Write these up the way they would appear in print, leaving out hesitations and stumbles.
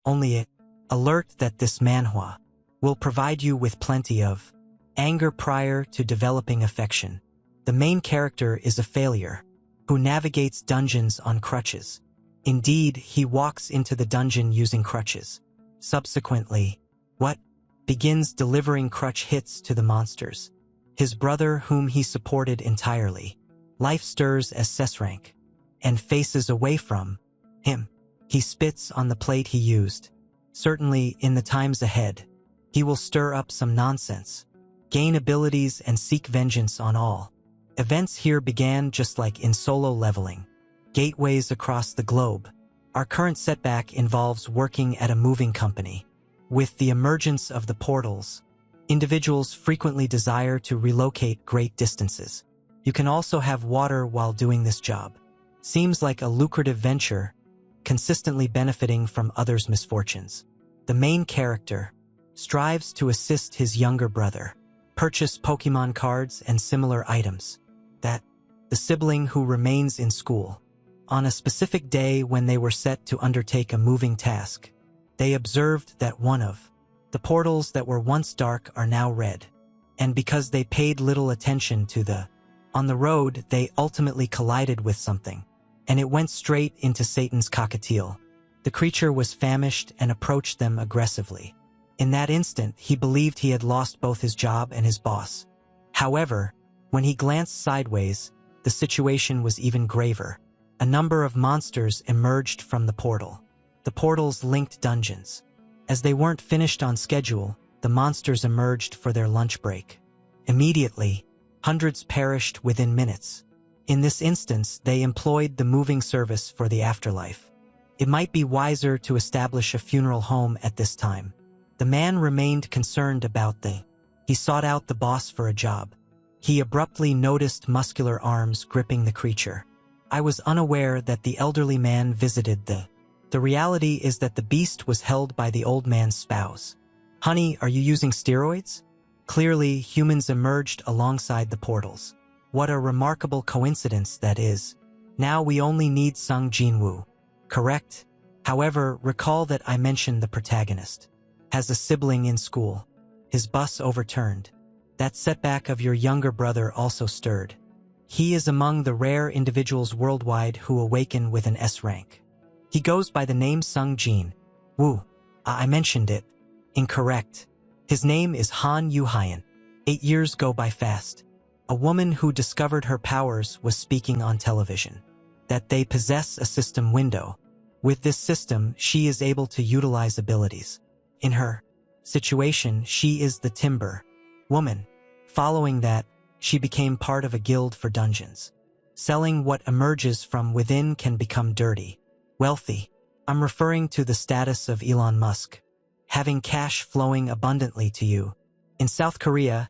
only alert that this manhwa will provide you with plenty of anger prior to developing affection. The main character is a failure who navigates dungeons on crutches. Indeed, he walks into the dungeon using crutches. Subsequently, begins delivering crutch hits to the monsters. His brother, whom he supported entirely, life stirs as S-rank and faces away from him. He spits on the plate he used. Certainly, in the times ahead, he will stir up some nonsense, gain abilities, and seek vengeance on all. Events here began just like in solo leveling. Gateways across the globe. Our current setback involves working at a moving company. With the emergence of the portals, individuals frequently desire to relocate great distances. You can also have water while doing this job. Seems like a lucrative venture, consistently benefiting from others' misfortunes. The main character strives to assist his younger brother, purchase Pokemon cards and similar items. The sibling who remains in school. On a specific day when they were set to undertake a moving task, they observed that one of the portals that were once dark are now red. And because they paid little attention to on the road, they ultimately collided with something, and it went straight into Satan's cockatiel. The creature was famished and approached them aggressively. In that instant, he believed he had lost both his job and his boss. However, when he glanced sideways, the situation was even graver. A number of monsters emerged from the portal. The portals linked dungeons. As they weren't finished on schedule, the monsters emerged for their lunch break. Immediately, hundreds perished within minutes. In this instance, they employed the moving service for the afterlife. It might be wiser to establish a funeral home at this time. The man remained concerned about he sought out the boss for a job. He abruptly noticed muscular arms gripping the creature. I was unaware that the elderly man visited The reality is that the beast was held by the old man's spouse. Honey, are you using steroids? Clearly, humans emerged alongside the portals. What a remarkable coincidence that is. Now we only need Sung Jinwoo. Correct? However, recall that I mentioned the protagonist has a sibling in school. His bus overturned. That setback of your younger brother also stirred. He is among the rare individuals worldwide who awaken with an S rank. He goes by the name Sung Jin Woo. I mentioned it. Incorrect. His name is Han Yu-hyun. 8 years go by fast. A woman who discovered her powers was speaking on television. That they possess a system window. With this system, she is able to utilize abilities. In her situation, she is the timber woman. Following that, she became part of a guild for dungeons. Selling what emerges from within can become dirty. Wealthy. I'm referring to the status of Elon Musk. Having cash flowing abundantly to you. In South Korea,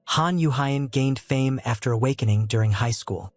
Han Yu-hyun gained fame after awakening during high school.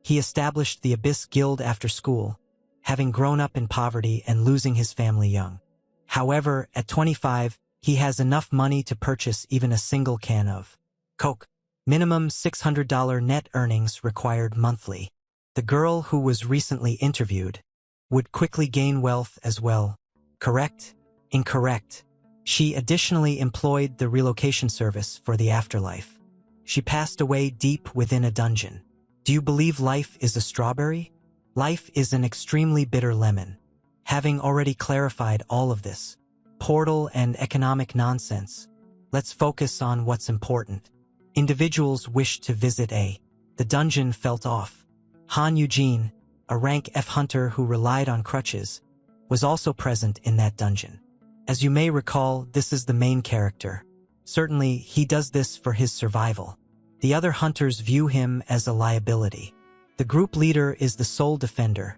He established the Abyss Guild after school, having grown up in poverty and losing his family young. However, at 25, he has enough money to purchase even a single can of Coke. Minimum $600 net earnings required monthly. The girl who was recently interviewed would quickly gain wealth as well. Correct? Incorrect. She additionally employed the relocation service for the afterlife. She passed away deep within a dungeon. Do you believe life is a strawberry? Life is an extremely bitter lemon. Having already clarified all of this portal and economic nonsense, let's focus on what's important. Individuals wished to visit the dungeon felt off. Han Eugene, a rank F hunter who relied on crutches, was also present in that dungeon. As you may recall, this is the main character. Certainly, he does this for his survival. The other hunters view him as a liability. The group leader is the sole defender,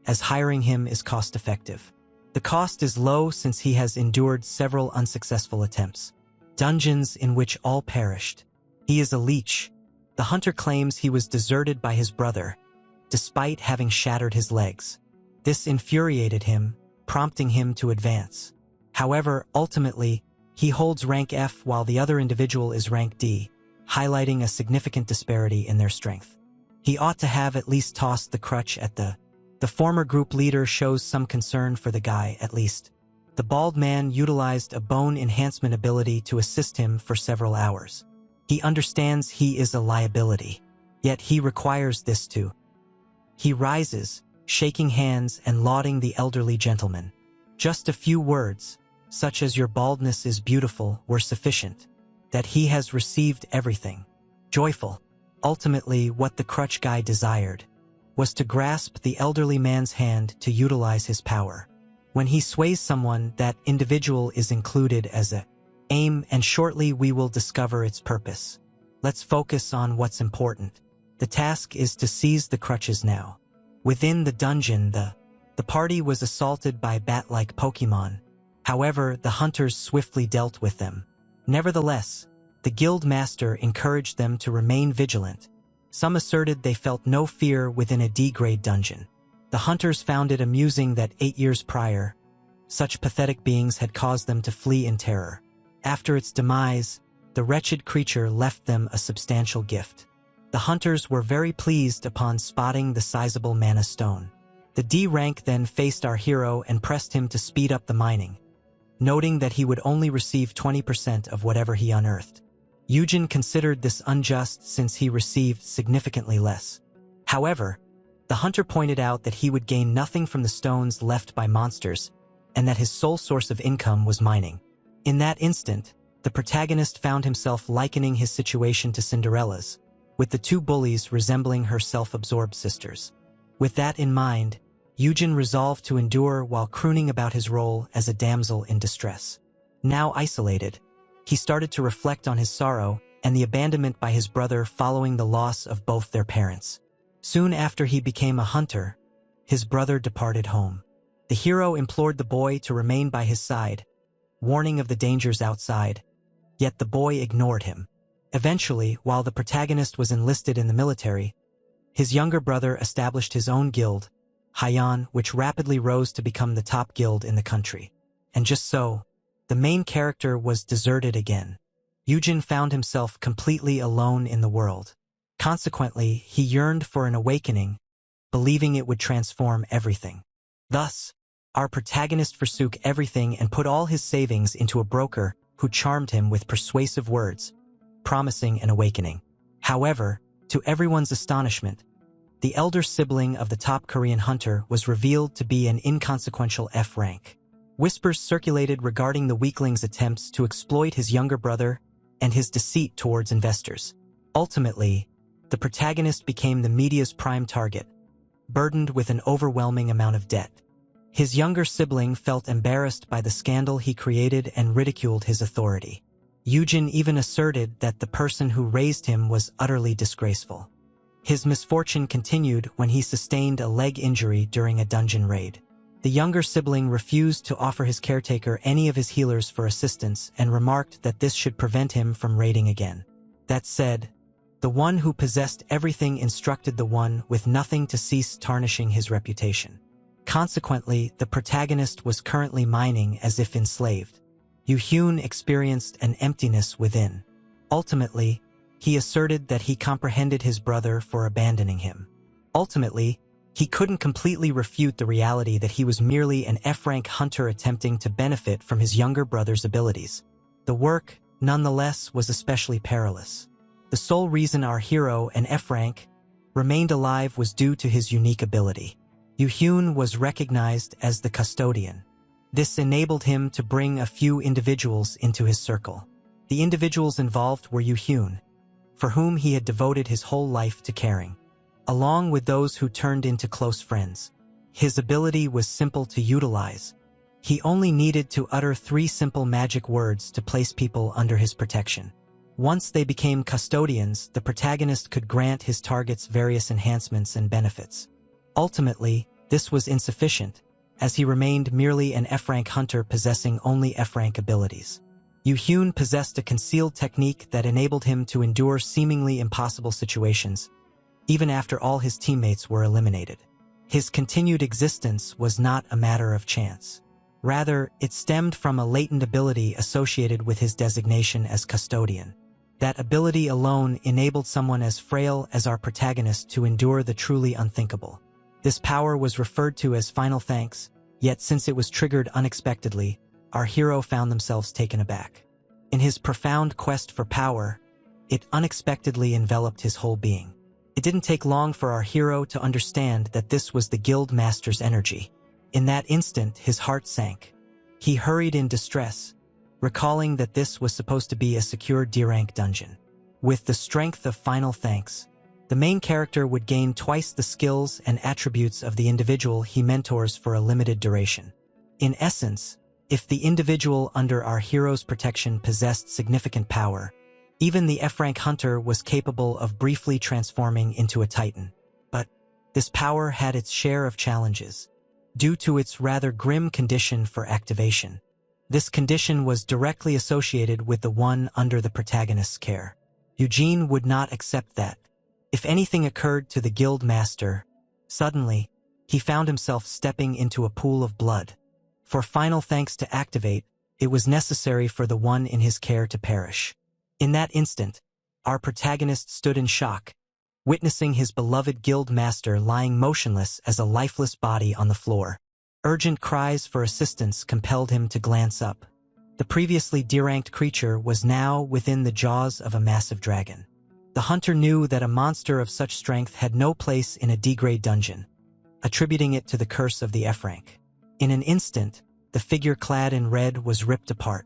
as hiring him is cost-effective. The cost is low since he has endured several unsuccessful attempts. Dungeons in which all perished. He is a leech. The hunter claims he was deserted by his brother, despite having shattered his legs. This infuriated him, prompting him to advance. However, ultimately, he holds rank F while the other individual is rank D, highlighting a significant disparity in their strength. He ought to have at least tossed the crutch at the former group leader shows some concern for the guy, at least. The bald man utilized a bone enhancement ability to assist him for several hours. He understands he is a liability, yet he requires this too. He rises, shaking hands and lauding the elderly gentleman. Just a few words, such as "your baldness is beautiful," were sufficient. That he has received everything. Joyful. Ultimately, what the crutch guy desired was to grasp the elderly man's hand to utilize his power. When he sways someone, that individual is included as a aim, and shortly we will discover its purpose. Let's focus on what's important. The task is to seize the crutches now. Within the dungeon, the party was assaulted by bat-like Pokemon. However, the hunters swiftly dealt with them. Nevertheless, the guild master encouraged them to remain vigilant. Some asserted they felt no fear within a D-grade dungeon. The hunters found it amusing that 8 years prior, such pathetic beings had caused them to flee in terror. After its demise, the wretched creature left them a substantial gift. The hunters were very pleased upon spotting the sizable mana stone. The D rank then faced our hero and pressed him to speed up the mining, noting that he would only receive 20% of whatever he unearthed. Eugen considered this unjust since he received significantly less. However, the hunter pointed out that he would gain nothing from the stones left by monsters, and that his sole source of income was mining. In that instant, the protagonist found himself likening his situation to Cinderella's, with the two bullies resembling her self-absorbed sisters. With that in mind, Eugen resolved to endure while crooning about his role as a damsel in distress. Now isolated, he started to reflect on his sorrow and the abandonment by his brother following the loss of both their parents. Soon after he became a hunter, his brother departed home. The hero implored the boy to remain by his side, warning of the dangers outside, yet the boy ignored him. Eventually, while the protagonist was enlisted in the military, his younger brother established his own guild, Hyan, which rapidly rose to become the top guild in the country. And just so, the main character was deserted again. Eugen found himself completely alone in the world. Consequently, he yearned for an awakening, believing it would transform everything. Thus, our protagonist forsook everything and put all his savings into a broker who charmed him with persuasive words, promising an awakening. However, to everyone's astonishment, the elder sibling of the top Korean hunter was revealed to be an inconsequential F rank. Whispers circulated regarding the weakling's attempts to exploit his younger brother and his deceit towards investors. Ultimately, the protagonist became the media's prime target, burdened with an overwhelming amount of debt. His younger sibling felt embarrassed by the scandal he created and ridiculed his authority. Eugen even asserted that the person who raised him was utterly disgraceful. His misfortune continued when he sustained a leg injury during a dungeon raid. The younger sibling refused to offer his caretaker any of his healers for assistance and remarked that this should prevent him from raiding again. That said, the one who possessed everything instructed the one with nothing to cease tarnishing his reputation. Consequently, the protagonist was currently mining as if enslaved. Yuhyun experienced an emptiness within. Ultimately, he asserted that he comprehended his brother for abandoning him. Ultimately, he couldn't completely refute the reality that he was merely an F-rank hunter attempting to benefit from his younger brother's abilities. The work, nonetheless, was especially perilous. The sole reason our hero, an F-rank, remained alive was due to his unique ability. Yuhyun was recognized as the custodian. This enabled him to bring a few individuals into his circle. The individuals involved were Yuhyun, for whom he had devoted his whole life to caring, along with those who turned into close friends. His ability was simple to utilize. He only needed to utter 3 simple magic words to place people under his protection. Once they became custodians, the protagonist could grant his targets various enhancements and benefits. Ultimately, this was insufficient, as he remained merely an F-rank hunter possessing only F-rank abilities. Yuhyun possessed a concealed technique that enabled him to endure seemingly impossible situations, even after all his teammates were eliminated. His continued existence was not a matter of chance. Rather, it stemmed from a latent ability associated with his designation as custodian. That ability alone enabled someone as frail as our protagonist to endure the truly unthinkable. This power was referred to as final thanks, yet since it was triggered unexpectedly, our hero found themselves taken aback. In his profound quest for power, it unexpectedly enveloped his whole being. It didn't take long for our hero to understand that this was the guild master's energy. In that instant, his heart sank. He hurried in distress, recalling that this was supposed to be a secure D-rank dungeon. With the strength of final thanks, the main character would gain twice the skills and attributes of the individual he mentors for a limited duration. In essence, if the individual under our hero's protection possessed significant power, even the F-rank hunter was capable of briefly transforming into a titan. But this power had its share of challenges, due to its rather grim condition for activation. This condition was directly associated with the one under the protagonist's care. Eugene would not accept that. If anything occurred to the guild master, suddenly, he found himself stepping into a pool of blood. For final thanks to activate, it was necessary for the one in his care to perish. In that instant, our protagonist stood in shock, witnessing his beloved guild master lying motionless as a lifeless body on the floor. Urgent cries for assistance compelled him to glance up. The previously D-ranked creature was now within the jaws of a massive dragon. The hunter knew that a monster of such strength had no place in a D-grade dungeon, attributing it to the curse of the F-rank. In an instant, the figure clad in red was ripped apart.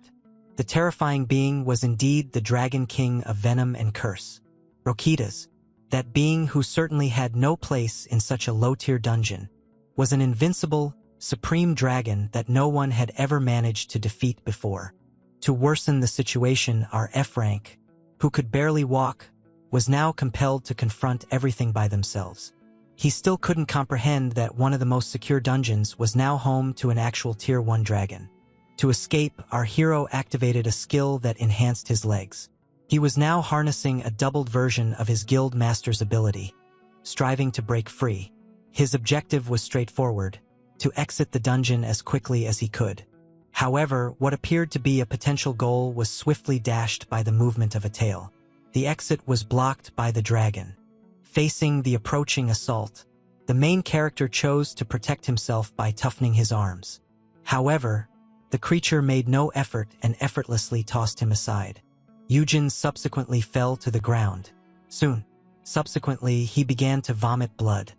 The terrifying being was indeed the Dragon King of Venom and Curse, Rokitas. That being, who certainly had no place in such a low-tier dungeon, was an invincible, supreme dragon that no one had ever managed to defeat before. To worsen the situation, our F-rank, who could barely walk, was now compelled to confront everything by themselves. He still couldn't comprehend that one of the most secure dungeons was now home to an actual Tier 1 dragon. To escape, our hero activated a skill that enhanced his legs. He was now harnessing a doubled version of his guild master's ability, striving to break free. His objective was straightforward: to exit the dungeon as quickly as he could. However, what appeared to be a potential goal was swiftly dashed by the movement of a tail. The exit was blocked by the dragon. Facing the approaching assault, the main character chose to protect himself by toughening his arms. However, the creature made no effort and effortlessly tossed him aside. Eugene subsequently fell to the ground. Soon, subsequently, he began to vomit blood.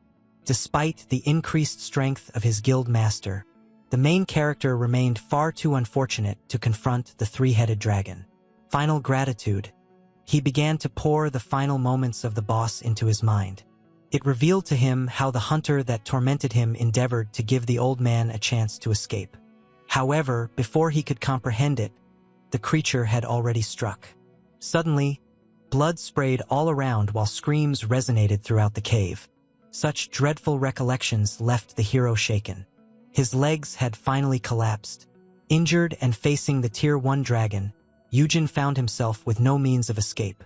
Despite the increased strength of his guild master, the main character remained far too unfortunate to confront the three-headed dragon. Final gratitude. He began to pour the final moments of the boss into his mind. It revealed to him how the hunter that tormented him endeavored to give the old man a chance to escape. However, before he could comprehend it, the creature had already struck. Suddenly, blood sprayed all around while screams resonated throughout the cave. Such dreadful recollections left the hero shaken. His legs had finally collapsed. Injured and facing the Tier 1 dragon, Eugene found himself with no means of escape.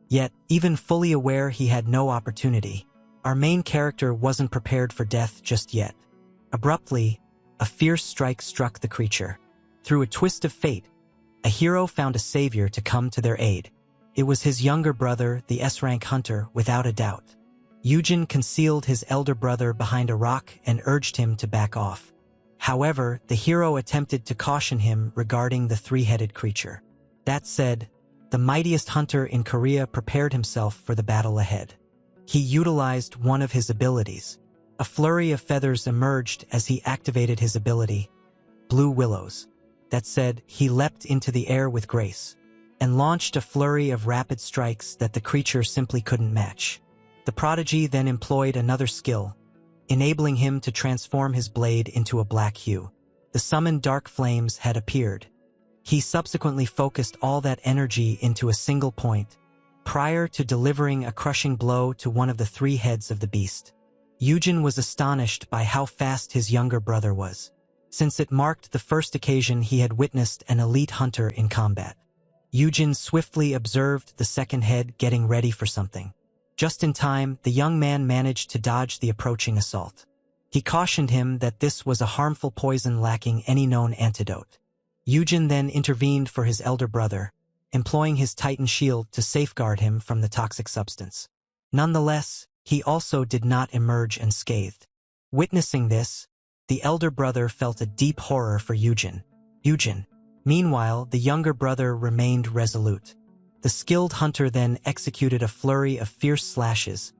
Yet, even fully aware he had no opportunity, our main character wasn't prepared for death just yet. Abruptly, a fierce strike struck the creature. Through a twist of fate, a hero found a savior to come to their aid. It was his younger brother, the S-rank hunter, without a doubt. Eugene concealed his elder brother behind a rock and urged him to back off. However, the hero attempted to caution him regarding the three-headed creature. That said, the mightiest hunter in Korea prepared himself for the battle ahead. He utilized one of his abilities. A flurry of feathers emerged as he activated his ability, Blue Willows. That said, he leapt into the air with grace and launched a flurry of rapid strikes that the creature simply couldn't match. The prodigy then employed another skill, enabling him to transform his blade into a black hue. The summoned dark flames had appeared. He subsequently focused all that energy into a single point, prior to delivering a crushing blow to one of the three heads of the beast. Eugene was astonished by how fast his younger brother was, since it marked the first occasion he had witnessed an elite hunter in combat. Eugene swiftly observed the second head getting ready for something. Just in time, the young man managed to dodge the approaching assault. He cautioned him that this was a harmful poison lacking any known antidote. Eugene then intervened for his elder brother, employing his Titan shield to safeguard him from the toxic substance. Nonetheless, he also did not emerge unscathed. Witnessing this, the elder brother felt a deep horror for Eugene. Yujin. Meanwhile, the younger brother remained resolute. The skilled hunter then executed a flurry of fierce slashes,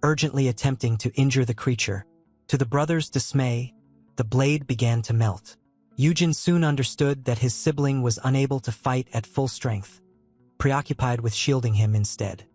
urgently attempting to injure the creature. To the brother's dismay, the blade began to melt. Yujin soon understood that his sibling was unable to fight at full strength, preoccupied with shielding him instead.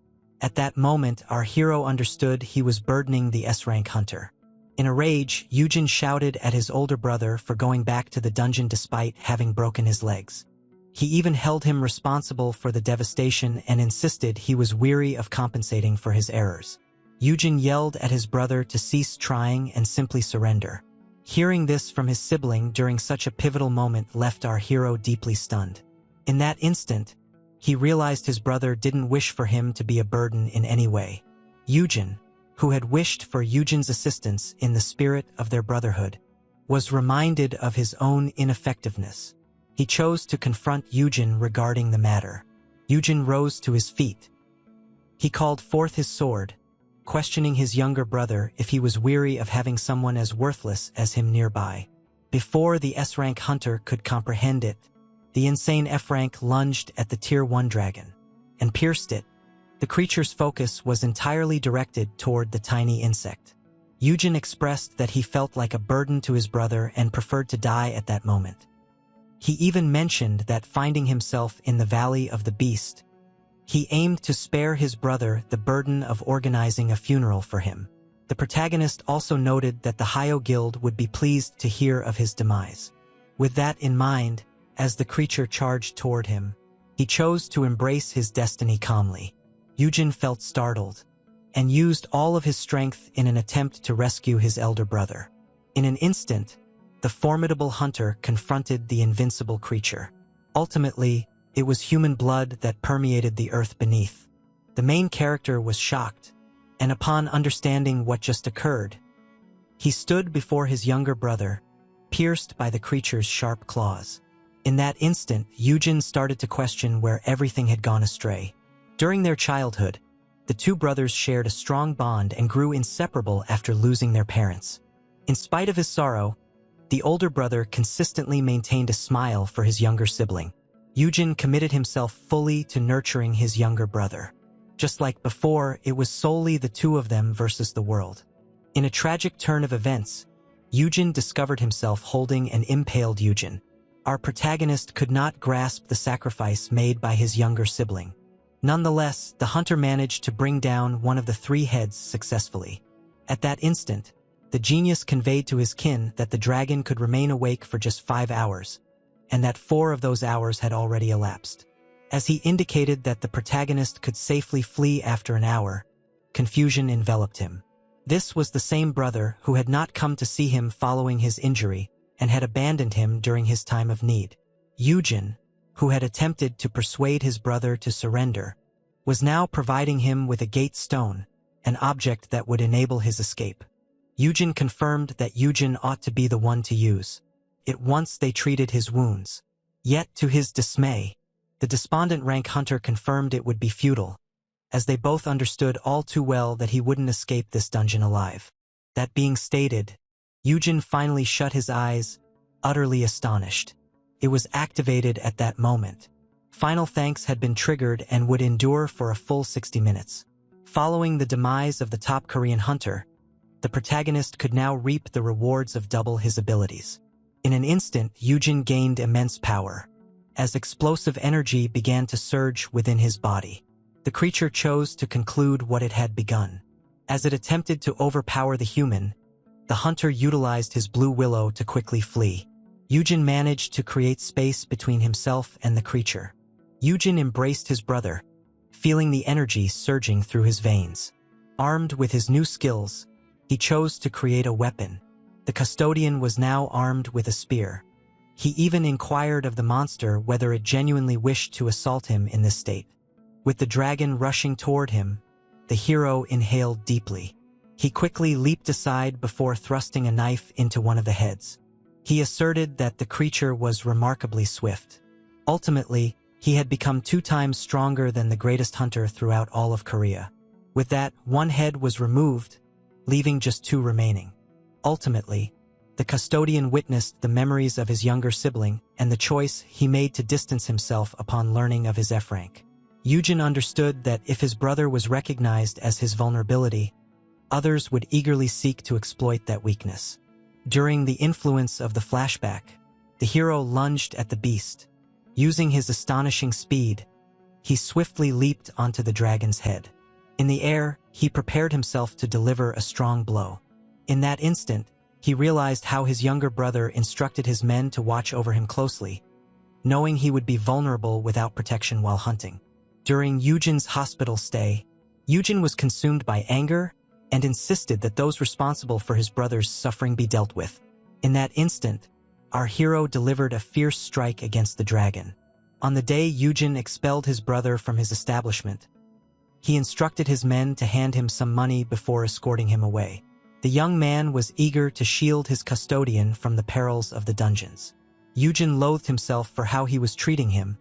At that moment, our hero understood he was burdening the S-rank hunter. In a rage, Yujin shouted at his older brother for going back to the dungeon despite having broken his legs. He even held him responsible for the devastation and insisted he was weary of compensating for his errors. Yujin yelled at his brother to cease trying and simply surrender. Hearing this from his sibling during such a pivotal moment left our hero deeply stunned. In that instant, he realized his brother didn't wish for him to be a burden in any way. Yujin, who had wished for Yujin's assistance in the spirit of their brotherhood, was reminded of his own ineffectiveness. He chose to confront Yujin regarding the matter. Yujin rose to his feet. He called forth his sword, questioning his younger brother if he was weary of having someone as worthless as him nearby. Before the S-rank hunter could comprehend it, the insane F-rank lunged at the Tier 1 dragon and pierced it. The creature's focus was entirely directed toward the tiny insect. Yujin expressed that he felt like a burden to his brother and preferred to die at that moment. He even mentioned that finding himself in the Valley of the Beast, he aimed to spare his brother the burden of organizing a funeral for him. The protagonist also noted that the Hyo Guild would be pleased to hear of his demise. With that in mind, as the creature charged toward him, he chose to embrace his destiny calmly. Yujin felt startled and used all of his strength in an attempt to rescue his elder brother. In an instant, the formidable hunter confronted the invincible creature. Ultimately, it was human blood that permeated the earth beneath. The main character was shocked, and upon understanding what just occurred, he stood before his younger brother, pierced by the creature's sharp claws. In that instant, Yujin started to question where everything had gone astray. During their childhood, the two brothers shared a strong bond and grew inseparable after losing their parents. In spite of his sorrow, the older brother consistently maintained a smile for his younger sibling. Yujin committed himself fully to nurturing his younger brother. Just like before, it was solely the two of them versus the world. In a tragic turn of events, Yujin discovered himself holding an impaled Yujin. Our protagonist could not grasp the sacrifice made by his younger sibling. Nonetheless, the hunter managed to bring down one of the three heads successfully. At that instant, the genius conveyed to his kin that the dragon could remain awake for just 5 hours, and that 4 of those hours had already elapsed. As he indicated that the protagonist could safely flee after an hour, confusion enveloped him. This was the same brother who had not come to see him following his injury and had abandoned him during his time of need. Yujin, who had attempted to persuade his brother to surrender, was now providing him with a gate stone, an object that would enable his escape. Yujin confirmed that Yujin ought to be the one to use it once they treated his wounds. Yet, to his dismay, the despondent rank hunter confirmed it would be futile, as they both understood all too well that he wouldn't escape this dungeon alive. That being stated, Yujin finally shut his eyes, utterly astonished. It was activated at that moment. Final thanks had been triggered and would endure for a full 60 minutes. Following the demise of the top Korean hunter, the protagonist could now reap the rewards of double his abilities. In an instant, Yujin gained immense power, as explosive energy began to surge within his body. The creature chose to conclude what it had begun. As it attempted to overpower the human, the hunter utilized his blue willow to quickly flee. Yujin managed to create space between himself and the creature. Yujin embraced his brother, feeling the energy surging through his veins. Armed with his new skills, he chose to create a weapon. The custodian was now armed with a spear. He even inquired of the monster whether it genuinely wished to assault him in this state. With the dragon rushing toward him, the hero inhaled deeply. He quickly leaped aside before thrusting a knife into one of the heads. He asserted that the creature was remarkably swift. Ultimately, he had become 2 times stronger than the greatest hunter throughout all of Korea. With that, one head was removed, leaving just 2 remaining. Ultimately, The custodian witnessed the memories of his younger sibling and the choice he made to distance himself upon learning of his F rank. Yujin understood that if his brother was recognized as his vulnerability, others would eagerly seek to exploit that weakness. During the influence of the flashback, the hero lunged at the beast. Using his astonishing speed, he swiftly leaped onto the dragon's head. In the air, he prepared himself to deliver a strong blow. In that instant, he realized how his younger brother instructed his men to watch over him closely, knowing he would be vulnerable without protection while hunting. During Yujin's hospital stay, Yujin was consumed by anger and insisted that those responsible for his brother's suffering be dealt with. In that instant, our hero delivered a fierce strike against the dragon. On the day Yujin expelled his brother from his establishment, he instructed his men to hand him some money before escorting him away. The young man was eager to shield his custodian from the perils of the dungeons. Yujin loathed himself for how he was treating him,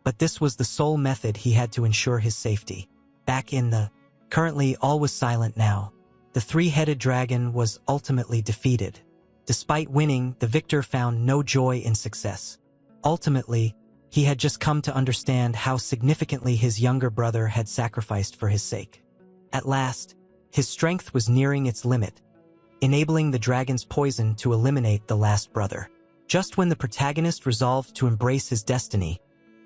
but this was the sole method he had to ensure his safety. Back in the currently all was silent now. The three-headed dragon was ultimately defeated. Despite winning, the victor found no joy in success. Ultimately, he had just come to understand how significantly his younger brother had sacrificed for his sake. At last, his strength was nearing its limit, enabling the dragon's poison to eliminate the last brother. Just when the protagonist resolved to embrace his destiny,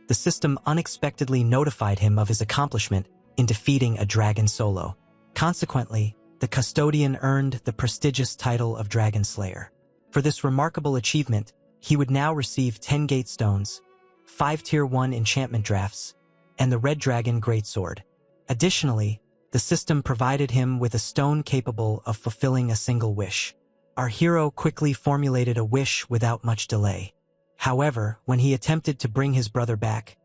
the system unexpectedly notified him of his accomplishment in defeating a dragon solo. Consequently, the custodian earned the prestigious title of Dragon Slayer. For this remarkable achievement, he would now receive 10 gate stones, 5 Tier 1 enchantment drafts, and the Red Dragon Greatsword. Additionally, the system provided him with a stone capable of fulfilling a single wish. Our hero quickly formulated a wish without much delay. However, when he attempted to bring his brother back,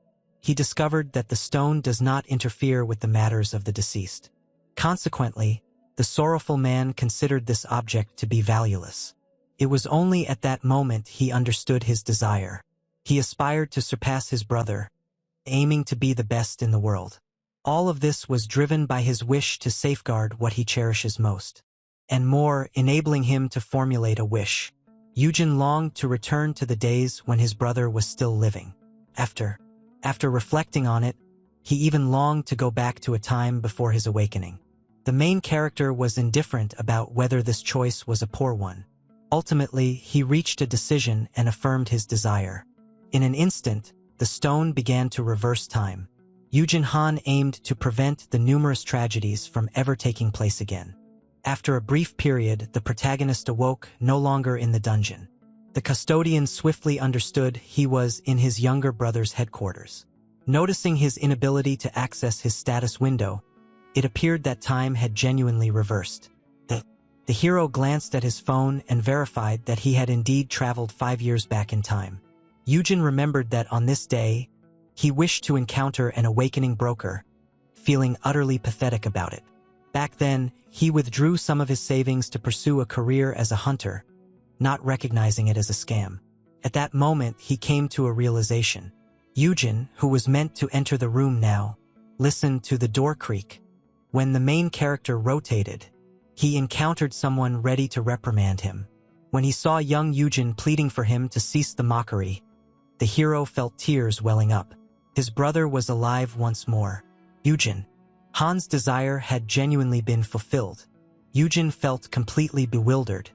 he discovered that the stone does not interfere with the matters of the deceased. Consequently, the sorrowful man considered this object to be valueless. It was only at that moment he understood his desire. He aspired to surpass his brother, aiming to be the best in the world. All of this was driven by his wish to safeguard what he cherishes most, and more, enabling him to formulate a wish. Yujin longed to return to the days when his brother was still living. After reflecting on it, he even longed to go back to a time before his awakening. The main character was indifferent about whether this choice was a poor one. Ultimately, he reached a decision and affirmed his desire. In an instant, the stone began to reverse time. Yujin Han aimed to prevent the numerous tragedies from ever taking place again. After a brief period, the protagonist awoke, no longer in the dungeon. The custodian swiftly understood he was in his younger brother's headquarters. Noticing his inability to access his status window, it appeared that time had genuinely reversed. The hero glanced at his phone and verified that he had indeed traveled 5 years back in time. Yujin remembered that on this day, he wished to encounter an awakening broker, feeling utterly pathetic about it. Back then, he withdrew some of his savings to pursue a career as a hunter, not recognizing it as a scam. At that moment, he came to a realization. Yujin, who was meant to enter the room now, listened to the door creak. When the main character rotated, he encountered someone ready to reprimand him. When he saw young Yujin pleading for him to cease the mockery, the hero felt tears welling up. His brother was alive once more. Yujin. Han's desire had genuinely been fulfilled. Yujin felt completely bewildered,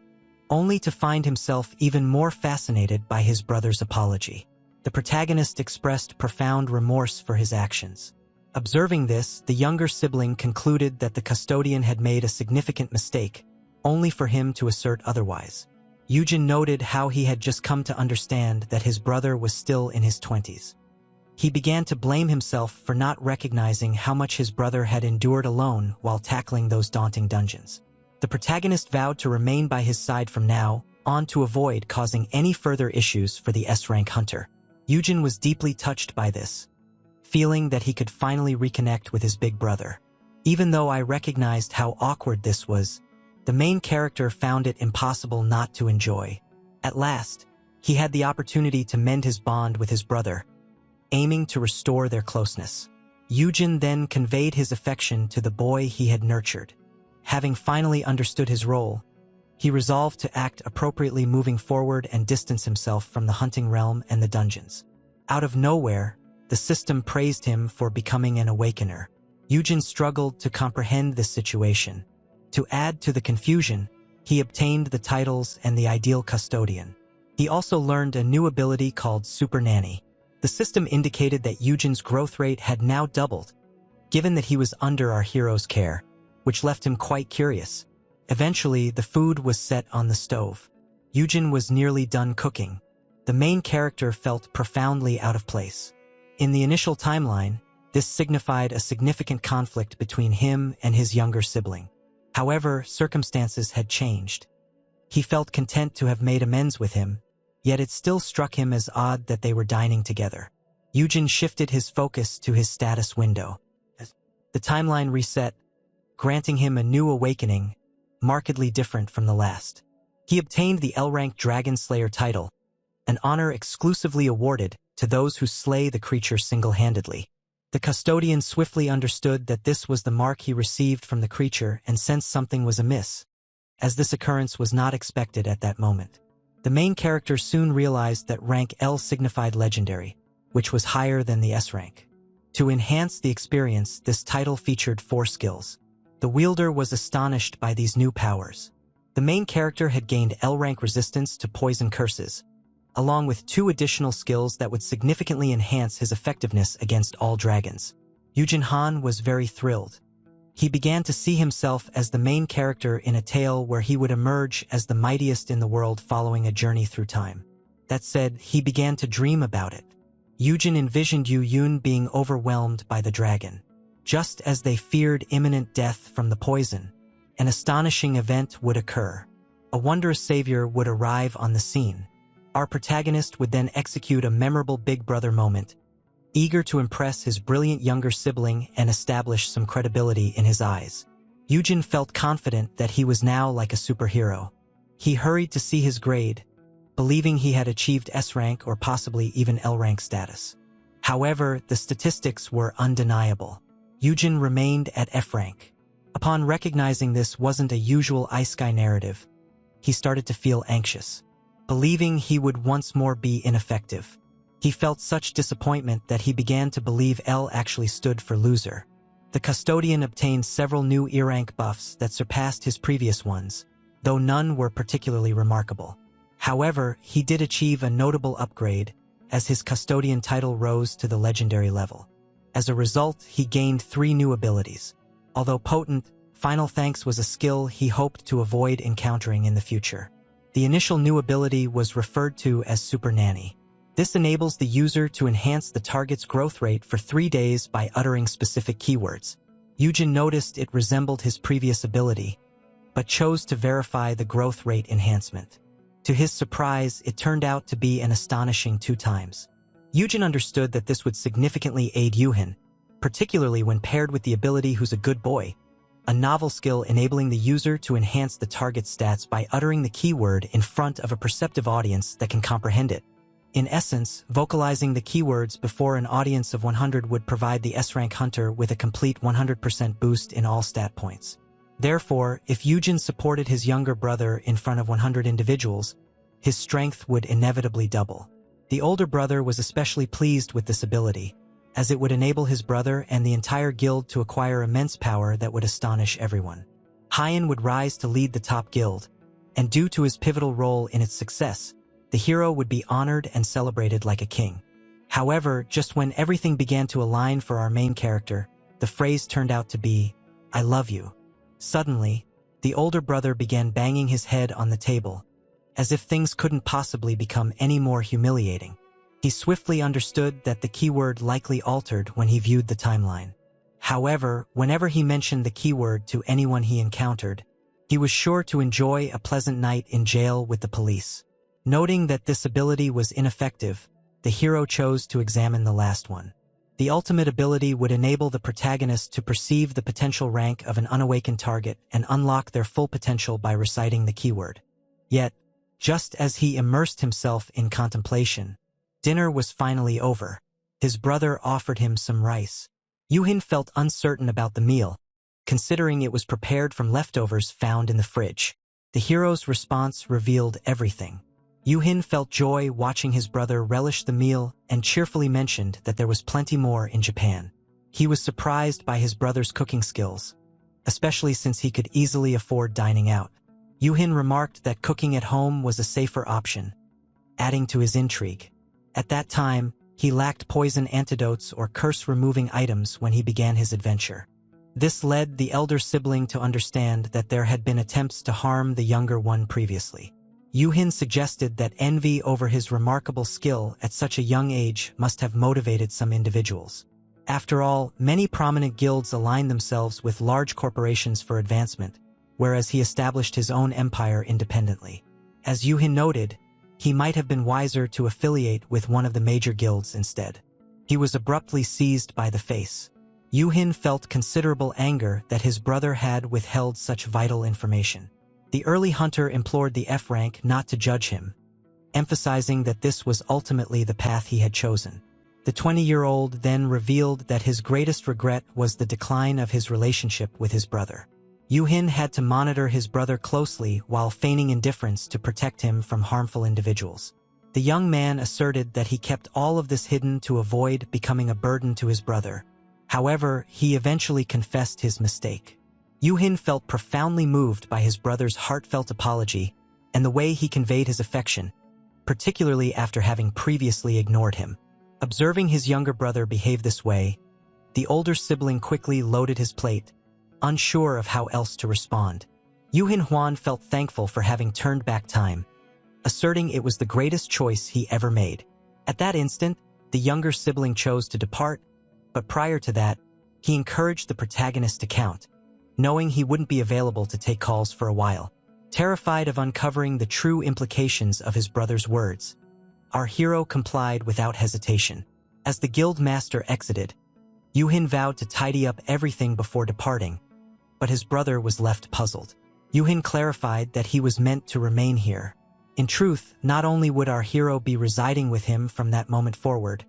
only to find himself even more fascinated by his brother's apology. The protagonist expressed profound remorse for his actions. Observing this, the younger sibling concluded that the custodian had made a significant mistake, only for him to assert otherwise. Yujin noted how he had just come to understand that his brother was still in his 20s. He began to blame himself for not recognizing how much his brother had endured alone while tackling those daunting dungeons. The protagonist vowed to remain by his side from now on to avoid causing any further issues for the S-rank hunter. Yujin was deeply touched by this, feeling that he could finally reconnect with his big brother. Even though I recognized how awkward this was, the main character found it impossible not to enjoy. At last, he had the opportunity to mend his bond with his brother, aiming to restore their closeness. Yujin then conveyed his affection to the boy he had nurtured. Having finally understood his role, He resolved to act appropriately, moving forward and distance himself from the hunting realm and the dungeons. Out of nowhere, the system praised him for becoming an awakener. Yujin struggled to comprehend this situation. To add to the confusion, he obtained the titles and the ideal custodian. He also learned a new ability called Super Nanny. The system indicated that Yujin's growth rate had now doubled, given that he was under our hero's care, which left him quite curious. Eventually, the food was set on the stove. Yujin was nearly done cooking. The main character felt profoundly out of place. In the initial timeline, this signified a significant conflict between him and his younger sibling. However, circumstances had changed. He felt content to have made amends with him, yet it still struck him as odd that they were dining together. Yujin shifted his focus to his status window. The timeline reset, granting him a new awakening, markedly different from the last. He obtained the L-rank Dragon Slayer title, an honor exclusively awarded to those who slay the creature single-handedly. The custodian swiftly understood that this was the mark he received from the creature and sensed something was amiss, as this occurrence was not expected at that moment. The main character soon realized that rank L signified legendary, which was higher than the S rank. To enhance the experience, this title featured 4 skills. The wielder was astonished by these new powers. The main character had gained L-rank resistance to poison curses, along with 2 additional skills that would significantly enhance his effectiveness against all dragons. Yujin Han was very thrilled. He began to see himself as the main character in a tale where he would emerge as the mightiest in the world following a journey through time. That said, he began to dream about it. Yujin envisioned Yu Yun being overwhelmed by the dragon. Just as they feared imminent death from the poison, an astonishing event would occur. A wondrous savior would arrive on the scene. Our protagonist would then execute a memorable Big Brother moment, eager to impress his brilliant younger sibling and establish some credibility in his eyes. Yujin felt confident that he was now like a superhero. He hurried to see his grade, believing he had achieved S rank or possibly even L rank status. However, the statistics were undeniable. Yujin remained at F rank. Upon recognizing this wasn't a usual Isekai narrative, he started to feel anxious, believing he would once more be ineffective. He felt such disappointment that he began to believe L actually stood for loser. The custodian obtained several new E-rank buffs that surpassed his previous ones, though none were particularly remarkable. However, he did achieve a notable upgrade as his custodian title rose to the legendary level. As a result, he gained 3 new abilities. Although potent, Final Thanks was a skill he hoped to avoid encountering in the future. The initial new ability was referred to as Super Nanny. This enables the user to enhance the target's growth rate for 3 days by uttering specific keywords. Yujin noticed it resembled his previous ability, but chose to verify the growth rate enhancement. To his surprise, it turned out to be an astonishing 2 times. Yujin understood that this would significantly aid Yuhin, particularly when paired with the ability Who's a Good Boy, a novel skill enabling the user to enhance the target's stats by uttering the keyword in front of a perceptive audience that can comprehend it. In essence, vocalizing the keywords before an audience of 100 would provide the S-rank hunter with a complete 100% boost in all stat points. Therefore, if Yujin supported his younger brother in front of 100 individuals, his strength would inevitably double. The older brother was especially pleased with this ability, as it would enable his brother and the entire guild to acquire immense power that would astonish everyone. Hyan would rise to lead the top guild, and due to his pivotal role in its success, the hero would be honored and celebrated like a king. However, just when everything began to align for our main character, the phrase turned out to be, "I love you." Suddenly, the older brother began banging his head on the table, as if things couldn't possibly become any more humiliating. He swiftly understood that the keyword likely altered when he viewed the timeline. However, whenever he mentioned the keyword to anyone he encountered, he was sure to enjoy a pleasant night in jail with the police. Noting that this ability was ineffective, the hero chose to examine the last one. The ultimate ability would enable the protagonist to perceive the potential rank of an unawakened target and unlock their full potential by reciting the keyword. Yet, just as he immersed himself in contemplation, dinner was finally over. His brother offered him some rice. Yuhin felt uncertain about the meal, considering it was prepared from leftovers found in the fridge. The hero's response revealed everything. Yuhin felt joy watching his brother relish the meal and cheerfully mentioned that there was plenty more in Japan. He was surprised by his brother's cooking skills, especially since he could easily afford dining out. Yuhin remarked that cooking at home was a safer option, adding to his intrigue. At that time, he lacked poison antidotes or curse-removing items when he began his adventure. This led the elder sibling to understand that there had been attempts to harm the younger one previously. Yuhin suggested that envy over his remarkable skill at such a young age must have motivated some individuals. After all, many prominent guilds aligned themselves with large corporations for advancement, whereas he established his own empire independently. As Yuhin noted, he might have been wiser to affiliate with one of the major guilds instead. He was abruptly seized by the face. Yuhin felt considerable anger that his brother had withheld such vital information. The early hunter implored the F rank not to judge him, emphasizing that this was ultimately the path he had chosen. The 20-year-old then revealed that his greatest regret was the decline of his relationship with his brother. Yuhin had to monitor his brother closely while feigning indifference to protect him from harmful individuals. The young man asserted that he kept all of this hidden to avoid becoming a burden to his brother. However, he eventually confessed his mistake. Yuhin felt profoundly moved by his brother's heartfelt apology and the way he conveyed his affection, particularly after having previously ignored him. Observing his younger brother behave this way, the older sibling quickly loaded his plate, unsure of how else to respond. Yuhin Huan felt thankful for having turned back time, asserting it was the greatest choice he ever made. At that instant, the younger sibling chose to depart, but prior to that, he encouraged the protagonist to count, knowing he wouldn't be available to take calls for a while. Terrified of uncovering the true implications of his brother's words, our hero complied without hesitation. As the guild master exited, Yuhin vowed to tidy up everything before departing, but his brother was left puzzled. Yuhin clarified that he was meant to remain here. In truth, not only would our hero be residing with him from that moment forward,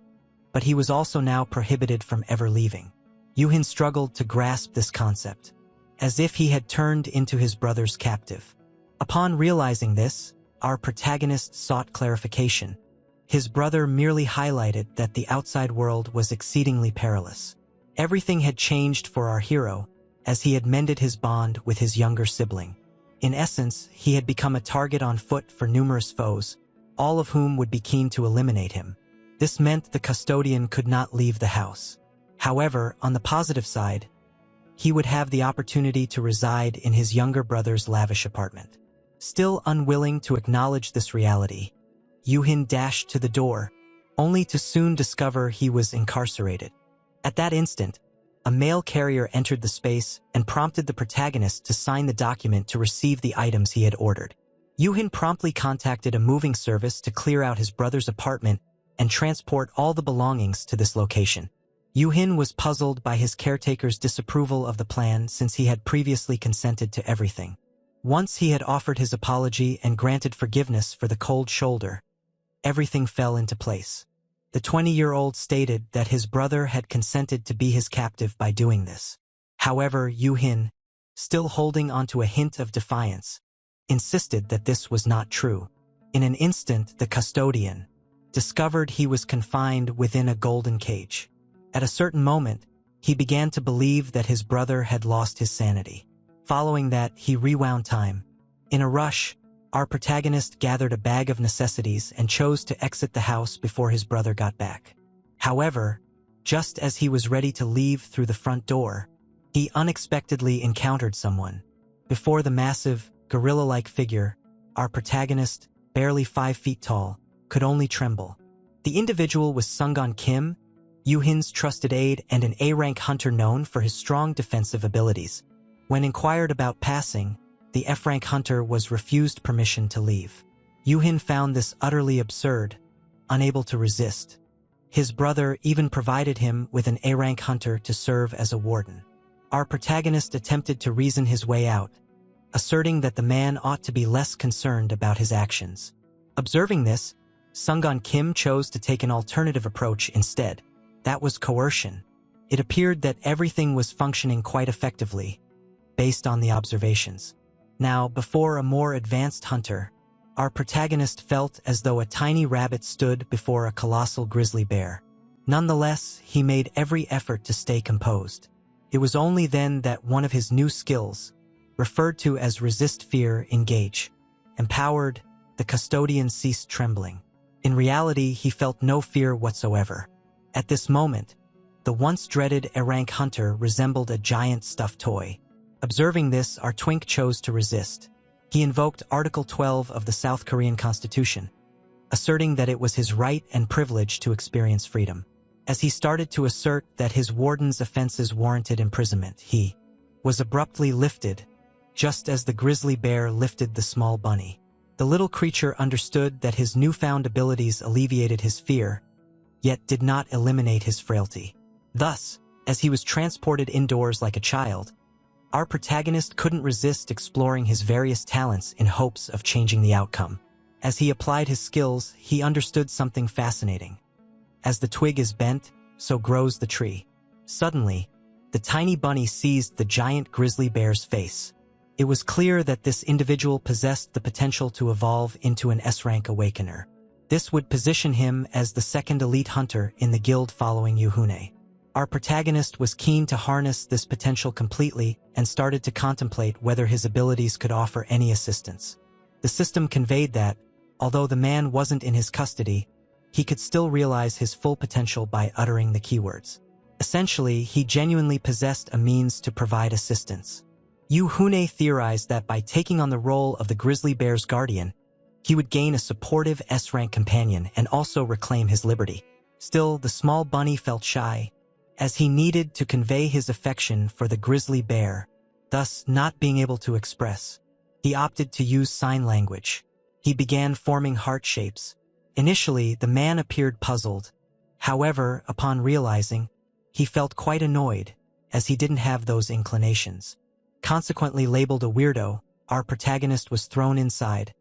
but he was also now prohibited from ever leaving. Yuhin struggled to grasp this concept, as if he had turned into his brother's captive. Upon realizing this, our protagonist sought clarification. His brother merely highlighted that the outside world was exceedingly perilous. Everything had changed for our hero, as he had mended his bond with his younger sibling. In essence, he had become a target on foot for numerous foes, all of whom would be keen to eliminate him. This meant the custodian could not leave the house. However, on the positive side, he would have the opportunity to reside in his younger brother's lavish apartment. Still unwilling to acknowledge this reality, Yuhin dashed to the door, only to soon discover he was incarcerated. At that instant, a mail carrier entered the space and prompted the protagonist to sign the document to receive the items he had ordered. Yuhin promptly contacted a moving service to clear out his brother's apartment and transport all the belongings to this location. Yuhin was puzzled by his caretaker's disapproval of the plan since he had previously consented to everything. Once he had offered his apology and granted forgiveness for the cold shoulder, everything fell into place. The 20-year-old stated that his brother had consented to be his captive by doing this. However, Yuhin, still holding onto a hint of defiance, insisted that this was not true. In an instant, the custodian discovered he was confined within a golden cage. At a certain moment, he began to believe that his brother had lost his sanity. Following that, he rewound time. In a rush, our protagonist gathered a bag of necessities and chose to exit the house before his brother got back. However, just as he was ready to leave through the front door, he unexpectedly encountered someone. Before the massive, gorilla-like figure, our protagonist, barely 5 feet tall, could only tremble. The individual was Sungon Kim, Yuhin's trusted aide and an A-rank hunter known for his strong defensive abilities. When inquired about passing, the F-rank hunter was refused permission to leave. Yuhin found this utterly absurd, unable to resist. His brother even provided him with an A-rank hunter to serve as a warden. Our protagonist attempted to reason his way out, asserting that the man ought to be less concerned about his actions. Observing this, Sungon Kim chose to take an alternative approach instead. That was coercion. It appeared that everything was functioning quite effectively, based on the observations. Now, before a more advanced hunter, our protagonist felt as though a tiny rabbit stood before a colossal grizzly bear. Nonetheless, he made every effort to stay composed. It was only then that one of his new skills, referred to as resist fear, engage. Empowered, the custodian ceased trembling. In reality, he felt no fear whatsoever. At this moment, the once dreaded A-rank hunter resembled a giant stuffed toy. Observing this, our twink chose to resist. He invoked Article 12 of the South Korean Constitution, asserting that it was his right and privilege to experience freedom. As he started to assert that his warden's offenses warranted imprisonment, he was abruptly lifted, just as the grizzly bear lifted the small bunny. The little creature understood that his newfound abilities alleviated his fear, yet did not eliminate his frailty. Thus, as he was transported indoors like a child, our protagonist couldn't resist exploring his various talents in hopes of changing the outcome. As he applied his skills, he understood something fascinating. As the twig is bent, so grows the tree. Suddenly, the tiny bunny seized the giant grizzly bear's face. It was clear that this individual possessed the potential to evolve into an S-rank awakener. This would position him as the second elite hunter in the guild following Yuhune. Our protagonist was keen to harness this potential completely and started to contemplate whether his abilities could offer any assistance. The system conveyed that, although the man wasn't in his custody, he could still realize his full potential by uttering the keywords. Essentially, he genuinely possessed a means to provide assistance. Yuhune theorized that by taking on the role of the grizzly bear's guardian, he would gain a supportive S-rank companion and also reclaim his liberty. Still, the small bunny felt shy, as he needed to convey his affection for the grizzly bear, thus not being able to express. He opted to use sign language. He began forming heart shapes. Initially, the man appeared puzzled. However, upon realizing, he felt quite annoyed, as he didn't have those inclinations. Consequently labeled a weirdo, our protagonist was thrown inside,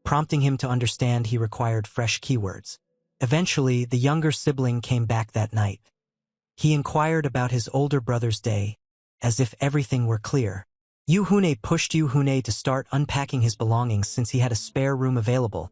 prompting him to understand he required fresh keywords. Eventually, the younger sibling came back that night. He inquired about his older brother's day, as if everything were clear. Yuhune pushed Yuhune to start unpacking his belongings since he had a spare room available,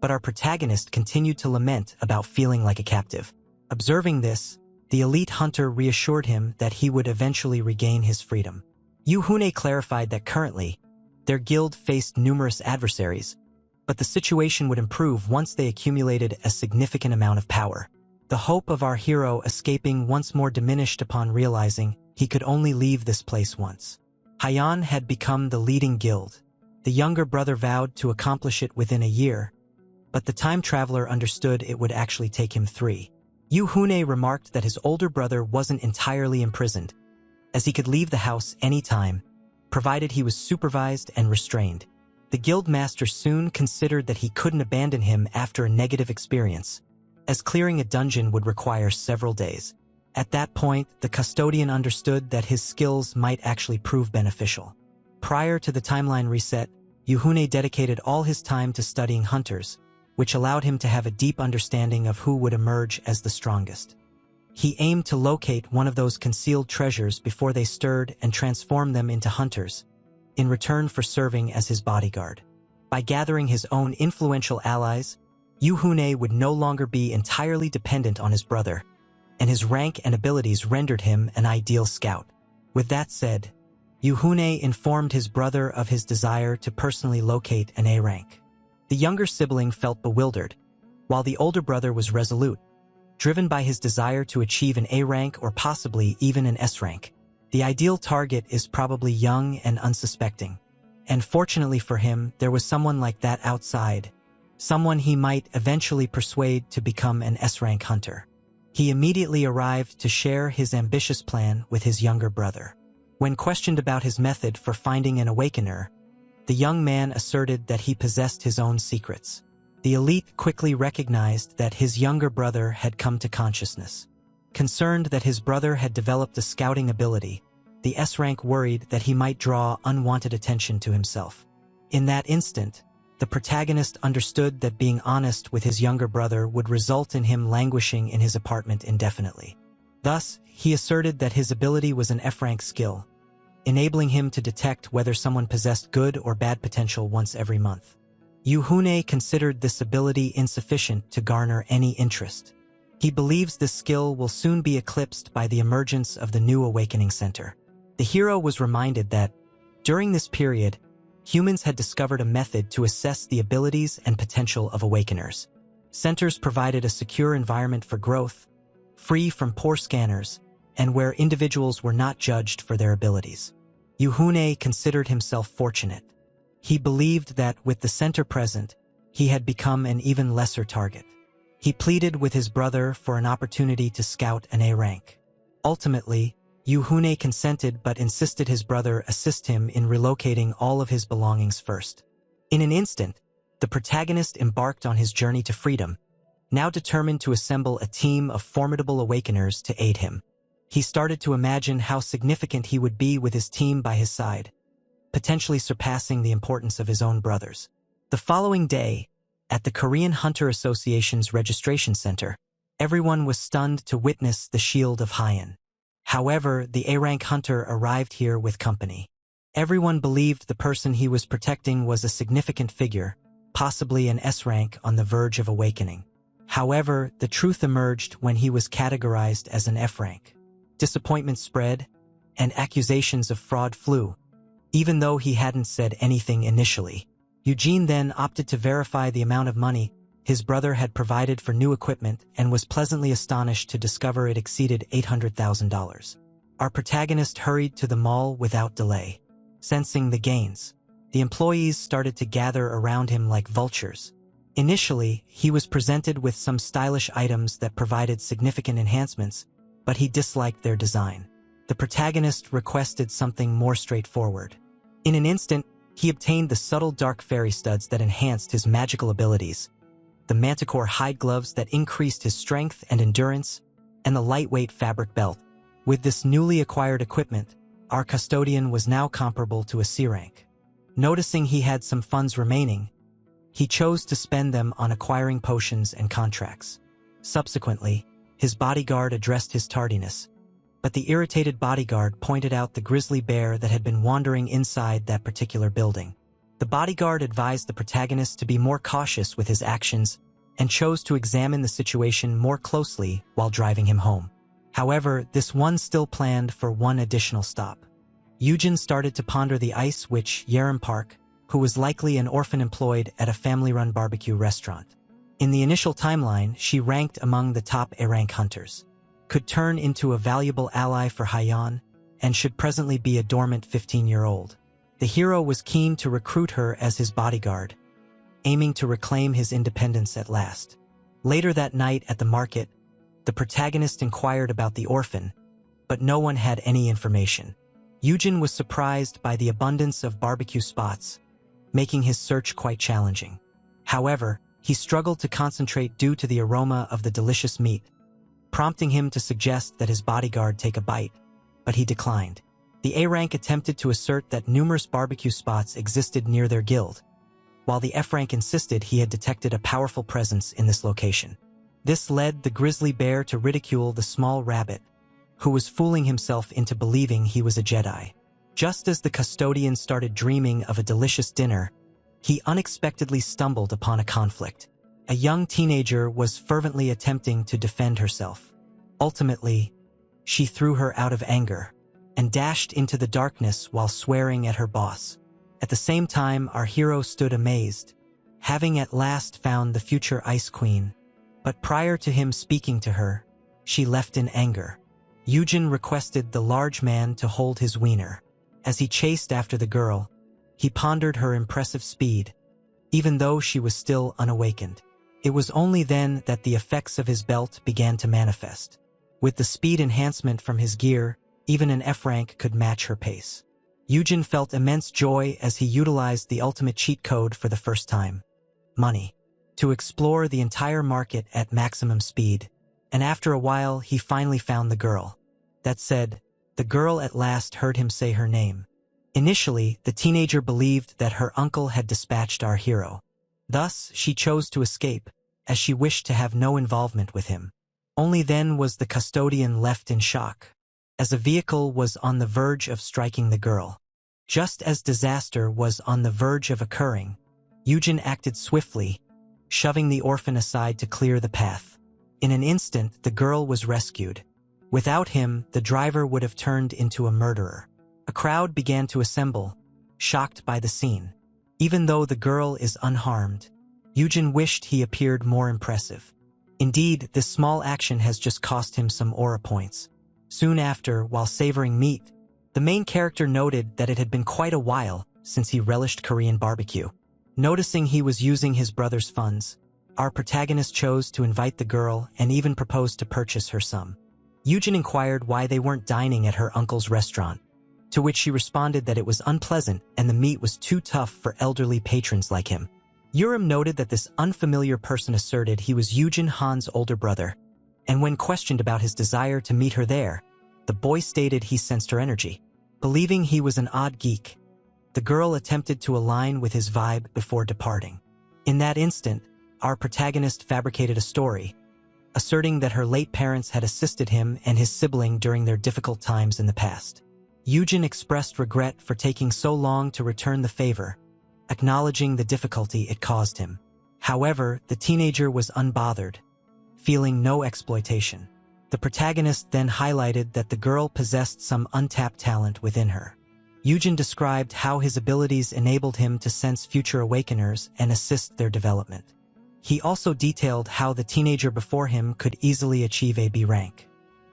but our protagonist continued to lament about feeling like a captive. Observing this, the elite hunter reassured him that he would eventually regain his freedom. Yuhune clarified that currently, their guild faced numerous adversaries, but the situation would improve once they accumulated a significant amount of power. The hope of our hero escaping once more diminished upon realizing he could only leave this place once. Hyan had become the leading guild. The younger brother vowed to accomplish it within a year, but the time traveler understood it would actually take him 3. Yuhune remarked that his older brother wasn't entirely imprisoned, as he could leave the house anytime, provided he was supervised and restrained. The guild master soon considered that he couldn't abandon him after a negative experience, as clearing a dungeon would require several days. At that point, the custodian understood that his skills might actually prove beneficial. Prior to the timeline reset, Yuhune dedicated all his time to studying hunters, which allowed him to have a deep understanding of who would emerge as the strongest. He aimed to locate one of those concealed treasures before they stirred and transform them into hunters, in return for serving as his bodyguard. By gathering his own influential allies, Yuhune would no longer be entirely dependent on his brother, and his rank and abilities rendered him an ideal scout. With that said, Yuhune informed his brother of his desire to personally locate an A rank. The younger sibling felt bewildered, while the older brother was resolute, driven by his desire to achieve an A rank or possibly even an S rank. The ideal target is probably young and unsuspecting, and fortunately for him, there was someone like that outside, someone he might eventually persuade to become an S-rank hunter. He immediately arrived to share his ambitious plan with his younger brother. When questioned about his method for finding an awakener, the young man asserted that he possessed his own secrets. The elite quickly recognized that his younger brother had come to consciousness. Concerned that his brother had developed a scouting ability, the S-rank worried that he might draw unwanted attention to himself. In that instant, the protagonist understood that being honest with his younger brother would result in him languishing in his apartment indefinitely. Thus, he asserted that his ability was an F-rank skill, enabling him to detect whether someone possessed good or bad potential once every month. Yuhune considered this ability insufficient to garner any interest. He believes this skill will soon be eclipsed by the emergence of the new Awakening Center. The hero was reminded that, during this period, humans had discovered a method to assess the abilities and potential of awakeners. Centers provided a secure environment for growth, free from poor scanners, and where individuals were not judged for their abilities. Yuhune considered himself fortunate. He believed that with the center present, he had become an even lesser target. He pleaded with his brother for an opportunity to scout an A rank. Ultimately, Yuhune consented but insisted his brother assist him in relocating all of his belongings first. In an instant, the protagonist embarked on his journey to freedom, now determined to assemble a team of formidable awakeners to aid him. He started to imagine how significant he would be with his team by his side, potentially surpassing the importance of his own brothers. The following day, at the Korean Hunter Association's registration center, everyone was stunned to witness the Shield of Hyan. However, the A-rank hunter arrived here with company. Everyone believed the person he was protecting was a significant figure, possibly an S-rank on the verge of awakening. However, the truth emerged when he was categorized as an F-rank. Disappointment spread, and accusations of fraud flew, even though he hadn't said anything initially. Eugene then opted to verify the amount of money his brother had provided for new equipment and was pleasantly astonished to discover it exceeded $800,000. Our protagonist hurried to the mall without delay. Sensing the gains, the employees started to gather around him like vultures. Initially, he was presented with some stylish items that provided significant enhancements, but he disliked their design. The protagonist requested something more straightforward. In an instant, he obtained the subtle dark fairy studs that enhanced his magical abilities, the manticore hide gloves that increased his strength and endurance, and the lightweight fabric belt. With this newly acquired equipment, our custodian was now comparable to a C rank. Noticing he had some funds remaining, he chose to spend them on acquiring potions and contracts. Subsequently, his bodyguard addressed his tardiness, but the irritated bodyguard pointed out the grizzly bear that had been wandering inside that particular building. The bodyguard advised the protagonist to be more cautious with his actions and chose to examine the situation more closely while driving him home. However, this one still planned for one additional stop. Eugen started to ponder the ice witch Yerim Park, who was likely an orphan employed at a family-run barbecue restaurant. In the initial timeline, she ranked among the top A-rank hunters, could turn into a valuable ally for Hyan, and should presently be a dormant 15-year-old. The hero was keen to recruit her as his bodyguard, aiming to reclaim his independence at last. Later that night at the market, the protagonist inquired about the orphan, but no one had any information. Eugen was surprised by the abundance of barbecue spots, making his search quite challenging. However, he struggled to concentrate due to the aroma of the delicious meat, prompting him to suggest that his bodyguard take a bite, but he declined. The A-rank attempted to assert that numerous barbecue spots existed near their guild, while the F-rank insisted he had detected a powerful presence in this location. This led the grizzly bear to ridicule the small rabbit, who was fooling himself into believing he was a Jedi. Just as the custodian started dreaming of a delicious dinner, he unexpectedly stumbled upon a conflict. A young teenager was fervently attempting to defend herself. Ultimately, she threw her out of anger and dashed into the darkness while swearing at her boss. At the same time, our hero stood amazed, having at last found the future Ice Queen. But prior to him speaking to her, she left in anger. Eugen requested the large man to hold his wiener. As he chased after the girl, he pondered her impressive speed, even though she was still unawakened. It was only then that the effects of his belt began to manifest. With the speed enhancement from his gear, even an F-rank could match her pace. Eugen felt immense joy as he utilized the ultimate cheat code for the first time: money, to explore the entire market at maximum speed, and after a while he finally found the girl. That said, the girl at last heard him say her name. Initially, the teenager believed that her uncle had dispatched our hero. Thus, she chose to escape, as she wished to have no involvement with him. Only then was the custodian left in shock. as a vehicle was on the verge of striking the girl. Just as disaster was on the verge of occurring, Eugen acted swiftly, shoving the orphan aside to clear the path. In an instant, the girl was rescued. Without him, the driver would have turned into a murderer. A crowd began to assemble, shocked by the scene. Even though the girl is unharmed, Eugen wished he appeared more impressive. Indeed, this small action has just cost him some aura points. Soon after, while savoring meat, the main character noted that it had been quite a while since he relished Korean barbecue. Noticing he was using his brother's funds, our protagonist chose to invite the girl and even proposed to purchase her some. Eugen inquired why they weren't dining at her uncle's restaurant, to which she responded that it was unpleasant and the meat was too tough for elderly patrons like him. Urim noted that this unfamiliar person asserted he was Eugen Han's older brother, and when questioned about his desire to meet her there, the boy stated he sensed her energy. Believing he was an odd geek, the girl attempted to align with his vibe before departing. In that instant, our protagonist fabricated a story, asserting that her late parents had assisted him and his sibling during their difficult times in the past. Eugen expressed regret for taking so long to return the favor, acknowledging the difficulty it caused him. However, the teenager was unbothered, feeling no exploitation. The protagonist then highlighted that the girl possessed some untapped talent within her. Eugen described how his abilities enabled him to sense future awakeners and assist their development. He also detailed how the teenager before him could easily achieve a B rank,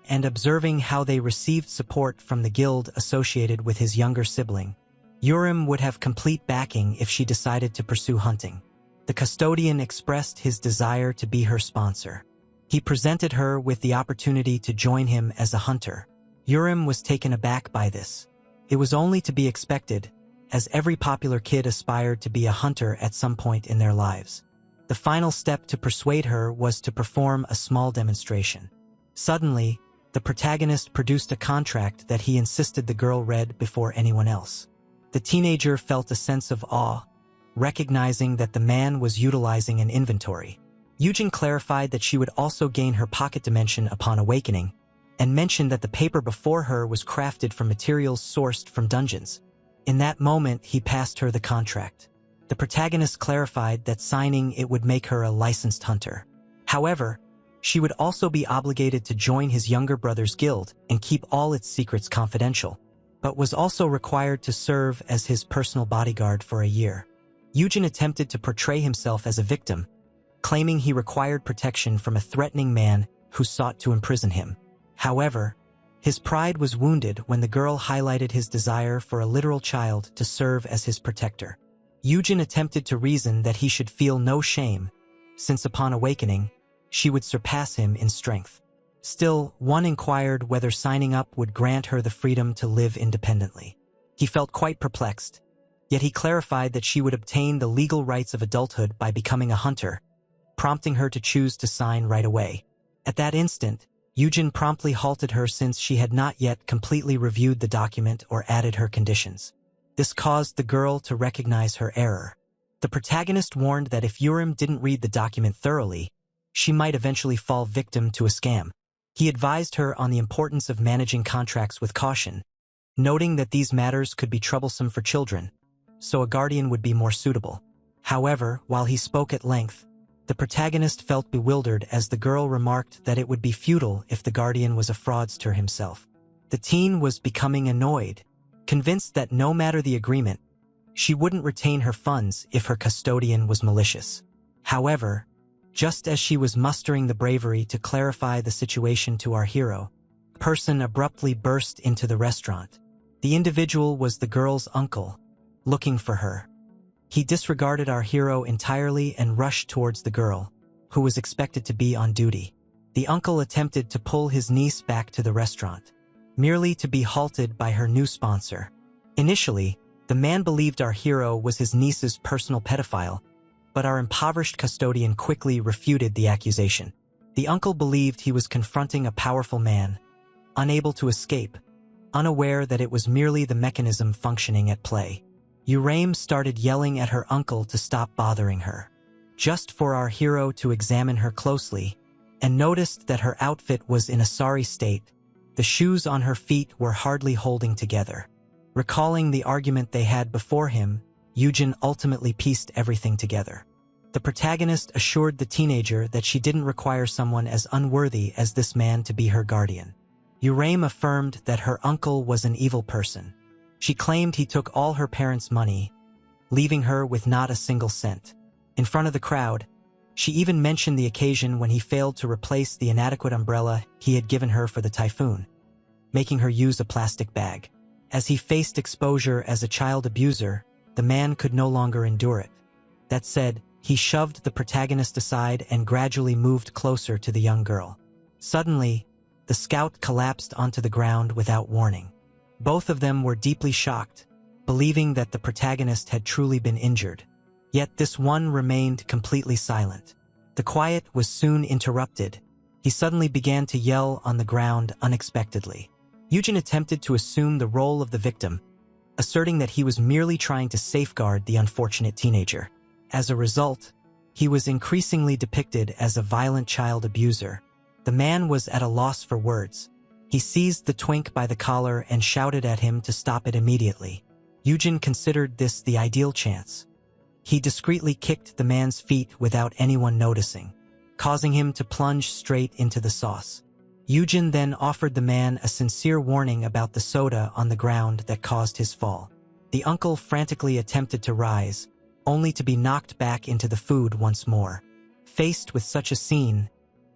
and observing how they received support from the guild associated with his younger sibling, Urim would have complete backing if she decided to pursue hunting. The custodian expressed his desire to be her sponsor. He presented her with the opportunity to join him as a hunter. Urim was taken aback by this. It was only to be expected, as every popular kid aspired to be a hunter at some point in their lives. The final step to persuade her was to perform a small demonstration. Suddenly, the protagonist produced a contract that he insisted the girl read before anyone else. The teenager felt a sense of awe, recognizing that the man was utilizing an inventory. Eugen clarified that she would also gain her pocket dimension upon awakening, and mentioned that the paper before her was crafted from materials sourced from dungeons. In that moment, he passed her the contract. The protagonist clarified that signing it would make her a licensed hunter. However, she would also be obligated to join his younger brother's guild and keep all its secrets confidential, but was also required to serve as his personal bodyguard for a year. Eugen attempted to portray himself as a victim, claiming he required protection from a threatening man who sought to imprison him. However, his pride was wounded when the girl highlighted his desire for a literal child to serve as his protector. Eugen attempted to reason that he should feel no shame, since upon awakening, she would surpass him in strength. Still, one inquired whether signing up would grant her the freedom to live independently. He felt quite perplexed, yet he clarified that she would obtain the legal rights of adulthood by becoming a hunter, prompting her to choose to sign right away. At that instant, Eugen promptly halted her since she had not yet completely reviewed the document or added her conditions. This caused the girl to recognize her error. The protagonist warned that if Urim didn't read the document thoroughly, she might eventually fall victim to a scam. He advised her on the importance of managing contracts with caution, noting that these matters could be troublesome for children, so a guardian would be more suitable. However, while he spoke at length, the protagonist felt bewildered as the girl remarked that it would be futile if the guardian was a fraudster himself. The teen was becoming annoyed, convinced that no matter the agreement, she wouldn't retain her funds if her custodian was malicious. However, just as she was mustering the bravery to clarify the situation to our hero, a person abruptly burst into the restaurant. The individual was the girl's uncle, looking for her. He disregarded our hero entirely and rushed towards the girl, who was expected to be on duty. The uncle attempted to pull his niece back to the restaurant, merely to be halted by her new sponsor. Initially, the man believed our hero was his niece's personal pedophile, but our impoverished custodian quickly refuted the accusation. The uncle believed he was confronting a powerful man, unable to escape, unaware that it was merely the mechanism functioning at play. Uraim started yelling at her uncle to stop bothering her, just for our hero to examine her closely, and noticed that her outfit was in a sorry state. The shoes on her feet were hardly holding together. Recalling the argument they had before him, Yujin ultimately pieced everything together. The protagonist assured the teenager that she didn't require someone as unworthy as this man to be her guardian. Yurame affirmed that her uncle was an evil person. She claimed he took all her parents' money, leaving her with not a single cent. In front of the crowd, she even mentioned the occasion when he failed to replace the inadequate umbrella he had given her for the typhoon, making her use a plastic bag. As he faced exposure as a child abuser, the man could no longer endure it. That said, he shoved the protagonist aside and gradually moved closer to the young girl. Suddenly, the scout collapsed onto the ground without warning. Both of them were deeply shocked, believing that the protagonist had truly been injured. Yet this one remained completely silent. The quiet was soon interrupted. He suddenly began to yell on the ground unexpectedly. Yujin attempted to assume the role of the victim, asserting that he was merely trying to safeguard the unfortunate teenager. As a result, he was increasingly depicted as a violent child abuser. The man was at a loss for words. He seized the twink by the collar and shouted at him to stop it immediately. Yujin considered this the ideal chance. He discreetly kicked the man's feet without anyone noticing, causing him to plunge straight into the sauce. Yujin then offered the man a sincere warning about the soda on the ground that caused his fall. The uncle frantically attempted to rise, only to be knocked back into the food once more. Faced with such a scene,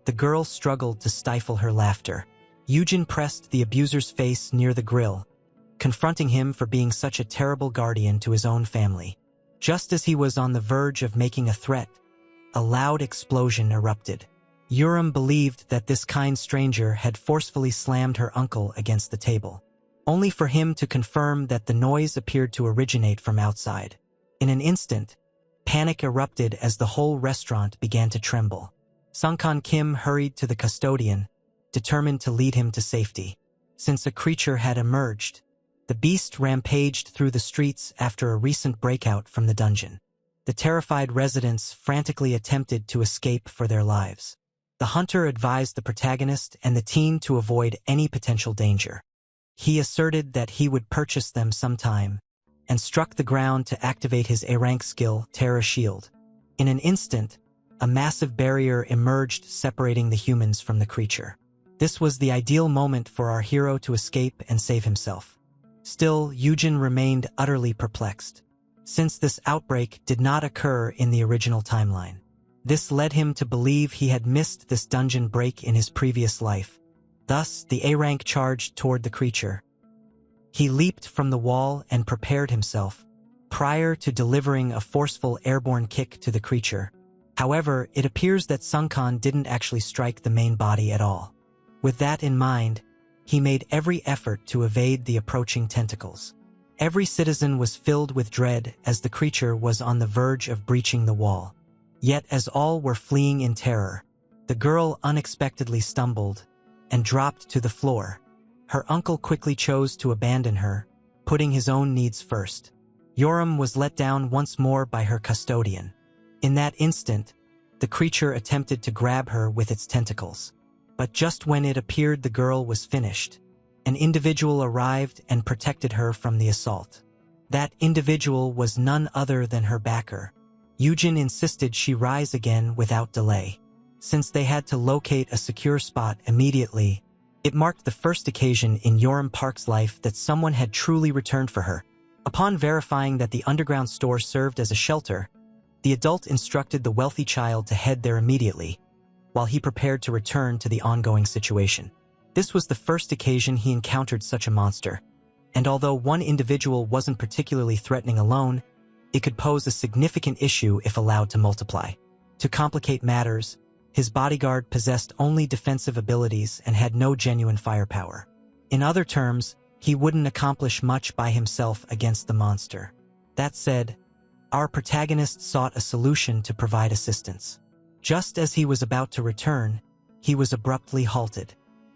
the girl struggled to stifle her laughter. Yujin pressed the abuser's face near the grill, confronting him for being such a terrible guardian to his own family. Just as he was on the verge of making a threat, a loud explosion erupted. Yurem believed that this kind stranger had forcefully slammed her uncle against the table, only for him to confirm that the noise appeared to originate from outside. In an instant, panic erupted as the whole restaurant began to tremble. Sungkan Kim hurried to the custodian, determined to lead him to safety. Since a creature had emerged, the beast rampaged through the streets after a recent breakout from the dungeon. The terrified residents frantically attempted to escape for their lives. The hunter advised the protagonist and the teen to avoid any potential danger. He asserted that he would purchase them sometime, and struck the ground to activate his A-rank skill, Terra Shield. In an instant, a massive barrier emerged separating the humans from the creature. This was the ideal moment for our hero to escape and save himself. Still, Yujin remained utterly perplexed, since this outbreak did not occur in the original timeline. This led him to believe he had missed this dungeon break in his previous life. Thus, the A-rank charged toward the creature. He leaped from the wall and prepared himself, prior to delivering a forceful airborne kick to the creature. However, it appears that Sungkan didn't actually strike the main body at all. With that in mind, he made every effort to evade the approaching tentacles. Every citizen was filled with dread as the creature was on the verge of breaching the wall. Yet as all were fleeing in terror, the girl unexpectedly stumbled and dropped to the floor. Her uncle quickly chose to abandon her, putting his own needs first. Yoram was let down once more by her custodian. In that instant, the creature attempted to grab her with its tentacles. But just when it appeared the girl was finished, an individual arrived and protected her from the assault. That individual was none other than her backer. Yujin insisted she rise again without delay. Since they had to locate a secure spot immediately, it marked the first occasion in Yoram Park's life that someone had truly returned for her. Upon verifying that the underground store served as a shelter, the adult instructed the wealthy child to head there immediately, while he prepared to return to the ongoing situation. This was the first occasion he encountered such a monster, and although one individual wasn't particularly threatening alone, it could pose a significant issue if allowed to multiply. To complicate matters, his bodyguard possessed only defensive abilities and had no genuine firepower. In other terms, he wouldn't accomplish much by himself against the monster. That said, our protagonist sought a solution to provide assistance. Just as he was about to return, he was abruptly halted.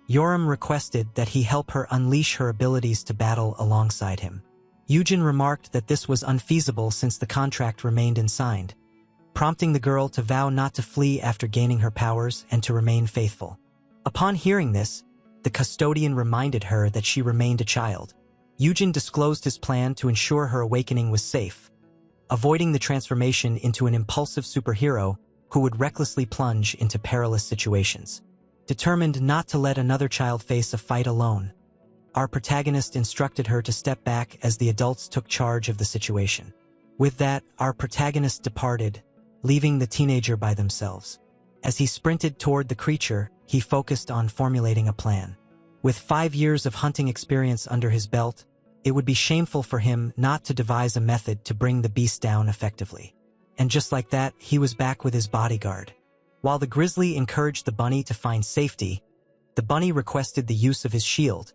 Yoram requested that he help her unleash her abilities to battle alongside him. Yujin remarked that this was unfeasible since the contract remained unsigned, prompting the girl to vow not to flee after gaining her powers and to remain faithful. Upon hearing this, the custodian reminded her that she remained a child. Yujin disclosed his plan to ensure her awakening was safe, avoiding the transformation into an impulsive superhero who would recklessly plunge into perilous situations. Determined not to let another child face a fight alone, our protagonist instructed her to step back as the adults took charge of the situation. With that, our protagonist departed, leaving the teenager by themselves. As he sprinted toward the creature, he focused on formulating a plan. With 5 years of hunting experience under his belt, it would be shameful for him not to devise a method to bring the beast down effectively. And just like that, he was back with his bodyguard. While the grizzly encouraged the bunny to find safety, the bunny requested the use of his shield,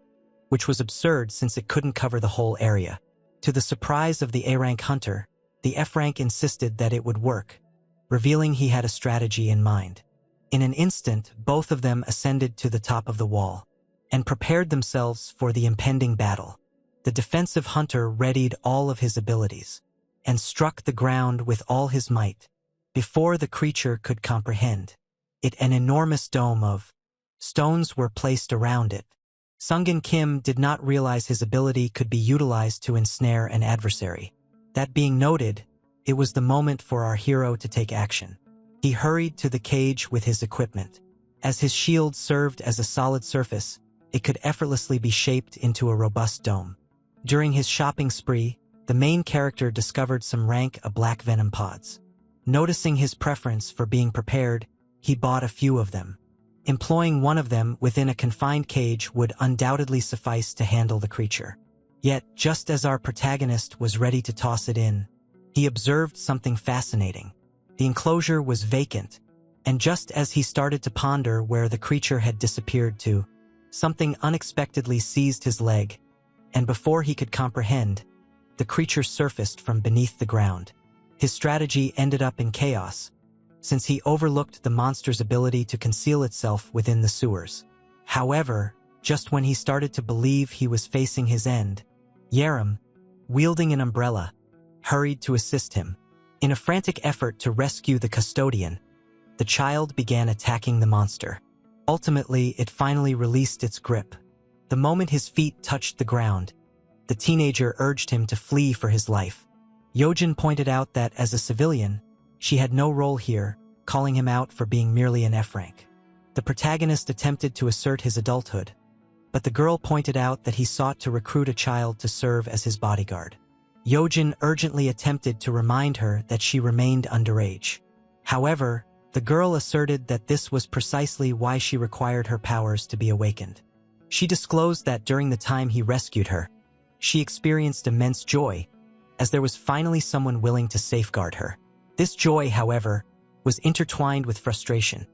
which was absurd since it couldn't cover the whole area. To the surprise of the A-rank hunter, the F-rank insisted that it would work, revealing he had a strategy in mind. In an instant, both of them ascended to the top of the wall and prepared themselves for the impending battle. The defensive hunter readied all of his abilities and struck the ground with all his might. Before the creature could comprehend it, an enormous dome of stones were placed around it. Sungin Kim did not realize his ability could be utilized to ensnare an adversary. That being noted, it was the moment for our hero to take action. He hurried to the cage with his equipment. As his shield served as a solid surface, it could effortlessly be shaped into a robust dome. During his shopping spree, the main character discovered some rank black venom pods. Noticing his preference for being prepared, he bought a few of them. Employing one of them within a confined cage would undoubtedly suffice to handle the creature. Yet, just as our protagonist was ready to toss it in, he observed something fascinating. The enclosure was vacant, and just as he started to ponder where the creature had disappeared to, something unexpectedly seized his leg, and before he could comprehend, the creature surfaced from beneath the ground. His strategy ended up in chaos, since he overlooked the monster's ability to conceal itself within the sewers. However, just when he started to believe he was facing his end, Yaram, wielding an umbrella, hurried to assist him. In a frantic effort to rescue the custodian, the child began attacking the monster. Ultimately, it finally released its grip. The moment his feet touched the ground, the teenager urged him to flee for his life. Yojin pointed out that as a civilian, she had no role here, calling him out for being merely an F-rank. The protagonist attempted to assert his adulthood, but the girl pointed out that he sought to recruit a child to serve as his bodyguard. Yojin urgently attempted to remind her that she remained underage. However, the girl asserted that this was precisely why she required her powers to be awakened. She disclosed that during the time he rescued her, she experienced immense joy, as there was finally someone willing to safeguard her. This joy, however, was intertwined with frustration,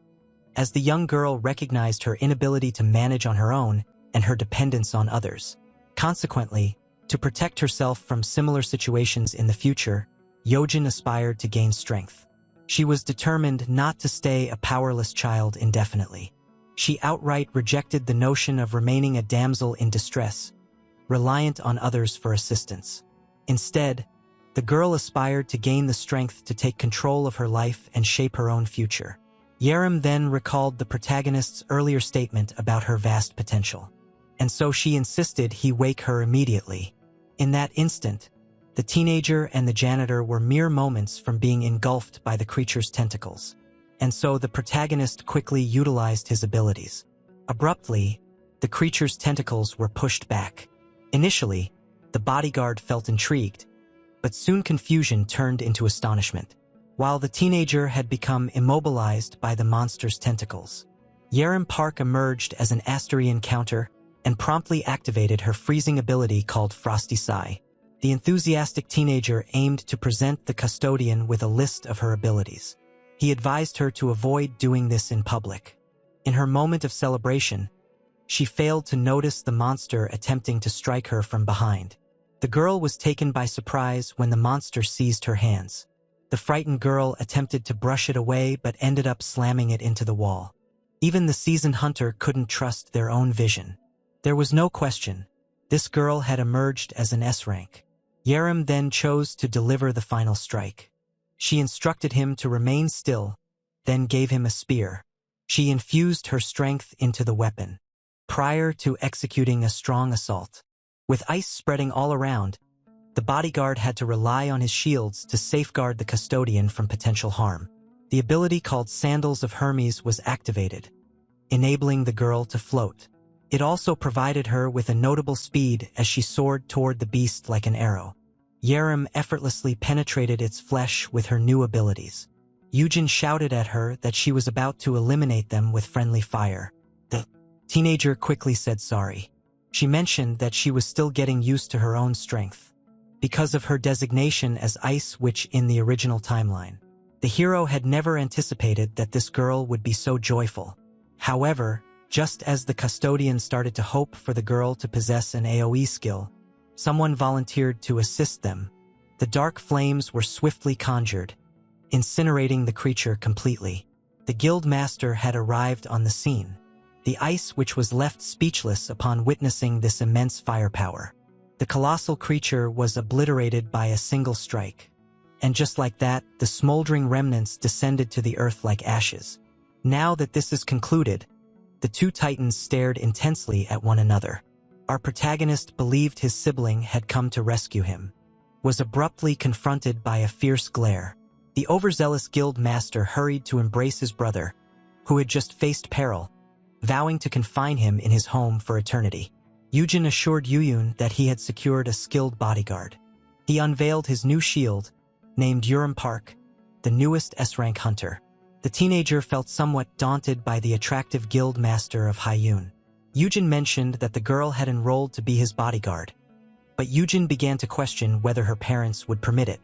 as the young girl recognized her inability to manage on her own and her dependence on others. Consequently, to protect herself from similar situations in the future, Yojin aspired to gain strength. She was determined not to stay a powerless child indefinitely. She outright rejected the notion of remaining a damsel in distress, reliant on others for assistance. Instead, the girl aspired to gain the strength to take control of her life and shape her own future. Yaram then recalled the protagonist's earlier statement about her vast potential, and so she insisted he wake her immediately. In that instant, the teenager and the janitor were mere moments from being engulfed by the creature's tentacles, and so the protagonist quickly utilized his abilities. Abruptly, the creature's tentacles were pushed back. Initially, the bodyguard felt intrigued, but soon confusion turned into astonishment. While the teenager had become immobilized by the monster's tentacles, Yaram Park emerged as an Asturian counter and promptly activated her freezing ability called Frosty Sigh. The enthusiastic teenager aimed to present the custodian with a list of her abilities. He advised her to avoid doing this in public. In her moment of celebration, she failed to notice the monster attempting to strike her from behind. The girl was taken by surprise when the monster seized her hands. The frightened girl attempted to brush it away but ended up slamming it into the wall. Even the seasoned hunter couldn't trust their own vision. There was no question. This girl had emerged as an S-rank. Yaram then chose to deliver the final strike. She instructed him to remain still, then gave him a spear. She infused her strength into the weapon, prior to executing a strong assault. With ice spreading all around, the bodyguard had to rely on his shields to safeguard the custodian from potential harm. The ability called Sandals of Hermes was activated, enabling the girl to float. It also provided her with a notable speed as she soared toward the beast like an arrow. Yerim effortlessly penetrated its flesh with her new abilities. Yujin shouted at her that she was about to eliminate them with friendly fire. The teenager quickly said sorry. She mentioned that she was still getting used to her own strength because of her designation as Ice Witch in the original timeline. The hero had never anticipated that this girl would be so joyful. However, just as the custodian started to hope for the girl to possess an AoE skill, someone volunteered to assist them. The dark flames were swiftly conjured, incinerating the creature completely. The guild master had arrived on the scene. The Ice Witch was left speechless upon witnessing this immense firepower. The colossal creature was obliterated by a single strike. And just like that, the smoldering remnants descended to the earth like ashes. Now that this is concluded, the two titans stared intensely at one another. Our protagonist believed his sibling had come to rescue him, was abruptly confronted by a fierce glare. The overzealous guild master hurried to embrace his brother, who had just faced peril, vowing to confine him in his home for eternity. Yujin assured Yuyun that he had secured a skilled bodyguard. He unveiled his new shield, named Urim Park, the newest S-rank hunter. The teenager felt somewhat daunted by the attractive guild master of Haiyun. Yujin mentioned that the girl had enrolled to be his bodyguard, but Yujin began to question whether her parents would permit it.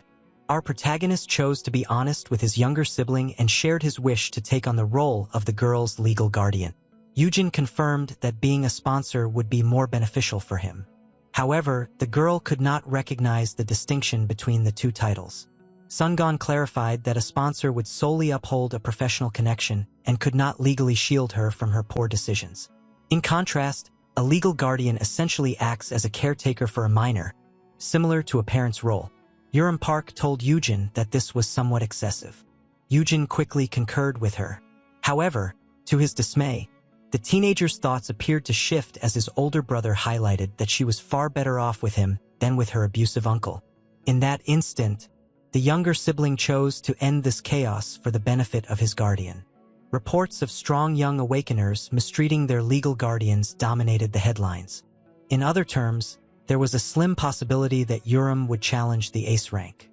Our protagonist chose to be honest with his younger sibling and shared his wish to take on the role of the girl's legal guardian. Yujin confirmed that being a sponsor would be more beneficial for him. However, the girl could not recognize the distinction between the two titles. Sungon clarified that a sponsor would solely uphold a professional connection and could not legally shield her from her poor decisions. In contrast, a legal guardian essentially acts as a caretaker for a minor, similar to a parent's role. Urim Park told Yujin that this was somewhat excessive. Yujin quickly concurred with her. However, to his dismay, the teenager's thoughts appeared to shift as his older brother highlighted that she was far better off with him than with her abusive uncle. In that instant, the younger sibling chose to end this chaos for the benefit of his guardian. Reports of strong young awakeners mistreating their legal guardians dominated the headlines. In other terms, there was a slim possibility that Urim would challenge the ace rank.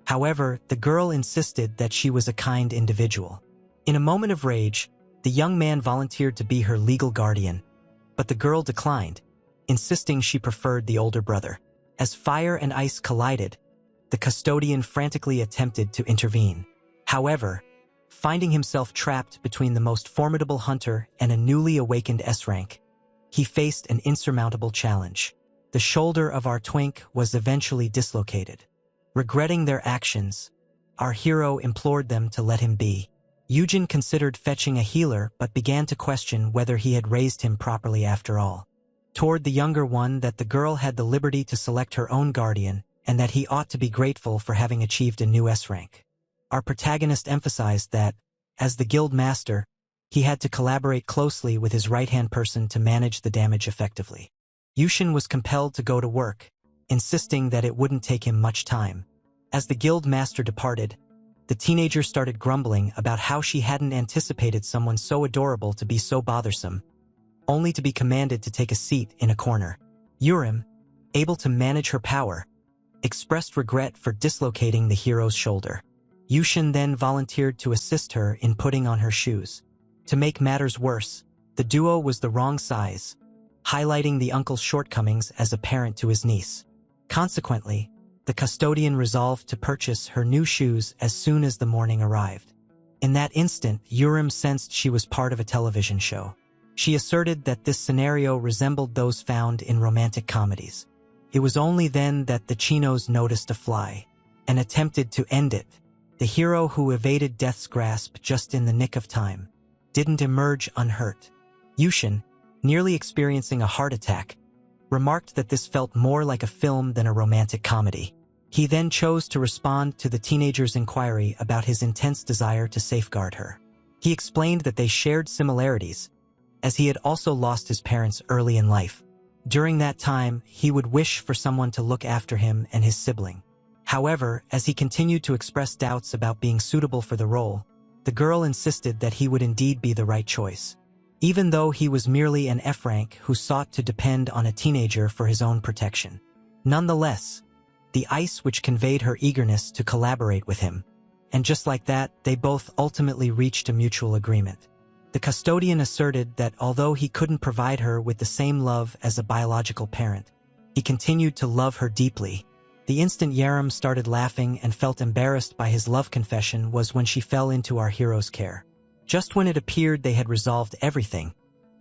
However, the girl insisted that she was a kind individual. In a moment of rage, the young man volunteered to be her legal guardian, but the girl declined, insisting she preferred the older brother. As fire and ice collided, the custodian frantically attempted to intervene. However, finding himself trapped between the most formidable hunter and a newly awakened S-rank, he faced an insurmountable challenge. The shoulder of our twink was eventually dislocated. Regretting their actions, our hero implored them to let him be. Yujin considered fetching a healer but began to question whether he had raised him properly after all. Toward the younger one that the girl had the liberty to select her own guardian and that he ought to be grateful for having achieved a new S-rank. Our protagonist emphasized that, as the guild master, he had to collaborate closely with his right-hand person to manage the damage effectively. Yushin was compelled to go to work, insisting that it wouldn't take him much time. As the guild master departed, the teenager started grumbling about how she hadn't anticipated someone so adorable to be so bothersome, only to be commanded to take a seat in a corner. Urim, able to manage her power, expressed regret for dislocating the hero's shoulder. Yushin then volunteered to assist her in putting on her shoes. To make matters worse, the duo was the wrong size, highlighting the uncle's shortcomings as apparent to his niece. Consequently, the custodian resolved to purchase her new shoes as soon as the morning arrived. In that instant, Urim sensed she was part of a television show. She asserted that this scenario resembled those found in romantic comedies. It was only then that the chinos noticed a fly and attempted to end it. The hero who evaded death's grasp just in the nick of time didn't emerge unhurt. Yushin, nearly experiencing a heart attack, remarked that this felt more like a film than a romantic comedy. He then chose to respond to the teenager's inquiry about his intense desire to safeguard her. He explained that they shared similarities, as he had also lost his parents early in life. During that time, he would wish for someone to look after him and his sibling. However, as he continued to express doubts about being suitable for the role, the girl insisted that he would indeed be the right choice. Even though he was merely an F rank who sought to depend on a teenager for his own protection. Nonetheless, the ice which conveyed her eagerness to collaborate with him. And just like that, they both ultimately reached a mutual agreement. The custodian asserted that although he couldn't provide her with the same love as a biological parent, he continued to love her deeply. The instant Yerim started laughing and felt embarrassed by his love confession was when she fell into our hero's care. Just when it appeared they had resolved everything,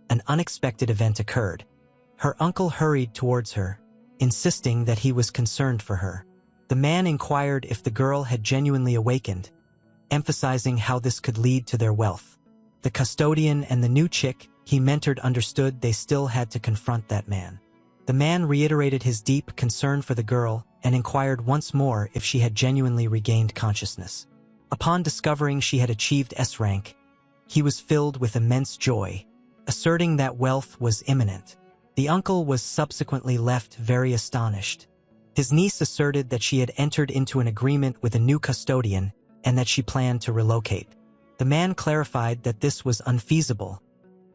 an unexpected event occurred. Her uncle hurried towards her, insisting that he was concerned for her. The man inquired if the girl had genuinely awakened, emphasizing how this could lead to their wealth. The custodian and the new chick he mentored understood they still had to confront that man. The man reiterated his deep concern for the girl and inquired once more if she had genuinely regained consciousness. Upon discovering she had achieved S rank, he was filled with immense joy, asserting that wealth was imminent. The uncle was subsequently left very astonished. His niece asserted that she had entered into an agreement with a new custodian and that she planned to relocate. The man clarified that this was unfeasible,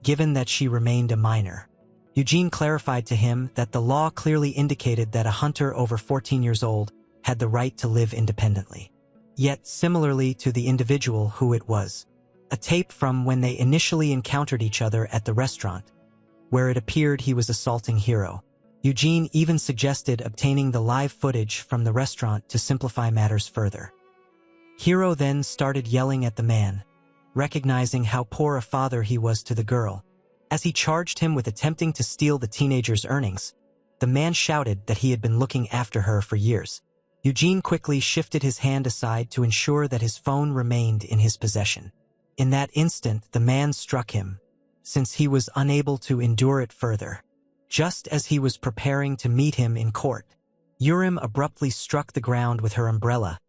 given that she remained a minor. Eugene clarified to him that the law clearly indicated that a hunter over 14 years old had the right to live independently. Yet, similarly to the individual who it was, a tape from when they initially encountered each other at the restaurant, where it appeared he was assaulting Hiro. Eugene even suggested obtaining the live footage from the restaurant to simplify matters further. Hiro then started yelling at the man, recognizing how poor a father he was to the girl. As he charged him with attempting to steal the teenager's earnings, the man shouted that he had been looking after her for years. Eugene quickly shifted his hand aside to ensure that his phone remained in his possession. In that instant, the man struck him, since he was unable to endure it further. Just as he was preparing to meet him in court, Yerim abruptly struck the ground with her umbrella,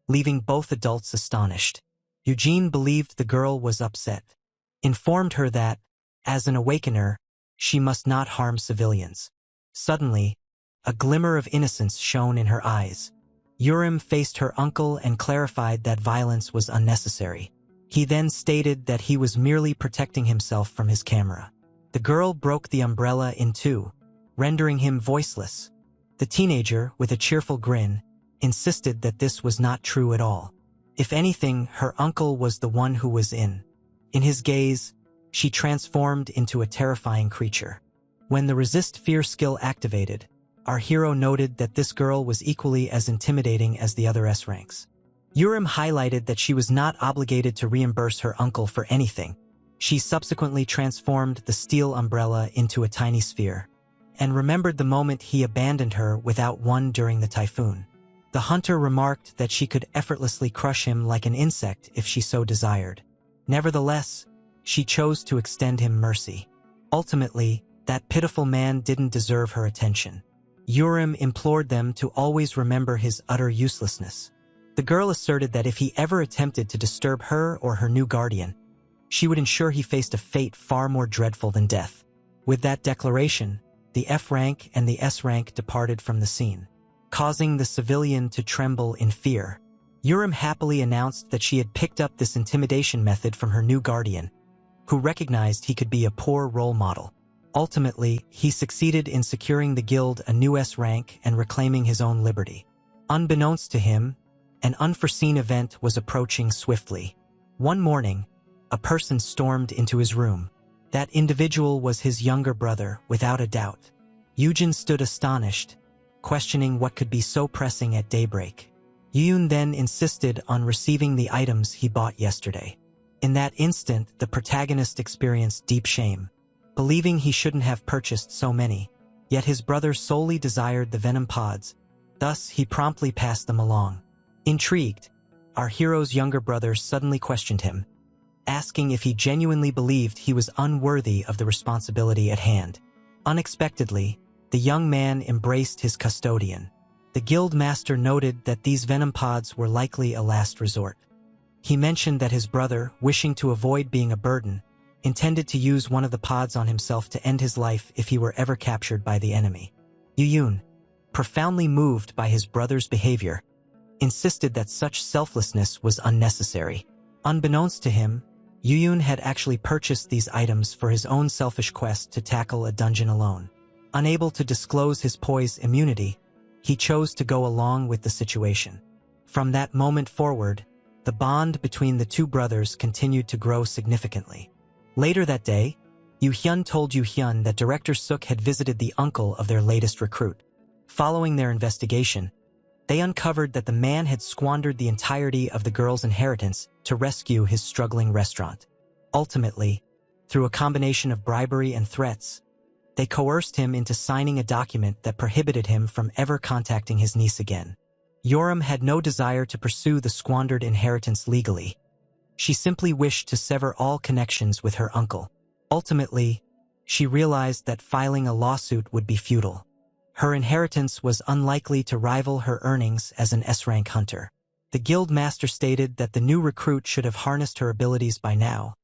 leaving both adults astonished. Eugene believed the girl was upset, informed her that, as an awakener, she must not harm civilians. Suddenly, a glimmer of innocence shone in her eyes. Yerim faced her uncle and clarified that violence was unnecessary. He then stated that he was merely protecting himself from his camera. The girl broke the umbrella in two, rendering him voiceless. The teenager, with a cheerful grin, insisted that this was not true at all. If anything, her uncle was the one who was in. In his gaze, she transformed into a terrifying creature. When the resist fear skill activated, our hero noted that this girl was equally as intimidating as the other S ranks. Yerim highlighted that she was not obligated to reimburse her uncle for anything. She subsequently transformed the steel umbrella into a tiny sphere, and remembered the moment he abandoned her without one during the typhoon. The hunter remarked that she could effortlessly crush him like an insect if she so desired. Nevertheless, she chose to extend him mercy. Ultimately, that pitiful man didn't deserve her attention. Yerim implored them to always remember his utter uselessness. The girl asserted that if he ever attempted to disturb her or her new guardian, she would ensure he faced a fate far more dreadful than death. With that declaration, the F rank and the S rank departed from the scene, causing the civilian to tremble in fear. Yerim happily announced that she had picked up this intimidation method from her new guardian, who recognized he could be a poor role model. Ultimately, he succeeded in securing the guild a new S rank and reclaiming his own liberty. Unbeknownst to him, an unforeseen event was approaching swiftly. One morning, a person stormed into his room. That individual was his younger brother, without a doubt. Eugene stood astonished, questioning what could be so pressing at daybreak. Yoon then insisted on receiving the items he bought yesterday. In that instant, the protagonist experienced deep shame, believing he shouldn't have purchased so many. Yet his brother solely desired the venom pods, thus he promptly passed them along. Intrigued, our hero's younger brother suddenly questioned him, asking if he genuinely believed he was unworthy of the responsibility at hand. Unexpectedly, the young man embraced his custodian. The guild master noted that these venom pods were likely a last resort. He mentioned that his brother, wishing to avoid being a burden, intended to use one of the pods on himself to end his life if he were ever captured by the enemy. Yuyun, profoundly moved by his brother's behavior, insisted that such selflessness was unnecessary. Unbeknownst to him, Yuyun had actually purchased these items for his own selfish quest to tackle a dungeon alone. Unable to disclose his poise immunity, he chose to go along with the situation. From that moment forward, the bond between the two brothers continued to grow significantly. Later that day, Yu-hyun told Yu-hyun that Director Suk had visited the uncle of their latest recruit. Following their investigation, they uncovered that the man had squandered the entirety of the girl's inheritance to rescue his struggling restaurant. Ultimately, through a combination of bribery and threats, they coerced him into signing a document that prohibited him from ever contacting his niece again. Yoram had no desire to pursue the squandered inheritance legally. She simply wished to sever all connections with her uncle. Ultimately, she realized that filing a lawsuit would be futile. Her inheritance was unlikely to rival her earnings as an S-rank hunter. The guild master stated that the new recruit should have harnessed her abilities by now,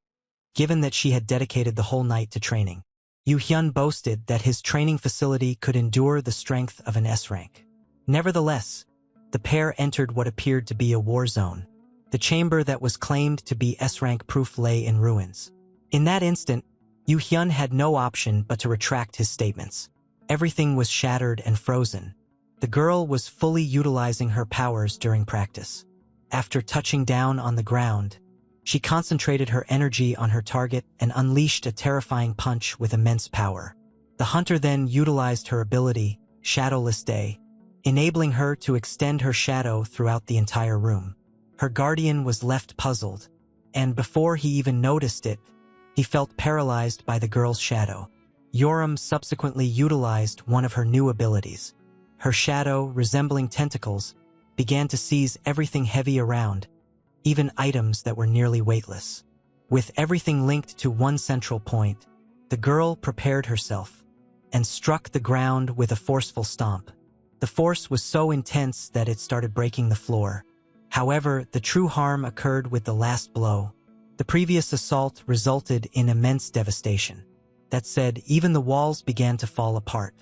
given that she had dedicated the whole night to training. Yu-hyun boasted that his training facility could endure the strength of an S-rank. Nevertheless, the pair entered what appeared to be a war zone. The chamber that was claimed to be S-rank proof lay in ruins. In that instant, Yu-hyun had no option but to retract his statements. Everything was shattered and frozen. The girl was fully utilizing her powers during practice. After touching down on the ground, she concentrated her energy on her target and unleashed a terrifying punch with immense power. The hunter then utilized her ability, Shadowless Day, enabling her to extend her shadow throughout the entire room. Her guardian was left puzzled, and before he even noticed it, he felt paralyzed by the girl's shadow. Yoram subsequently utilized one of her new abilities. Her shadow, resembling tentacles, began to seize everything heavy around, even items that were nearly weightless. With everything linked to one central point, the girl prepared herself and struck the ground with a forceful stomp. The force was so intense that it started breaking the floor. However, the true harm occurred with the last blow. The previous assault resulted in immense devastation. That said, even the walls began to fall apart.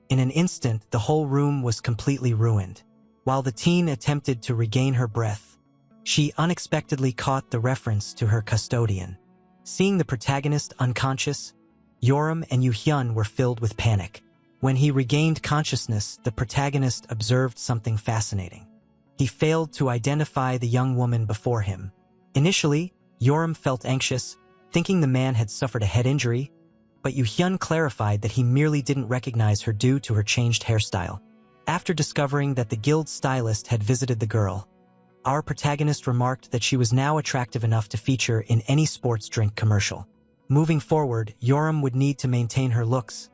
In an instant, the whole room was completely ruined. While the teen attempted to regain her breath, she unexpectedly caught the reference to her custodian. Seeing the protagonist unconscious, Yoram and Yu-hyun were filled with panic. When he regained consciousness, the protagonist observed something fascinating. He failed to identify the young woman before him. Initially, Yoram felt anxious, thinking the man had suffered a head injury, but Yu-hyun clarified that he merely didn't recognize her due to her changed hairstyle. After discovering that the guild stylist had visited the girl, our protagonist remarked that she was now attractive enough to feature in any sports drink commercial. Moving forward, Yoram would need to maintain her looks,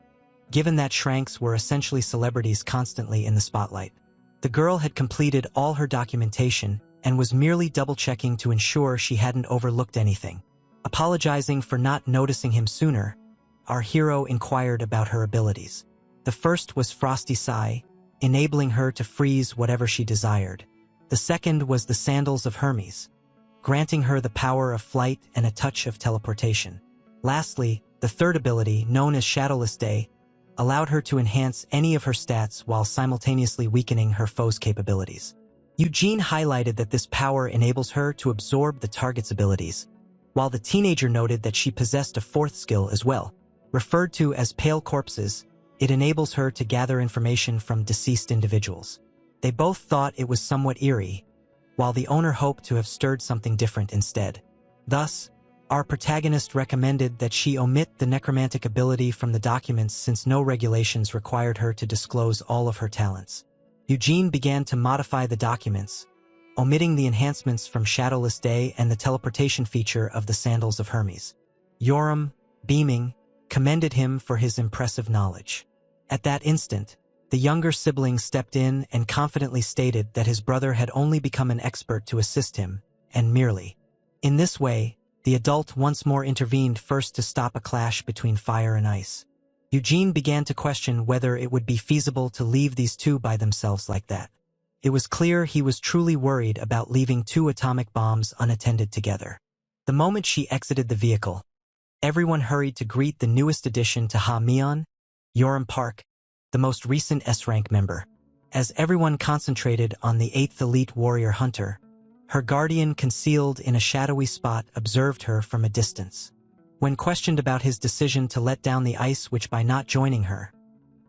given that shranks were essentially celebrities constantly in the spotlight. The girl had completed all her documentation and was merely double-checking to ensure she hadn't overlooked anything. Apologizing for not noticing him sooner, our hero inquired about her abilities. The first was Frosty Sigh, enabling her to freeze whatever she desired. The second was the Sandals of Hermes, granting her the power of flight and a touch of teleportation. Lastly, the third ability, known as Shadowless Day, allowed her to enhance any of her stats while simultaneously weakening her foe's capabilities. Eugene highlighted that this power enables her to absorb the target's abilities, while the teenager noted that she possessed a fourth skill as well. Referred to as Pale Corpses, it enables her to gather information from deceased individuals. They both thought it was somewhat eerie, while the owner hoped to have stirred something different instead. Thus, our protagonist recommended that she omit the necromantic ability from the documents since no regulations required her to disclose all of her talents. Eugene began to modify the documents, omitting the enhancements from Shadowless Day and the teleportation feature of the Sandals of Hermes. Yoram, beaming, commended him for his impressive knowledge. At that instant, the younger sibling stepped in and confidently stated that his brother had only become an expert to assist him, and merely. In this way, the adult once more intervened first to stop a clash between fire and ice. Eugene began to question whether it would be feasible to leave these two by themselves like that. It was clear he was truly worried about leaving two atomic bombs unattended together. The moment she exited the vehicle, Everyone hurried to greet the newest addition to Ha-Mion, Yoram Park, the most recent S-rank member. As everyone concentrated on the 8th elite warrior hunter, her guardian concealed in a shadowy spot observed her from a distance. When questioned about his decision to let down the ice witch by not joining her,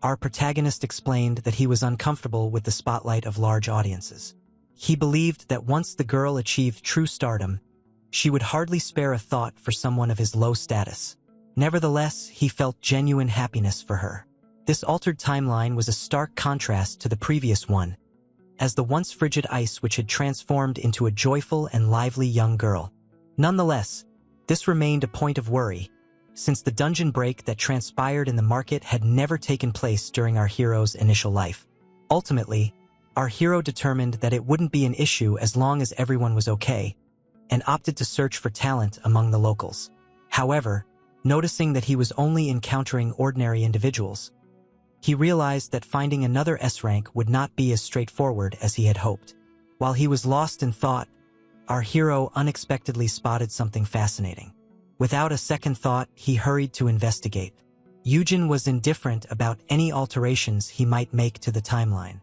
our protagonist explained that he was uncomfortable with the spotlight of large audiences. He believed that once the girl achieved true stardom, she would hardly spare a thought for someone of his low status. Nevertheless, he felt genuine happiness for her. This altered timeline was a stark contrast to the previous one, as the once frigid ice witch had transformed into a joyful and lively young girl. Nonetheless, this remained a point of worry, since the dungeon break that transpired in the market had never taken place during our hero's initial life. Ultimately, our hero determined that it wouldn't be an issue as long as everyone was okay, and opted to search for talent among the locals. However, noticing that he was only encountering ordinary individuals, he realized that finding another S-rank would not be as straightforward as he had hoped. While he was lost in thought, our hero unexpectedly spotted something fascinating. Without a second thought, he hurried to investigate. Yujin was indifferent about any alterations he might make to the timeline.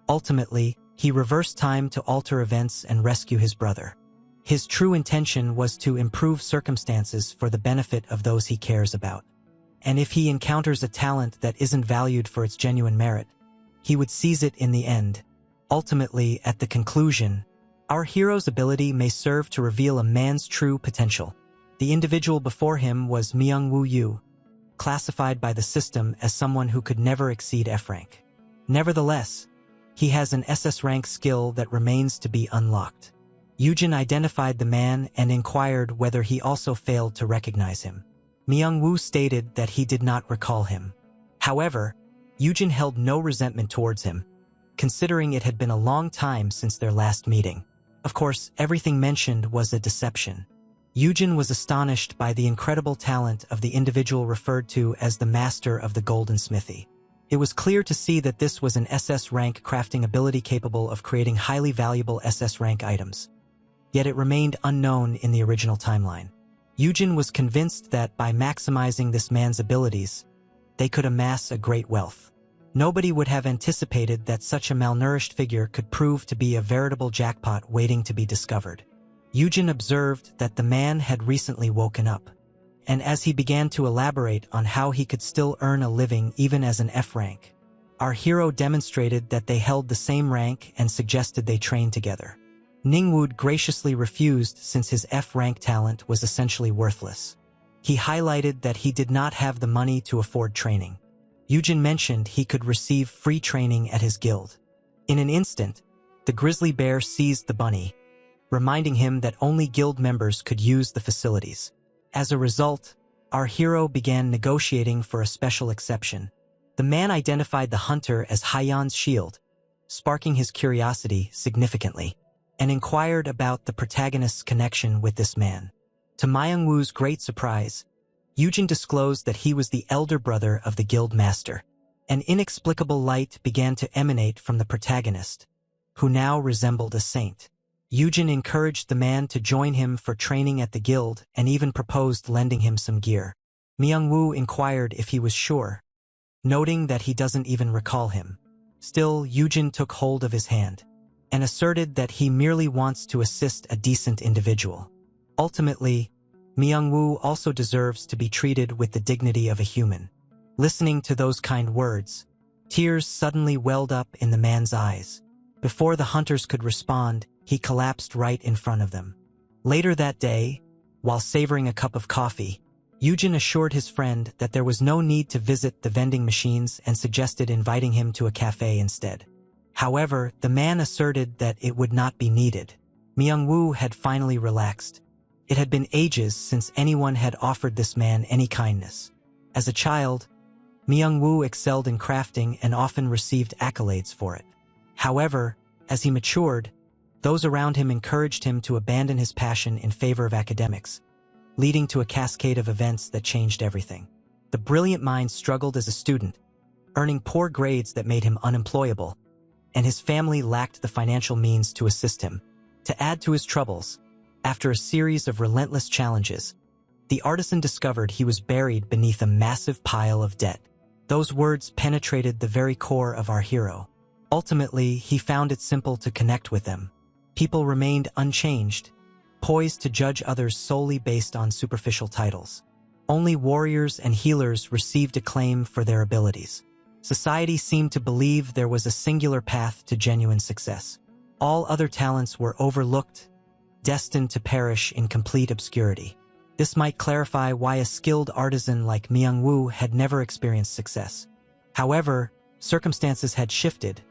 Ultimately, he reversed time to alter events and rescue his brother. His true intention was to improve circumstances for the benefit of those he cares about. And if he encounters a talent that isn't valued for its genuine merit, he would seize it in the end. Ultimately, at the conclusion, our hero's ability may serve to reveal a man's true potential. The individual before him was Myung-woo Yu, classified by the system as someone who could never exceed F rank. Nevertheless, he has an SS rank skill that remains to be unlocked. Yujin identified the man and inquired whether he also failed to recognize him. Myung-woo stated that he did not recall him. However, Yujin held no resentment towards him, considering it had been a long time since their last meeting. Of course, everything mentioned was a deception. Yujin was astonished by the incredible talent of the individual referred to as the Master of the Golden Smithy. It was clear to see that this was an SS rank crafting ability capable of creating highly valuable SS rank items. Yet it remained unknown in the original timeline. Yujin was convinced that by maximizing this man's abilities, they could amass a great wealth. Nobody would have anticipated that such a malnourished figure could prove to be a veritable jackpot waiting to be discovered. Yujin observed that the man had recently woken up, and as he began to elaborate on how he could still earn a living even as an F rank, our hero demonstrated that they held the same rank and suggested they train together. Ningwood graciously refused since his F-rank talent was essentially worthless. He highlighted that he did not have the money to afford training. Yujin mentioned he could receive free training at his guild. In an instant, the grizzly bear seized the bunny, reminding him that only guild members could use the facilities. As a result, our hero began negotiating for a special exception. The man identified the hunter as Hyeon's shield, sparking his curiosity significantly, and inquired about the protagonist's connection with this man. To Myung-woo's great surprise, Yujin disclosed that he was the elder brother of the guild master. An inexplicable light began to emanate from the protagonist, who now resembled a saint. Yujin encouraged the man to join him for training at the guild and even proposed lending him some gear. Myung-woo inquired if he was sure, noting that he doesn't even recall him. Still, Yujin took hold of his hand and asserted that he merely wants to assist a decent individual. Ultimately, Myung-woo also deserves to be treated with the dignity of a human. Listening to those kind words, tears suddenly welled up in the man's eyes. Before the hunters could respond, he collapsed right in front of them. Later that day, while savoring a cup of coffee, Yujin assured his friend that there was no need to visit the vending machines and suggested inviting him to a cafe instead. However, the man asserted that it would not be needed. Myung-woo had finally relaxed. It had been ages since anyone had offered this man any kindness. As a child, Myung-woo excelled in crafting and often received accolades for it. However, as he matured, those around him encouraged him to abandon his passion in favor of academics, leading to a cascade of events that changed everything. The brilliant mind struggled as a student, earning poor grades that made him unemployable, and his family lacked the financial means to assist him. To add to his troubles, after a series of relentless challenges, the artisan discovered he was buried beneath a massive pile of debt. Those words penetrated the very core of our hero. Ultimately, he found it simple to connect with them. People remained unchanged, poised to judge others solely based on superficial titles. Only warriors and healers received acclaim for their abilities. Society seemed to believe there was a singular path to genuine success. All other talents were overlooked, destined to perish in complete obscurity. This might clarify why a skilled artisan like Myung-woo had never experienced success. However, circumstances had shifted,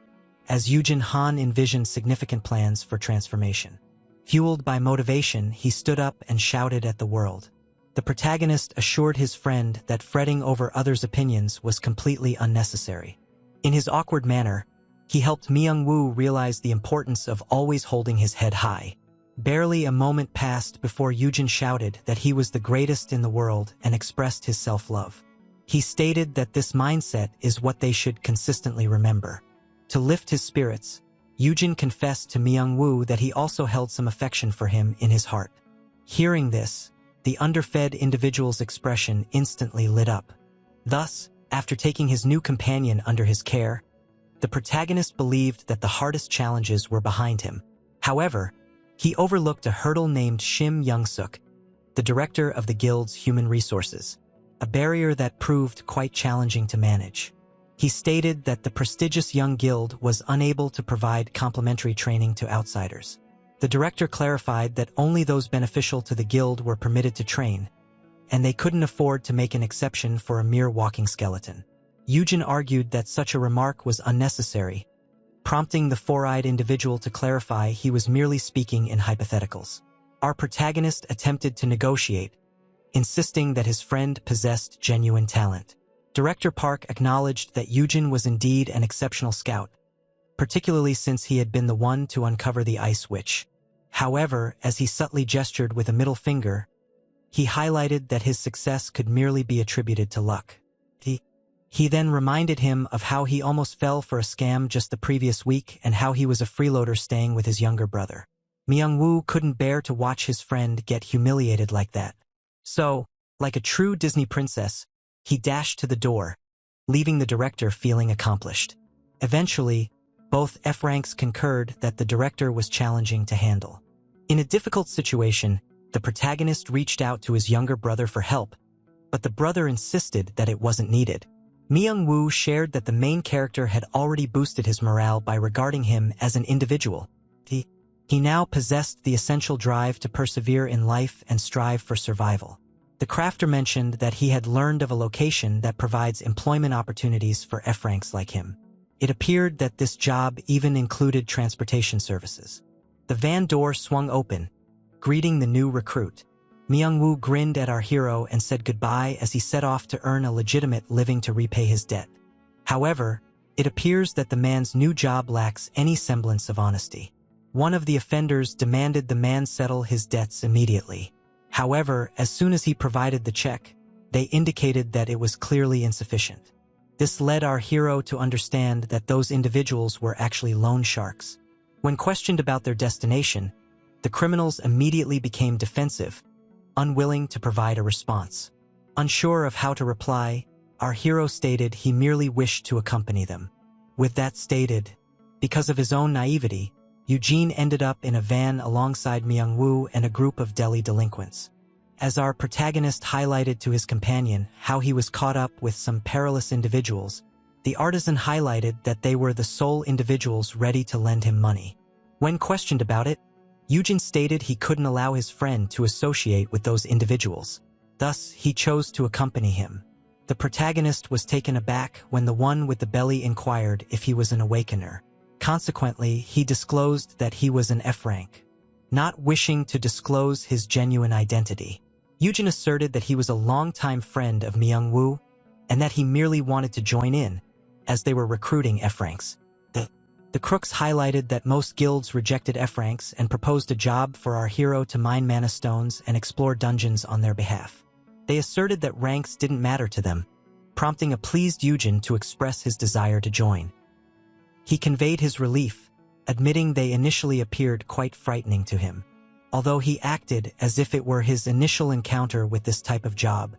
as Yujin Han envisioned significant plans for transformation. Fueled by motivation, he stood up and shouted at the world. The protagonist assured his friend that fretting over others' opinions was completely unnecessary. In his awkward manner, he helped Myung-woo realize the importance of always holding his head high. Barely a moment passed before Yujin shouted that he was the greatest in the world and expressed his self-love. He stated that this mindset is what they should consistently remember. To lift his spirits, Yujin confessed to Myung-woo that he also held some affection for him in his heart. Hearing this, the underfed individual's expression instantly lit up. Thus, after taking his new companion under his care, the protagonist believed that the hardest challenges were behind him. However, he overlooked a hurdle named Shim Young-suk, the director of the guild's human resources, a barrier that proved quite challenging to manage. He stated that the prestigious young guild was unable to provide complementary training to outsiders. The director clarified that only those beneficial to the guild were permitted to train, and they couldn't afford to make an exception for a mere walking skeleton. Yujin argued that such a remark was unnecessary, prompting the four-eyed individual to clarify he was merely speaking in hypotheticals. Our protagonist attempted to negotiate, insisting that his friend possessed genuine talent. Director Park acknowledged that Yujin was indeed an exceptional scout, particularly since he had been the one to uncover the Ice Witch. However, as he subtly gestured with a middle finger, he highlighted that his success could merely be attributed to luck. He then reminded him of how he almost fell for a scam just the previous week and how he was a freeloader staying with his younger brother. Myung-woo couldn't bear to watch his friend get humiliated like that. So, like a true Disney princess, he dashed to the door, leaving the director feeling accomplished. Eventually, both F-ranks concurred that the director was challenging to handle. In a difficult situation, the protagonist reached out to his younger brother for help, but the brother insisted that it wasn't needed. Myung-woo shared that the main character had already boosted his morale by regarding him as an individual. He now possessed the essential drive to persevere in life and strive for survival. The crafter mentioned that he had learned of a location that provides employment opportunities for F-ranks like him. It appeared that this job even included transportation services. The van door swung open, greeting the new recruit. Myung-woo grinned at our hero and said goodbye as he set off to earn a legitimate living to repay his debt. However, it appears that the man's new job lacks any semblance of honesty. One of the offenders demanded the man settle his debts immediately. However, as soon as he provided the check, they indicated that it was clearly insufficient. This led our hero to understand that those individuals were actually loan sharks. When questioned about their destination, the criminals immediately became defensive, unwilling to provide a response. Unsure of how to reply, our hero stated he merely wished to accompany them. With that stated, because of his own naivety, Eugene ended up in a van alongside Myung-woo and a group of Delhi delinquents. As our protagonist highlighted to his companion how he was caught up with some perilous individuals, the artisan highlighted that they were the sole individuals ready to lend him money. When questioned about it, Eugene stated he couldn't allow his friend to associate with those individuals. Thus, he chose to accompany him. The protagonist was taken aback when the one with the belly inquired if he was an awakener. Consequently, he disclosed that he was an F-rank. Not wishing to disclose his genuine identity, Eugene asserted that he was a longtime friend of Myung-woo and that he merely wanted to join in, as they were recruiting F-ranks. The crooks highlighted that most guilds rejected F-ranks and proposed a job for our hero to mine mana stones and explore dungeons on their behalf. They asserted that ranks didn't matter to them, prompting a pleased Eugene to express his desire to join. He conveyed his relief, admitting they initially appeared quite frightening to him. Although he acted as if it were his initial encounter with this type of job,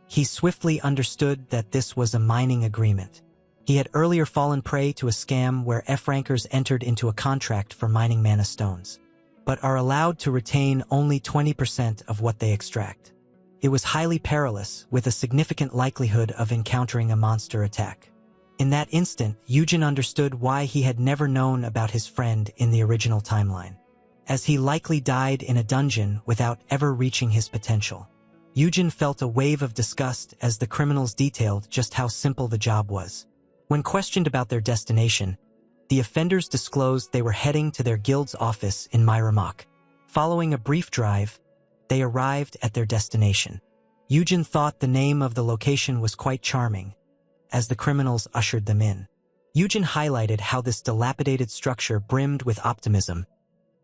he swiftly understood that this was a mining agreement. He had earlier fallen prey to a scam where F-rankers entered into a contract for mining mana stones, but are allowed to retain only 20% of what they extract. It was highly perilous, with a significant likelihood of encountering a monster attack. In that instant, Yujin understood why he had never known about his friend in the original timeline, as he likely died in a dungeon without ever reaching his potential. Yujin felt a wave of disgust as the criminals detailed just how simple the job was. When questioned about their destination, the offenders disclosed they were heading to their guild's office in Myramak. Following a brief drive, they arrived at their destination. Yujin thought the name of the location was quite charming, as the criminals ushered them in. Yujin highlighted how this dilapidated structure brimmed with optimism,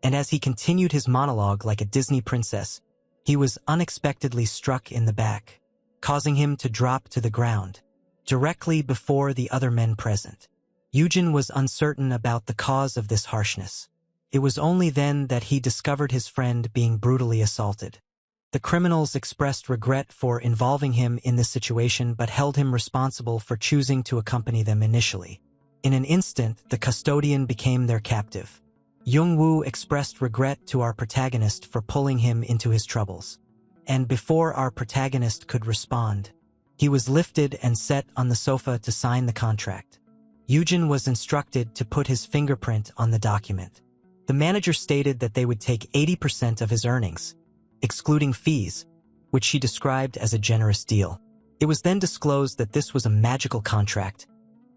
and as he continued his monologue like a Disney princess, he was unexpectedly struck in the back, causing him to drop to the ground, directly before the other men present. Yujin was uncertain about the cause of this harshness. It was only then that he discovered his friend being brutally assaulted. The criminals expressed regret for involving him in this situation but held him responsible for choosing to accompany them initially. In an instant, the custodian became their captive. Young-woo expressed regret to our protagonist for pulling him into his troubles. And before our protagonist could respond, he was lifted and set on the sofa to sign the contract. Yujin was instructed to put his fingerprint on the document. The manager stated that they would take 80% of his earnings, excluding fees, which she described as a generous deal. It was then disclosed that this was a magical contract,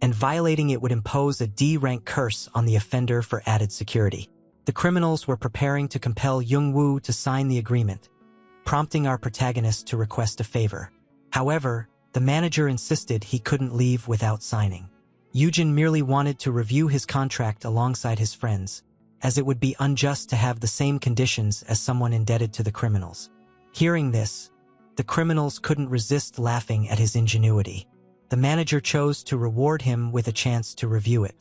and violating it would impose a D-rank curse on the offender for added security. The criminals were preparing to compel Young-woo to sign the agreement, prompting our protagonist to request a favor. However, the manager insisted he couldn't leave without signing. Yujin merely wanted to review his contract alongside his friends, as it would be unjust to have the same conditions as someone indebted to the criminals. Hearing this, the criminals couldn't resist laughing at his ingenuity. The manager chose to reward him with a chance to review it.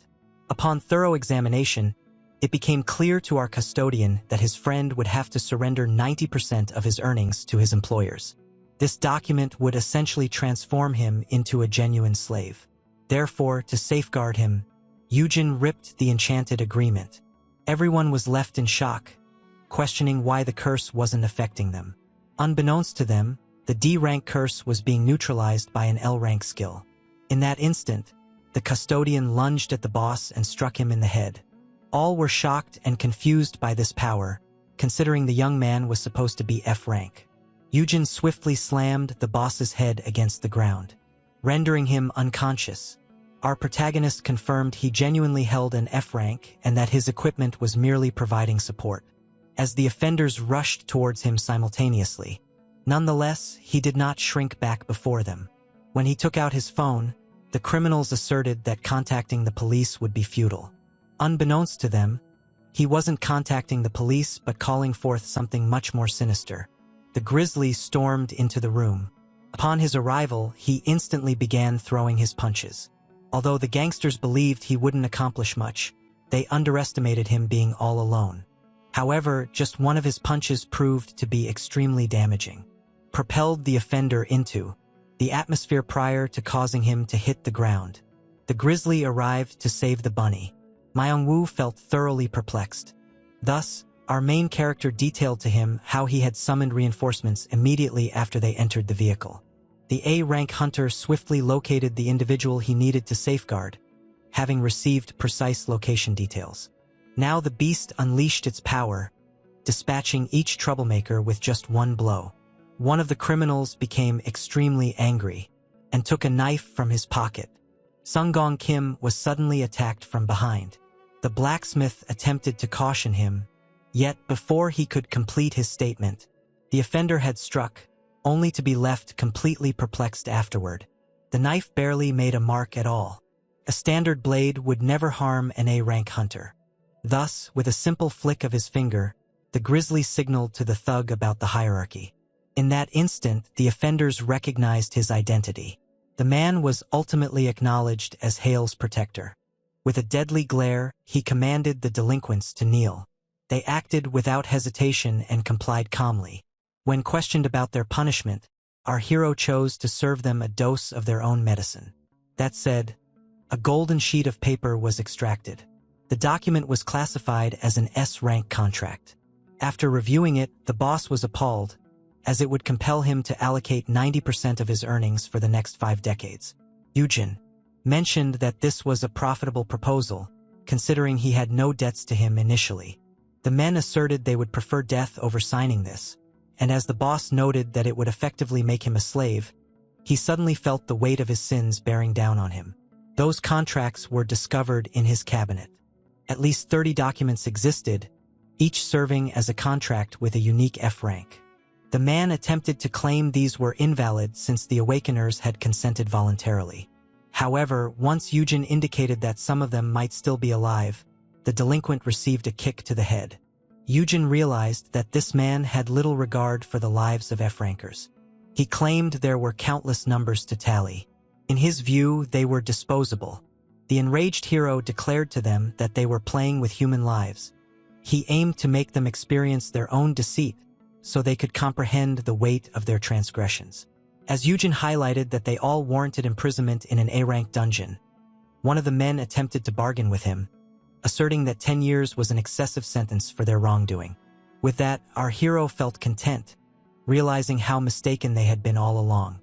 Upon thorough examination, it became clear to our custodian that his friend would have to surrender 90% of his earnings to his employers. This document would essentially transform him into a genuine slave. Therefore, to safeguard him, Yujin ripped the enchanted agreement. Everyone was left in shock, questioning why the curse wasn't affecting them. Unbeknownst to them, the D-rank curse was being neutralized by an L-rank skill. In that instant, the custodian lunged at the boss and struck him in the head. All were shocked and confused by this power, considering the young man was supposed to be F-rank. Yujin swiftly slammed the boss's head against the ground, rendering him unconscious. Our protagonist confirmed he genuinely held an F-rank and that his equipment was merely providing support, as the offenders rushed towards him simultaneously. Nonetheless, he did not shrink back before them. When he took out his phone, the criminals asserted that contacting the police would be futile. Unbeknownst to them, he wasn't contacting the police but calling forth something much more sinister. The grizzly stormed into the room. Upon his arrival, he instantly began throwing his punches. Although the gangsters believed he wouldn't accomplish much, they underestimated him being all alone. However, just one of his punches proved to be extremely damaging. Propelled the offender into the atmosphere prior to causing him to hit the ground. The grizzly arrived to save the bunny. Myung-woo felt thoroughly perplexed. Thus, our main character detailed to him how he had summoned reinforcements immediately after they entered the vehicle. The A-rank hunter swiftly located the individual he needed to safeguard, having received precise location details. Now the beast unleashed its power, dispatching each troublemaker with just one blow. One of the criminals became extremely angry and took a knife from his pocket. Sunggong Kim was suddenly attacked from behind. The blacksmith attempted to caution him, yet before he could complete his statement, the offender had struck, only to be left completely perplexed afterward. The knife barely made a mark at all. A standard blade would never harm an A-rank hunter. Thus, with a simple flick of his finger, the grizzly signaled to the thug about the hierarchy. In that instant, the offenders recognized his identity. The man was ultimately acknowledged as Hale's protector. With a deadly glare, he commanded the delinquents to kneel. They acted without hesitation and complied calmly. When questioned about their punishment, our hero chose to serve them a dose of their own medicine. That said, a golden sheet of paper was extracted. The document was classified as an S-rank contract. After reviewing it, the boss was appalled, as it would compel him to allocate 90% of his earnings for the next 5 decades. Yujin mentioned that this was a profitable proposal, considering he had no debts to him initially. The men asserted they would prefer death over signing this, and as the boss noted that it would effectively make him a slave, he suddenly felt the weight of his sins bearing down on him. Those contracts were discovered in his cabinet. At least 30 documents existed, each serving as a contract with a unique F rank. The man attempted to claim these were invalid since the Awakeners had consented voluntarily. However, once Yujin indicated that some of them might still be alive, the delinquent received a kick to the head. Yujin realized that this man had little regard for the lives of F-rankers. He claimed there were countless numbers to tally. In his view, they were disposable. The enraged hero declared to them that they were playing with human lives. He aimed to make them experience their own deceit, so they could comprehend the weight of their transgressions. As Yujin highlighted that they all warranted imprisonment in an A-rank dungeon, one of the men attempted to bargain with him, asserting that 10 years was an excessive sentence for their wrongdoing. With that, our hero felt content, realizing how mistaken they had been all along.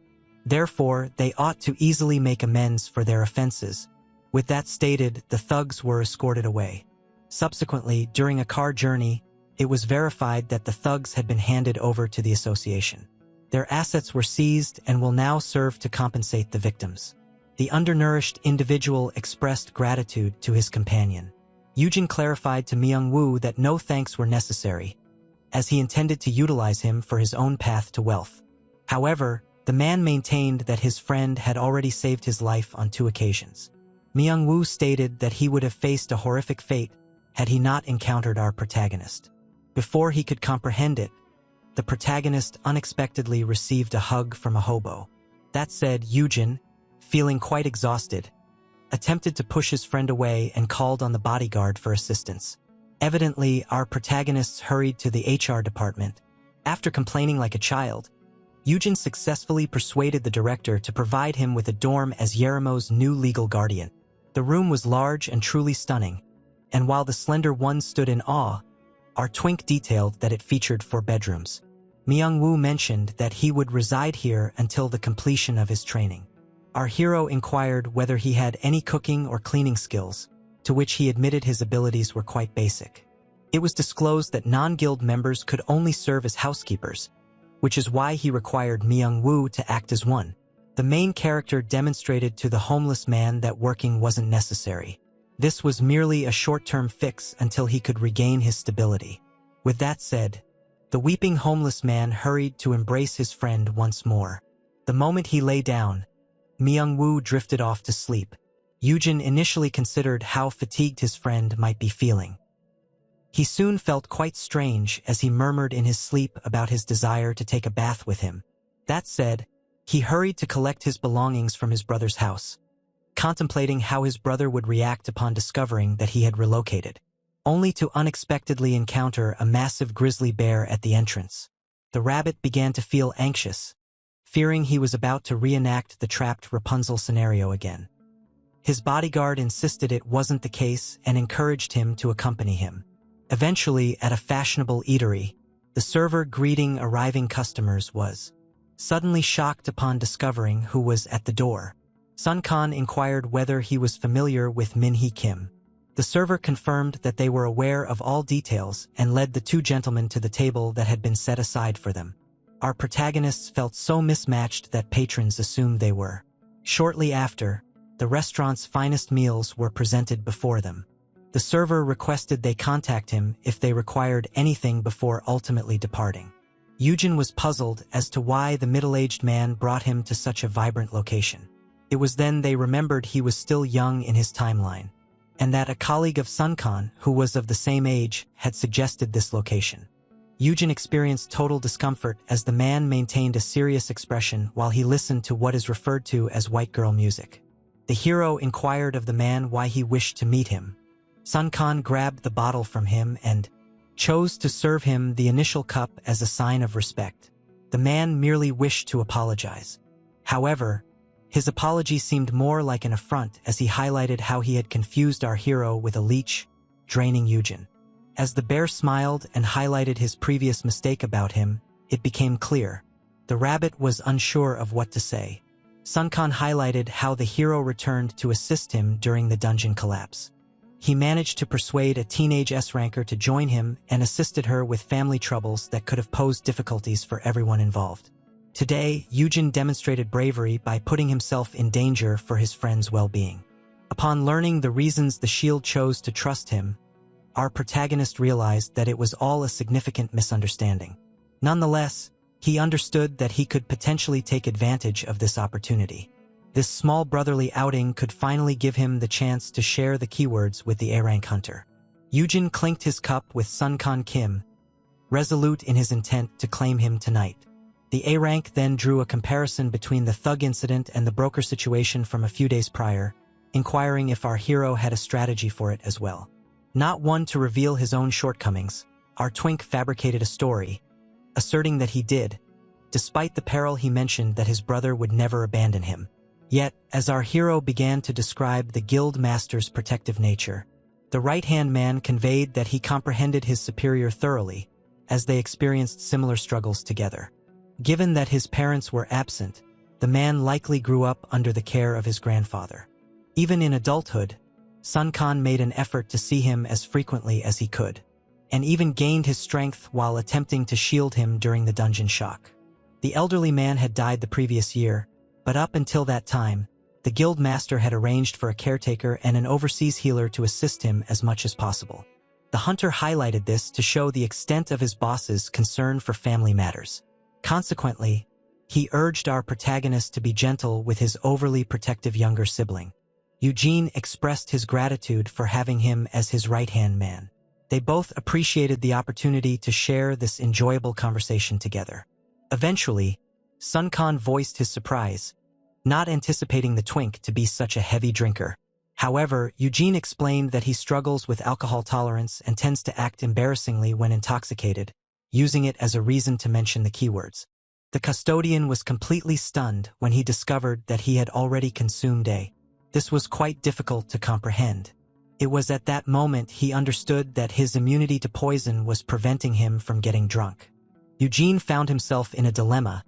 Therefore, they ought to easily make amends for their offenses. With that stated, the thugs were escorted away. Subsequently, during a car journey, it was verified that the thugs had been handed over to the association. Their assets were seized and will now serve to compensate the victims. The undernourished individual expressed gratitude to his companion. Yujin clarified to Myung-woo that no thanks were necessary, as he intended to utilize him for his own path to wealth. However, the man maintained that his friend had already saved his life on 2 occasions. Myung-woo stated that he would have faced a horrific fate had he not encountered our protagonist. Before he could comprehend it, the protagonist unexpectedly received a hug from a hobo. That said, Yujin, feeling quite exhausted, attempted to push his friend away and called on the bodyguard for assistance. Evidently, our protagonists hurried to the HR department. After complaining like a child, Yujin successfully persuaded the director to provide him with a dorm as Yerimo's new legal guardian. The room was large and truly stunning, and while the slender one stood in awe, our twink detailed that it featured 4 bedrooms. Myung-woo mentioned that he would reside here until the completion of his training. Our hero inquired whether he had any cooking or cleaning skills, to which he admitted his abilities were quite basic. It was disclosed that non-guild members could only serve as housekeepers, which is why he required Myung-woo to act as one. The main character demonstrated to the homeless man that working wasn't necessary. This was merely a short-term fix until he could regain his stability. With that said, the weeping homeless man hurried to embrace his friend once more. The moment he lay down, Myung-woo drifted off to sleep. Yujin initially considered how fatigued his friend might be feeling. He soon felt quite strange as he murmured in his sleep about his desire to take a bath with him. That said, he hurried to collect his belongings from his brother's house, contemplating how his brother would react upon discovering that he had relocated, only to unexpectedly encounter a massive grizzly bear at the entrance. The rabbit began to feel anxious, fearing he was about to reenact the trapped Rapunzel scenario again. His bodyguard insisted it wasn't the case and encouraged him to accompany him. Eventually, at a fashionable eatery, the server greeting arriving customers was suddenly shocked upon discovering who was at the door. Sun Kan inquired whether he was familiar with Min-hee Kim. The server confirmed that they were aware of all details and led the 2 gentlemen to the table that had been set aside for them. Our protagonists felt so mismatched that patrons assumed they were. Shortly after, the restaurant's finest meals were presented before them. The server requested they contact him if they required anything before ultimately departing. Yujin was puzzled as to why the middle-aged man brought him to such a vibrant location. It was then they remembered he was still young in his timeline, and that a colleague of Sun Kan, who was of the same age, had suggested this location. Yujin experienced total discomfort as the man maintained a serious expression while he listened to what is referred to as white girl music. The hero inquired of the man why he wished to meet him. Sun Kan grabbed the bottle from him and, chose to serve him the initial cup as a sign of respect. The man merely wished to apologize. However, his apology seemed more like an affront as he highlighted how he had confused our hero with a leech, draining Yujin. As the bear smiled and highlighted his previous mistake about him, it became clear. The rabbit was unsure of what to say. Sunkan highlighted how the hero returned to assist him during the dungeon collapse. He managed to persuade a teenage S-ranker to join him and assisted her with family troubles that could have posed difficulties for everyone involved. Today, Yujin demonstrated bravery by putting himself in danger for his friend's well-being. Upon learning the reasons the shield chose to trust him, our protagonist realized that it was all a significant misunderstanding. Nonetheless, he understood that he could potentially take advantage of this opportunity. This small brotherly outing could finally give him the chance to share the keywords with the A-rank hunter. Yujin clinked his cup with Sunkan Kim, resolute in his intent to claim him tonight. The A-rank then drew a comparison between the thug incident and the broker situation from a few days prior, inquiring if our hero had a strategy for it as well. Not one to reveal his own shortcomings, our twink fabricated a story, asserting that he did, despite the peril he mentioned that his brother would never abandon him. Yet, as our hero began to describe the guild master's protective nature, the right-hand man conveyed that he comprehended his superior thoroughly, as they experienced similar struggles together. Given that his parents were absent, the man likely grew up under the care of his grandfather. Even in adulthood, Sunkan made an effort to see him as frequently as he could, and even gained his strength while attempting to shield him during the dungeon shock. The elderly man had died the previous year, but up until that time, the guild master had arranged for a caretaker and an overseas healer to assist him as much as possible. The hunter highlighted this to show the extent of his boss's concern for family matters. Consequently, he urged our protagonist to be gentle with his overly protective younger sibling. Eugene expressed his gratitude for having him as his right-hand man. They both appreciated the opportunity to share this enjoyable conversation together. Eventually, Sunkan voiced his surprise, not anticipating the twink to be such a heavy drinker. However, Eugene explained that he struggles with alcohol tolerance and tends to act embarrassingly when intoxicated, using it as a reason to mention the keywords. The custodian was completely stunned when he discovered that he had already consumed a. This was quite difficult to comprehend. It was at that moment he understood that his immunity to poison was preventing him from getting drunk. Eugene found himself in a dilemma,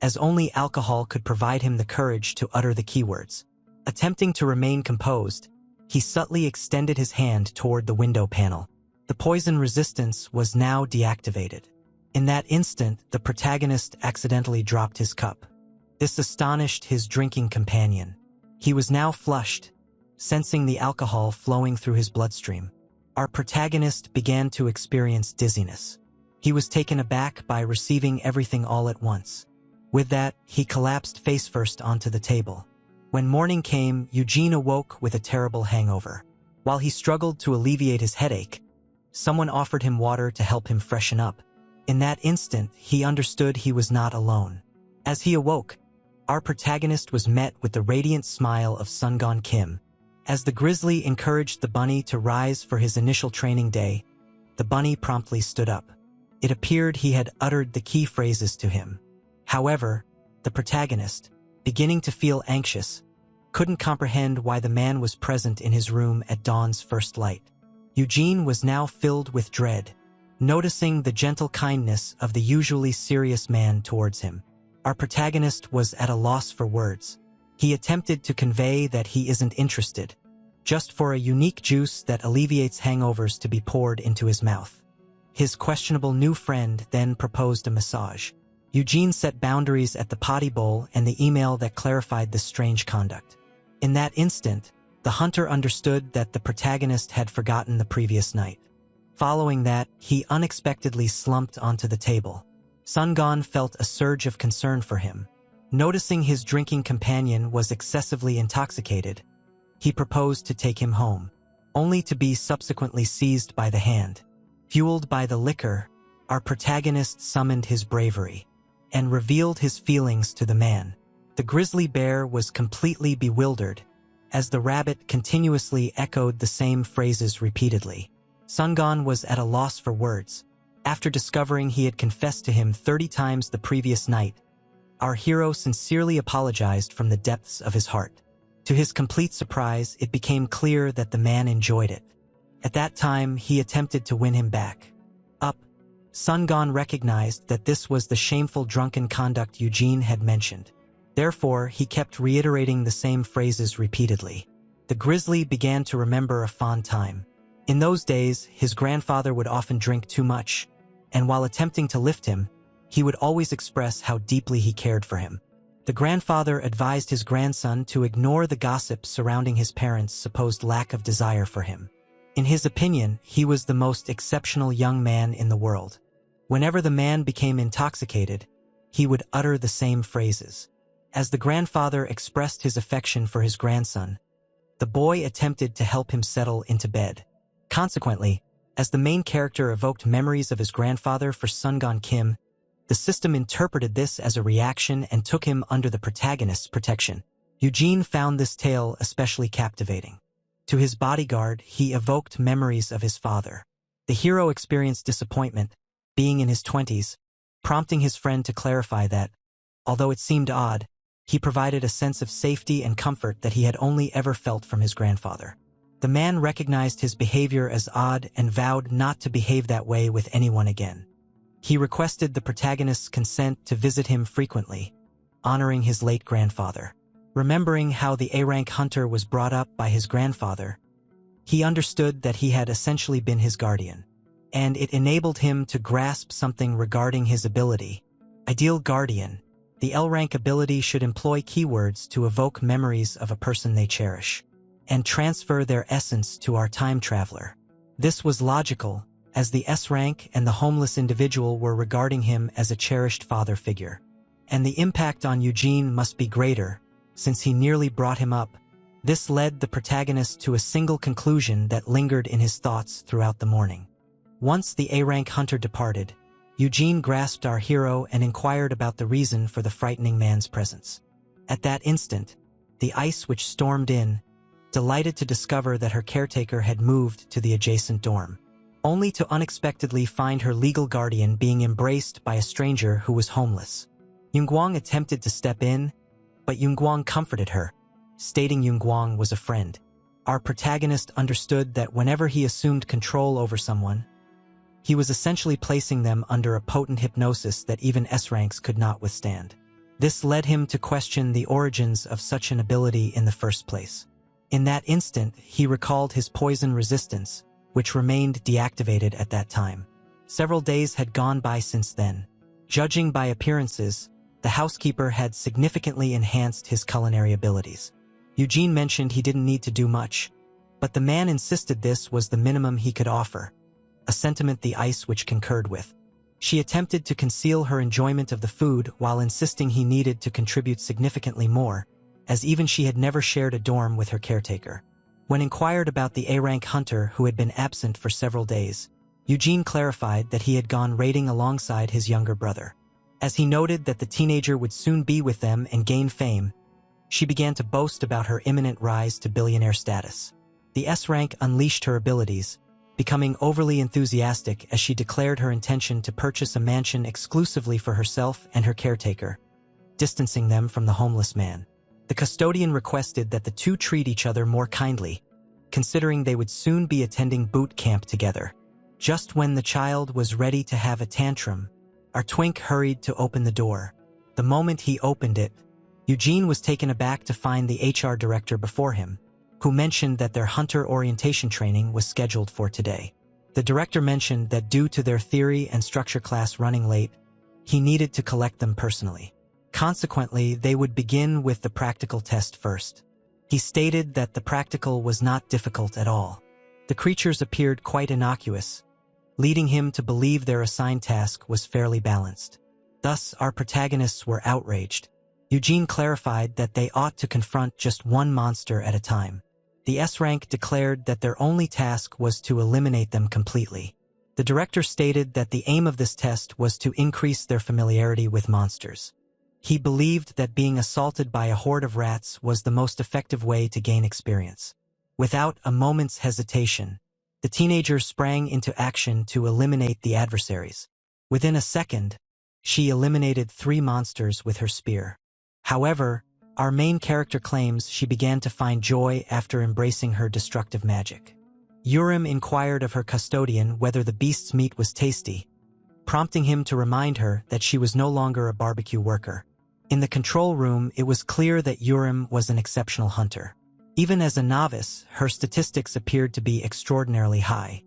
as only alcohol could provide him the courage to utter the keywords. Attempting to remain composed, he subtly extended his hand toward the window panel. The poison resistance was now deactivated. In that instant, the protagonist accidentally dropped his cup. This astonished his drinking companion. He was now flushed, sensing the alcohol flowing through his bloodstream. Our protagonist began to experience dizziness. He was taken aback by receiving everything all at once. With that, he collapsed face-first onto the table. When morning came, Eugene awoke with a terrible hangover. While he struggled to alleviate his headache, someone offered him water to help him freshen up. In that instant, he understood he was not alone. As he awoke, our protagonist was met with the radiant smile of Sungan Kim. As the grizzly encouraged the bunny to rise for his initial training day, the bunny promptly stood up. It appeared he had uttered the key phrases to him. However, the protagonist, beginning to feel anxious, couldn't comprehend why the man was present in his room at dawn's first light. Eugene was now filled with dread, noticing the gentle kindness of the usually serious man towards him. Our protagonist was at a loss for words. He attempted to convey that he isn't interested, just for a unique juice that alleviates hangovers to be poured into his mouth. His questionable new friend then proposed a massage. Eugene set boundaries at the potty bowl and the email that clarified this strange conduct. In that instant, the hunter understood that the protagonist had forgotten the previous night. Following that, he unexpectedly slumped onto the table. Sungan felt a surge of concern for him. Noticing his drinking companion was excessively intoxicated, he proposed to take him home, only to be subsequently seized by the hand. Fueled by the liquor, our protagonist summoned his bravery and revealed his feelings to the man. The grizzly bear was completely bewildered, as the rabbit continuously echoed the same phrases repeatedly. Sungon was at a loss for words. After discovering he had confessed to him 30 times the previous night, our hero sincerely apologized from the depths of his heart. To his complete surprise, it became clear that the man enjoyed it. At that time, he attempted to win him back. Sungon recognized that this was the shameful drunken conduct Eugene had mentioned. Therefore, he kept reiterating the same phrases repeatedly. The grizzly began to remember a fond time. In those days, his grandfather would often drink too much, and while attempting to lift him, he would always express how deeply he cared for him. The grandfather advised his grandson to ignore the gossip surrounding his parents' supposed lack of desire for him. In his opinion, he was the most exceptional young man in the world. Whenever the man became intoxicated, he would utter the same phrases. As the grandfather expressed his affection for his grandson, the boy attempted to help him settle into bed. Consequently, as the main character evoked memories of his grandfather for Sungon Kim, the system interpreted this as a reaction and took him under the protagonist's protection. Eugene found this tale especially captivating. To his bodyguard, he evoked memories of his father. The hero experienced disappointment, being in his 20s, prompting his friend to clarify that, although it seemed odd, he provided a sense of safety and comfort that he had only ever felt from his grandfather. The man recognized his behavior as odd and vowed not to behave that way with anyone again. He requested the protagonist's consent to visit him frequently, honoring his late grandfather. Remembering how the A-rank hunter was brought up by his grandfather, he understood that he had essentially been his guardian, and it enabled him to grasp something regarding his ability. Ideal Guardian. The L-rank ability should employ keywords to evoke memories of a person they cherish, and transfer their essence to our time traveler. This was logical, as the S-rank and the homeless individual were regarding him as a cherished father figure. And the impact on Eugene must be greater, since he nearly brought him up. This led the protagonist to a single conclusion that lingered in his thoughts throughout the morning. Once the A-rank hunter departed, Eugene grasped our hero and inquired about the reason for the frightening man's presence. At that instant, the ice witch stormed in, delighted to discover that her caretaker had moved to the adjacent dorm, only to unexpectedly find her legal guardian being embraced by a stranger who was homeless. Yunguang attempted to step in, but Yunguang comforted her, stating Yunguang was a friend. Our protagonist understood that whenever he assumed control over someone, he was essentially placing them under a potent hypnosis that even S-ranks could not withstand. This led him to question the origins of such an ability in the first place. In that instant, he recalled his poison resistance, which remained deactivated at that time. Several days had gone by since then. Judging by appearances, the housekeeper had significantly enhanced his culinary abilities. Eugene mentioned he didn't need to do much, but the man insisted this was the minimum he could offer, a sentiment the ice witch concurred with. She attempted to conceal her enjoyment of the food while insisting he needed to contribute significantly more, as even she had never shared a dorm with her caretaker. When inquired about the A-rank hunter who had been absent for several days, Eugene clarified that he had gone raiding alongside his younger brother. As he noted that the teenager would soon be with them and gain fame, she began to boast about her imminent rise to billionaire status. The S-rank unleashed her abilities, becoming overly enthusiastic as she declared her intention to purchase a mansion exclusively for herself and her caretaker, distancing them from the homeless man. The custodian requested that the two treat each other more kindly, considering they would soon be attending boot camp together. Just when the child was ready to have a tantrum, our twink hurried to open the door. The moment he opened it, Eugene was taken aback to find the HR director before him, who mentioned that their hunter orientation training was scheduled for today. The director mentioned that due to their theory and structure class running late, he needed to collect them personally. Consequently, they would begin with the practical test first. He stated that the practical was not difficult at all. The creatures appeared quite innocuous, leading him to believe their assigned task was fairly balanced. Thus, our protagonists were outraged. Eugene clarified that they ought to confront just one monster at a time. The S-rank declared that their only task was to eliminate them completely. The director stated that the aim of this test was to increase their familiarity with monsters. He believed that being assaulted by a horde of rats was the most effective way to gain experience. Without a moment's hesitation, The teenager sprang into action to eliminate the adversaries. Within a second, she eliminated 3 monsters with her spear. However, our main character claims she began to find joy after embracing her destructive magic. Urim inquired of her custodian whether the beast's meat was tasty, prompting him to remind her that she was no longer a barbecue worker. In the control room, it was clear that Urim was an exceptional hunter. Even as a novice, her statistics appeared to be extraordinarily high.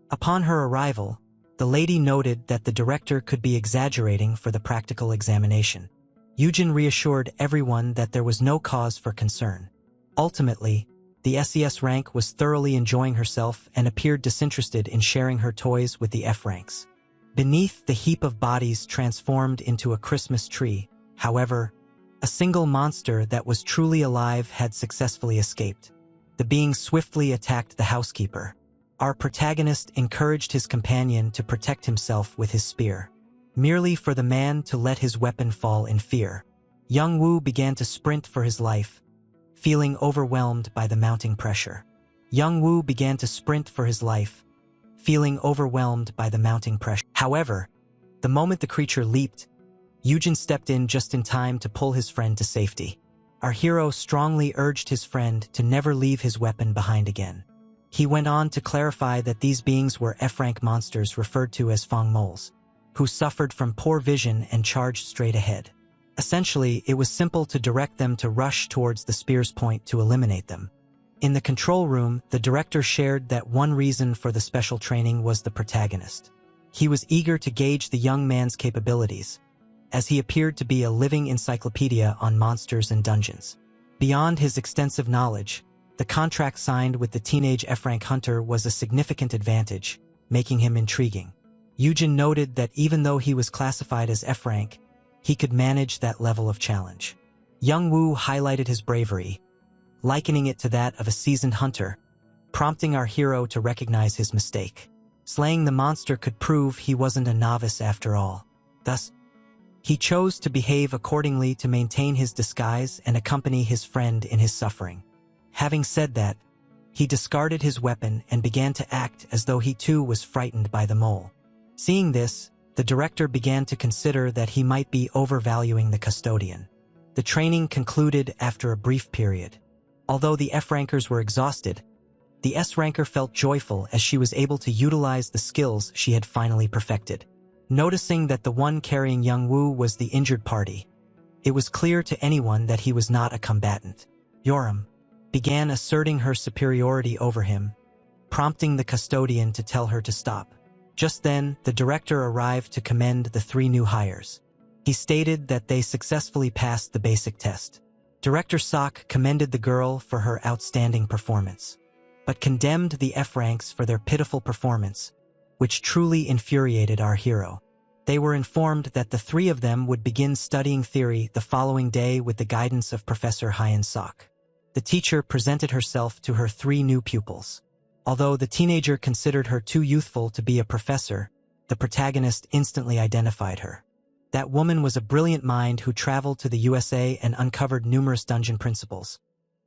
Upon her arrival, the lady noted that the director could be exaggerating for the practical examination. Yujin reassured everyone that there was no cause for concern. Ultimately, the SES rank was thoroughly enjoying herself and appeared disinterested in sharing her toys with the F ranks. Beneath the heap of bodies transformed into a Christmas tree, however, a single monster that was truly alive had successfully escaped. The being swiftly attacked the housekeeper. Our protagonist encouraged his companion to protect himself with his spear, merely for the man to let his weapon fall in fear. Young Woo began to sprint for his life, feeling overwhelmed by the mounting pressure. Young Woo began to sprint for his life, feeling overwhelmed by the mounting pressure. However, the moment the creature leaped, Yujin stepped in just in time to pull his friend to safety. Our hero strongly urged his friend to never leave his weapon behind again. He went on to clarify that these beings were F-rank monsters referred to as Fong Moles, who suffered from poor vision and charged straight ahead. Essentially, it was simple to direct them to rush towards the spear's point to eliminate them. In the control room, the director shared that one reason for the special training was the protagonist. He was eager to gauge the young man's capabilities, as he appeared to be a living encyclopedia on monsters and dungeons. Beyond his extensive knowledge, the contract signed with the teenage F-rank hunter was a significant advantage, making him intriguing. Yujin noted that even though he was classified as F-rank, he could manage that level of challenge. Young Woo highlighted his bravery, likening it to that of a seasoned hunter, prompting our hero to recognize his mistake. Slaying the monster could prove he wasn't a novice after all. Thus, he chose to behave accordingly to maintain his disguise and accompany his friend in his suffering. Having said that, he discarded his weapon and began to act as though he too was frightened by the mole. Seeing this, the director began to consider that he might be overvaluing the custodian. The training concluded after a brief period. Although the F-rankers were exhausted, the S-ranker felt joyful as she was able to utilize the skills she had finally perfected. Noticing that the one carrying young Woo was the injured party, it was clear to anyone that he was not a combatant. Yoram began asserting her superiority over him, prompting the custodian to tell her to stop. Just then, the director arrived to commend the 3 new hires. He stated that they successfully passed the basic test. Director Sok commended the girl for her outstanding performance, but condemned the F-ranks for their pitiful performance, which truly infuriated our hero. They were informed that the 3 of them would begin studying theory the following day with the guidance of Professor Hyun Sok. The teacher presented herself to her 3 new pupils. Although the teenager considered her too youthful to be a professor, the protagonist instantly identified her. That woman was a brilliant mind who traveled to the USA and uncovered numerous dungeon principles,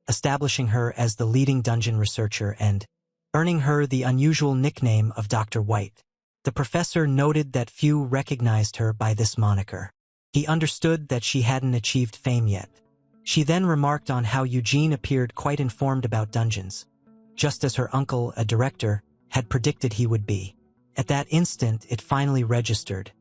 establishing her as the leading dungeon researcher and earning her the unusual nickname of Dr. White. The professor noted that few recognized her by this moniker. He understood that she hadn't achieved fame yet. She then remarked on how Eugene appeared quite informed about dungeons, just as her uncle, a director, had predicted he would be. At that instant, it finally registered.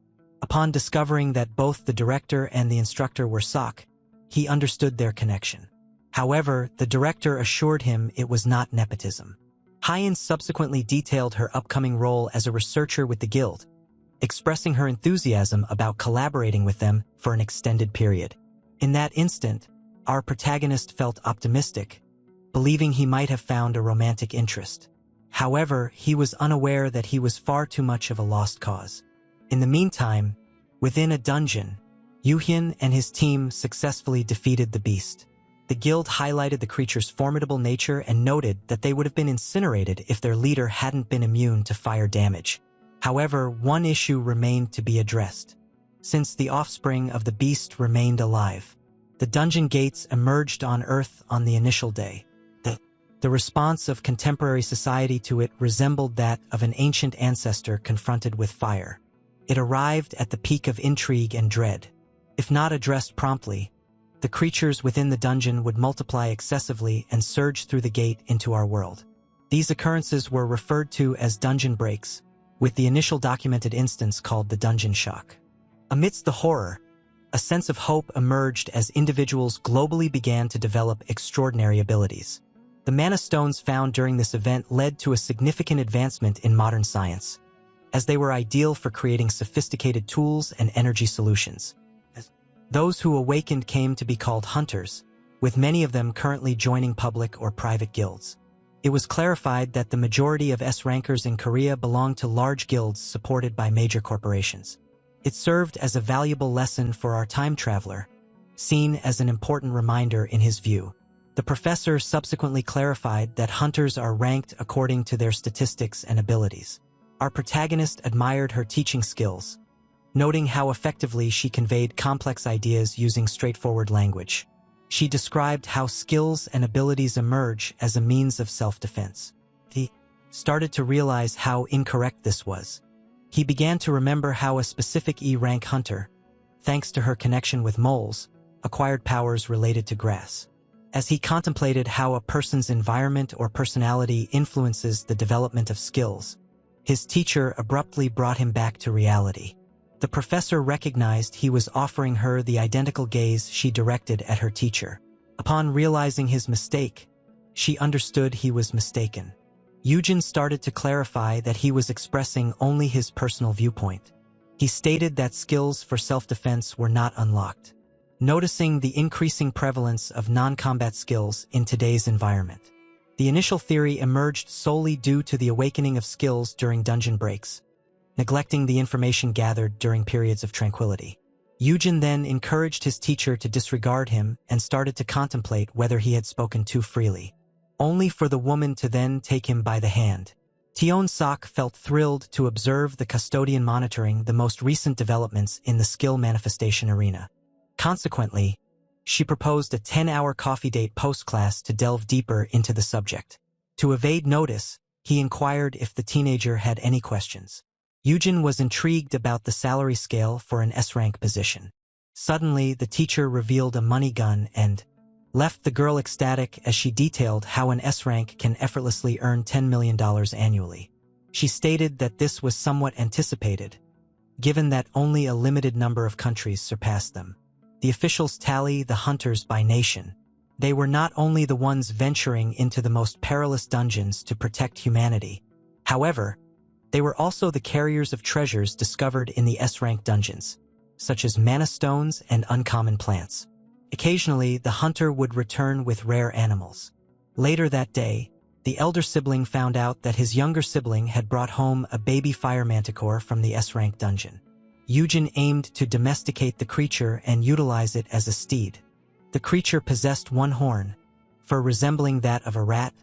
Upon discovering that both the director and the instructor were Sok, he understood their connection. However, the director assured him it was not nepotism. Hyun subsequently detailed her upcoming role as a researcher with the guild, expressing her enthusiasm about collaborating with them for an extended period. In that instant, our protagonist felt optimistic, believing he might have found a romantic interest. However, he was unaware that he was far too much of a lost cause. In the meantime, within a dungeon, Yoo-hyun and his team successfully defeated the beast. The guild highlighted the creature's formidable nature and noted that they would have been incinerated if their leader hadn't been immune to fire damage. However, one issue remained to be addressed. Since the offspring of the beast remained alive, the dungeon gates emerged on Earth on the initial day. The The response of contemporary society to it resembled that of an ancient ancestor confronted with fire. It arrived at the peak of intrigue and dread. If not addressed promptly, the creatures within the dungeon would multiply excessively and surge through the gate into our world. These occurrences were referred to as dungeon breaks, with the initial documented instance called the dungeon shock. Amidst the horror, a sense of hope emerged as individuals globally began to develop extraordinary abilities. The mana stones found during this event led to a significant advancement in modern science, as they were ideal for creating sophisticated tools and energy solutions. Those who awakened came to be called hunters, with many of them currently joining public or private guilds. It was clarified that the majority of S-rankers in Korea belonged to large guilds supported by major corporations. It served as a valuable lesson for our time traveler, seen as an important reminder in his view. The professor subsequently clarified that hunters are ranked according to their statistics and abilities. Our protagonist admired her teaching skills, noting how effectively she conveyed complex ideas using straightforward language. She described how skills and abilities emerge as a means of self-defense. He started to realize how incorrect this was. He began to remember how a specific E-rank hunter, thanks to her connection with moles, acquired powers related to grass. As he contemplated how a person's environment or personality influences the development of skills, his teacher abruptly brought him back to reality. The professor recognized he was offering her the identical gaze she directed at her teacher. Upon realizing his mistake, she understood he was mistaken. Yujin started to clarify that he was expressing only his personal viewpoint. He stated that skills for self-defense were not unlocked, noticing the increasing prevalence of non-combat skills in today's environment. The initial theory emerged solely due to the awakening of skills during dungeon breaks, neglecting the information gathered during periods of tranquility. Yujin then encouraged his teacher to disregard him and started to contemplate whether he had spoken too freely, only for the woman to then take him by the hand. Tion-sok felt thrilled to observe the custodian monitoring the most recent developments in the skill manifestation arena. Consequently, she proposed a 10-hour coffee date post-class to delve deeper into the subject. To evade notice, he inquired if the teenager had any questions. Yujin was intrigued about the salary scale for an S-rank position. Suddenly, the teacher revealed a money gun and left the girl ecstatic as she detailed how an S-rank can effortlessly earn $10 million annually. She stated that this was somewhat anticipated, given that only a limited number of countries surpassed them. The officials tally the hunters by nation. They were not only the ones venturing into the most perilous dungeons to protect humanity. However, they were also the carriers of treasures discovered in the S-rank dungeons, such as mana stones and uncommon plants. Occasionally, the hunter would return with rare animals. Later that day, the elder sibling found out that his younger sibling had brought home a baby fire manticore from the S-rank dungeon. Yujin aimed to domesticate the creature and utilize it as a steed. The creature possessed one horn, fur resembling that of a rat,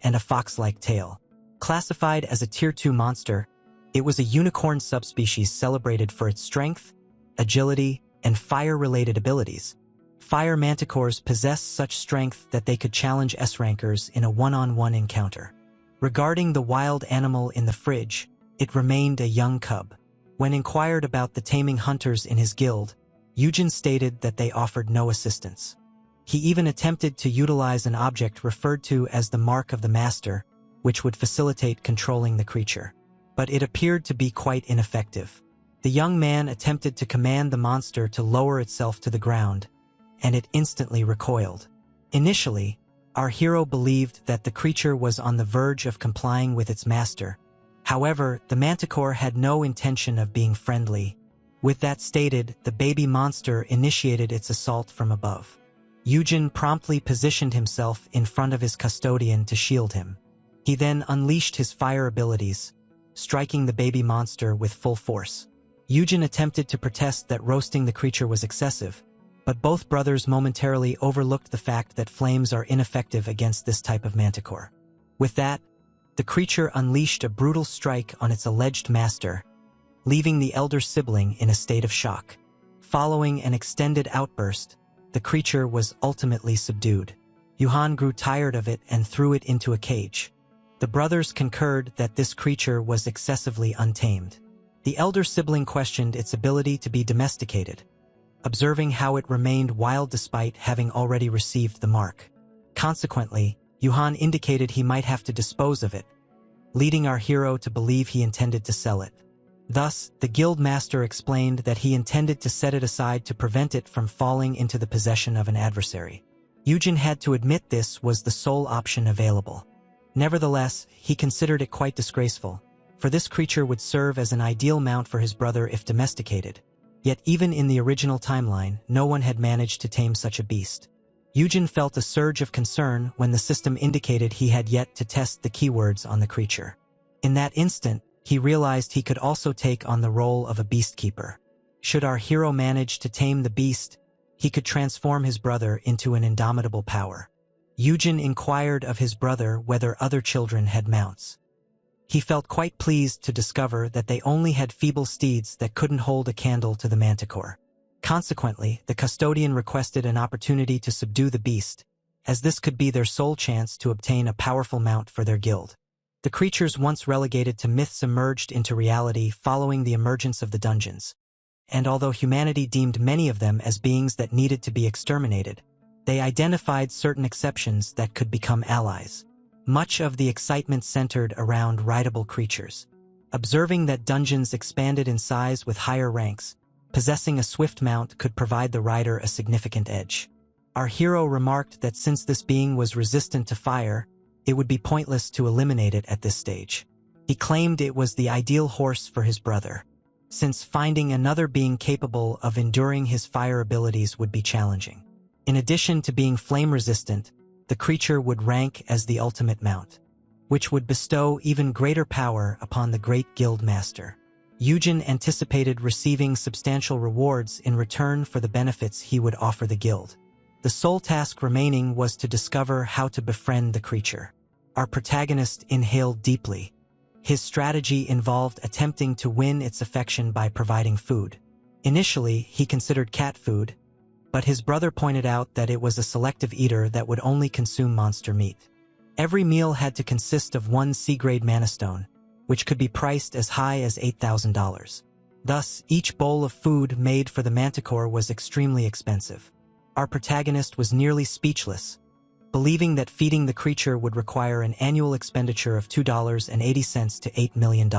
and a fox-like tail. Classified as a Tier 2 monster, it was a unicorn subspecies celebrated for its strength, agility, and fire-related abilities. Fire manticores possess such strength that they could challenge S-rankers in a one-on-one encounter. Regarding the wild animal in the fridge, it remained a young cub. When inquired about the taming hunters in his guild, Yujin stated that they offered no assistance. He even attempted to utilize an object referred to as the Mark of the Master, which would facilitate controlling the creature. But it appeared to be quite ineffective. The young man attempted to command the monster to lower itself to the ground, and it instantly recoiled. Initially, our hero believed that the creature was on the verge of complying with its master. However, the manticore had no intention of being friendly. With that stated, the baby monster initiated its assault from above. Yujin promptly positioned himself in front of his custodian to shield him. He then unleashed his fire abilities, striking the baby monster with full force. Yujin attempted to protest that roasting the creature was excessive, but both brothers momentarily overlooked the fact that flames are ineffective against this type of manticore. With that, the creature unleashed a brutal strike on its alleged master, leaving the elder sibling in a state of shock. Following an extended outburst, the creature was ultimately subdued. Yuhan grew tired of it and threw it into a cage. The brothers concurred that this creature was excessively untamed. The elder sibling questioned its ability to be domesticated, observing how it remained wild despite having already received the mark. Consequently, Yuhan indicated he might have to dispose of it, leading our hero to believe he intended to sell it. Thus, the guild master explained that he intended to set it aside to prevent it from falling into the possession of an adversary. Yujin had to admit this was the sole option available. Nevertheless, he considered it quite disgraceful, for this creature would serve as an ideal mount for his brother if domesticated. Yet even in the original timeline, no one had managed to tame such a beast. Yujin felt a surge of concern when the system indicated he had yet to test the keywords on the creature. In that instant, he realized he could also take on the role of a beast keeper. Should our hero manage to tame the beast, he could transform his brother into an indomitable power. Yujin inquired of his brother whether other children had mounts. He felt quite pleased to discover that they only had feeble steeds that couldn't hold a candle to the manticore. Consequently, the custodian requested an opportunity to subdue the beast, as this could be their sole chance to obtain a powerful mount for their guild. The creatures once relegated to myths emerged into reality following the emergence of the dungeons. And although humanity deemed many of them as beings that needed to be exterminated, they identified certain exceptions that could become allies. Much of the excitement centered around rideable creatures. Observing that dungeons expanded in size with higher ranks, possessing a swift mount could provide the rider a significant edge. Our hero remarked that since this being was resistant to fire, it would be pointless to eliminate it at this stage. He claimed it was the ideal horse for his brother, since finding another being capable of enduring his fire abilities would be challenging. In addition to being flame-resistant, the creature would rank as the ultimate mount, which would bestow even greater power upon the great guild master. Yujin anticipated receiving substantial rewards in return for the benefits he would offer the guild. The sole task remaining was to discover how to befriend the creature. Our protagonist inhaled deeply. His strategy involved attempting to win its affection by providing food. Initially, he considered cat food, but his brother pointed out that it was a selective eater that would only consume monster meat. Every meal had to consist of one C-grade mana stone, which could be priced as high as $8,000. Thus, each bowl of food made for the manticore was extremely expensive. Our protagonist was nearly speechless, believing that feeding the creature would require an annual expenditure of $2.80 to $8 million.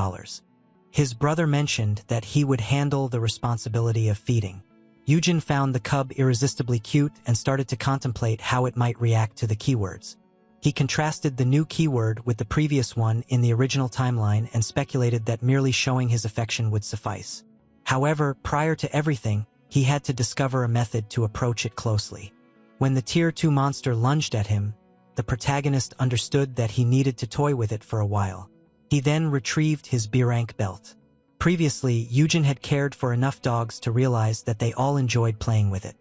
His brother mentioned that he would handle the responsibility of feeding. Yujin found the cub irresistibly cute and started to contemplate how it might react to the keywords. He contrasted the new keyword with the previous one in the original timeline and speculated that merely showing his affection would suffice. However, prior to everything, he had to discover a method to approach it closely. When the Tier 2 monster lunged at him, the protagonist understood that he needed to toy with it for a while. He then retrieved his B-rank belt. Previously, Yujin had cared for enough dogs to realize that they all enjoyed playing with it.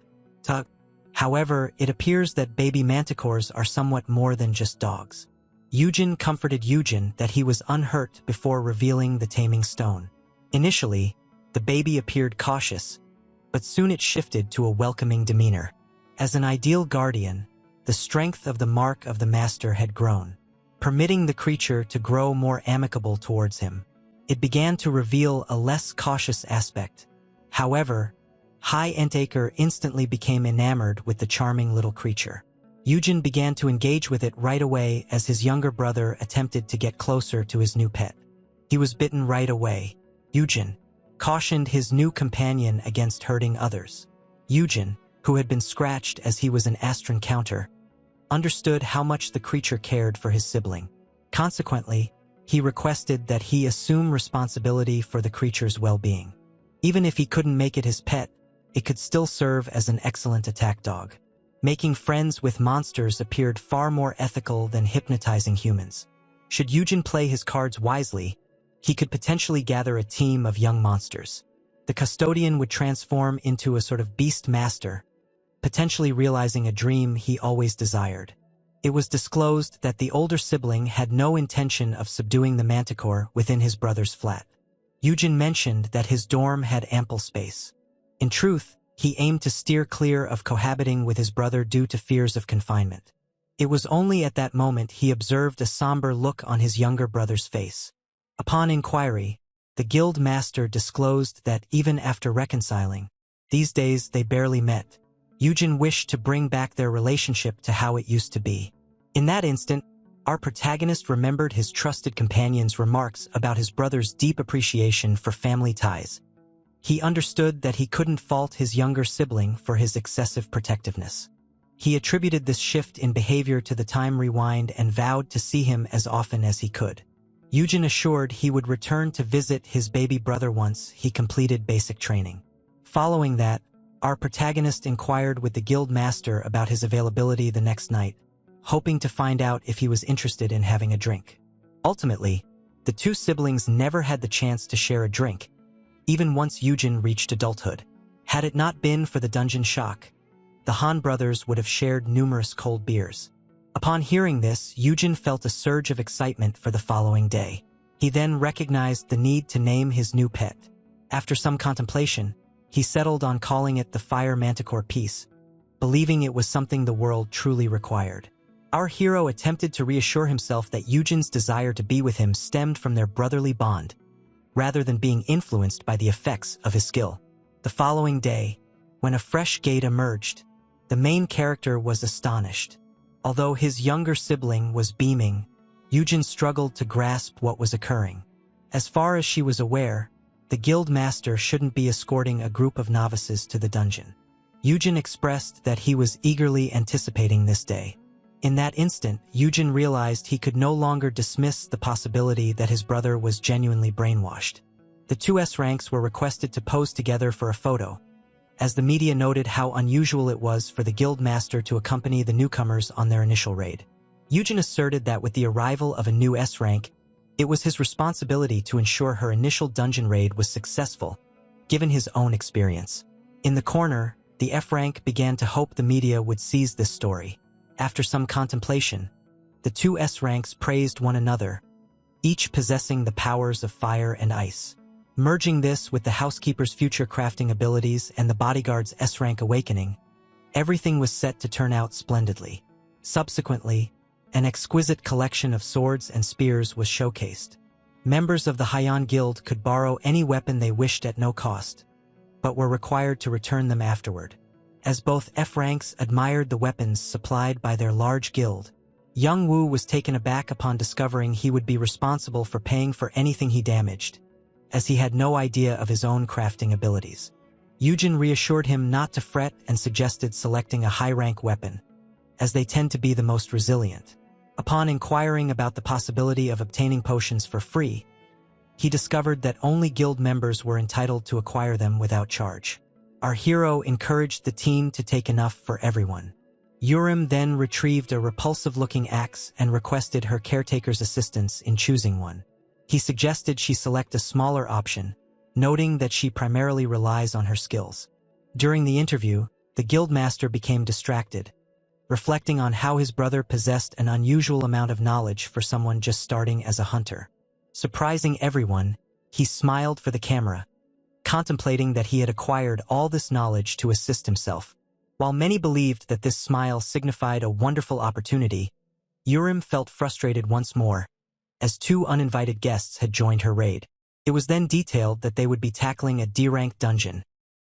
However, it appears that baby manticores are somewhat more than just dogs. Yujin comforted Yujin that he was unhurt before revealing the taming stone. Initially, the baby appeared cautious, but soon it shifted to a welcoming demeanor. As an ideal guardian, the strength of the mark of the master had grown, permitting the creature to grow more amicable towards him. It began to reveal a less cautious aspect. However, High Entacre instantly became enamored with the charming little creature. Yujin began to engage with it right away as his younger brother attempted to get closer to his new pet. He was bitten right away. Yujin cautioned his new companion against hurting others. Yujin, who had been scratched as he was an Astron counter, understood how much the creature cared for his sibling. Consequently, he requested that he assume responsibility for the creature's well-being. Even if he couldn't make it his pet, it could still serve as an excellent attack dog. Making friends with monsters appeared far more ethical than hypnotizing humans. Should Yujin play his cards wisely, he could potentially gather a team of young monsters. The custodian would transform into a sort of beast master, potentially realizing a dream he always desired. It was disclosed that the older sibling had no intention of subduing the manticore within his brother's flat. Yujin mentioned that his dorm had ample space. In truth, he aimed to steer clear of cohabiting with his brother due to fears of confinement. It was only at that moment he observed a somber look on his younger brother's face. Upon inquiry, the guild master disclosed that even after reconciling, these days they barely met. Yujin wished to bring back their relationship to how it used to be. In that instant, our protagonist remembered his trusted companion's remarks about his brother's deep appreciation for family ties. He understood that he couldn't fault his younger sibling for his excessive protectiveness. He attributed this shift in behavior to the time rewind and vowed to see him as often as he could. Yujin assured he would return to visit his baby brother once he completed basic training. Following that, our protagonist inquired with the guild master about his availability the next night, hoping to find out if he was interested in having a drink. Ultimately, the two siblings never had the chance to share a drink, even once Yujin reached adulthood. Had it not been for the dungeon shock, the Han brothers would have shared numerous cold beers. Upon hearing this, Yujin felt a surge of excitement for the following day. He then recognized the need to name his new pet. After some contemplation, he settled on calling it the Fire Manticore Peace, believing it was something the world truly required. Our hero attempted to reassure himself that Yujin's desire to be with him stemmed from their brotherly bond, rather than being influenced by the effects of his skill. The following day, when a fresh gate emerged, the main character was astonished. Although his younger sibling was beaming, Yujin struggled to grasp what was occurring. As far as she was aware, the guild master shouldn't be escorting a group of novices to the dungeon. Yujin expressed that he was eagerly anticipating this day. In that instant, Yujin realized he could no longer dismiss the possibility that his brother was genuinely brainwashed. The two S-ranks were requested to pose together for a photo, as the media noted how unusual it was for the guild master to accompany the newcomers on their initial raid. Yujin asserted that with the arrival of a new S-rank, it was his responsibility to ensure her initial dungeon raid was successful, given his own experience. In the corner, the F-rank began to hope the media would seize this story. After some contemplation, the two S-ranks praised one another, each possessing the powers of fire and ice. Merging this with the housekeeper's future crafting abilities and the bodyguard's S-rank awakening, everything was set to turn out splendidly. Subsequently, an exquisite collection of swords and spears was showcased. Members of the Haiyan Guild could borrow any weapon they wished at no cost, but were required to return them afterward. As both F-ranks admired the weapons supplied by their large guild, young Wu was taken aback upon discovering he would be responsible for paying for anything he damaged, as he had no idea of his own crafting abilities. Yujin reassured him not to fret and suggested selecting a high-rank weapon, as they tend to be the most resilient. Upon inquiring about the possibility of obtaining potions for free, he discovered that only guild members were entitled to acquire them without charge. Our hero encouraged the team to take enough for everyone. Urim then retrieved a repulsive-looking axe and requested her caretaker's assistance in choosing one. He suggested she select a smaller option, noting that she primarily relies on her skills. During the interview, the guildmaster became distracted, reflecting on how his brother possessed an unusual amount of knowledge for someone just starting as a hunter. Surprising everyone, he smiled for the camera, contemplating that he had acquired all this knowledge to assist himself. While many believed that this smile signified a wonderful opportunity, Urim felt frustrated once more, as two uninvited guests had joined her raid. It was then detailed that they would be tackling a D-rank dungeon,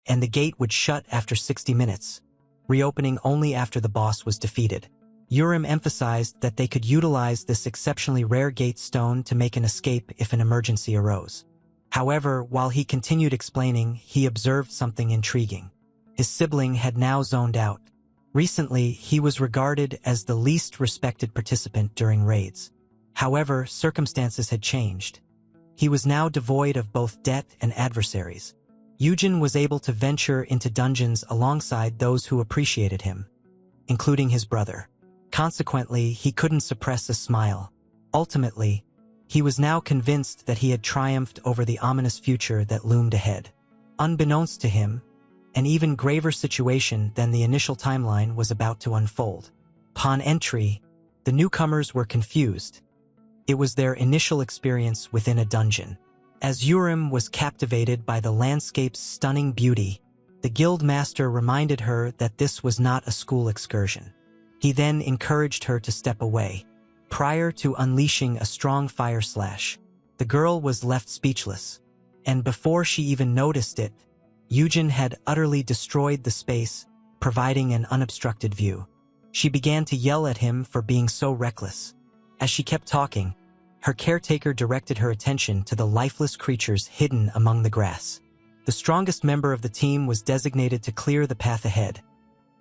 and the gate would shut after 60 minutes, reopening only after the boss was defeated. Urim emphasized that they could utilize this exceptionally rare gate stone to make an escape if an emergency arose. However, while he continued explaining, he observed something intriguing. His sibling had now zoned out. Recently, he was regarded as the least respected participant during raids. However, circumstances had changed. He was now devoid of both debt and adversaries. Yujin was able to venture into dungeons alongside those who appreciated him, including his brother. Consequently, he couldn't suppress a smile. Ultimately, he was now convinced that he had triumphed over the ominous future that loomed ahead. Unbeknownst to him, an even graver situation than the initial timeline was about to unfold. Upon entry, the newcomers were confused. It was their initial experience within a dungeon. As Urim was captivated by the landscape's stunning beauty, the guild master reminded her that this was not a school excursion. He then encouraged her to step away. Prior to unleashing a strong fire slash, the girl was left speechless. And before she even noticed it, Yujin had utterly destroyed the space, providing an unobstructed view. She began to yell at him for being so reckless. As she kept talking, her caretaker directed her attention to the lifeless creatures hidden among the grass. The strongest member of the team was designated to clear the path ahead,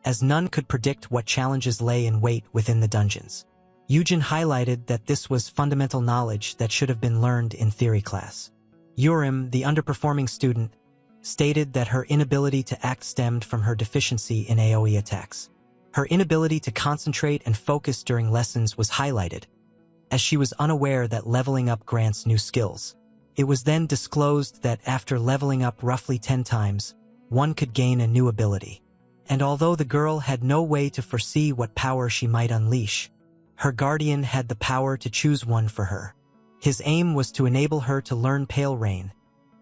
as none could predict what challenges lay in wait within the dungeons. Yujin highlighted that this was fundamental knowledge that should have been learned in theory class. Yurim, the underperforming student, stated that her inability to act stemmed from her deficiency in AoE attacks. Her inability to concentrate and focus during lessons was highlighted, as she was unaware that leveling up grants new skills. It was then disclosed that after leveling up roughly 10 times, one could gain a new ability. And although the girl had no way to foresee what power she might unleash, her guardian had the power to choose one for her. His aim was to enable her to learn Pale Rain,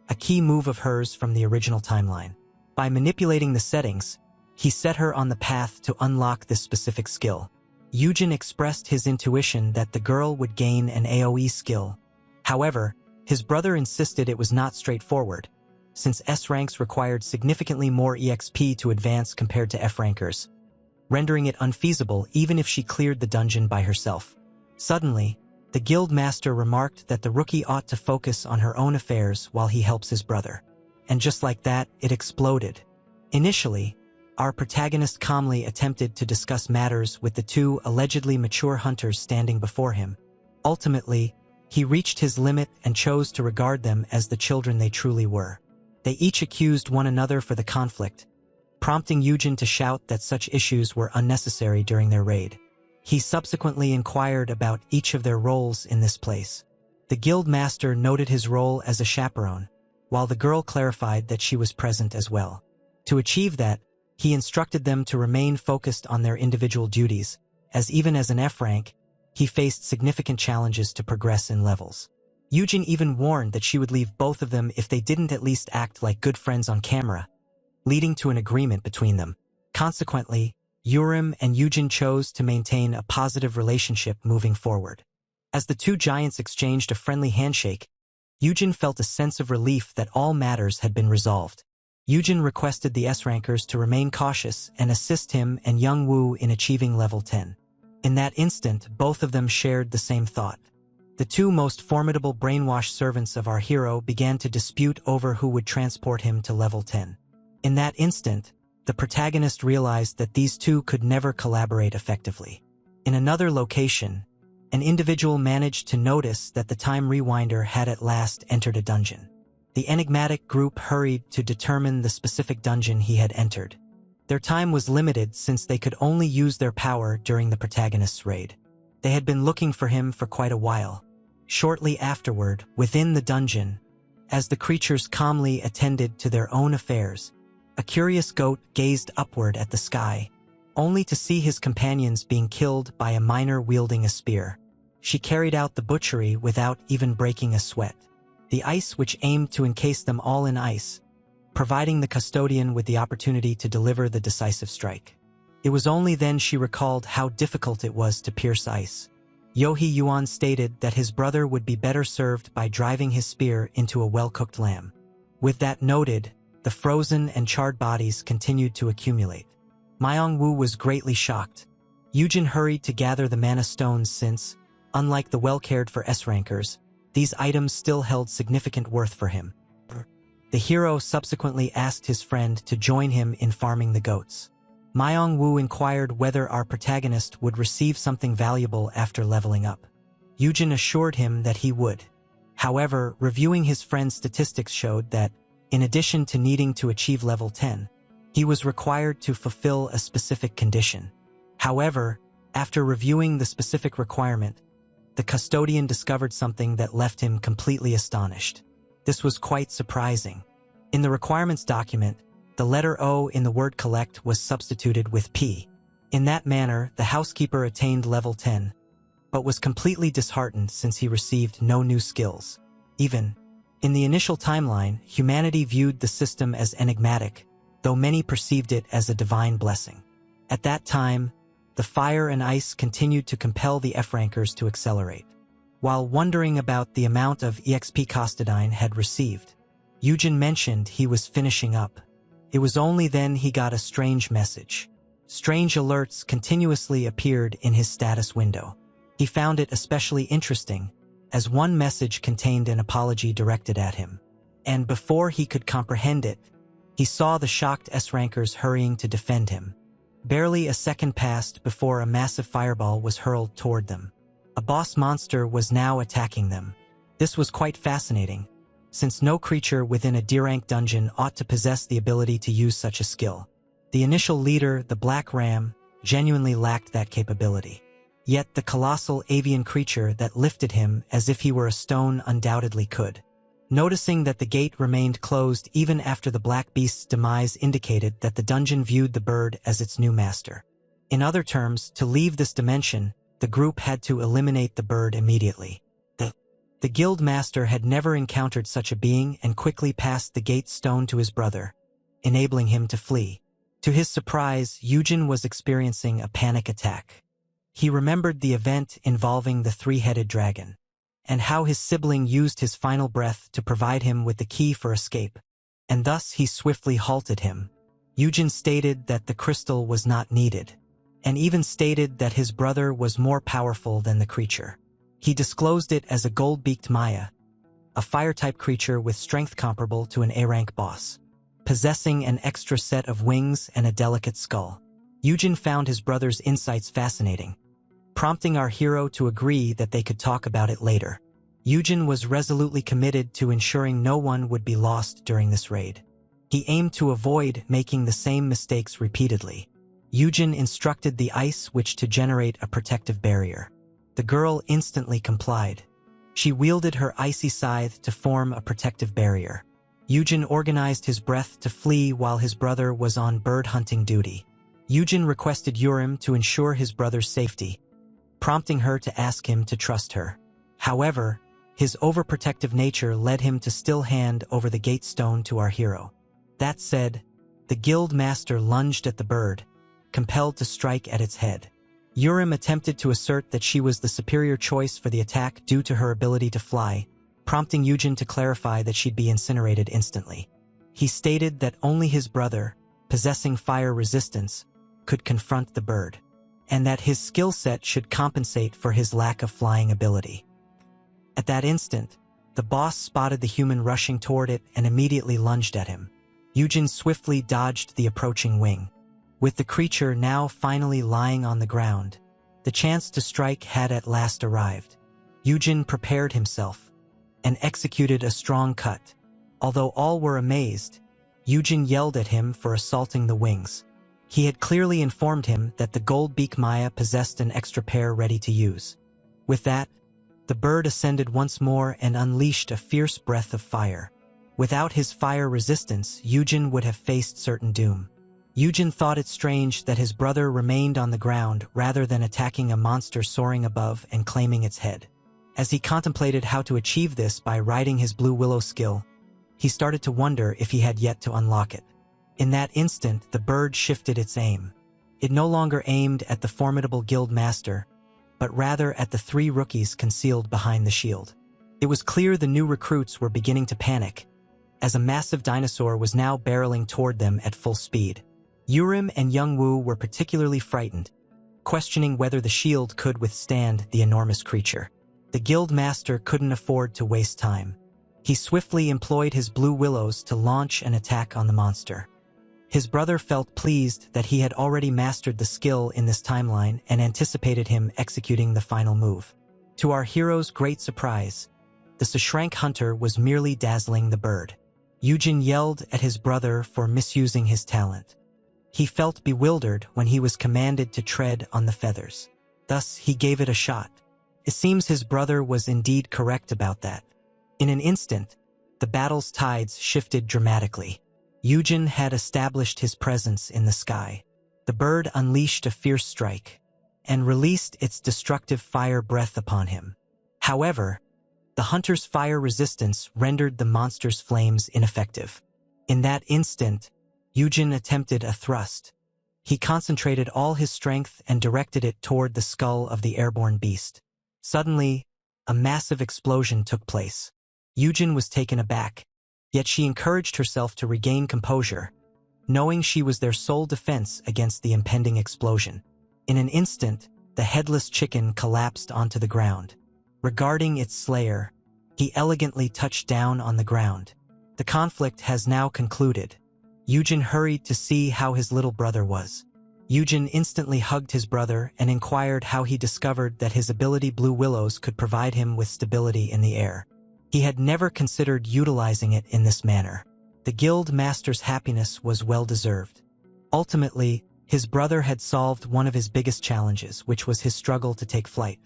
a key move of hers from the original timeline. By manipulating the settings, he set her on the path to unlock this specific skill. Yujin expressed his intuition that the girl would gain an AoE skill. However, his brother insisted it was not straightforward, since S ranks required significantly more EXP to advance compared to F rankers, rendering it unfeasible even if she cleared the dungeon by herself. Suddenly, the guild master remarked that the rookie ought to focus on her own affairs while he helps his brother. And just like that, it exploded. Initially, our protagonist calmly attempted to discuss matters with the two allegedly mature hunters standing before him. Ultimately, he reached his limit and chose to regard them as the children they truly were. They each accused one another for the conflict, prompting Yujin to shout that such issues were unnecessary during their raid. He subsequently inquired about each of their roles in this place. The guild master noted his role as a chaperone, while the girl clarified that she was present as well. To achieve that, he instructed them to remain focused on their individual duties, as even as an F rank, he faced significant challenges to progress in levels. Yujin even warned that she would leave both of them if they didn't at least act like good friends on camera, leading to an agreement between them. Consequently, Yurim and Yujin chose to maintain a positive relationship moving forward. As the two giants exchanged a friendly handshake, Yujin felt a sense of relief that all matters had been resolved. Yujin requested the S-rankers to remain cautious and assist him and Young Woo in achieving level 10. In that instant, both of them shared the same thought. The two most formidable brainwashed servants of our hero began to dispute over who would transport him to level 10. In that instant, the protagonist realized that these two could never collaborate effectively. In another location, an individual managed to notice that the time rewinder had at last entered a dungeon. The enigmatic group hurried to determine the specific dungeon he had entered. Their time was limited since they could only use their power during the protagonist's raid. They had been looking for him for quite a while. Shortly afterward, within the dungeon, as the creatures calmly attended to their own affairs, a curious goat gazed upward at the sky, only to see his companions being killed by a miner wielding a spear. She carried out the butchery without even breaking a sweat. The ice which aimed to encase them all in ice, providing the custodian with the opportunity to deliver the decisive strike. It was only then she recalled how difficult it was to pierce ice. Yohei Yuan stated that his brother would be better served by driving his spear into a well-cooked lamb. With that noted, the frozen and charred bodies continued to accumulate. Myong Wu was greatly shocked. Yujin hurried to gather the mana stones since, unlike the well-cared-for S-rankers, these items still held significant worth for him. The hero subsequently asked his friend to join him in farming the goats. Myong Wu inquired whether our protagonist would receive something valuable after leveling up. Yujin assured him that he would. However, reviewing his friend's statistics showed that, in addition to needing to achieve level 10, he was required to fulfill a specific condition. However, after reviewing the specific requirement, the custodian discovered something that left him completely astonished. This was quite surprising. In the requirements document, the letter O in the word collect was substituted with P. In that manner, the housekeeper attained level 10, but was completely disheartened since he received no new skills. Even in the initial timeline, humanity viewed the system as enigmatic, though many perceived it as a divine blessing. At that time, the fire and ice continued to compel the F-rankers to accelerate. While wondering about the amount of EXP Costadine had received, Eugen mentioned he was finishing up. It was only then he got a strange message. Strange alerts continuously appeared in his status window. He found it especially interesting, as one message contained an apology directed at him. And before he could comprehend it, he saw the shocked S-rankers hurrying to defend him. Barely a second passed before a massive fireball was hurled toward them. A boss monster was now attacking them. This was quite fascinating, since no creature within a D-rank dungeon ought to possess the ability to use such a skill. The initial leader, the Black Ram, genuinely lacked that capability. Yet the colossal avian creature that lifted him as if he were a stone undoubtedly could. Noticing that the gate remained closed even after the Black Beast's demise indicated that the dungeon viewed the bird as its new master. In other terms, to leave this dimension, the group had to eliminate the bird immediately. The guild master had never encountered such a being and quickly passed the gate stone to his brother, enabling him to flee. To his surprise, Eugen was experiencing a panic attack. He remembered the event involving the three-headed dragon, and how his sibling used his final breath to provide him with the key for escape, and thus he swiftly halted him. Eugen stated that the crystal was not needed, and even stated that his brother was more powerful than the creature. He disclosed it as a gold-beaked Maya, a fire-type creature with strength comparable to an A-rank boss, possessing an extra set of wings and a delicate skull. Eugen found his brother's insights fascinating, prompting our hero to agree that they could talk about it later. Eugen was resolutely committed to ensuring no one would be lost during this raid. He aimed to avoid making the same mistakes repeatedly. Eugen instructed the ice witch to generate a protective barrier. The girl instantly complied. She wielded her icy scythe to form a protective barrier. Eugen organized his breath to flee while his brother was on bird-hunting duty. Eugen requested Urim to ensure his brother's safety, prompting her to ask him to trust her. However, his overprotective nature led him to still hand over the gate stone to our hero. That said, the guild master lunged at the bird, compelled to strike at its head. Urim attempted to assert that she was the superior choice for the attack due to her ability to fly, prompting Eugen to clarify that she'd be incinerated instantly. He stated that only his brother, possessing fire resistance, could confront the bird, and that his skill set should compensate for his lack of flying ability. At that instant, the boss spotted the human rushing toward it and immediately lunged at him. Eugen swiftly dodged the approaching wing. With the creature now finally lying on the ground, the chance to strike had at last arrived. Eugen prepared himself and executed a strong cut. Although all were amazed, Eugen yelled at him for assaulting the wings. He had clearly informed him that the gold beak Maya possessed an extra pair ready to use. With that, the bird ascended once more and unleashed a fierce breath of fire. Without his fire resistance, Eugen would have faced certain doom. Eugen thought it strange that his brother remained on the ground rather than attacking a monster soaring above and claiming its head. As he contemplated how to achieve this by riding his Blue Willow skill, he started to wonder if he had yet to unlock it. In that instant, the bird shifted its aim. It no longer aimed at the formidable guild master, but rather at the three rookies concealed behind the shield. It was clear the new recruits were beginning to panic, as a massive dinosaur was now barreling toward them at full speed. Urim and Youngwoo were particularly frightened, questioning whether the shield could withstand the enormous creature. The guild master couldn't afford to waste time. He swiftly employed his Blue Willows to launch an attack on the monster. His brother felt pleased that he had already mastered the skill in this timeline and anticipated him executing the final move. To our hero's great surprise, the Sashrank hunter was merely dazzling the bird. Eugen yelled at his brother for misusing his talent. He felt bewildered when he was commanded to tread on the feathers. Thus, he gave it a shot. It seems his brother was indeed correct about that. In an instant, the battle's tides shifted dramatically. Eugen had established his presence in the sky. The bird unleashed a fierce strike and released its destructive fire breath upon him. However, the hunter's fire resistance rendered the monster's flames ineffective. In that instant, Eugen attempted a thrust, He concentrated all his strength and directed it toward the skull of the airborne beast. Suddenly, a massive explosion took place. Yujin was taken aback, yet she encouraged herself to regain composure, knowing she was their sole defense against the impending explosion. In an instant, the headless chicken collapsed onto the ground. Regarding its slayer, he elegantly touched down on the ground. The conflict has now concluded. Yujin hurried to see how his little brother was. Yujin instantly hugged his brother and inquired how he discovered that his ability Blue Willows could provide him with stability in the air. He had never considered utilizing it in this manner. The guild master's happiness was well-deserved. Ultimately, his brother had solved one of his biggest challenges, which was his struggle to take flight.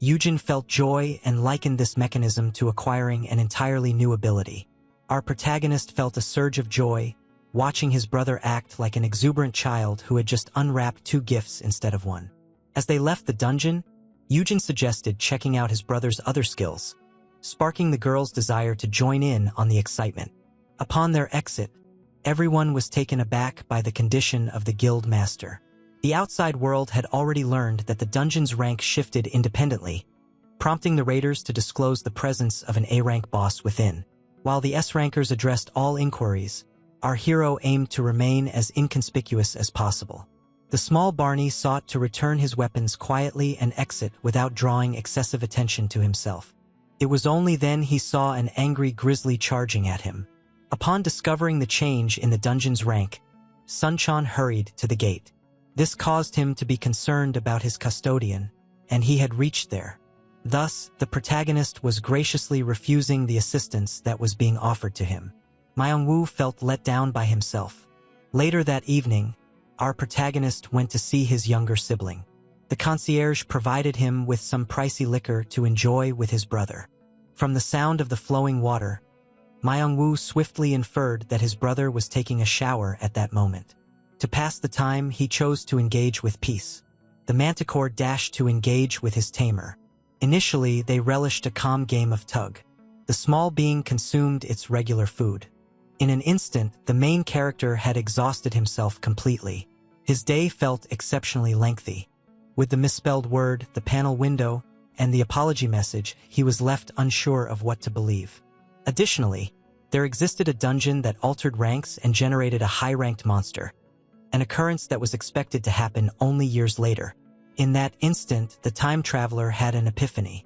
Yujin felt joy and likened this mechanism to acquiring an entirely new ability. Our protagonist felt a surge of joy, watching his brother act like an exuberant child who had just unwrapped 2 gifts instead of 1. As they left the dungeon, Yujin suggested checking out his brother's other skills, sparking the girl's desire to join in on the excitement. Upon their exit, everyone was taken aback by the condition of the guild master. The outside world had already learned that the dungeon's rank shifted independently, prompting the raiders to disclose the presence of an A-rank boss within. While the S-rankers addressed all inquiries, our hero aimed to remain as inconspicuous as possible. The small Barney sought to return his weapons quietly and exit without drawing excessive attention to himself. It was only then he saw an angry grizzly charging at him. Upon discovering the change in the dungeon's rank, Sunchan hurried to the gate. This caused him to be concerned about his custodian, and he had reached there. Thus, the protagonist was graciously refusing the assistance that was being offered to him. Myungwoo felt let down by himself. Later that evening, our protagonist went to see his younger sibling. The concierge provided him with some pricey liquor to enjoy with his brother. From the sound of the flowing water, Myungwoo swiftly inferred that his brother was taking a shower at that moment. To pass the time, he chose to engage with peace. The manticore dashed to engage with his tamer. Initially, they relished a calm game of tug. The small being consumed its regular food. In an instant, the main character had exhausted himself completely. His day felt exceptionally lengthy. With the misspelled word, the panel window, and the apology message, he was left unsure of what to believe. Additionally, there existed a dungeon that altered ranks and generated a high-ranked monster, an occurrence that was expected to happen only years later. In that instant, the time traveler had an epiphany.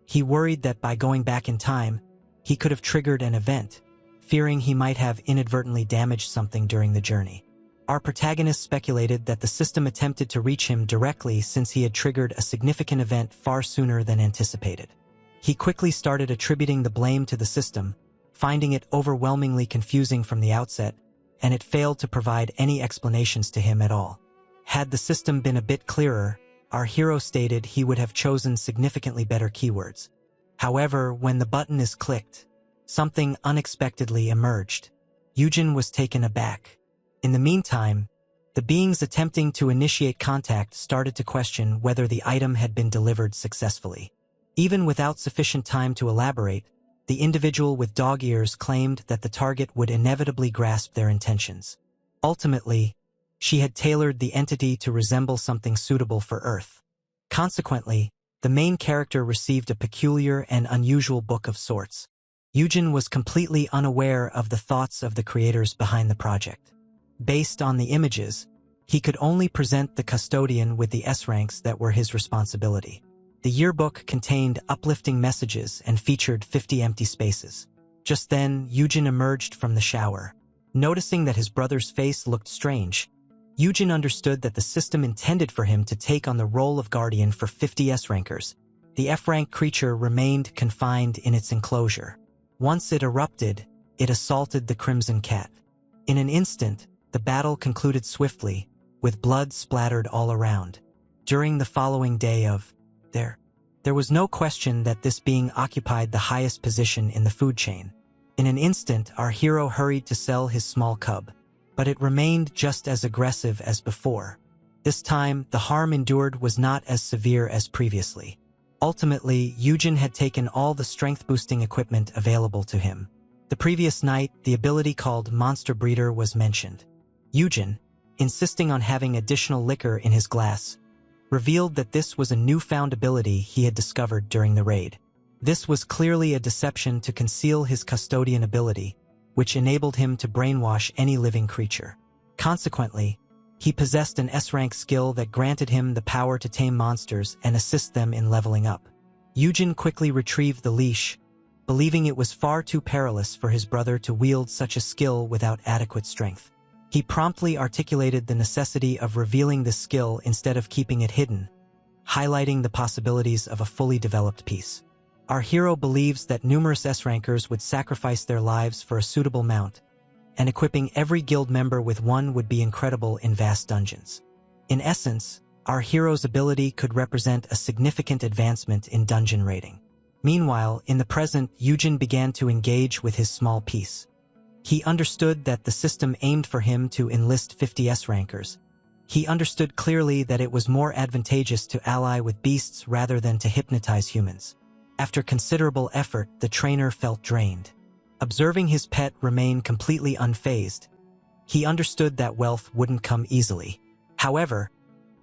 He worried that by going back in time, he could have triggered an event, fearing he might have inadvertently damaged something during the journey. Our protagonist speculated that the system attempted to reach him directly since he had triggered a significant event far sooner than anticipated. He quickly started attributing the blame to the system, finding it overwhelmingly confusing from the outset, and it failed to provide any explanations to him at all. Had the system been a bit clearer, our hero stated he would have chosen significantly better keywords. However, when the button is clicked, something unexpectedly emerged. Yujin was taken aback. In the meantime, the beings attempting to initiate contact started to question whether the item had been delivered successfully. Even without sufficient time to elaborate, the individual with dog ears claimed that the target would inevitably grasp their intentions. Ultimately, she had tailored the entity to resemble something suitable for Earth. Consequently, the main character received a peculiar and unusual book of sorts. Yujin was completely unaware of the thoughts of the creators behind the project. Based on the images, he could only present the custodian with the S-ranks that were his responsibility. The yearbook contained uplifting messages and featured 50 empty spaces. Just then, Yujin emerged from the shower. Noticing that his brother's face looked strange, Yujin understood that the system intended for him to take on the role of guardian for 50 S-rankers. The F-rank creature remained confined in its enclosure. Once it erupted, it assaulted the Crimson Cat. In an instant, the battle concluded swiftly, with blood splattered all around. During the following day there was no question that this being occupied the highest position in the food chain. In an instant, our hero hurried to sell his small cub, but it remained just as aggressive as before. This time, the harm endured was not as severe as previously. Ultimately, Yujin had taken all the strength-boosting equipment available to him. The previous night, the ability called Monster Breeder was mentioned. Yujin, insisting on having additional liquor in his glass, revealed that this was a newfound ability he had discovered during the raid. This was clearly a deception to conceal his custodian ability, which enabled him to brainwash any living creature. Consequently, he possessed an S-rank skill that granted him the power to tame monsters and assist them in leveling up. Yujin quickly retrieved the leash, believing it was far too perilous for his brother to wield such a skill without adequate strength. He promptly articulated the necessity of revealing this skill instead of keeping it hidden, highlighting the possibilities of a fully developed piece. Our hero believes that numerous S-rankers would sacrifice their lives for a suitable mount, and equipping every guild member with one would be incredible in vast dungeons. In essence, our hero's ability could represent a significant advancement in dungeon raiding. Meanwhile, in the present, Yujin began to engage with his small piece. He understood that the system aimed for him to enlist 50 S-rankers. He understood clearly that it was more advantageous to ally with beasts rather than to hypnotize humans. After considerable effort, the trainer felt drained. Observing his pet remain completely unfazed, he understood that wealth wouldn't come easily. However,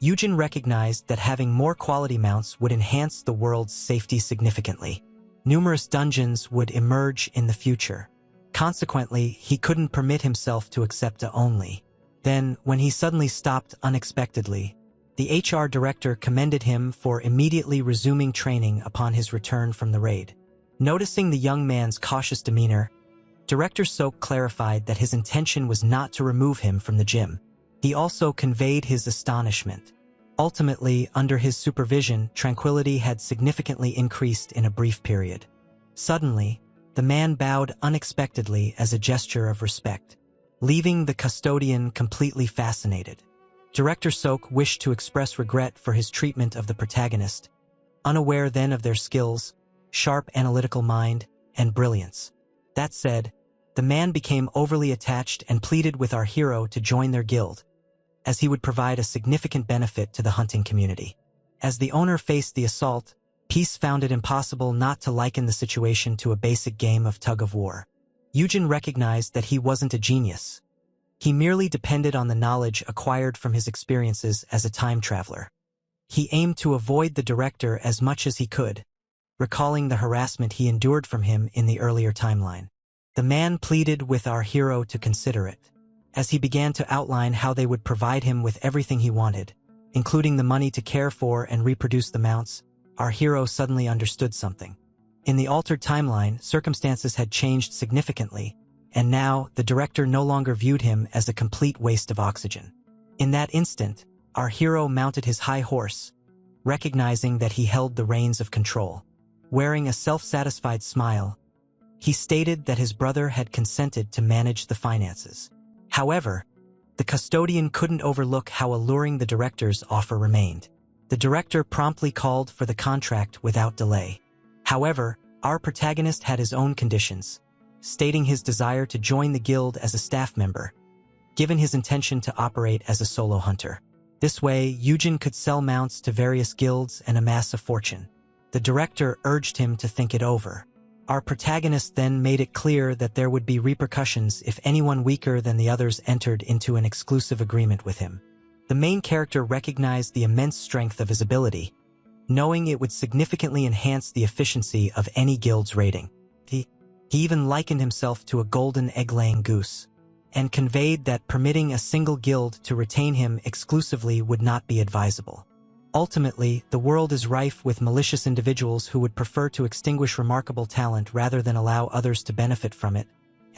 Yujin recognized that having more quality mounts would enhance the world's safety significantly. Numerous dungeons would emerge in the future. Consequently, he couldn't permit himself to accept a only. Then, when he suddenly stopped unexpectedly, the HR director commended him for immediately resuming training upon his return from the raid. Noticing the young man's cautious demeanor, Director Sok clarified that his intention was not to remove him from the gym. He also conveyed his astonishment. Ultimately, under his supervision, tranquility had significantly increased in a brief period. Suddenly, the man bowed unexpectedly as a gesture of respect, leaving the custodian completely fascinated. Director Sok wished to express regret for his treatment of the protagonist, unaware then of their skills, sharp analytical mind, and brilliance. That said, the man became overly attached and pleaded with our hero to join their guild, as he would provide a significant benefit to the hunting community. As the owner faced the assault, Peace found it impossible not to liken the situation to a basic game of tug-of-war. Yujin recognized that he wasn't a genius. He merely depended on the knowledge acquired from his experiences as a time traveler. He aimed to avoid the director as much as he could, recalling the harassment he endured from him in the earlier timeline. The man pleaded with our hero to consider it. As he began to outline how they would provide him with everything he wanted, including the money to care for and reproduce the mounts, our hero suddenly understood something. In the altered timeline, circumstances had changed significantly, and now the director no longer viewed him as a complete waste of oxygen. In that instant, our hero mounted his high horse, recognizing that he held the reins of control. Wearing a self-satisfied smile, he stated that his brother had consented to manage the finances. However, the custodian couldn't overlook how alluring the director's offer remained. The director promptly called for the contract without delay. However, our protagonist had his own conditions, stating his desire to join the guild as a staff member, given his intention to operate as a solo hunter. This way, Yujin could sell mounts to various guilds and amass a fortune. The director urged him to think it over. Our protagonist then made it clear that there would be repercussions if anyone weaker than the others entered into an exclusive agreement with him. The main character recognized the immense strength of his ability, knowing it would significantly enhance the efficiency of any guild's raiding. He even likened himself to a golden egg-laying goose, and conveyed that permitting a single guild to retain him exclusively would not be advisable. Ultimately, the world is rife with malicious individuals who would prefer to extinguish remarkable talent rather than allow others to benefit from it,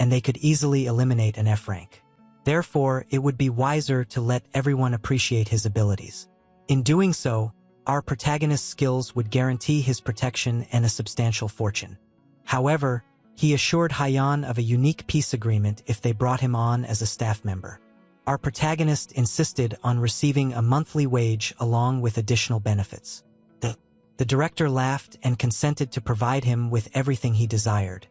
and they could easily eliminate an F rank. Therefore, it would be wiser to let everyone appreciate his abilities. In doing so, our protagonist's skills would guarantee his protection and a substantial fortune. However, he assured Haiyan of a unique peace agreement if they brought him on as a staff member. Our protagonist insisted on receiving a monthly wage along with additional benefits. The director laughed and consented to provide him with everything he desired.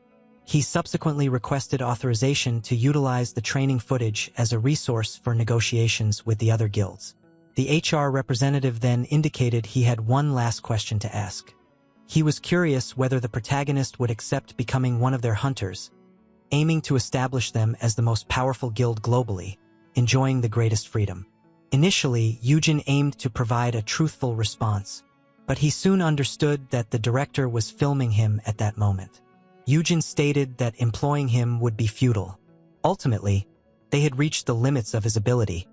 He subsequently requested authorization to utilize the training footage as a resource for negotiations with the other guilds. The HR representative then indicated he had one last question to ask. He was curious whether the protagonist would accept becoming one of their hunters, aiming to establish them as the most powerful guild globally. enjoying the greatest freedom. Initially, Yujin aimed to provide a truthful response, but he soon understood that the director was filming him at that moment. Yujin stated that employing him would be futile. Ultimately, they had reached the limits of his ability,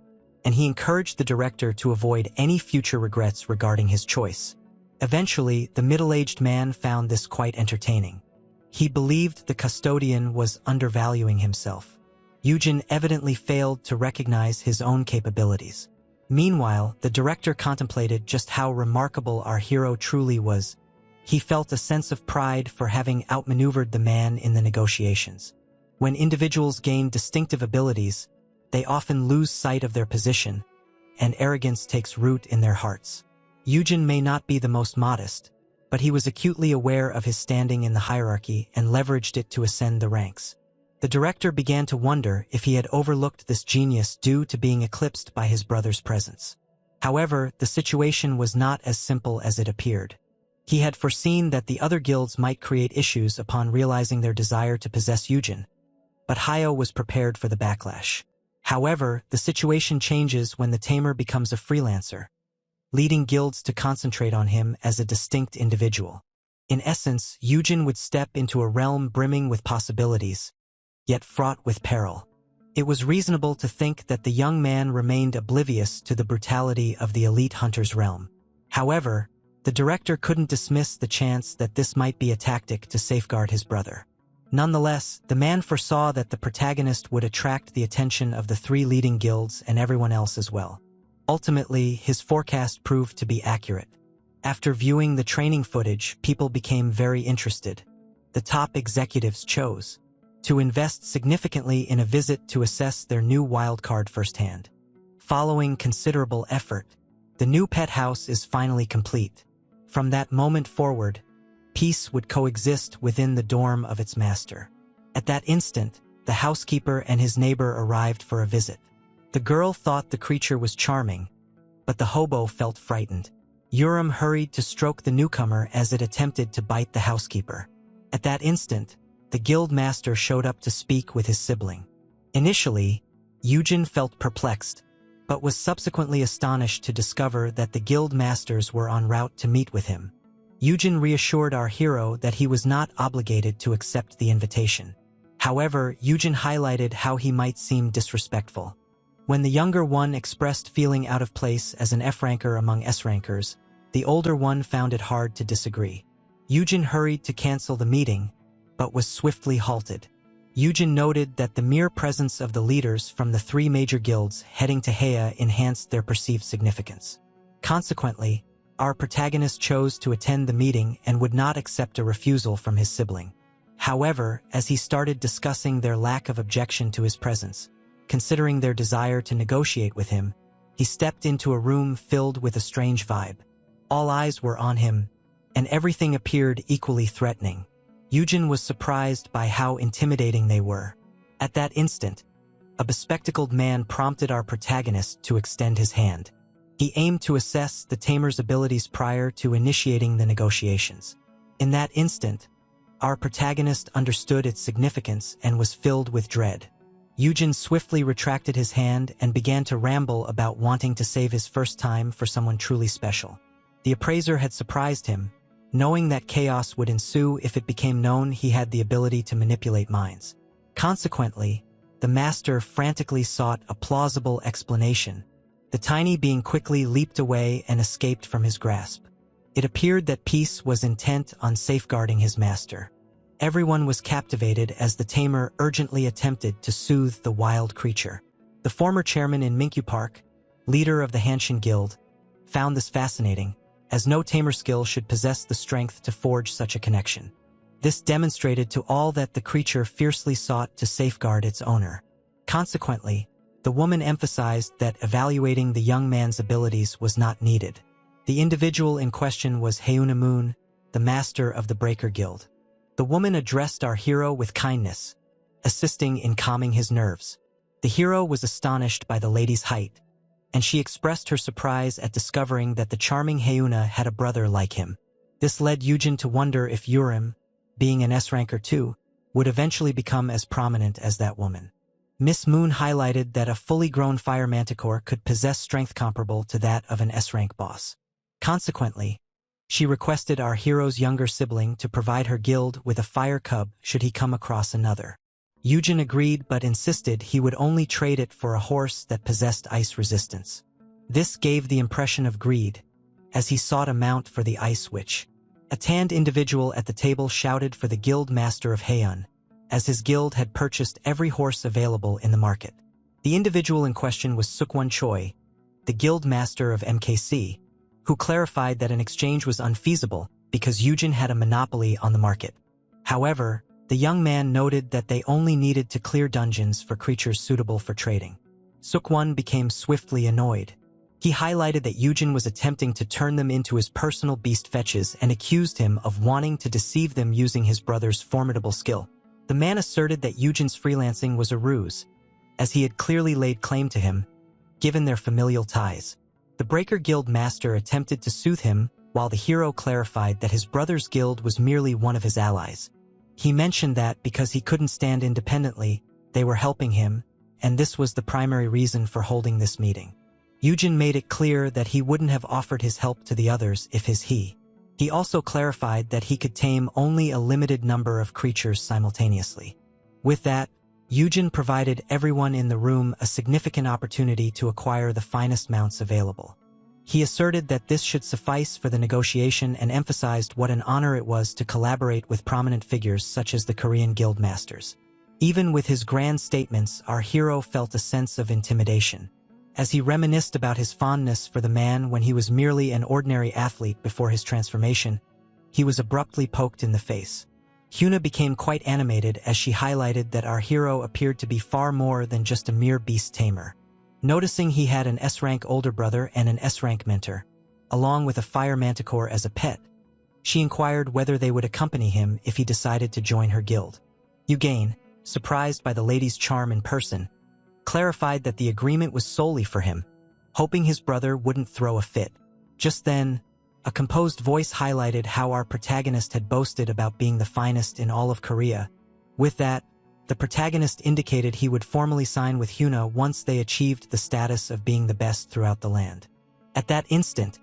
and he encouraged the director to avoid any future regrets regarding his choice. Eventually, the middle-aged man found this quite entertaining. He believed the custodian was undervaluing himself. Yujin evidently failed to recognize his own capabilities. Meanwhile, the director contemplated just how remarkable our hero truly was. He felt a sense of pride for having outmaneuvered the man in the negotiations. When individuals gain distinctive abilities, they often lose sight of their position, and arrogance takes root in their hearts. Yujin may not be the most modest, but he was acutely aware of his standing in the hierarchy and leveraged it to ascend the ranks. The director began to wonder if he had overlooked this genius due to being eclipsed by his brother's presence. However, the situation was not as simple as it appeared. He had foreseen that the other guilds might create issues upon realizing their desire to possess Yujin, but Yahello was prepared for the backlash. However, the situation changes when the tamer becomes a freelancer, leading guilds to concentrate on him as a distinct individual. In essence, Yujin would step into a realm brimming with possibilities, yet fraught with peril. It was reasonable to think that the young man remained oblivious to the brutality of the elite hunter's realm. However, the director couldn't dismiss the chance that this might be a tactic to safeguard his brother. Nonetheless, the man foresaw that the protagonist would attract the attention of the three leading guilds and everyone else as well. Ultimately, his forecast proved to be accurate. After viewing the training footage, people became very interested. The top executives chose to invest significantly in a visit to assess their new wildcard firsthand. Following considerable effort, the new pet house is finally complete. From that moment forward, peace would coexist within the dorm of its master. At that instant, the housekeeper and his neighbor arrived for a visit. The girl thought the creature was charming, but the hobo felt frightened. Urim hurried to stroke the newcomer as it attempted to bite the housekeeper. At that instant, the guild master showed up to speak with his sibling. Initially, Yujin felt perplexed, but was subsequently astonished to discover that the guild masters were en route to meet with him. Yujin reassured our hero that he was not obligated to accept the invitation. However, Yujin highlighted how he might seem disrespectful. When the younger one expressed feeling out of place as an F-ranker among S-rankers, the older one found it hard to disagree. Yujin hurried to cancel the meeting, but was swiftly halted. Yujin noted that the mere presence of the leaders from the three major guilds heading to Heya enhanced their perceived significance. Consequently, our protagonist chose to attend the meeting and would not accept a refusal from his sibling. However, as he started discussing their lack of objection to his presence, considering their desire to negotiate with him, he stepped into a room filled with a strange vibe. All eyes were on him, and everything appeared equally threatening. Yujin was surprised by how intimidating they were. At that instant, a bespectacled man prompted our protagonist to extend his hand. He aimed to assess the tamer's abilities prior to initiating the negotiations. In that instant, our protagonist understood its significance and was filled with dread. Yujin swiftly retracted his hand and began to ramble about wanting to save his first time for someone truly special. The appraiser had surprised him, knowing that chaos would ensue if it became known he had the ability to manipulate minds. Consequently, the master frantically sought a plausible explanation. The tiny being quickly leaped away and escaped from his grasp. It appeared that peace was intent on safeguarding his master. Everyone was captivated as the tamer urgently attempted to soothe the wild creature. The former chairman in Minkyu Park, leader of the Hanshin Guild, found this fascinating, as no tamer skill should possess the strength to forge such a connection. This demonstrated to all that the creature fiercely sought to safeguard its owner. Consequently, the woman emphasized that evaluating the young man's abilities was not needed. The individual in question was Heuna Moon, the master of the Breaker Guild. The woman addressed our hero with kindness, assisting in calming his nerves. The hero was astonished by the lady's height, and she expressed her surprise at discovering that the charming Heuna had a brother like him. This led Yujin to wonder if Urim, being an S-ranker too, would eventually become as prominent as that woman. Miss Moon highlighted that a fully grown fire manticore could possess strength comparable to that of an S-rank boss. Consequently, she requested our hero's younger sibling to provide her guild with a fire cub should he come across another. Yujin agreed but insisted he would only trade it for a horse that possessed ice resistance. This gave the impression of greed, as he sought a mount for the ice witch. A tanned individual at the table shouted for the guild master of Heian, as his guild had purchased every horse available in the market. The individual in question was Sukwon Choi, the guild master of MKC, who clarified that an exchange was unfeasible because Yujin had a monopoly on the market. However, the young man noted that they only needed to clear dungeons for creatures suitable for trading. Sukwon became swiftly annoyed. He highlighted that Yujin was attempting to turn them into his personal beast fetches and accused him of wanting to deceive them using his brother's formidable skill. The man asserted that Yujin's freelancing was a ruse, as he had clearly laid claim to him, given their familial ties. The Breaker Guild master attempted to soothe him, while the hero clarified that his brother's guild was merely one of his allies. He mentioned that because he couldn't stand independently, they were helping him, and this was the primary reason for holding this meeting. Yujin made it clear that he wouldn't have offered his help to the others if he. He also clarified that he could tame only a limited number of creatures simultaneously. With that, Yujin provided everyone in the room a significant opportunity to acquire the finest mounts available. He asserted that this should suffice for the negotiation and emphasized what an honor it was to collaborate with prominent figures such as the Korean guild masters. Even with his grand statements, our hero felt a sense of intimidation. As he reminisced about his fondness for the man when he was merely an ordinary athlete before his transformation, he was abruptly poked in the face. Hyuna became quite animated as she highlighted that our hero appeared to be far more than just a mere beast tamer. Noticing he had an S-rank older brother and an S-rank mentor, along with a fire manticore as a pet, she inquired whether they would accompany him if he decided to join her guild. Yugane, surprised by the lady's charm in person, clarified that the agreement was solely for him, hoping his brother wouldn't throw a fit. Just then, a composed voice highlighted how our protagonist had boasted about being the finest in all of Korea. With that, the protagonist indicated he would formally sign with Hyuna once they achieved the status of being the best throughout the land. At that instant,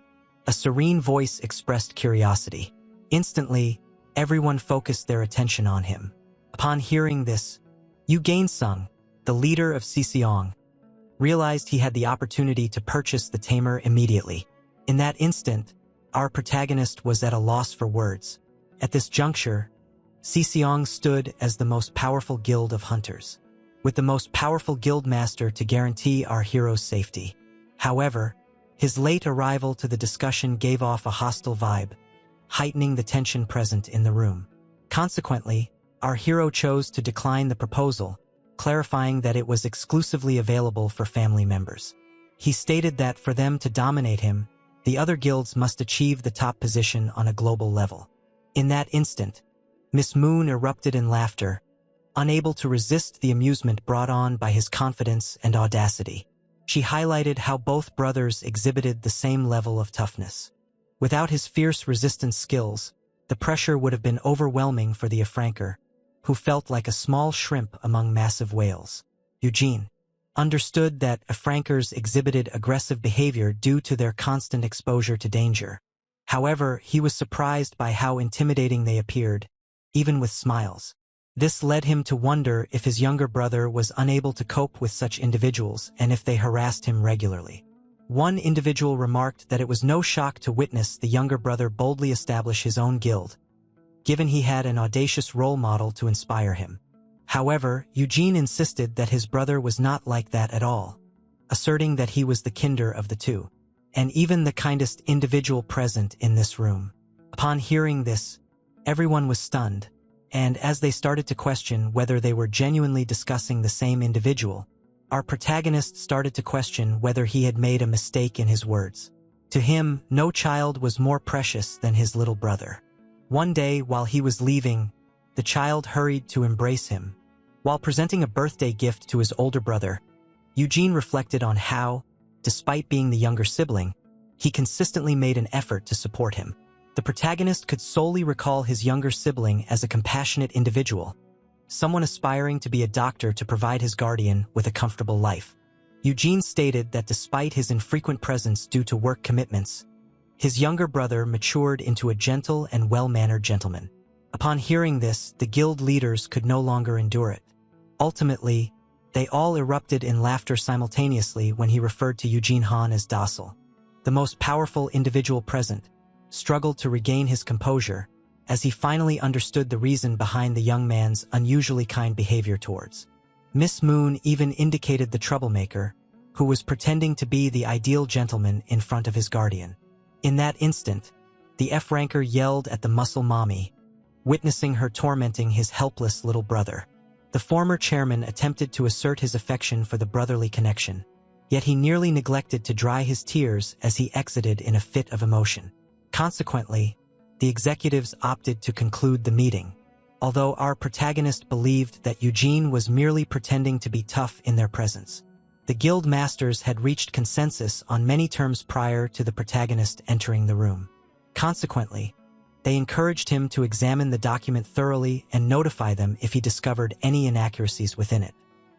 a serene voice expressed curiosity. Instantly, everyone focused their attention on him. Upon hearing this, Yu Gain-sung, the leader of Siseong, realized he had the opportunity to purchase the tamer immediately. In that instant, our protagonist was at a loss for words. At this juncture, Siseong stood as the most powerful guild of hunters, with the most powerful guild master to guarantee our hero's safety. However, his late arrival to the discussion gave off a hostile vibe, heightening the tension present in the room. Consequently, our hero chose to decline the proposal, clarifying that it was exclusively available for family members. He stated that for them to dominate him, the other guilds must achieve the top position on a global level. In that instant, Miss Moon erupted in laughter, unable to resist the amusement brought on by his confidence and audacity. She highlighted how both brothers exhibited the same level of toughness. Without his fierce resistance skills, the pressure would have been overwhelming for the Afranker, who felt like a small shrimp among massive whales. Eugene understood that Afrankers exhibited aggressive behavior due to their constant exposure to danger. However, he was surprised by how intimidating they appeared, even with smiles. This led him to wonder if his younger brother was unable to cope with such individuals and if they harassed him regularly. One individual remarked that it was no shock to witness the younger brother boldly establish his own guild, given he had an audacious role model to inspire him. However, Eugene insisted that his brother was not like that at all, asserting that he was the kinder of the two, and even the kindest individual present in this room. Upon hearing this, everyone was stunned, and as they started to question whether they were genuinely discussing the same individual, our protagonist started to question whether he had made a mistake in his words. To him, no child was more precious than his little brother. One day, while he was leaving, the child hurried to embrace him. While presenting a birthday gift to his older brother, Eugene reflected on how, despite being the younger sibling, he consistently made an effort to support him. The protagonist could solely recall his younger sibling as a compassionate individual, someone aspiring to be a doctor to provide his guardian with a comfortable life. Eugene stated that despite his infrequent presence due to work commitments, his younger brother matured into a gentle and well-mannered gentleman. Upon hearing this, the guild leaders could no longer endure it. Ultimately, they all erupted in laughter simultaneously when he referred to Eugene Han as docile. The most powerful individual present struggled to regain his composure as he finally understood the reason behind the young man's unusually kind behavior towards. Miss Moon even indicated the troublemaker, who was pretending to be the ideal gentleman in front of his guardian. In that instant, the F-ranker yelled at the muscle mommy, witnessing her tormenting his helpless little brother. The former chairman attempted to assert his affection for the brotherly connection, yet he nearly neglected to dry his tears as he exited in a fit of emotion. Consequently, the executives opted to conclude the meeting, although our protagonist believed that Eugene was merely pretending to be tough in their presence. The guild masters had reached consensus on many terms prior to the protagonist entering the room. Consequently, they encouraged him to examine the document thoroughly and notify them if he discovered any inaccuracies within it.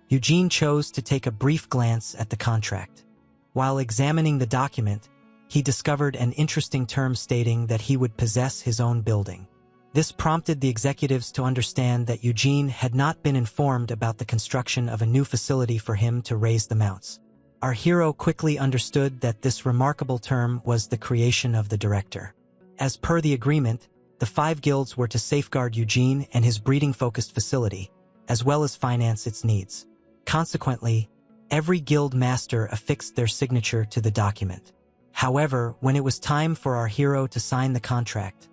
Eugene chose to take a brief glance at the contract. While examining the document, he discovered an interesting term stating that he would possess his own building. This prompted the executives to understand that Eugene had not been informed about the construction of a new facility for him to raise the mounts. Our hero quickly understood that this remarkable term was the creation of the director. As per the agreement, the 5 guilds were to safeguard Eugene and his breeding-focused facility, as well as finance its needs. Consequently, every guild master affixed their signature to the document. However, when it was time for our hero to sign the contract,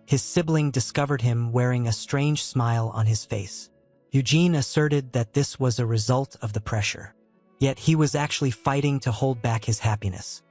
his sibling discovered him wearing a strange smile on his face. Eugene asserted that this was a result of the pressure, yet he was actually fighting to hold back his happiness.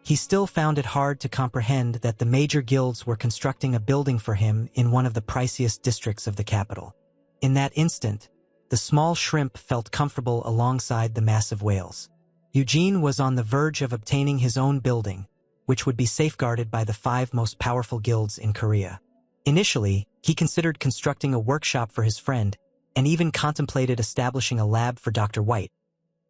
He still found it hard to comprehend that the major guilds were constructing a building for him in one of the priciest districts of the capital. In that instant, the small shrimp felt comfortable alongside the massive whales. Eugene was on the verge of obtaining his own building, which would be safeguarded by the 5 most powerful guilds in Korea. Initially, he considered constructing a workshop for his friend and even contemplated establishing a lab for Dr. White,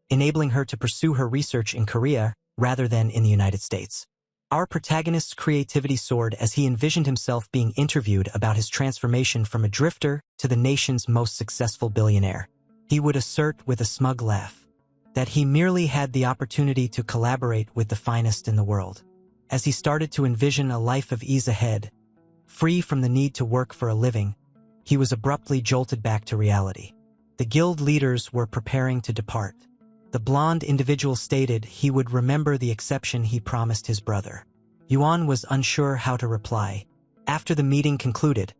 enabling her to pursue her research in Korea rather than in the United States. Our protagonist's creativity soared as he envisioned himself being interviewed about his transformation from a drifter to the nation's most successful billionaire. He would assert with a smug laugh that he merely had the opportunity to collaborate with the finest in the world. As he started to envision a life of ease ahead, free from the need to work for a living, he was abruptly jolted back to reality. The guild leaders were preparing to depart. The blonde individual stated he would remember the exception he promised his brother. Yuan was unsure how to reply. After the meeting concluded,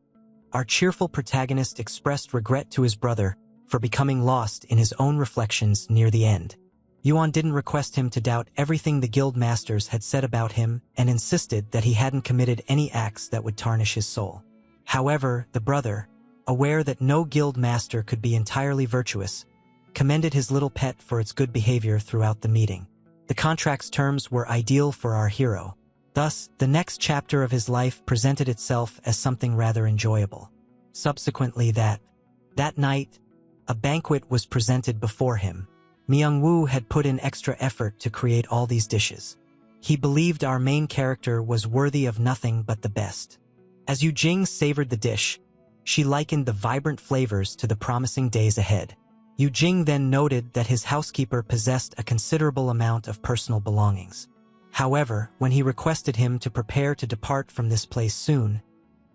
our cheerful protagonist expressed regret to his brother for becoming lost in his own reflections near the end. Yuan didn't request him to doubt everything the guild masters had said about him and insisted that he hadn't committed any acts that would tarnish his soul. However, the brother, aware that no guild master could be entirely virtuous, commended his little pet for its good behavior throughout the meeting. The contract's terms were ideal for our hero. Thus, the next chapter of his life presented itself as something rather enjoyable. Subsequently that night, a banquet was presented before him. Myung-woo had put in extra effort to create all these dishes. He believed our main character was worthy of nothing but the best. As Yu-jing savored the dish, she likened the vibrant flavors to the promising days ahead. Yu-jing then noted that his housekeeper possessed a considerable amount of personal belongings. However, when he requested him to prepare to depart from this place soon,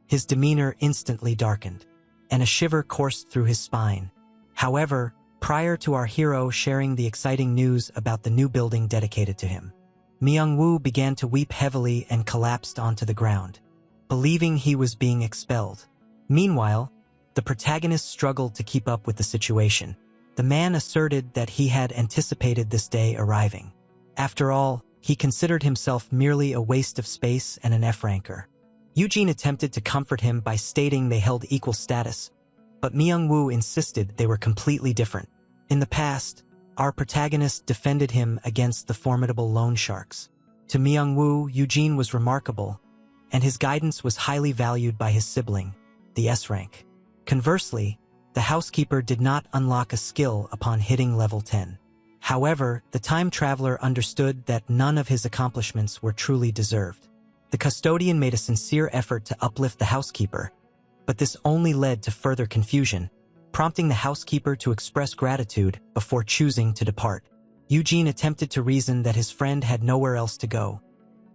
his demeanor instantly darkened, and a shiver coursed through his spine. However, prior to our hero sharing the exciting news about the new building dedicated to him, Myung-woo began to weep heavily and collapsed onto the ground, believing he was being expelled. Meanwhile, the protagonist struggled to keep up with the situation. The man asserted that he had anticipated this day arriving. After all, he considered himself merely a waste of space and an F-ranker. Eugene attempted to comfort him by stating they held equal status, but Myung-woo insisted they were completely different. In the past, our protagonist defended him against the formidable loan sharks. To Myung-woo, Eugene was remarkable, and his guidance was highly valued by his sibling, the S-rank. Conversely, the housekeeper did not unlock a skill upon hitting level 10. However, the time traveler understood that none of his accomplishments were truly deserved. The custodian made a sincere effort to uplift the housekeeper, but this only led to further confusion, prompting the housekeeper to express gratitude before choosing to depart. Eugene attempted to reason that his friend had nowhere else to go,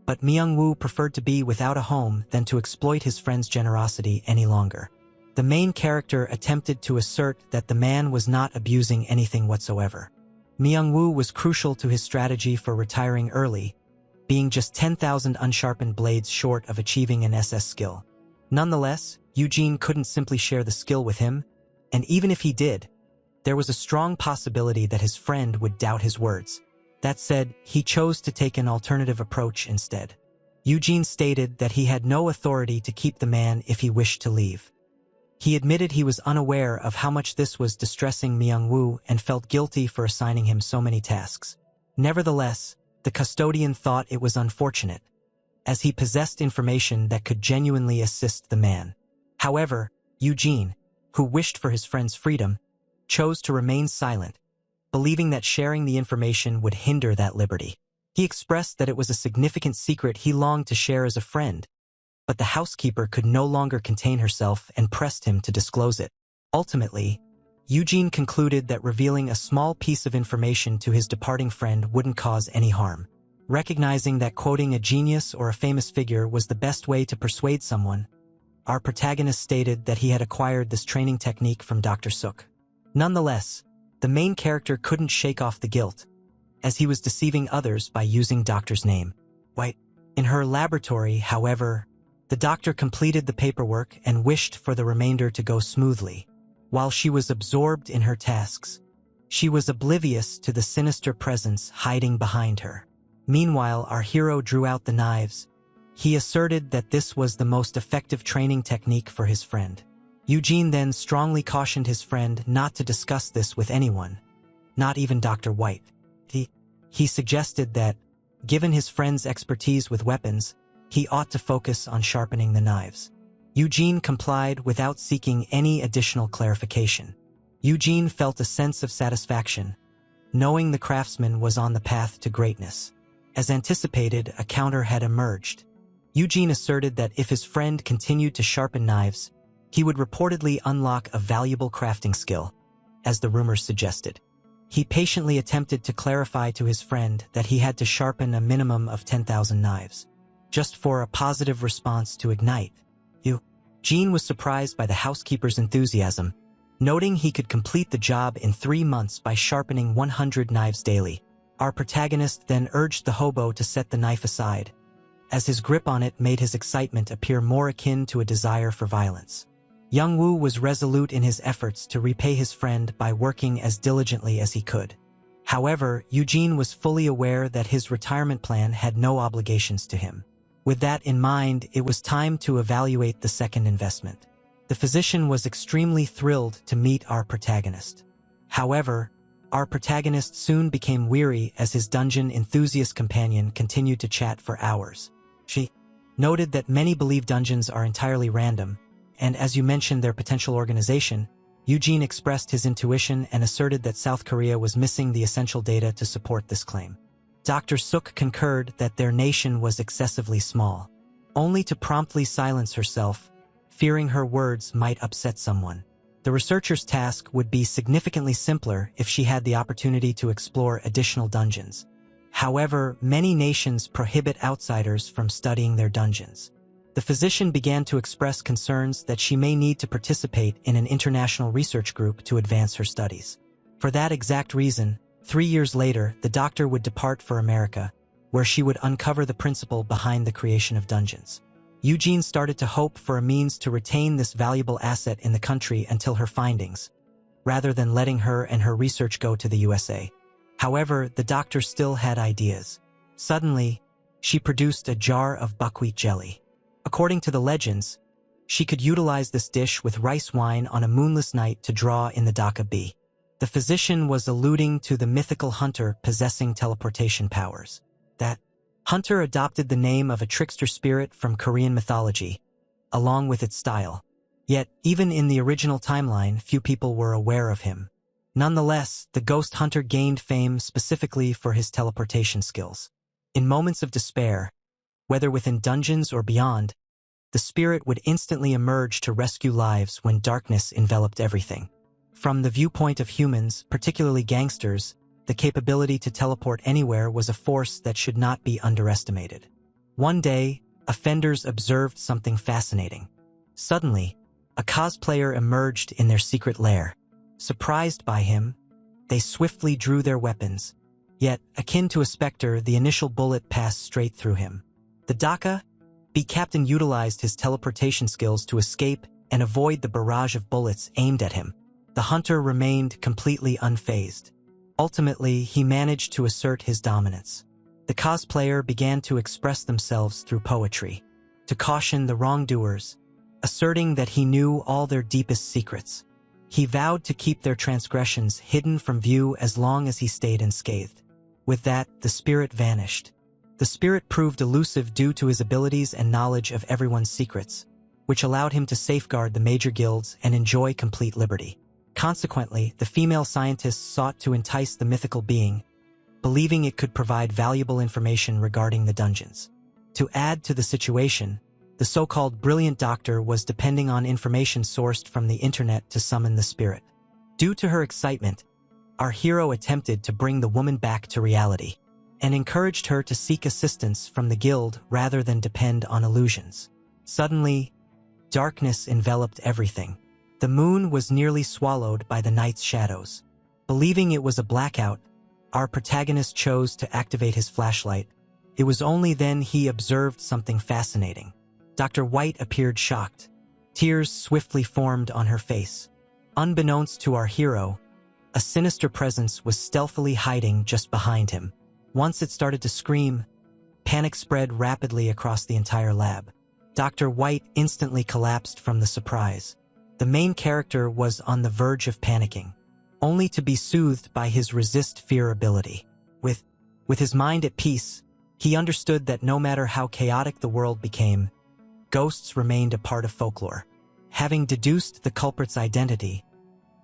but Myung-woo preferred to be without a home than to exploit his friend's generosity any longer. The main character attempted to assert that the man was not abusing anything whatsoever. Myung-woo was crucial to his strategy for retiring early, being just 10,000 unsharpened blades short of achieving an SS skill. Nonetheless, Eugene couldn't simply share the skill with him, and even if he did, there was a strong possibility that his friend would doubt his words. That said, he chose to take an alternative approach instead. Eugene stated that he had no authority to keep the man if he wished to leave. He admitted he was unaware of how much this was distressing Myung-woo and felt guilty for assigning him so many tasks. Nevertheless, the custodian thought it was unfortunate, as he possessed information that could genuinely assist the man. However, Eugene, who wished for his friend's freedom, chose to remain silent, believing that sharing the information would hinder that liberty. He expressed that it was a significant secret he longed to share as a friend, but the housekeeper could no longer contain herself and pressed him to disclose it. Ultimately, Eugene concluded that revealing a small piece of information to his departing friend wouldn't cause any harm. Recognizing that quoting a genius or a famous figure was the best way to persuade someone, our protagonist stated that he had acquired this training technique from Dr. Suk. Nonetheless, the main character couldn't shake off the guilt, as he was deceiving others by using Doctor's name. White. In her laboratory, however, the doctor completed the paperwork and wished for the remainder to go smoothly. While she was absorbed in her tasks, she was oblivious to the sinister presence hiding behind her. Meanwhile, our hero drew out the knives. He asserted that this was the most effective training technique for his friend. Eugene then strongly cautioned his friend not to discuss this with anyone, not even Dr. White. He suggested that, given his friend's expertise with weapons, he ought to focus on sharpening the knives. Eugene complied without seeking any additional clarification. Eugene felt a sense of satisfaction, knowing the craftsman was on the path to greatness. As anticipated, a counter had emerged. Eugene asserted that if his friend continued to sharpen knives, he would reportedly unlock a valuable crafting skill, as the rumors suggested. He patiently attempted to clarify to his friend that he had to sharpen a minimum of 10,000 knives, just for a positive response to ignite. Eugene was surprised by the housekeeper's enthusiasm, noting he could complete the job in 3 months by sharpening 100 knives daily. Our protagonist then urged the hobo to set the knife aside, as his grip on it made his excitement appear more akin to a desire for violence. Young-woo was resolute in his efforts to repay his friend by working as diligently as he could. However, Eugene was fully aware that his retirement plan had no obligations to him. With that in mind, it was time to evaluate the second investment. The physician was extremely thrilled to meet our protagonist. However, our protagonist soon became weary as his dungeon enthusiast companion continued to chat for hours. She noted that many believe dungeons are entirely random, and as you mentioned their potential organization, Eugene expressed his intuition and asserted that South Korea was missing the essential data to support this claim. Dr. Suk concurred that their nation was excessively small, only to promptly silence herself, fearing her words might upset someone. The researcher's task would be significantly simpler if she had the opportunity to explore additional dungeons. However, many nations prohibit outsiders from studying their dungeons. The physician began to express concerns that she may need to participate in an international research group to advance her studies. For that exact reason, 3 years later, the doctor would depart for America, where she would uncover the principle behind the creation of dungeons. Eugene started to hope for a means to retain this valuable asset in the country until her findings, rather than letting her and her research go to the USA. However, the doctor still had ideas. Suddenly, she produced a jar of buckwheat jelly. According to the legends, she could utilize this dish with rice wine on a moonless night to draw in the Daka bee. The physician was alluding to the mythical hunter possessing teleportation powers. That hunter adopted the name of a trickster spirit from Korean mythology, along with its style. Yet, even in the original timeline, few people were aware of him. Nonetheless, the ghost hunter gained fame specifically for his teleportation skills. In moments of despair, whether within dungeons or beyond, the spirit would instantly emerge to rescue lives when darkness enveloped everything. From the viewpoint of humans, particularly gangsters, the capability to teleport anywhere was a force that should not be underestimated. One day, offenders observed something fascinating. Suddenly, a cosplayer emerged in their secret lair. Surprised by him, they swiftly drew their weapons. Yet, akin to a specter, the initial bullet passed straight through him. The Daka captain utilized his teleportation skills to escape and avoid the barrage of bullets aimed at him. The hunter remained completely unfazed. Ultimately, he managed to assert his dominance. The cosplayer began to express themselves through poetry, to caution the wrongdoers, asserting that he knew all their deepest secrets. He vowed to keep their transgressions hidden from view as long as he stayed unscathed. With that, the spirit vanished. The spirit proved elusive due to his abilities and knowledge of everyone's secrets, which allowed him to safeguard the major guilds and enjoy complete liberty. Consequently, the female scientists sought to entice the mythical being, believing it could provide valuable information regarding the dungeons. To add to the situation, the so-called brilliant doctor was depending on information sourced from the internet to summon the spirit. Due to her excitement, our hero attempted to bring the woman back to reality, and encouraged her to seek assistance from the guild rather than depend on illusions. Suddenly, darkness enveloped everything. The moon was nearly swallowed by the night's shadows. Believing it was a blackout, our protagonist chose to activate his flashlight. It was only then he observed something fascinating. Dr. White appeared shocked. Tears swiftly formed on her face. Unbeknownst to our hero, a sinister presence was stealthily hiding just behind him. Once it started to scream, panic spread rapidly across the entire lab. Dr. White instantly collapsed from the surprise. The main character was on the verge of panicking, only to be soothed by his resist fear ability. With his mind at peace, he understood that no matter how chaotic the world became, ghosts remained a part of folklore. Having deduced the culprit's identity,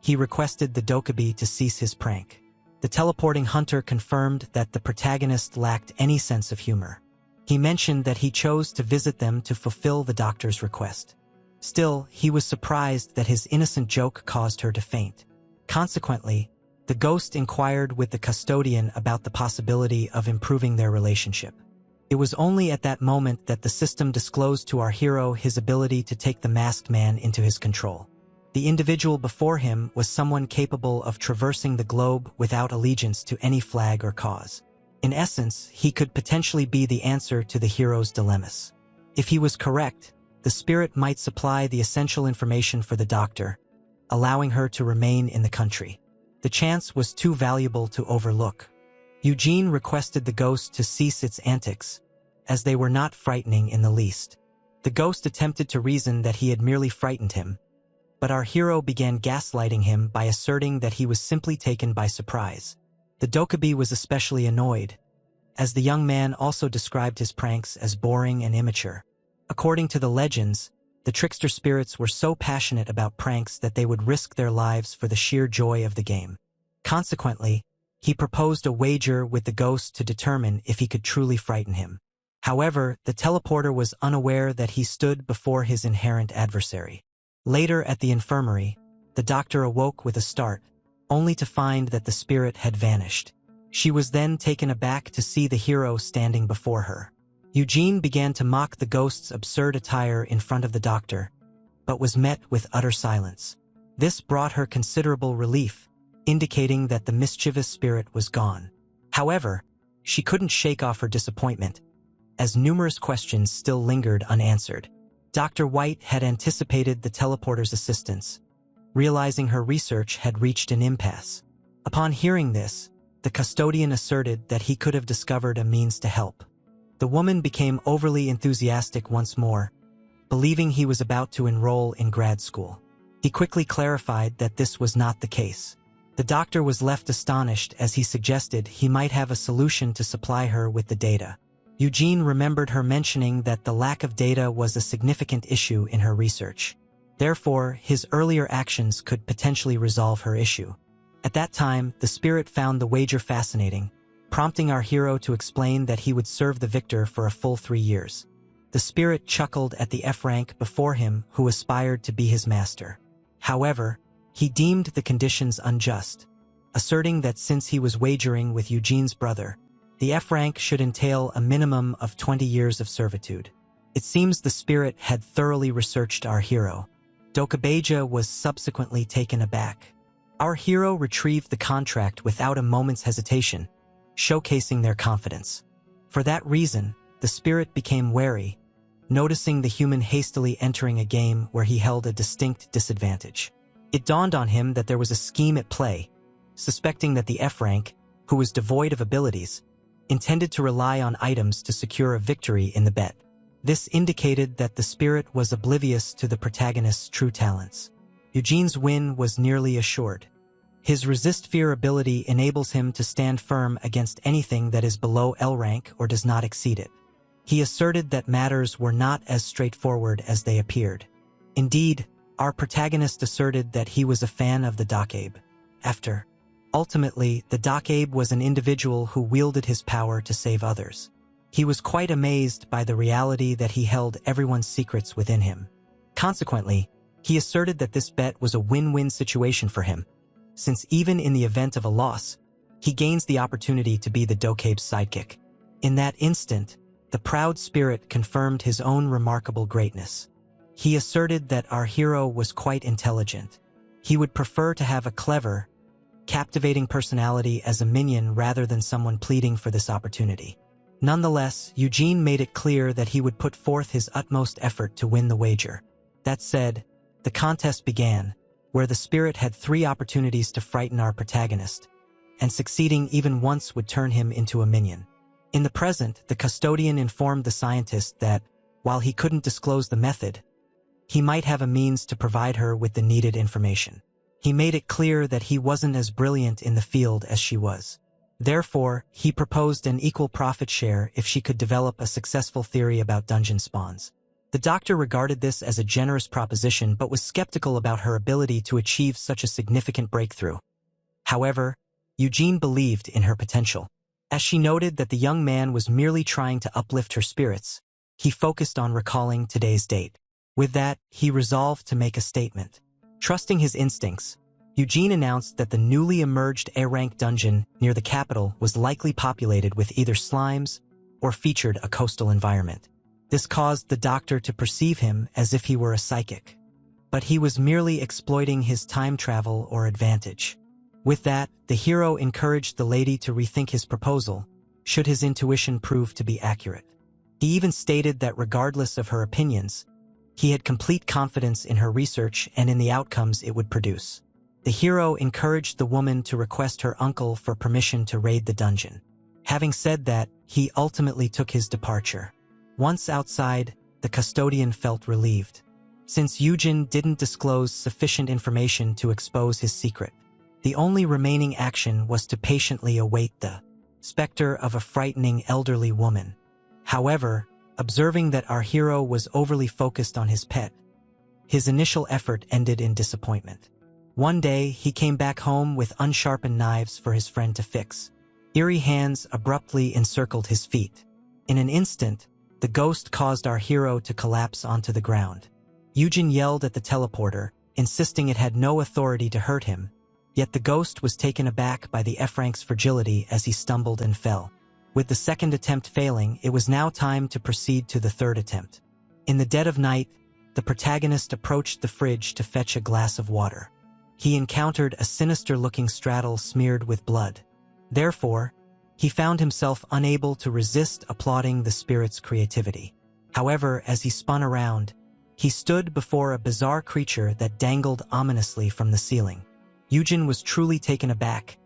he requested the Dokubi to cease his prank. The teleporting hunter confirmed that the protagonist lacked any sense of humor. He mentioned that he chose to visit them to fulfill the doctor's request. Still, he was surprised that his innocent joke caused her to faint. Consequently, the ghost inquired with the custodian about the possibility of improving their relationship. It was only at that moment that the system disclosed to our hero his ability to take the masked man into his control. The individual before him was someone capable of traversing the globe without allegiance to any flag or cause. In essence, he could potentially be the answer to the hero's dilemmas. If he was correct, the spirit might supply the essential information for the doctor, allowing her to remain in the country. The chance was too valuable to overlook. Eugene requested the ghost to cease its antics, as they were not frightening in the least. The ghost attempted to reason that he had merely frightened him, but our hero began gaslighting him by asserting that he was simply taken by surprise. The Dokubi was especially annoyed, as the young man also described his pranks as boring and immature. According to the legends, the trickster spirits were so passionate about pranks that they would risk their lives for the sheer joy of the game. Consequently, he proposed a wager with the ghost to determine if he could truly frighten him. However, the teleporter was unaware that he stood before his inherent adversary. Later at the infirmary, the doctor awoke with a start, only to find that the spirit had vanished. She was then taken aback to see the hero standing before her. Eugene began to mock the ghost's absurd attire in front of the doctor, but was met with utter silence. This brought her considerable relief, indicating that the mischievous spirit was gone. However, she couldn't shake off her disappointment, as numerous questions still lingered unanswered. Dr. White had anticipated the teleporter's assistance, realizing her research had reached an impasse. Upon hearing this, the custodian asserted that he could have discovered a means to help. The woman became overly enthusiastic once more, believing he was about to enroll in grad school. He quickly clarified that this was not the case. The doctor was left astonished as he suggested he might have a solution to supply her with the data. Eugene remembered her mentioning that the lack of data was a significant issue in her research. Therefore, his earlier actions could potentially resolve her issue. At that time, the spirit found the wager fascinating, prompting our hero to explain that he would serve the victor for a full 3 years. The spirit chuckled at the F rank before him who aspired to be his master. However, he deemed the conditions unjust, asserting that since he was wagering with Eugene's brother, the F rank should entail a minimum of 20 years of servitude. It seems the spirit had thoroughly researched our hero. Dokubeja was subsequently taken aback. Our hero retrieved the contract without a moment's hesitation, showcasing their confidence. For that reason, the spirit became wary, noticing the human hastily entering a game where he held a distinct disadvantage. It dawned on him that there was a scheme at play, suspecting that the F rank, who was devoid of abilities, intended to rely on items to secure a victory in the bet. This indicated that the spirit was oblivious to the protagonist's true talents. Eugene's win was nearly assured. His resist fear ability enables him to stand firm against anything that is below L rank or does not exceed it. He asserted that matters were not as straightforward as they appeared. Indeed, our protagonist asserted that he was a fan of the Dokubeja. Ultimately, the Dokubeja was an individual who wielded his power to save others. He was quite amazed by the reality that he held everyone's secrets within him. Consequently, he asserted that this bet was a win-win situation for him, since even in the event of a loss, he gains the opportunity to be the Dokubeja's sidekick. In that instant, the proud spirit confirmed his own remarkable greatness. He asserted that our hero was quite intelligent. He would prefer to have a clever, captivating personality as a minion rather than someone pleading for this opportunity. Nonetheless, Eugene made it clear that he would put forth his utmost effort to win the wager. That said, the contest began, where the spirit had 3 opportunities to frighten our protagonist, and succeeding even once would turn him into a minion. In the present, the custodian informed the scientist that, while he couldn't disclose the method, he might have a means to provide her with the needed information. He made it clear that he wasn't as brilliant in the field as she was. Therefore, he proposed an equal profit share if she could develop a successful theory about dungeon spawns. The doctor regarded this as a generous proposition but was skeptical about her ability to achieve such a significant breakthrough. However, Eugene believed in her potential. As she noted that the young man was merely trying to uplift her spirits, he focused on recalling today's date. With that, he resolved to make a statement. Trusting his instincts, Eugene announced that the newly emerged A-rank dungeon near the capital was likely populated with either slimes or featured a coastal environment. This caused the doctor to perceive him as if he were a psychic. But he was merely exploiting his time travel or advantage. With that, the hero encouraged the lady to rethink his proposal, should his intuition prove to be accurate. He even stated that regardless of her opinions, he had complete confidence in her research and in the outcomes it would produce. The hero encouraged the woman to request her uncle for permission to raid the dungeon. Having said that, he ultimately took his departure. Once outside, the custodian felt relieved, since Eugene didn't disclose sufficient information to expose his secret. The only remaining action was to patiently await the specter of a frightening elderly woman. However, observing that our hero was overly focused on his pet, his initial effort ended in disappointment. One day, he came back home with unsharpened knives for his friend to fix. Eerie hands abruptly encircled his feet. In an instant, the ghost caused our hero to collapse onto the ground. Eugene yelled at the teleporter, insisting it had no authority to hurt him, yet the ghost was taken aback by the F-rank's fragility as he stumbled and fell. With the second attempt failing, it was now time to proceed to the third attempt. In the dead of night, the protagonist approached the fridge to fetch a glass of water. He encountered a sinister-looking straddle smeared with blood. Therefore, he found himself unable to resist applauding the spirit's creativity. However, as he spun around, he stood before a bizarre creature that dangled ominously from the ceiling. Eugene was truly taken aback,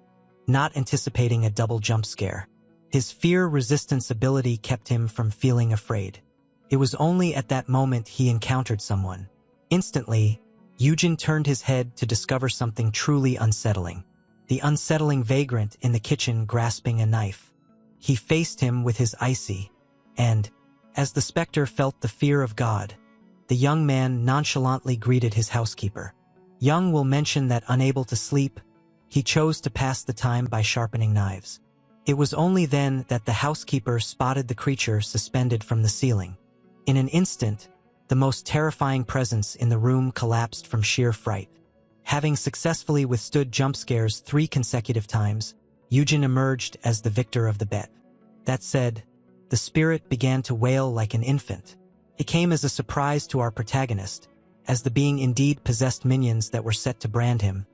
not anticipating a double jump scare. His fear-resistance ability kept him from feeling afraid. It was only at that moment he encountered someone. Instantly, Eugene turned his head to discover something truly unsettling. The unsettling vagrant in the kitchen grasping a knife. He faced him with his icy, and, as the specter felt the fear of God, the young man nonchalantly greeted his housekeeper. Young will mention that unable to sleep, he chose to pass the time by sharpening knives. It was only then that the housekeeper spotted the creature suspended from the ceiling. In an instant, the most terrifying presence in the room collapsed from sheer fright. Having successfully withstood jump scares 3 consecutive times, Yujin emerged as the victor of the bet. That said, the spirit began to wail like an infant. It came as a surprise to our protagonist, as the being indeed possessed minions that were set to brand him,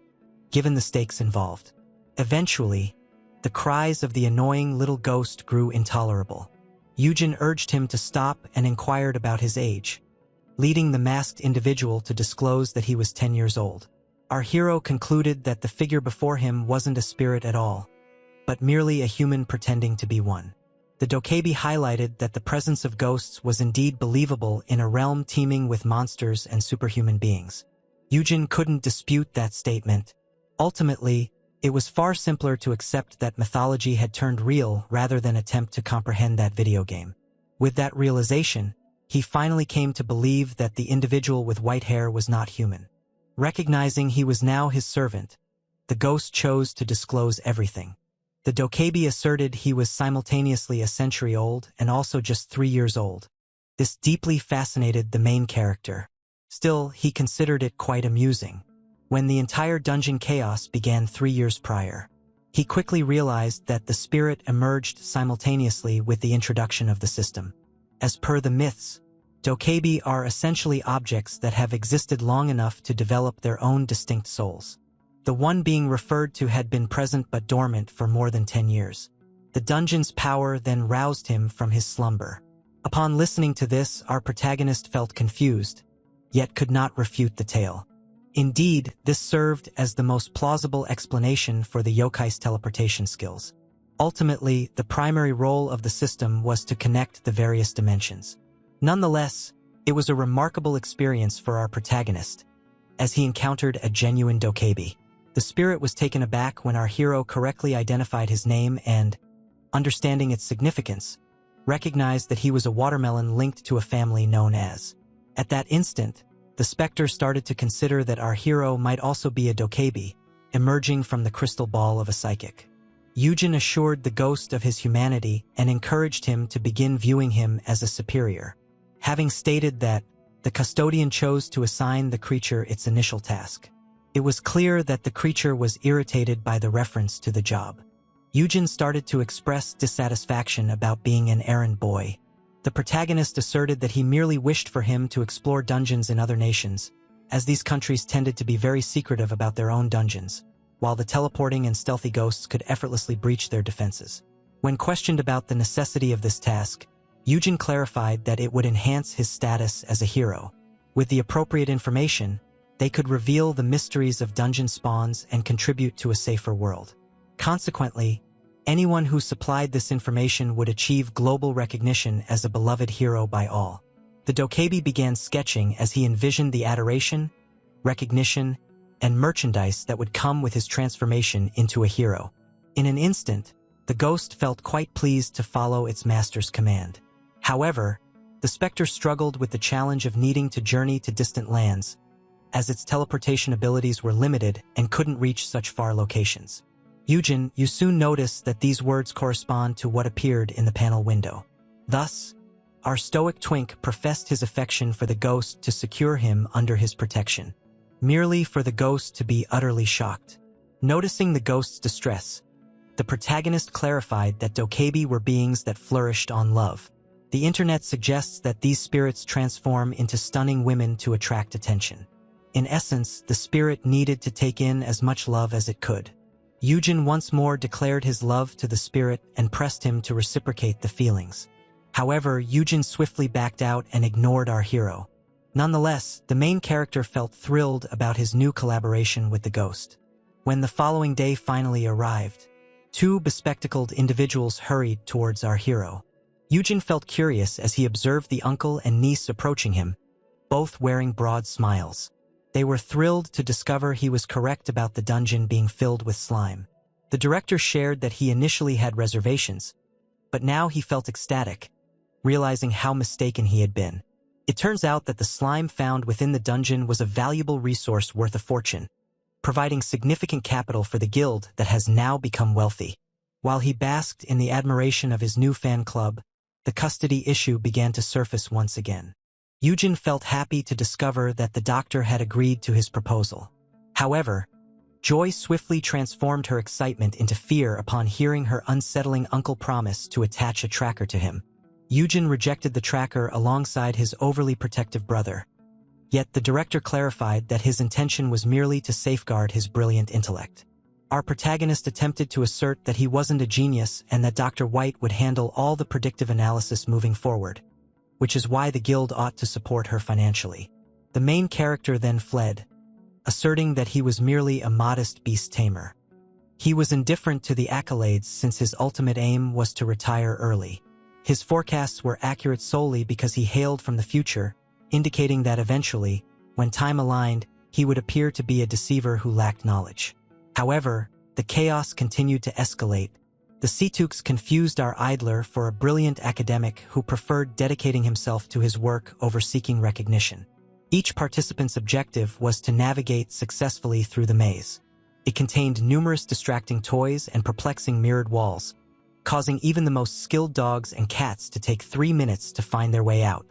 given the stakes involved. Eventually, the cries of the annoying little ghost grew intolerable. Yujin urged him to stop and inquired about his age, leading the masked individual to disclose that he was 10 years old. Our hero concluded that the figure before him wasn't a spirit at all, but merely a human pretending to be one. The dokebi highlighted that the presence of ghosts was indeed believable in a realm teeming with monsters and superhuman beings. Yujin couldn't dispute that statement. Ultimately, it was far simpler to accept that mythology had turned real rather than attempt to comprehend that video game. With that realization, he finally came to believe that the individual with white hair was not human. Recognizing he was now his servant, the ghost chose to disclose everything. The dokebi asserted he was simultaneously a century old and also just 3 years old. This deeply fascinated the main character. Still, he considered it quite amusing. When the entire dungeon chaos began 3 years prior, he quickly realized that the spirit emerged simultaneously with the introduction of the system. As per the myths, dokebi are essentially objects that have existed long enough to develop their own distinct souls. The one being referred to had been present but dormant for more than 10 years. The dungeon's power then roused him from his slumber. Upon listening to this, our protagonist felt confused, yet could not refute the tale. Indeed, this served as the most plausible explanation for the yokai's teleportation skills. Ultimately, the primary role of the system was to connect the various dimensions. Nonetheless, it was a remarkable experience for our protagonist, as he encountered a genuine dokebi. The spirit was taken aback when our hero correctly identified his name and, understanding its significance, recognized that he was a watermelon linked to a family known as. At that instant, the specter started to consider that our hero might also be a dokebi, emerging from the crystal ball of a psychic. Yujin assured the ghost of his humanity and encouraged him to begin viewing him as a superior. Having stated that, the custodian chose to assign the creature its initial task. It was clear that the creature was irritated by the reference to the job. Yujin started to express dissatisfaction about being an errand boy. The protagonist asserted that he merely wished for him to explore dungeons in other nations, as these countries tended to be very secretive about their own dungeons, while the teleporting and stealthy ghosts could effortlessly breach their defenses. When questioned about the necessity of this task, Yujin clarified that it would enhance his status as a hero. With the appropriate information, they could reveal the mysteries of dungeon spawns and contribute to a safer world. Consequently, anyone who supplied this information would achieve global recognition as a beloved hero by all. The dokebi began sketching as he envisioned the adoration, recognition, and merchandise that would come with his transformation into a hero. In an instant, the ghost felt quite pleased to follow its master's command. However, the specter struggled with the challenge of needing to journey to distant lands, as its teleportation abilities were limited and couldn't reach such far locations. Yujin, you soon noticed that these words correspond to what appeared in the panel window. Thus, our stoic twink professed his affection for the ghost to secure him under his protection, merely for the ghost to be utterly shocked. Noticing the ghost's distress, the protagonist clarified that dokebi were beings that flourished on love. The internet suggests that these spirits transform into stunning women to attract attention. In essence, the spirit needed to take in as much love as it could. Yujin once more declared his love to the spirit and pressed him to reciprocate the feelings. However, Yujin swiftly backed out and ignored our hero. Nonetheless, the main character felt thrilled about his new collaboration with the ghost. When the following day finally arrived, 2 bespectacled individuals hurried towards our hero. Yujin felt curious as he observed the uncle and niece approaching him, both wearing broad smiles. They were thrilled to discover he was correct about the dungeon being filled with slime. The director shared that he initially had reservations, but now he felt ecstatic, realizing how mistaken he had been. It turns out that the slime found within the dungeon was a valuable resource worth a fortune, providing significant capital for the guild that has now become wealthy. While he basked in the admiration of his new fan club, the custody issue began to surface once again. Yujin felt happy to discover that the doctor had agreed to his proposal. However, joy swiftly transformed her excitement into fear upon hearing her unsettling uncle promise to attach a tracker to him. Yujin rejected the tracker alongside his overly protective brother. Yet the director clarified that his intention was merely to safeguard his brilliant intellect. Our protagonist attempted to assert that he wasn't a genius and that Dr. White would handle all the predictive analysis moving forward, which is why the guild ought to support her financially. The main character then fled, asserting that he was merely a modest beast tamer. He was indifferent to the accolades since his ultimate aim was to retire early. His forecasts were accurate solely because he hailed from the future, indicating that eventually, when time aligned, he would appear to be a deceiver who lacked knowledge. However, the chaos continued to escalate. The Seatuks confused our idler for a brilliant academic who preferred dedicating himself to his work over seeking recognition. Each participant's objective was to navigate successfully through the maze. It contained numerous distracting toys and perplexing mirrored walls, causing even the most skilled dogs and cats to take 3 minutes to find their way out.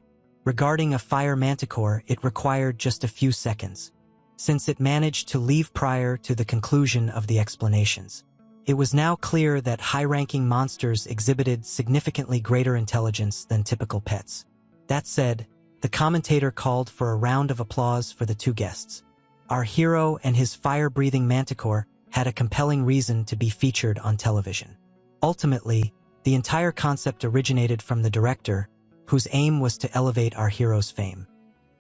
Regarding a fire manticore, it required just a few seconds, since it managed to leave prior to the conclusion of the explanations. It was now clear that high-ranking monsters exhibited significantly greater intelligence than typical pets. That said, the commentator called for a round of applause for the two guests. Our hero and his fire-breathing manticore had a compelling reason to be featured on television. Ultimately, the entire concept originated from the director, whose aim was to elevate our hero's fame.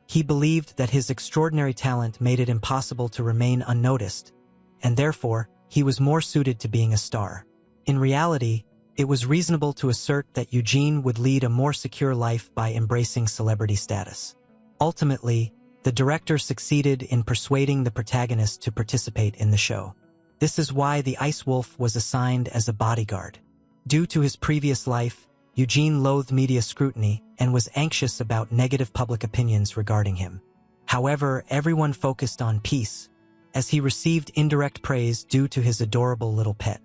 He believed that his extraordinary talent made it impossible to remain unnoticed, and therefore, he was more suited to being a star. In reality, it was reasonable to assert that Eugene would lead a more secure life by embracing celebrity status. Ultimately, the director succeeded in persuading the protagonist to participate in the show. This is why the Ice Wolf was assigned as a bodyguard. Due to his previous life, Eugene loathed media scrutiny and was anxious about negative public opinions regarding him. However, everyone focused on peace, as he received indirect praise due to his adorable little pet.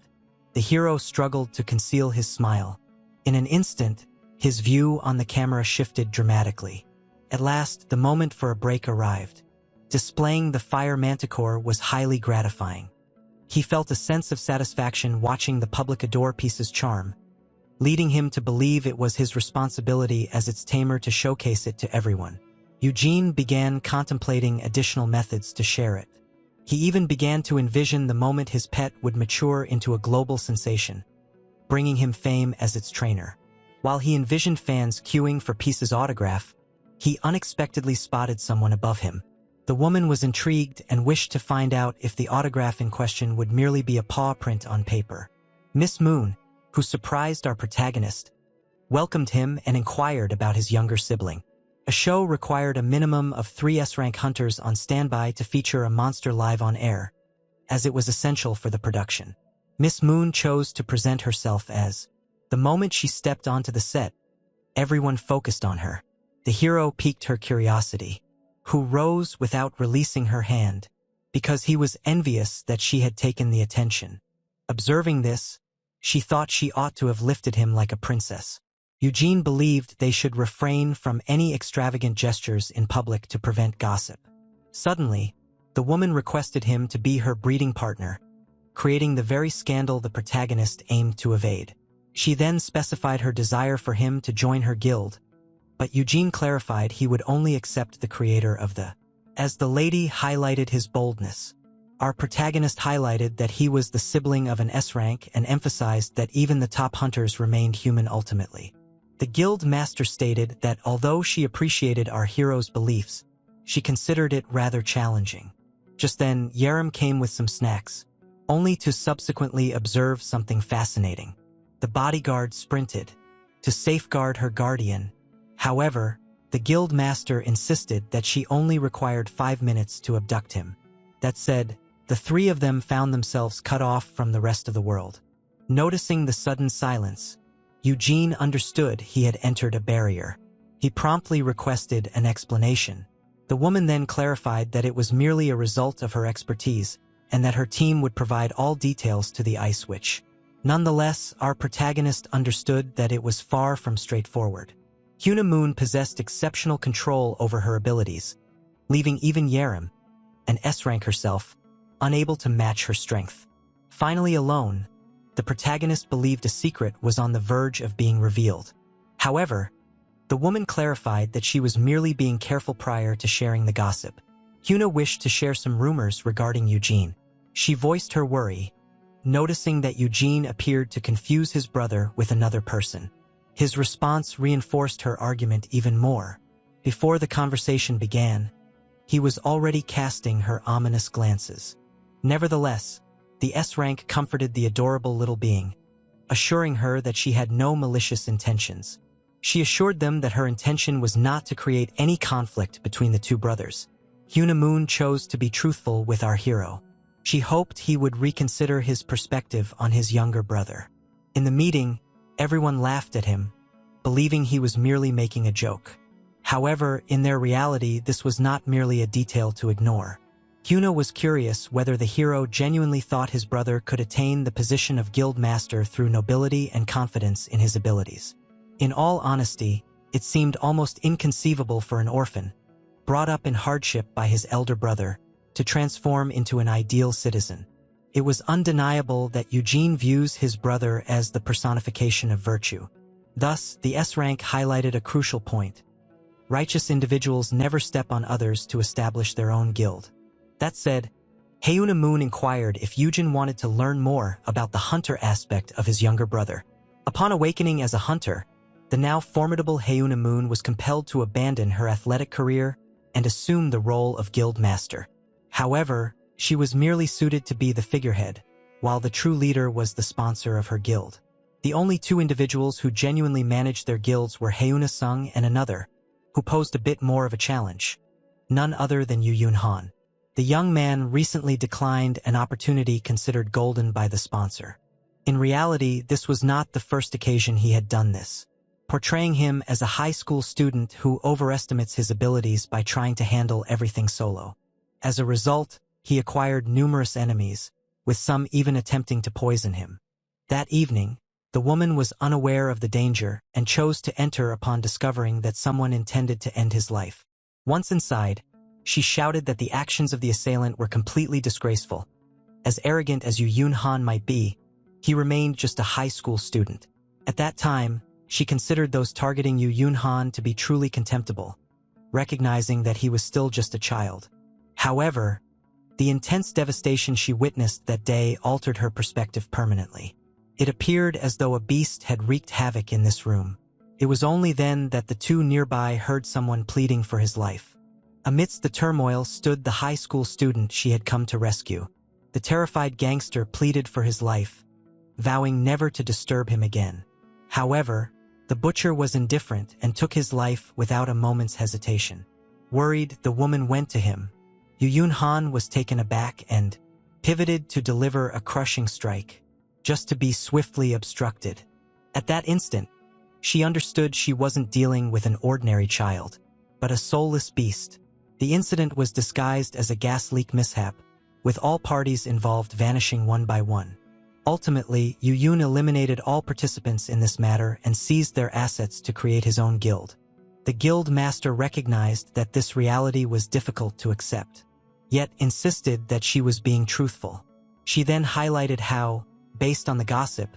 The hero struggled to conceal his smile. In an instant, his view on the camera shifted dramatically. At last, the moment for a break arrived. Displaying the fire manticore was highly gratifying. He felt a sense of satisfaction watching the public adore Peace's charm, leading him to believe it was his responsibility as its tamer to showcase it to everyone. Eugene began contemplating additional methods to share it. He even began to envision the moment his pet would mature into a global sensation, bringing him fame as its trainer. While he envisioned fans queuing for Peace's autograph, he unexpectedly spotted someone above him. The woman was intrigued and wished to find out if the autograph in question would merely be a paw print on paper. Miss Moon, who surprised our protagonist, welcomed him and inquired about his younger sibling. A show required a minimum of 3 S-rank hunters on standby to feature a monster live on air, as it was essential for the production. Miss Moon chose to present herself as. The moment she stepped onto the set, everyone focused on her. The hero piqued her curiosity, who rose without releasing her hand, because he was envious that she had taken the attention. Observing this, she thought she ought to have lifted him like a princess. Eugene believed they should refrain from any extravagant gestures in public to prevent gossip. Suddenly, the woman requested him to be her breeding partner, creating the very scandal the protagonist aimed to evade. She then specified her desire for him to join her guild, but Eugene clarified he would only accept the creator of the. As the lady highlighted his boldness, our protagonist highlighted that he was the sibling of an S-rank and emphasized that even the top hunters remained human ultimately. The guild master stated that although she appreciated our hero's beliefs, she considered it rather challenging. Just then, Yerem came with some snacks, only to subsequently observe something fascinating. The bodyguard sprinted to safeguard her guardian. However, the guild master insisted that she only required 5 minutes to abduct him. That said, the 3 of them found themselves cut off from the rest of the world. Noticing the sudden silence, Eugene understood he had entered a barrier. He promptly requested an explanation. The woman then clarified that it was merely a result of her expertise, and that her team would provide all details to the Ice Witch. Nonetheless, our protagonist understood that it was far from straightforward. Hyuna Moon possessed exceptional control over her abilities, leaving even Yerim, an S-rank herself, unable to match her strength. Finally alone, the protagonist believed a secret was on the verge of being revealed. However, the woman clarified that she was merely being careful prior to sharing the gossip. Hyuna wished to share some rumors regarding Eugene. She voiced her worry, noticing that Eugene appeared to confuse his brother with another person. His response reinforced her argument even more. Before the conversation began, he was already casting her ominous glances. Nevertheless, the S-rank comforted the adorable little being, assuring her that she had no malicious intentions. She assured them that her intention was not to create any conflict between the two brothers. Hyuna Moon chose to be truthful with our hero. She hoped he would reconsider his perspective on his younger brother. In the meeting, everyone laughed at him, believing he was merely making a joke. However, in their reality, this was not merely a detail to ignore. Hyuna was curious whether the hero genuinely thought his brother could attain the position of guild master through nobility and confidence in his abilities. In all honesty, it seemed almost inconceivable for an orphan, brought up in hardship by his elder brother, to transform into an ideal citizen. It was undeniable that Eugene views his brother as the personification of virtue. Thus, the S-rank highlighted a crucial point. Righteous individuals never step on others to establish their own guild. That said, Hyuna Moon inquired if Eugene wanted to learn more about the hunter aspect of his younger brother. Upon awakening as a hunter, the now formidable Hyuna Moon was compelled to abandon her athletic career and assume the role of guild master. However, she was merely suited to be the figurehead, while the true leader was the sponsor of her guild. The only two individuals who genuinely managed their guilds were Hyuna Sung and another, who posed a bit more of a challenge. None other than Yu Yun Han. The young man recently declined an opportunity considered golden by the sponsor. In reality, this was not the first occasion he had done this, portraying him as a high school student who overestimates his abilities by trying to handle everything solo. As a result, he acquired numerous enemies, with some even attempting to poison him. That evening, the woman was unaware of the danger and chose to enter upon discovering that someone intended to end his life. Once inside, she shouted that the actions of the assailant were completely disgraceful. As arrogant as Yu Yun Han might be, he remained just a high school student. At that time, she considered those targeting Yu Yun Han to be truly contemptible, recognizing that he was still just a child. However, the intense devastation she witnessed that day altered her perspective permanently. It appeared as though a beast had wreaked havoc in this room. It was only then that the two nearby heard someone pleading for his life. Amidst the turmoil stood the high school student she had come to rescue. The terrified gangster pleaded for his life, vowing never to disturb him again. However, the butcher was indifferent and took his life without a moment's hesitation. Worried, the woman went to him. Yu Yun Han was taken aback and pivoted to deliver a crushing strike, just to be swiftly obstructed. At that instant, she understood she wasn't dealing with an ordinary child, but a soulless beast. The incident was disguised as a gas leak mishap, with all parties involved vanishing one by one. Ultimately, Yu Yun eliminated all participants in this matter and seized their assets to create his own guild. The guild master recognized that this reality was difficult to accept, yet insisted that she was being truthful. She then highlighted how, based on the gossip,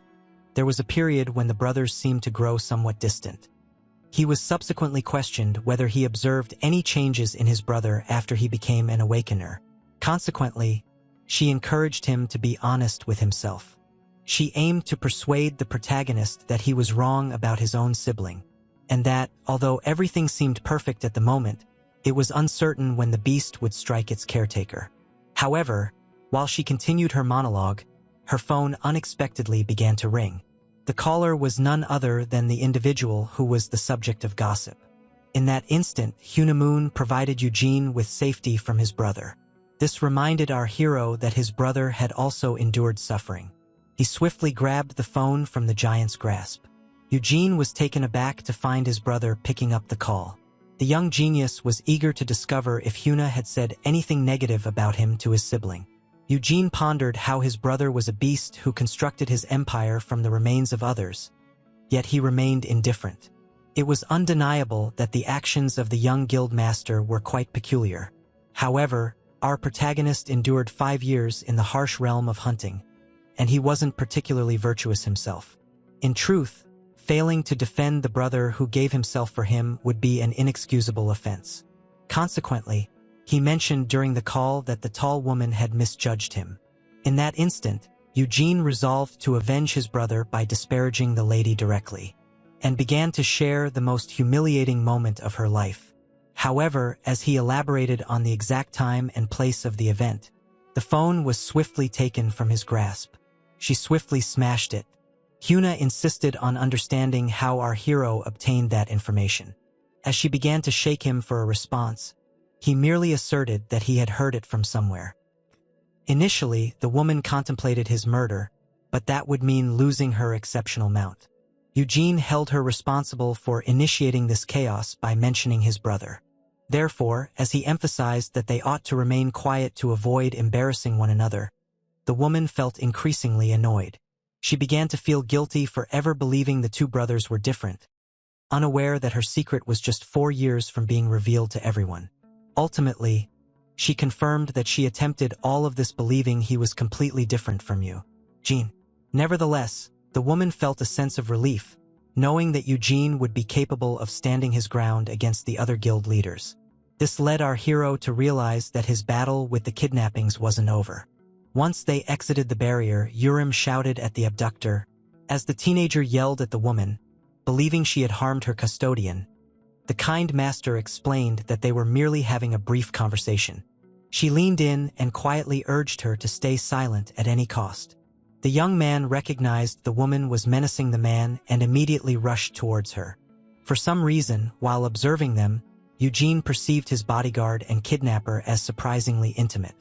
there was a period when the brothers seemed to grow somewhat distant. He was subsequently questioned whether he observed any changes in his brother after he became an awakener. Consequently, she encouraged him to be honest with himself. She aimed to persuade the protagonist that he was wrong about his own sibling, and that, although everything seemed perfect at the moment, it was uncertain when the beast would strike its caretaker. However, while she continued her monologue, her phone unexpectedly began to ring. The caller was none other than the individual who was the subject of gossip. In that instant, Hyuna Moon provided Eugene with safety from his brother. This reminded our hero that his brother had also endured suffering. He swiftly grabbed the phone from the giant's grasp. Eugene was taken aback to find his brother picking up the call. The young genius was eager to discover if Hyuna had said anything negative about him to his sibling. Eugene pondered how his brother was a beast who constructed his empire from the remains of others, yet he remained indifferent. It was undeniable that the actions of the young guild master were quite peculiar. However, our protagonist endured 5 years in the harsh realm of hunting, and he wasn't particularly virtuous himself. In truth, failing to defend the brother who gave himself for him would be an inexcusable offense. Consequently, he mentioned during the call that the tall woman had misjudged him. In that instant, Eugene resolved to avenge his brother by disparaging the lady directly, and began to share the most humiliating moment of her life. However, as he elaborated on the exact time and place of the event, the phone was swiftly taken from his grasp. She swiftly smashed it. Hyuna insisted on understanding how our hero obtained that information. As she began to shake him for a response, he merely asserted that he had heard it from somewhere. Initially, the woman contemplated his murder, but that would mean losing her exceptional mount. Eugene held her responsible for initiating this chaos by mentioning his brother. Therefore, as he emphasized that they ought to remain quiet to avoid embarrassing one another, the woman felt increasingly annoyed. She began to feel guilty for ever believing the two brothers were different, unaware that her secret was just 4 years from being revealed to everyone. Ultimately, she confirmed that she attempted all of this believing he was completely different from Eugene. Nevertheless, the woman felt a sense of relief, knowing that Eugene would be capable of standing his ground against the other guild leaders. This led our hero to realize that his battle with the kidnappings wasn't over. Once they exited the barrier, Urim shouted at the abductor. As the teenager yelled at the woman, believing she had harmed her custodian, the kind master explained that they were merely having a brief conversation. She leaned in and quietly urged her to stay silent at any cost. The young man recognized the woman was menacing the man and immediately rushed towards her. For some reason, while observing them, Eugene perceived his bodyguard and kidnapper as surprisingly intimate,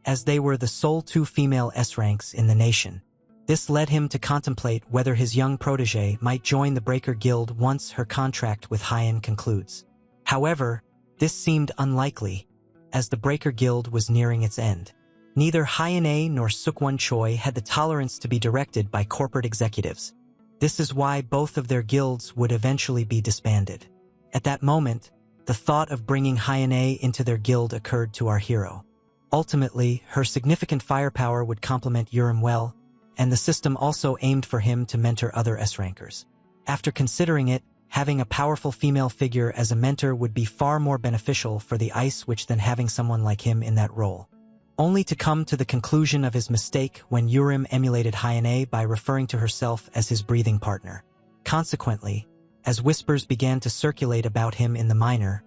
as they were the sole 2 female S-ranks in the nation. This led him to contemplate whether his young protégé might join the Breaker Guild once her contract with Hyen concludes. However, this seemed unlikely, as the Breaker Guild was nearing its end. Neither Hyena nor Sukwon Choi had the tolerance to be directed by corporate executives. This is why both of their guilds would eventually be disbanded. At that moment, the thought of bringing Hyena into their guild occurred to our hero. Ultimately, her significant firepower would complement Urim well, and the system also aimed for him to mentor other S-rankers. After considering it, having a powerful female figure as a mentor would be far more beneficial for the Ice Witch than having someone like him in that role. Only to come to the conclusion of his mistake when Urim emulated Hyena by referring to herself as his breathing partner. Consequently, as whispers began to circulate about him in the minor,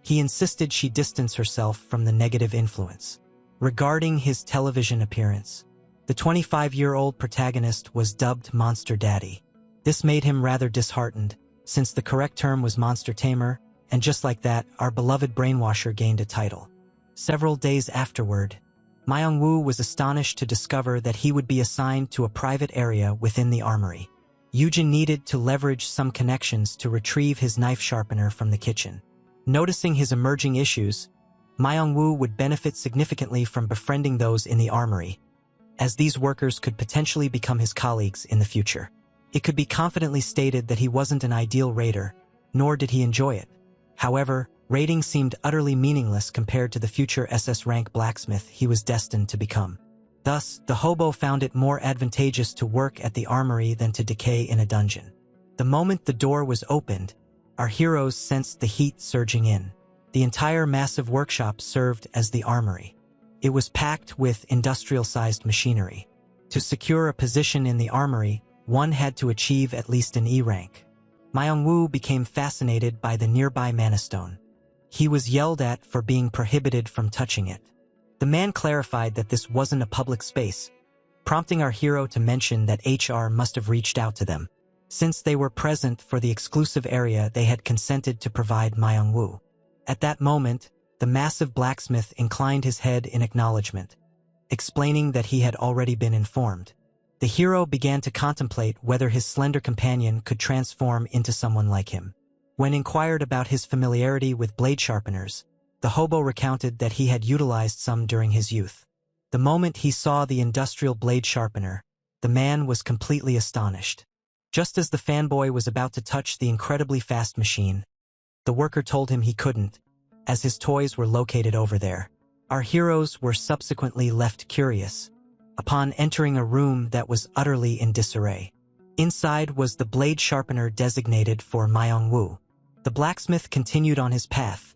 he insisted she distance herself from the negative influence. Regarding his television appearance, the 25-year-old protagonist was dubbed Monster Daddy. This made him rather disheartened, since the correct term was Monster Tamer, and just like that, our beloved brainwasher gained a title. Several days afterward, Myung-woo was astonished to discover that he would be assigned to a private area within the armory. Yujin needed to leverage some connections to retrieve his knife sharpener from the kitchen. Noticing his emerging issues, Myung-woo would benefit significantly from befriending those in the armory, as these workers could potentially become his colleagues in the future. It could be confidently stated that he wasn't an ideal raider, nor did he enjoy it. However, raiding seemed utterly meaningless compared to the future SS rank blacksmith he was destined to become. Thus, the hobo found it more advantageous to work at the armory than to decay in a dungeon. The moment the door was opened, our heroes sensed the heat surging in. The entire massive workshop served as the armory. It was packed with industrial-sized machinery. To secure a position in the armory, one had to achieve at least an E rank. Myung-woo became fascinated by the nearby mana stone. He was yelled at for being prohibited from touching it. The man clarified that this wasn't a public space, prompting our hero to mention that HR must have reached out to them, since they were present for the exclusive area they had consented to provide Myung-woo. At that moment, the massive blacksmith inclined his head in acknowledgement, explaining that he had already been informed. The hero began to contemplate whether his slender companion could transform into someone like him. When inquired about his familiarity with blade sharpeners, the hobo recounted that he had utilized some during his youth. The moment he saw the industrial blade sharpener, the man was completely astonished. Just as the fanboy was about to touch the incredibly fast machine, the worker told him he couldn't, as his toys were located over there. Our heroes were subsequently left curious upon entering a room that was utterly in disarray. Inside was the blade sharpener designated for Myung-woo. The blacksmith continued on his path,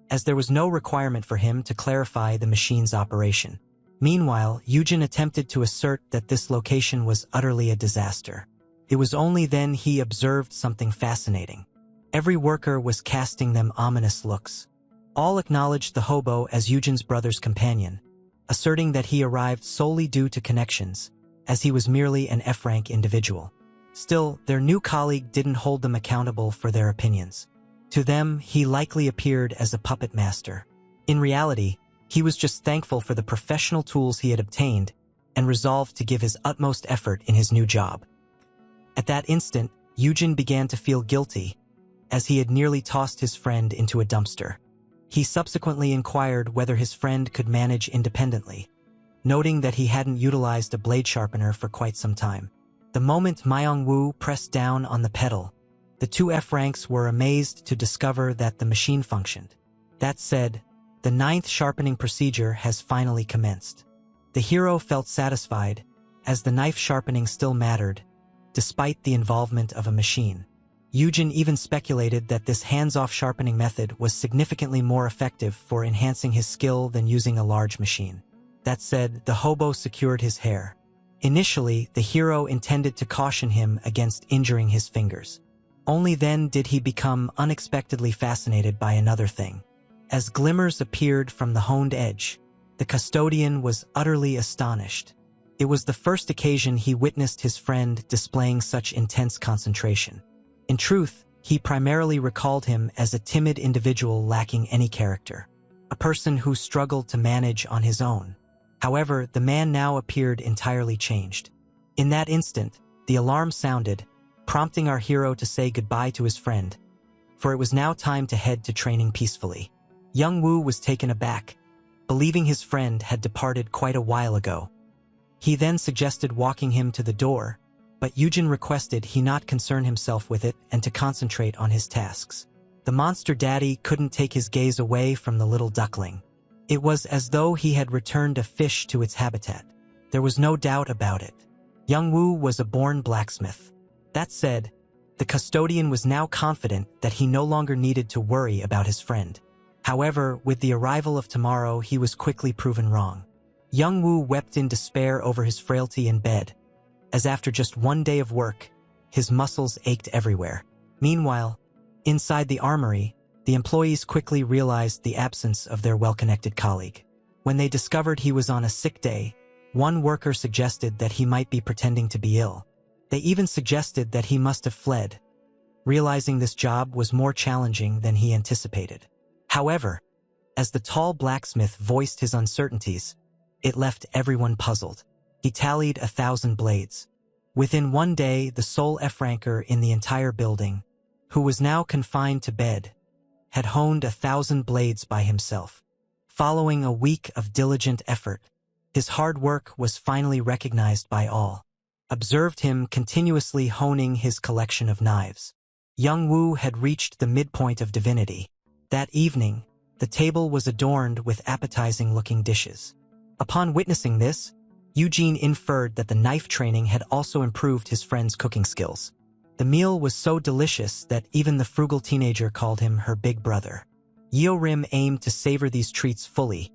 as there was no requirement for him to clarify the machine's operation. Meanwhile, Yujin attempted to assert that this location was utterly a disaster. It was only then he observed something fascinating. Every worker was casting them ominous looks. All acknowledged the hobo as Yujin's brother's companion, asserting that he arrived solely due to connections, as he was merely an F-rank individual. Still, their new colleague didn't hold them accountable for their opinions. To them, he likely appeared as a puppet master. In reality, he was just thankful for the professional tools he had obtained and resolved to give his utmost effort in his new job. At that instant, Yujin began to feel guilty, as he had nearly tossed his friend into a dumpster. He subsequently inquired whether his friend could manage independently, noting that he hadn't utilized a blade sharpener for quite some time. The moment Myung-woo pressed down on the pedal, the two F-ranks were amazed to discover that the machine functioned. That said, the 9th sharpening procedure has finally commenced. The hero felt satisfied, as the knife sharpening still mattered, despite the involvement of a machine. Yujin even speculated that this hands-off sharpening method was significantly more effective for enhancing his skill than using a large machine. That said, the hobo secured his hair. Initially, the hero intended to caution him against injuring his fingers. Only then did he become unexpectedly fascinated by another thing. As glimmers appeared from the honed edge, the custodian was utterly astonished. It was the first occasion he witnessed his friend displaying such intense concentration. In truth, he primarily recalled him as a timid individual lacking any character, a person who struggled to manage on his own. However, the man now appeared entirely changed. In that instant, the alarm sounded, prompting our hero to say goodbye to his friend, for it was now time to head to training peacefully. Young Woo was taken aback, believing his friend had departed quite a while ago. He then suggested walking him to the door, but Yujin requested he not concern himself with it and to concentrate on his tasks. The monster daddy couldn't take his gaze away from the little duckling. It was as though he had returned a fish to its habitat. There was no doubt about it. Young Woo was a born blacksmith. That said, the custodian was now confident that he no longer needed to worry about his friend. However, with the arrival of tomorrow, he was quickly proven wrong. Young Woo wept in despair over his frailty in bed, as after just one day of work, his muscles ached everywhere. Meanwhile, inside the armory, the employees quickly realized the absence of their well-connected colleague. When they discovered he was on a sick day, one worker suggested that he might be pretending to be ill. They even suggested that he must have fled, realizing this job was more challenging than he anticipated. However, as the tall blacksmith voiced his uncertainties, it left everyone puzzled. He tallied 1,000 blades. Within one day, the sole F-ranker in the entire building, who was now confined to bed, had honed 1,000 blades by himself. Following a week of diligent effort, his hard work was finally recognized by all. Observed him continuously honing his collection of knives. Young Woo had reached the midpoint of divinity. That evening, the table was adorned with appetizing-looking dishes. Upon witnessing this, Eugene inferred that the knife training had also improved his friend's cooking skills. The meal was so delicious that even the frugal teenager called him her big brother. Yeorim aimed to savor these treats fully,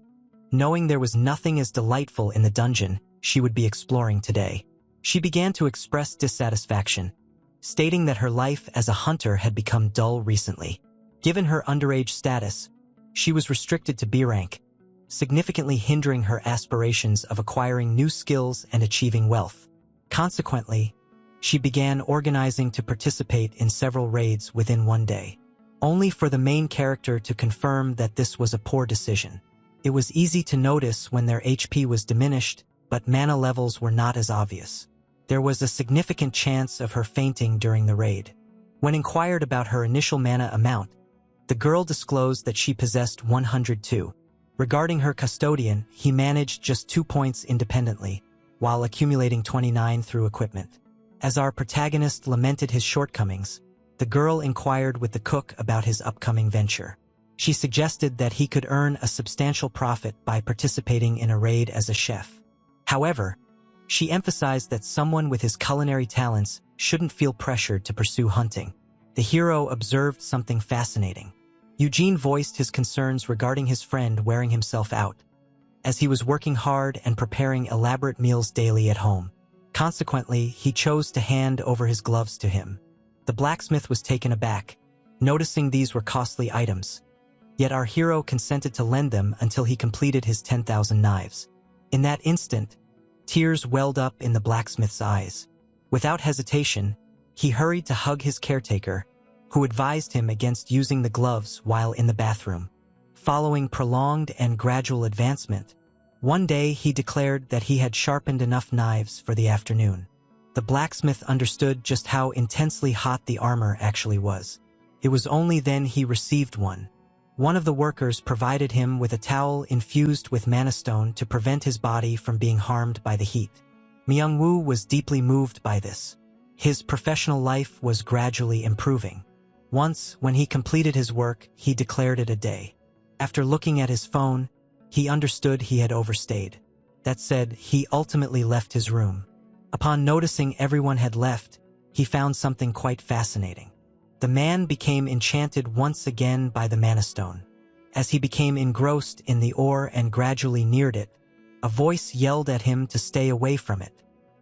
knowing there was nothing as delightful in the dungeon she would be exploring today. She began to express dissatisfaction, stating that her life as a hunter had become dull recently. Given her underage status, she was restricted to B rank, significantly hindering her aspirations of acquiring new skills and achieving wealth. Consequently, she began organizing to participate in several raids within one day, only for the main character to confirm that this was a poor decision. It was easy to notice when their HP was diminished, but mana levels were not as obvious. there was a significant chance of her fainting during the raid. When inquired about her initial mana amount, the girl disclosed that she possessed 102. Regarding her custodian, he managed just 2 points independently, while accumulating 29 through equipment. As our protagonist lamented his shortcomings, the girl inquired with the cook about his upcoming venture. She suggested that he could earn a substantial profit by participating in a raid as a chef. However, she emphasized that someone with his culinary talents shouldn't feel pressured to pursue hunting. The hero observed something fascinating. Eugene voiced his concerns regarding his friend wearing himself out, as he was working hard and preparing elaborate meals daily at home. Consequently, he chose to hand over his gloves to him. The blacksmith was taken aback, noticing these were costly items. Yet our hero consented to lend them until he completed his 10,000 knives. In that instant, tears welled up in the blacksmith's eyes. Without hesitation, he hurried to hug his caretaker, who advised him against using the gloves while in the bathroom. Following prolonged and gradual advancement, one day he declared that he had sharpened enough knives for the afternoon. The blacksmith understood just how intensely hot the armor actually was. It was only then he received one. One of the workers provided him with a towel infused with mana stone to prevent his body from being harmed by the heat. Myung-woo was deeply moved by this. His professional life was gradually improving. Once, when he completed his work, he declared it a day. After looking at his phone, he understood he had overstayed. That said, he ultimately left his room. Upon noticing everyone had left, he found something quite fascinating. The man became enchanted once again by the mana stone. As he became engrossed in the ore and gradually neared it, a voice yelled at him to stay away from it.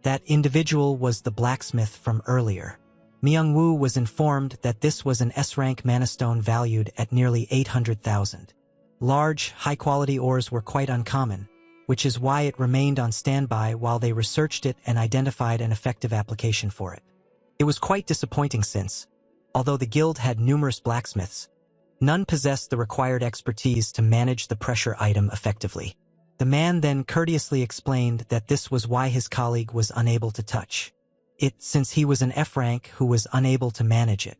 That individual was the blacksmith from earlier. Myung-woo was informed that this was an S-rank mana stone valued at nearly 800,000. Large, high-quality ores were quite uncommon, which is why it remained on standby while they researched it and identified an effective application for it. It was quite disappointing since, although the guild had numerous blacksmiths, none possessed the required expertise to manage the pressure item effectively. The man then courteously explained that this was why his colleague was unable to touch it, since he was an F-rank who was unable to manage it.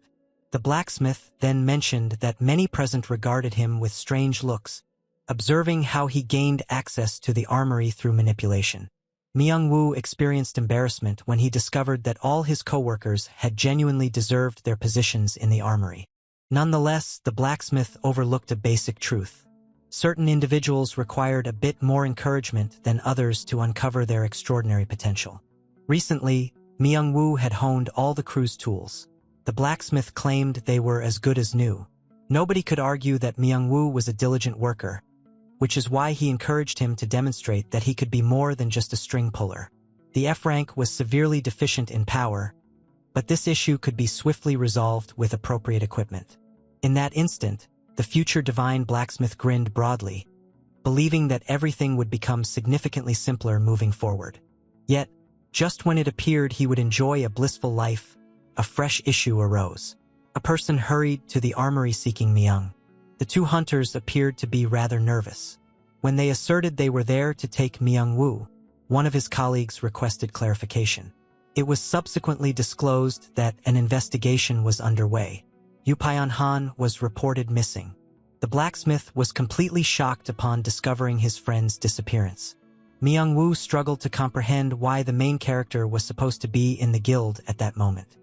The blacksmith then mentioned that many present regarded him with strange looks, observing how he gained access to the armory through manipulation. Myung-woo experienced embarrassment when he discovered that all his co-workers had genuinely deserved their positions in the armory. Nonetheless, the blacksmith overlooked a basic truth. Certain individuals required a bit more encouragement than others to uncover their extraordinary potential. Recently, Myung-woo had honed all the crew's tools. The blacksmith claimed they were as good as new. Nobody could argue that Myung-woo was a diligent worker, which is why he encouraged him to demonstrate that he could be more than just a string puller. The F-rank was severely deficient in power, but this issue could be swiftly resolved with appropriate equipment. In that instant, the future divine blacksmith grinned broadly, believing that everything would become significantly simpler moving forward. Yet, just when it appeared he would enjoy a blissful life, a fresh issue arose. A person hurried to the armory seeking Myung. The two hunters appeared to be rather nervous. When they asserted they were there to take Myung-woo, one of his colleagues requested clarification. It was subsequently disclosed that an investigation was underway. Yupyeon-han was reported missing. The blacksmith was completely shocked upon discovering his friend's disappearance. Myung-woo struggled to comprehend why the main character was supposed to be in the guild at that moment.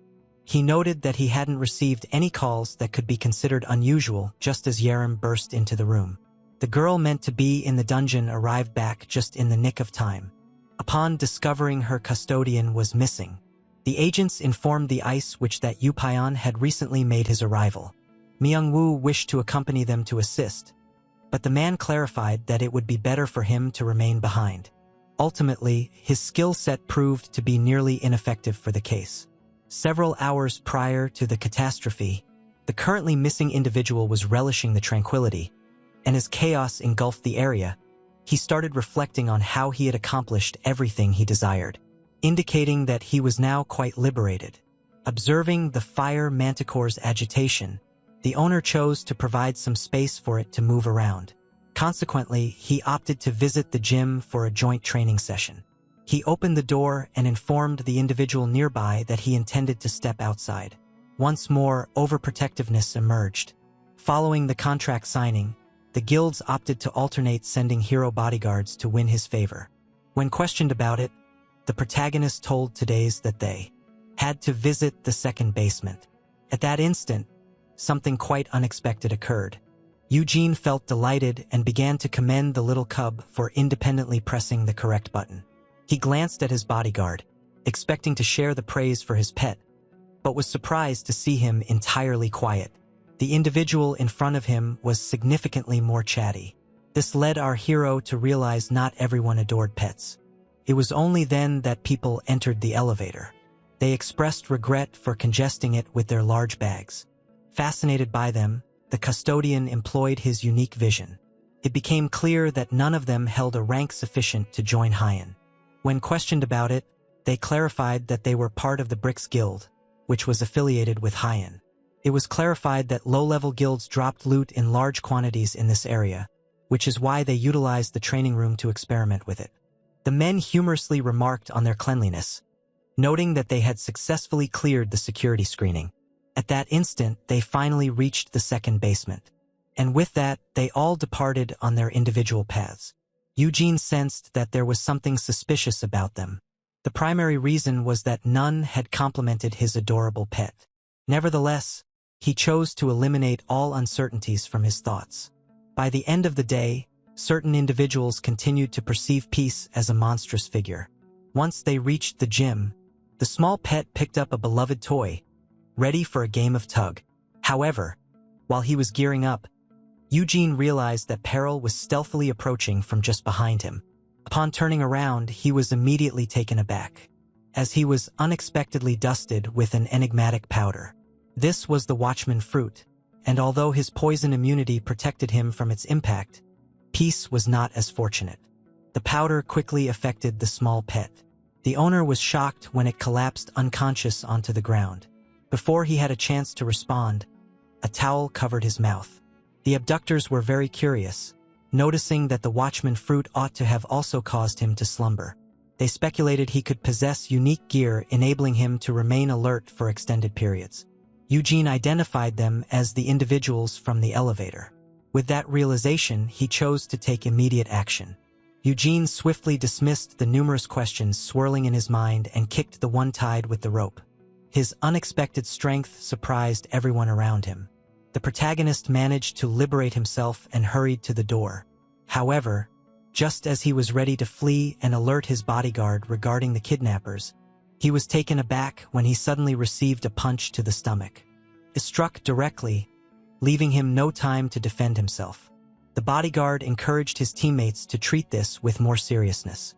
He noted that he hadn't received any calls that could be considered unusual just as Yerim burst into the room. The girl meant to be in the dungeon arrived back just in the nick of time. Upon discovering her custodian was missing, the agents informed the Ice Witch that Yupyeon had recently made his arrival. Myung-woo wished to accompany them to assist, but the man clarified that it would be better for him to remain behind. Ultimately, his skill set proved to be nearly ineffective for the case. Several hours prior to the catastrophe, the currently missing individual was relishing the tranquility, and as chaos engulfed the area, he started reflecting on how he had accomplished everything he desired, indicating that he was now quite liberated. Observing the fire manticore's agitation, the owner chose to provide some space for it to move around. Consequently, he opted to visit the gym for a joint training session. He opened the door and informed the individual nearby that he intended to step outside. Once more, overprotectiveness emerged. Following the contract signing, the guilds opted to alternate sending hero bodyguards to win his favor. When questioned about it, the protagonist told Today's that they had to visit the second basement. At that instant, something quite unexpected occurred. Eugene felt delighted and began to commend the little cub for independently pressing the correct button. He glanced at his bodyguard, expecting to share the praise for his pet, but was surprised to see him entirely quiet. The individual in front of him was significantly more chatty. This led our hero to realize not everyone adored pets. It was only then that people entered the elevator. They expressed regret for congesting it with their large bags. Fascinated by them, the custodian employed his unique vision. It became clear that none of them held a rank sufficient to join Hyan. When questioned about it, they clarified that they were part of the Bricks Guild, which was affiliated with Hyan. It was clarified that low-level guilds dropped loot in large quantities in this area, which is why they utilized the training room to experiment with it. The men humorously remarked on their cleanliness, noting that they had successfully cleared the security screening. At that instant, they finally reached the second basement. And with that, they all departed on their individual paths. Eugene sensed that there was something suspicious about them. The primary reason was that none had complimented his adorable pet. Nevertheless, he chose to eliminate all uncertainties from his thoughts. By the end of the day, certain individuals continued to perceive Peace as a monstrous figure. Once they reached the gym, the small pet picked up a beloved toy, ready for a game of tug. However, while he was gearing up, Eugene realized that peril was stealthily approaching from just behind him. Upon turning around, he was immediately taken aback, as he was unexpectedly dusted with an enigmatic powder. This was the Watchman fruit, and although his poison immunity protected him from its impact, Peace was not as fortunate. The powder quickly affected the small pet. The owner was shocked when it collapsed unconscious onto the ground. Before he had a chance to respond, a towel covered his mouth. The abductors were very curious, noticing that the Watchman fruit ought to have also caused him to slumber. They speculated he could possess unique gear enabling him to remain alert for extended periods. Eugene identified them as the individuals from the elevator. With that realization, he chose to take immediate action. Eugene swiftly dismissed the numerous questions swirling in his mind and kicked the one tied with the rope. His unexpected strength surprised everyone around him. The protagonist managed to liberate himself and hurried to the door. However, just as he was ready to flee and alert his bodyguard regarding the kidnappers, he was taken aback when he suddenly received a punch to the stomach. It struck directly, leaving him no time to defend himself. The bodyguard encouraged his teammates to treat this with more seriousness.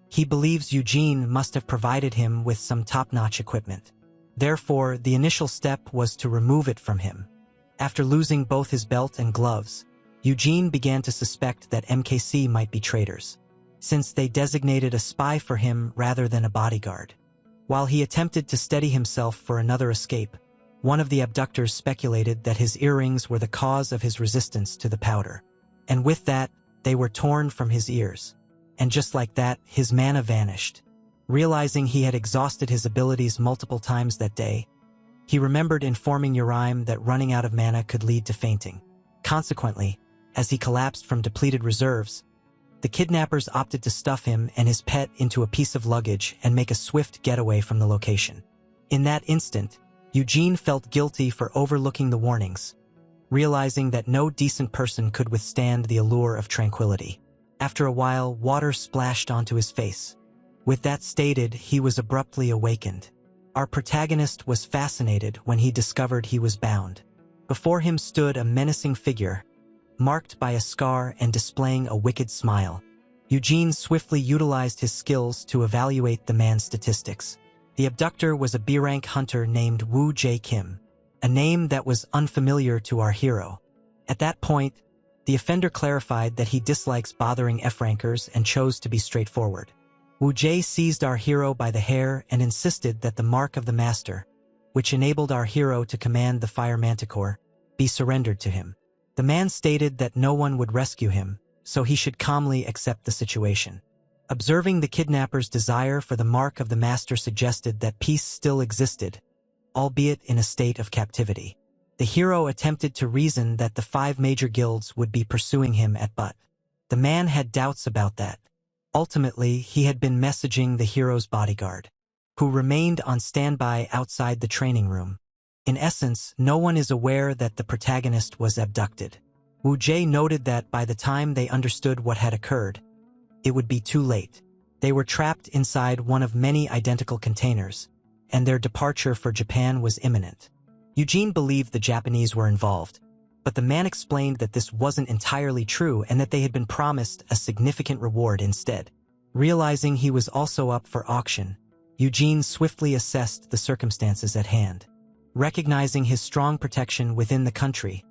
He believes Eugene must have provided him with some top-notch equipment. Therefore, the initial step was to remove it from him. After losing both his belt and gloves, Eugene began to suspect that MKC might be traitors, since they designated a spy for him rather than a bodyguard. While he attempted to steady himself for another escape, one of the abductors speculated that his earrings were the cause of his resistance to the powder. And with that, they were torn from his ears. And just like that, his mana vanished. Realizing he had exhausted his abilities multiple times that day, he remembered informing Uraim that running out of mana could lead to fainting. Consequently, as he collapsed from depleted reserves, the kidnappers opted to stuff him and his pet into a piece of luggage and make a swift getaway from the location. In that instant, Eugene felt guilty for overlooking the warnings, realizing that no decent person could withstand the allure of tranquility. After a while, water splashed onto his face. With that stated, he was abruptly awakened. Our protagonist was fascinated when he discovered he was bound. Before him stood a menacing figure, marked by a scar and displaying a wicked smile. Eugene swiftly utilized his skills to evaluate the man's statistics. The abductor was a B-rank hunter named Woo Jae Kim, a name that was unfamiliar to our hero. At that point, the offender clarified that he dislikes bothering F-rankers and chose to be straightforward. Woo Jae seized our hero by the hair and insisted that the mark of the master, which enabled our hero to command the fire manticore, be surrendered to him. The man stated that no one would rescue him, so he should calmly accept the situation. Observing the kidnapper's desire for the mark of the master suggested that peace still existed, albeit in a state of captivity. The hero attempted to reason that the 5 major guilds would be pursuing him but the man had doubts about that. Ultimately, he had been messaging the hero's bodyguard, who remained on standby outside the training room. In essence, no one is aware that the protagonist was abducted. Wu Jie noted that by the time they understood what had occurred, it would be too late. They were trapped inside one of many identical containers, and their departure for Japan was imminent. Eugene believed the Japanese were involved, but the man explained that this wasn't entirely true and that they had been promised a significant reward instead. Realizing he was also up for auction, Eugene swiftly assessed the circumstances at hand. Recognizing his strong protection within the country,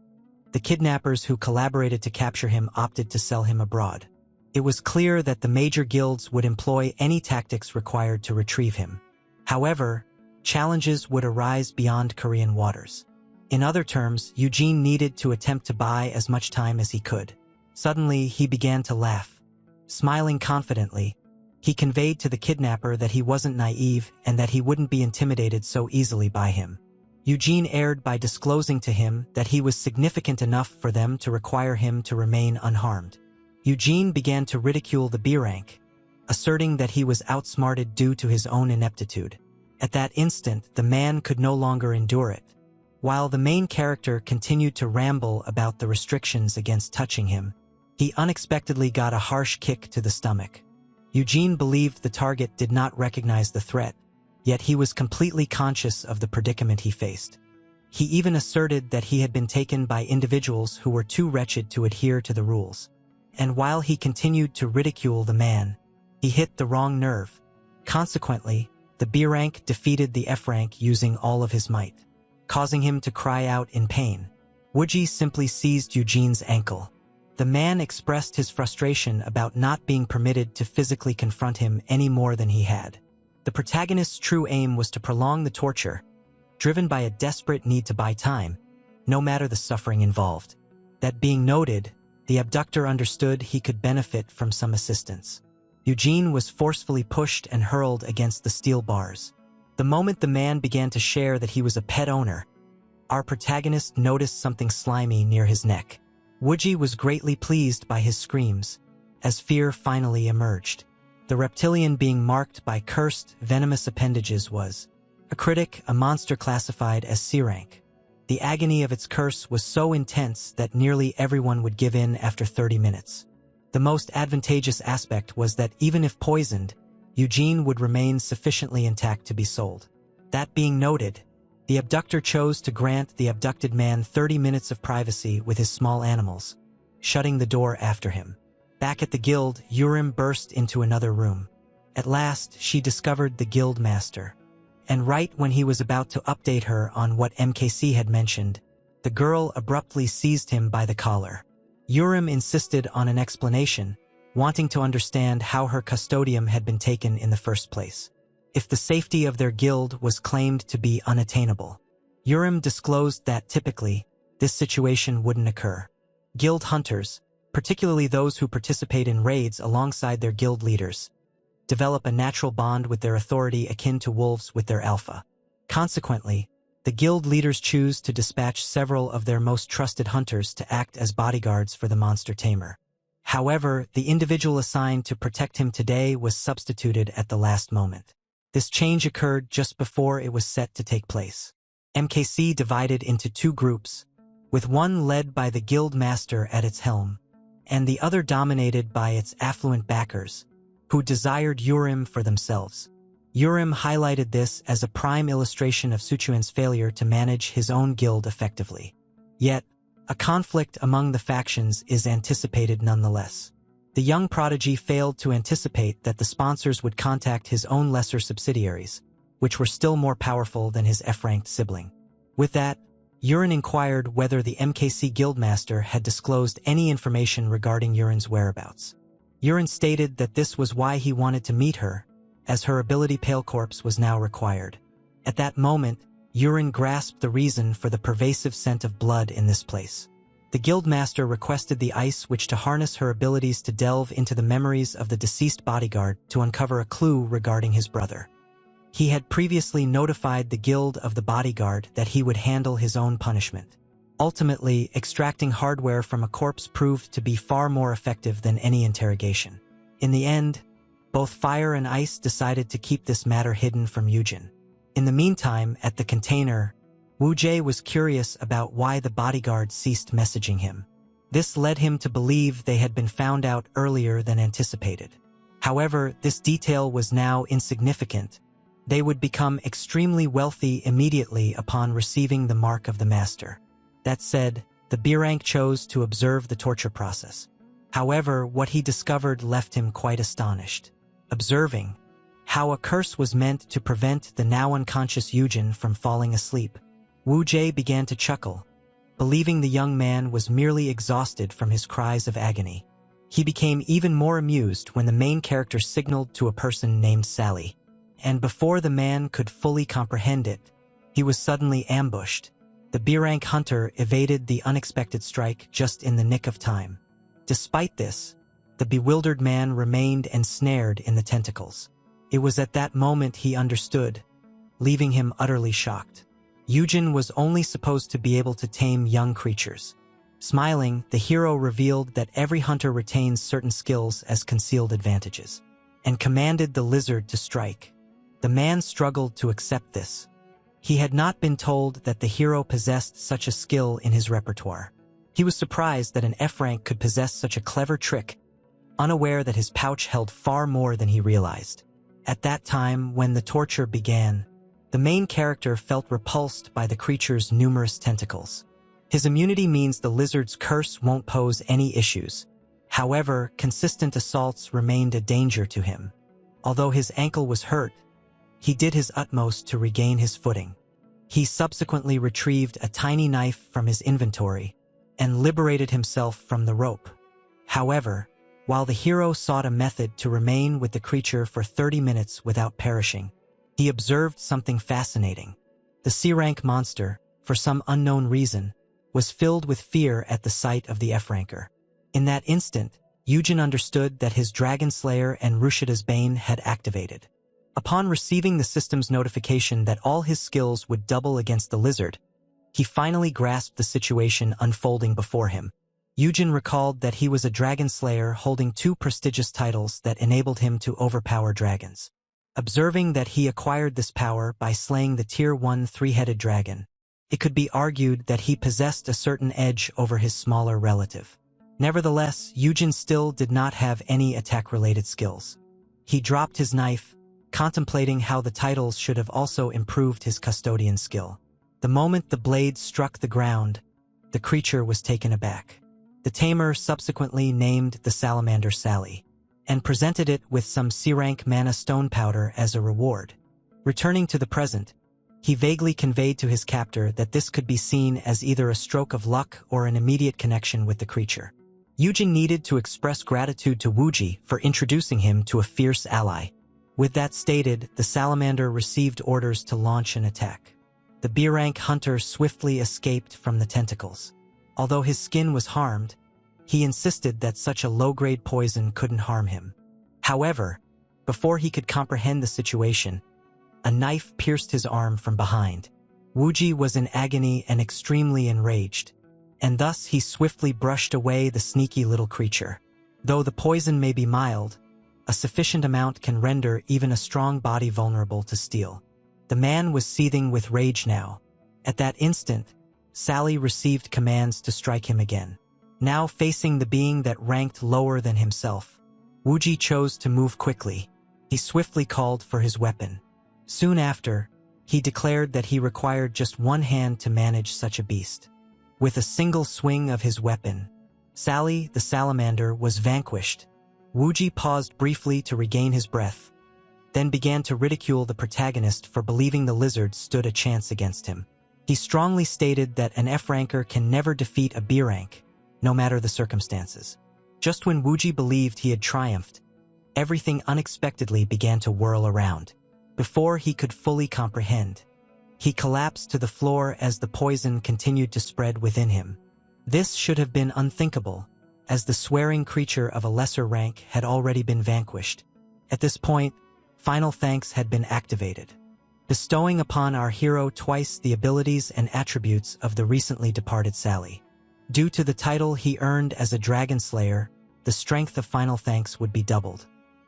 the kidnappers who collaborated to capture him opted to sell him abroad. It was clear that the major guilds would employ any tactics required to retrieve him. However, challenges would arise beyond Korean waters. In other terms, Eugene needed to attempt to buy as much time as he could. Suddenly, he began to laugh. Smiling confidently, he conveyed to the kidnapper that he wasn't naive and that he wouldn't be intimidated so easily by him. Eugene erred by disclosing to him that he was significant enough for them to require him to remain unharmed. Eugene began to ridicule the B rank, asserting that he was outsmarted due to his own ineptitude. At that instant, the man could no longer endure it. While the main character continued to ramble about the restrictions against touching him, he unexpectedly got a harsh kick to the stomach. Eugene believed the target did not recognize the threat, yet he was completely conscious of the predicament he faced. He even asserted that he had been taken by individuals who were too wretched to adhere to the rules. And while he continued to ridicule the man, he hit the wrong nerve. Consequently, the B rank defeated the F rank using all of his might, causing him to cry out in pain. Wuji simply seized Eugene's ankle. The man expressed his frustration about not being permitted to physically confront him any more than he had. The protagonist's true aim was to prolong the torture, driven by a desperate need to buy time, no matter the suffering involved. That being noted, the abductor understood he could benefit from some assistance. Eugene was forcefully pushed and hurled against the steel bars. The moment the man began to share that he was a pet owner, our protagonist noticed something slimy near his neck. Wuji was greatly pleased by his screams, as fear finally emerged. The reptilian being marked by cursed, venomous appendages was a critic, a monster classified as C rank. The agony of its curse was so intense that nearly everyone would give in after 30 minutes. The most advantageous aspect was that even if poisoned, Eugene would remain sufficiently intact to be sold. That being noted, the abductor chose to grant the abducted man 30 minutes of privacy with his small animals, shutting the door after him. Back at the guild, Urim burst into another room. At last, she discovered the guild master. And right when he was about to update her on what MKC had mentioned, the girl abruptly seized him by the collar. Urim insisted on an explanation, wanting to understand how her custodium had been taken in the first place. If the safety of their guild was claimed to be unattainable, Urim disclosed that typically, this situation wouldn't occur. Guild hunters, particularly those who participate in raids alongside their guild leaders, develop a natural bond with their authority akin to wolves with their alpha. Consequently, the guild leaders choose to dispatch several of their most trusted hunters to act as bodyguards for the monster tamer. However, the individual assigned to protect him today was substituted at the last moment. This change occurred just before it was set to take place. MKC divided into 2 groups, with one led by the guild master at its helm, and the other dominated by its affluent backers, who desired Urim for themselves. Urim highlighted this as a prime illustration of Suchuan's failure to manage his own guild effectively. Yet, a conflict among the factions is anticipated nonetheless. The young prodigy failed to anticipate that the sponsors would contact his own lesser subsidiaries, which were still more powerful than his F-ranked sibling. With that, Urin inquired whether the MKC guildmaster had disclosed any information regarding Urin's whereabouts. Urin stated that this was why he wanted to meet her, as her ability Pale Corpse was now required. At that moment, Urin grasped the reason for the pervasive scent of blood in this place. The guildmaster requested the ice witch to harness her abilities to delve into the memories of the deceased bodyguard to uncover a clue regarding his brother. He had previously notified the guild of the bodyguard that he would handle his own punishment. Ultimately, extracting hardware from a corpse proved to be far more effective than any interrogation. In the end, both Fire and Ice decided to keep this matter hidden from Yujin. In the meantime, at the container, Wu Jie was curious about why the bodyguard ceased messaging him. This led him to believe they had been found out earlier than anticipated. However, this detail was now insignificant. They would become extremely wealthy immediately upon receiving the mark of the master. That said, the B-rank chose to observe the torture process. However, what he discovered left him quite astonished. Observing how a curse was meant to prevent the now unconscious Yujin from falling asleep, Wu Jie began to chuckle, believing the young man was merely exhausted from his cries of agony. He became even more amused when the main character signaled to a person named Sally, and before the man could fully comprehend it, he was suddenly ambushed. The B-rank hunter evaded the unexpected strike just in the nick of time. Despite this, the bewildered man remained ensnared in the tentacles. It was at that moment he understood, leaving him utterly shocked. Yujin was only supposed to be able to tame young creatures. Smiling, the hero revealed that every hunter retains certain skills as concealed advantages, and commanded the lizard to strike. The man struggled to accept this. He had not been told that the hero possessed such a skill in his repertoire. He was surprised that an F-rank could possess such a clever trick, unaware that his pouch held far more than he realized. At that time, when the torture began, the main character felt repulsed by the creature's numerous tentacles. His immunity means the lizard's curse won't pose any issues. However, consistent assaults remained a danger to him. Although his ankle was hurt, he did his utmost to regain his footing. He subsequently retrieved a tiny knife from his inventory and liberated himself from the rope. However, while the hero sought a method to remain with the creature for 30 minutes without perishing, he observed something fascinating. The C-rank monster, for some unknown reason, was filled with fear at the sight of the F-ranker. In that instant, Yujin understood that his Dragon Slayer and Rushida's Bane had activated. Upon receiving the system's notification that all his skills would double against the lizard, he finally grasped the situation unfolding before him. Yujin recalled that he was a Dragon Slayer holding 2 prestigious titles that enabled him to overpower dragons. Observing that he acquired this power by slaying the Tier 1 three-headed dragon, it could be argued that he possessed a certain edge over his smaller relative. Nevertheless, Yujin still did not have any attack-related skills. He dropped his knife, contemplating how the titles should have also improved his custodian skill. The moment the blade struck the ground, the creature was taken aback. The tamer subsequently named the salamander Sally, and presented it with some C-rank mana stone powder as a reward. Returning to the present, he vaguely conveyed to his captor that this could be seen as either a stroke of luck or an immediate connection with the creature. Yujin needed to express gratitude to Wuji for introducing him to a fierce ally. With that stated, the salamander received orders to launch an attack. The B-rank hunter swiftly escaped from the tentacles. Although his skin was harmed, he insisted that such a low-grade poison couldn't harm him. However, before he could comprehend the situation, a knife pierced his arm from behind. Wuji was in agony and extremely enraged, and thus he swiftly brushed away the sneaky little creature. Though the poison may be mild, a sufficient amount can render even a strong body vulnerable to steel. The man was seething with rage now. At that instant, Sally received commands to strike him again. Now facing the being that ranked lower than himself, Wuji chose to move quickly. He swiftly called for his weapon. Soon after, he declared that he required just one hand to manage such a beast. With a single swing of his weapon, Sally the salamander was vanquished. Wuji paused briefly to regain his breath, then began to ridicule the protagonist for believing the lizard stood a chance against him. He strongly stated that an F-ranker can never defeat a B-rank, no matter the circumstances. Just when Wuji believed he had triumphed, everything unexpectedly began to whirl around. Before he could fully comprehend, he collapsed to the floor as the poison continued to spread within him. This should have been unthinkable, as the swearing creature of a lesser rank had already been vanquished. At this point, final thanks had been activated, bestowing upon our hero twice the abilities and attributes of the recently departed Sally. Due to the title he earned as a dragon slayer, the strength of final thanks would be doubled.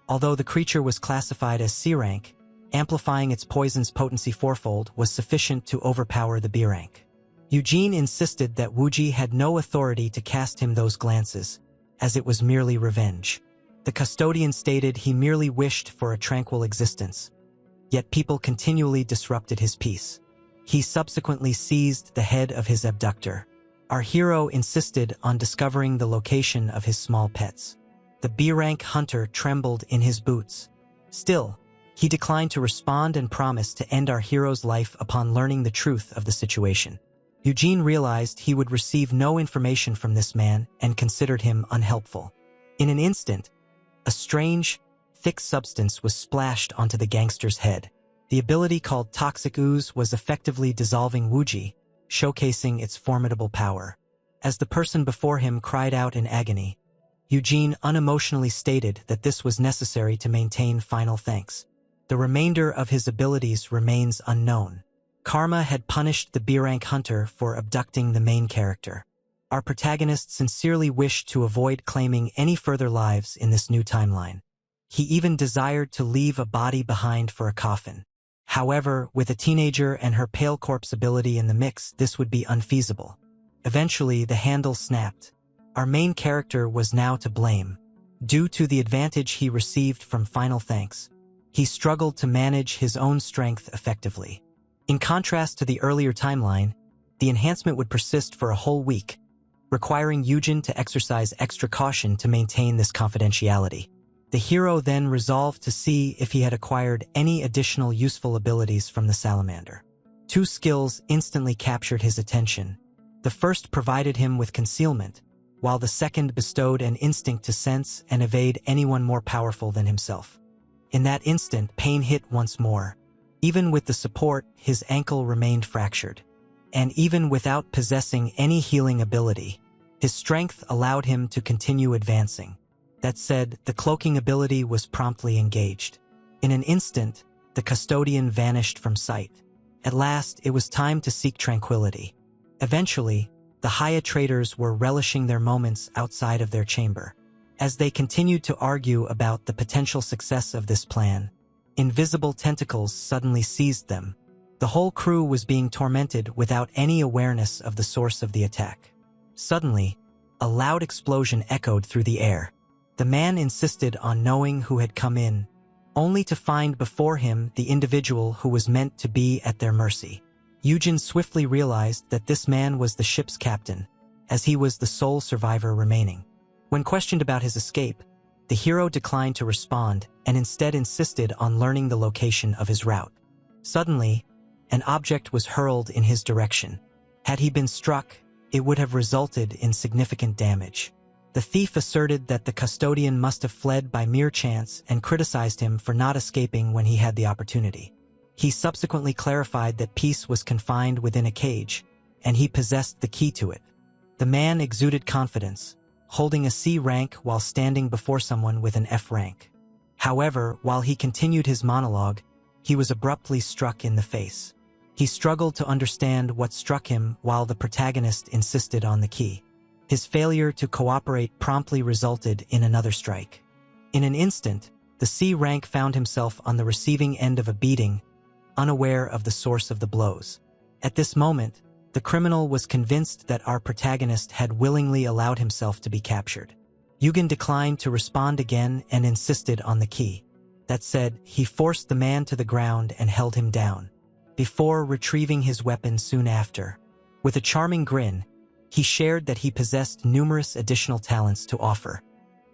Although the creature was classified as C rank, amplifying its poison's potency fourfold was sufficient to overpower the B rank. Eugene insisted that Wuji had no authority to cast him those glances, as it was merely revenge. The custodian stated he merely wished for a tranquil existence, yet people continually disrupted his peace. He subsequently seized the head of his abductor. Our hero insisted on discovering the location of his small pets. The B-rank hunter trembled in his boots. Still, he declined to respond and promised to end our hero's life upon learning the truth of the situation. Eugene realized he would receive no information from this man and considered him unhelpful. In an instant, a strange, thick substance was splashed onto the gangster's head. The ability called Toxic Ooze was effectively dissolving Wuji, showcasing its formidable power. As the person before him cried out in agony, Eugene unemotionally stated that this was necessary to maintain final thanks. The remainder of his abilities remains unknown. Karma had punished the B-rank hunter for abducting the main character. Our protagonist sincerely wished to avoid claiming any further lives in this new timeline. He even desired to leave a body behind for a coffin. However, with a teenager and her pale corpse ability in the mix, this would be unfeasible. Eventually, the handle snapped. Our main character was now to blame. Due to the advantage he received from final thanks, he struggled to manage his own strength effectively. In contrast to the earlier timeline, the enhancement would persist for a whole week, requiring Eugene to exercise extra caution to maintain this confidentiality. The hero then resolved to see if he had acquired any additional useful abilities from the salamander. Two skills instantly captured his attention. The first provided him with concealment, while the second bestowed an instinct to sense and evade anyone more powerful than himself. In that instant, pain hit once more. Even with the support, his ankle remained fractured. And even without possessing any healing ability, his strength allowed him to continue advancing. That said, the cloaking ability was promptly engaged. In an instant, the custodian vanished from sight. At last, it was time to seek tranquility. Eventually, the Haya traders were relishing their moments outside of their chamber. As they continued to argue about the potential success of this plan, invisible tentacles suddenly seized them. The whole crew was being tormented without any awareness of the source of the attack. Suddenly, a loud explosion echoed through the air. The man insisted on knowing who had come in, only to find before him the individual who was meant to be at their mercy. Eugene swiftly realized that this man was the ship's captain, as he was the sole survivor remaining. When questioned about his escape, the hero declined to respond and instead insisted on learning the location of his route. Suddenly, an object was hurled in his direction. Had he been struck, it would have resulted in significant damage. The thief asserted that the custodian must have fled by mere chance and criticized him for not escaping when he had the opportunity. He subsequently clarified that peace was confined within a cage, and he possessed the key to it. The man exuded confidence, holding a C rank while standing before someone with an F rank. However, while he continued his monologue, he was abruptly struck in the face. He struggled to understand what struck him while the protagonist insisted on the key. His failure to cooperate promptly resulted in another strike. In an instant, the C rank found himself on the receiving end of a beating, unaware of the source of the blows. At this moment, the criminal was convinced that our protagonist had willingly allowed himself to be captured. Eugene declined to respond again and insisted on the key. That said, he forced the man to the ground and held him down, before retrieving his weapon soon after. With a charming grin, he shared that he possessed numerous additional talents to offer.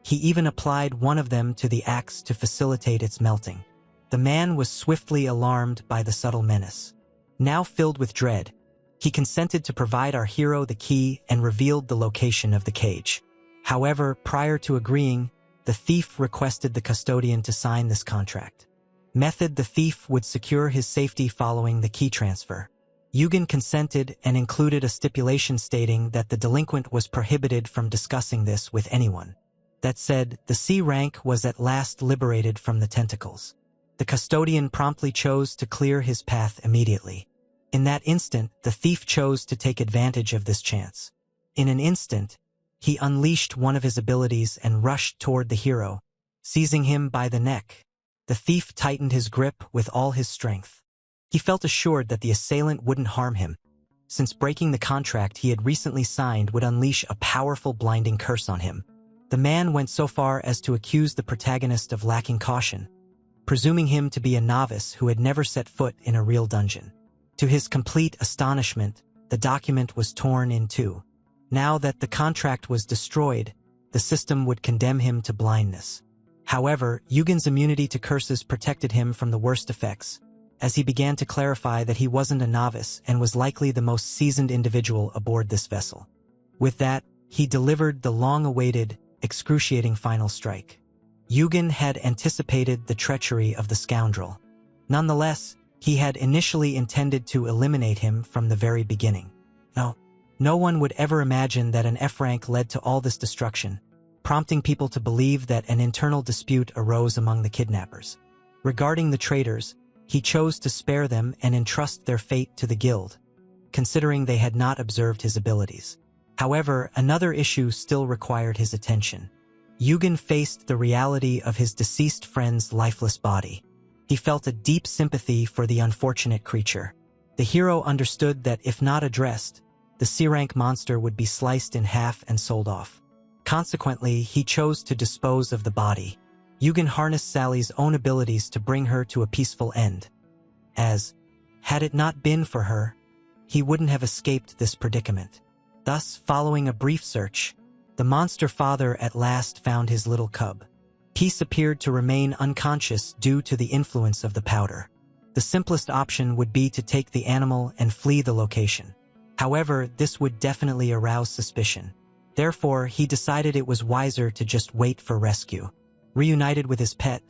He even applied one of them to the axe to facilitate its melting. The man was swiftly alarmed by the subtle menace. Now filled with dread, he consented to provide our hero the key and revealed the location of the cage. However, prior to agreeing, the thief requested the custodian to sign this contract. Method: the thief would secure his safety following the key transfer. Yugen consented and included a stipulation stating that the delinquent was prohibited from discussing this with anyone. That said, the C rank was at last liberated from the tentacles. The custodian promptly chose to clear his path immediately. In that instant, the thief chose to take advantage of this chance. In an instant, he unleashed one of his abilities and rushed toward the hero, seizing him by the neck. The thief tightened his grip with all his strength. He felt assured that the assailant wouldn't harm him, since breaking the contract he had recently signed would unleash a powerful blinding curse on him. The man went so far as to accuse the protagonist of lacking caution, presuming him to be a novice who had never set foot in a real dungeon. To his complete astonishment, the document was torn in two. Now that the contract was destroyed, the system would condemn him to blindness. However, Yugen's immunity to curses protected him from the worst effects, as he began to clarify that he wasn't a novice and was likely the most seasoned individual aboard this vessel. With that, he delivered the long-awaited, excruciating final strike. Yugen had anticipated the treachery of the scoundrel. Nonetheless, he had initially intended to eliminate him from the very beginning. No one would ever imagine that an F rank led to all this destruction, prompting people to believe that an internal dispute arose among the kidnappers. Regarding the traitors, he chose to spare them and entrust their fate to the guild, considering they had not observed his abilities. However, another issue still required his attention. Yugen faced the reality of his deceased friend's lifeless body. He felt a deep sympathy for the unfortunate creature. The hero understood that if not addressed, the C-rank monster would be sliced in half and sold off. Consequently, he chose to dispose of the body. Yugen harnessed Sally's own abilities to bring her to a peaceful end, as, had it not been for her, he wouldn't have escaped this predicament. Thus, following a brief search, the monster father at last found his little cub. Peace appeared to remain unconscious due to the influence of the powder. The simplest option would be to take the animal and flee the location. However, this would definitely arouse suspicion. Therefore, he decided it was wiser to just wait for rescue. Reunited with his pet,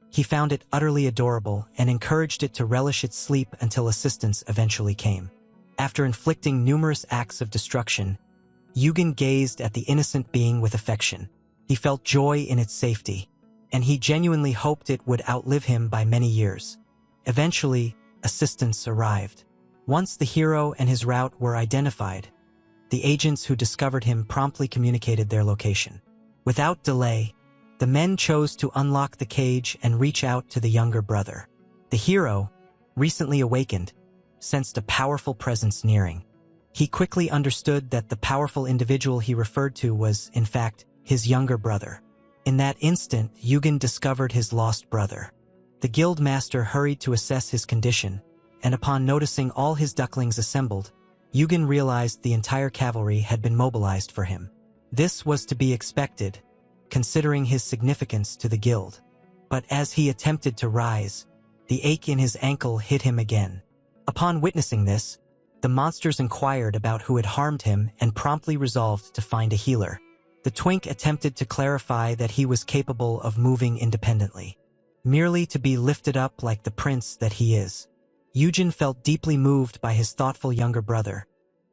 he found it utterly adorable and encouraged it to relish its sleep until assistance eventually came. After inflicting numerous acts of destruction, Yugen gazed at the innocent being with affection. He felt joy in its safety, and he genuinely hoped it would outlive him by many years. Eventually, assistance arrived. Once the hero and his route were identified, the agents who discovered him promptly communicated their location. Without delay, the men chose to unlock the cage and reach out to the younger brother. The hero, recently awakened, sensed a powerful presence nearing. He quickly understood that the powerful individual he referred to was, in fact, his younger brother. In that instant, Yugen discovered his lost brother. The guild master hurried to assess his condition, and upon noticing all his ducklings assembled, Yugen realized the entire cavalry had been mobilized for him. This was to be expected, considering his significance to the guild. But as he attempted to rise, the ache in his ankle hit him again. Upon witnessing this, the monsters inquired about who had harmed him and promptly resolved to find a healer. The twink attempted to clarify that he was capable of moving independently, merely to be lifted up like the prince that he is. Yugen felt deeply moved by his thoughtful younger brother,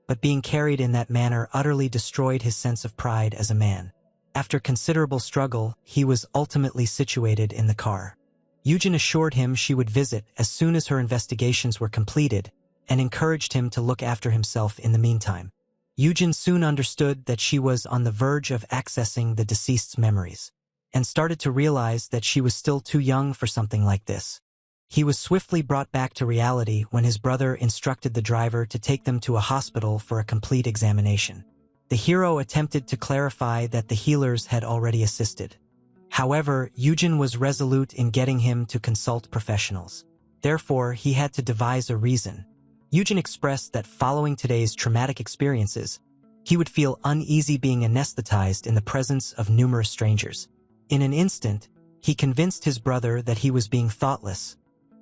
but being carried in that manner utterly destroyed his sense of pride as a man. After considerable struggle, he was ultimately situated in the car. Yugen assured him she would visit as soon as her investigations were completed and encouraged him to look after himself in the meantime. Yugen soon understood that she was on the verge of accessing the deceased's memories, and started to realize that she was still too young for something like this. He was swiftly brought back to reality when his brother instructed the driver to take them to a hospital for a complete examination. The hero attempted to clarify that the healers had already assisted. However, Yugen was resolute in getting him to consult professionals. Therefore, he had to devise a reason. Yugen expressed that following today's traumatic experiences, he would feel uneasy being anesthetized in the presence of numerous strangers. In an instant, he convinced his brother that he was being thoughtless,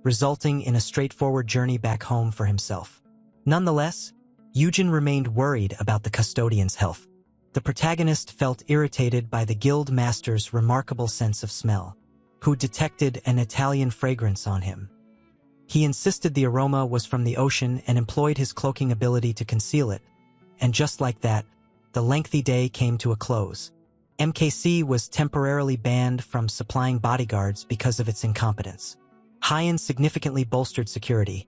resulting in a straightforward journey back home for himself. Nonetheless, Yugen remained worried about the custodian's health. The protagonist felt irritated by the guild master's remarkable sense of smell, who detected an Italian fragrance on him. He insisted the aroma was from the ocean and employed his cloaking ability to conceal it. And just like that, the lengthy day came to a close. MKC was temporarily banned from supplying bodyguards because of its incompetence. Hyen significantly bolstered security,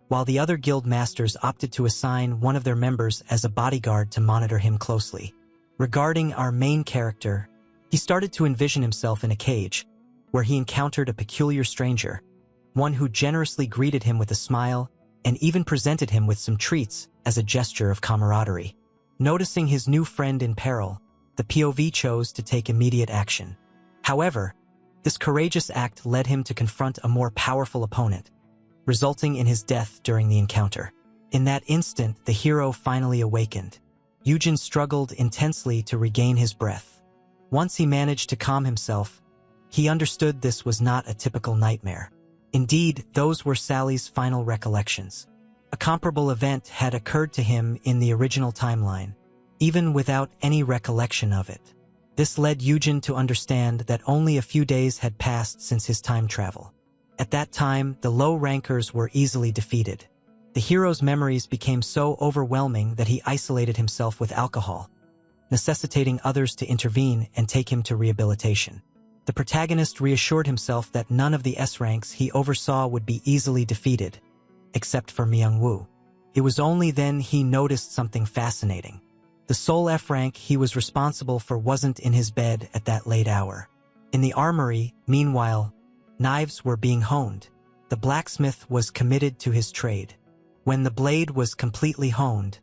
while the other guild masters opted to assign one of their members as a bodyguard to monitor him closely. Regarding our main character, he started to envision himself in a cage, where he encountered a peculiar stranger, one who generously greeted him with a smile and even presented him with some treats as a gesture of camaraderie. Noticing his new friend in peril, the POV chose to take immediate action. However, this courageous act led him to confront a more powerful opponent, resulting in his death during the encounter. In that instant, the hero finally awakened. Yujin struggled intensely to regain his breath. Once he managed to calm himself, he understood this was not a typical nightmare. Indeed, those were Sally's final recollections. A comparable event had occurred to him in the original timeline, even without any recollection of it. This led Yujin to understand that only a few days had passed since his time travel. At that time, the low rankers were easily defeated. The hero's memories became so overwhelming that he isolated himself with alcohol, necessitating others to intervene and take him to rehabilitation. The protagonist reassured himself that none of the S ranks he oversaw would be easily defeated, except for Myung-woo. It was only then he noticed something fascinating. The sole F rank he was responsible for wasn't in his bed at that late hour. In the armory, meanwhile, knives were being honed. The blacksmith was committed to his trade. When the blade was completely honed,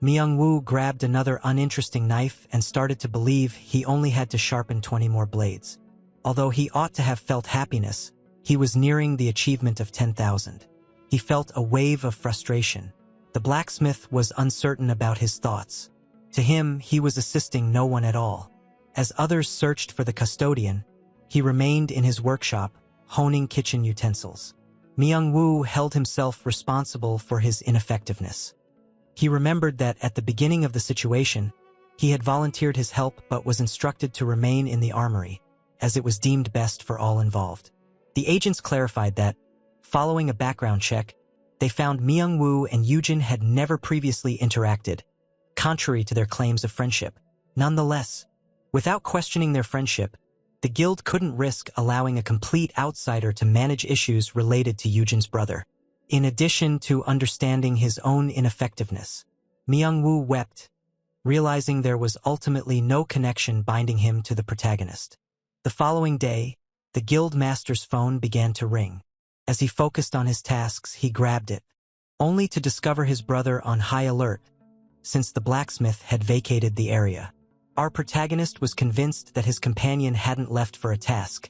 Myung-woo grabbed another uninteresting knife and started to believe he only had to sharpen 20 more blades. Although he ought to have felt happiness, he was nearing the achievement of 10,000. He felt a wave of frustration. The blacksmith was uncertain about his thoughts. To him, he was assisting no one at all. As others searched for the custodian, he remained in his workshop, honing kitchen utensils. Myung-woo held himself responsible for his ineffectiveness. He remembered that at the beginning of the situation, he had volunteered his help but was instructed to remain in the armory, as it was deemed best for all involved. The agents clarified that, following a background check, they found Myung-woo and Yujin had never previously interacted, contrary to their claims of friendship. Nonetheless, without questioning their friendship, the guild couldn't risk allowing a complete outsider to manage issues related to Yujin's brother. In addition to understanding his own ineffectiveness, Myung-woo wept, realizing there was ultimately no connection binding him to the protagonist. The following day, the guild master's phone began to ring. As he focused on his tasks, he grabbed it, only to discover his brother on high alert, since the blacksmith had vacated the area. Our protagonist was convinced that his companion hadn't left for a task,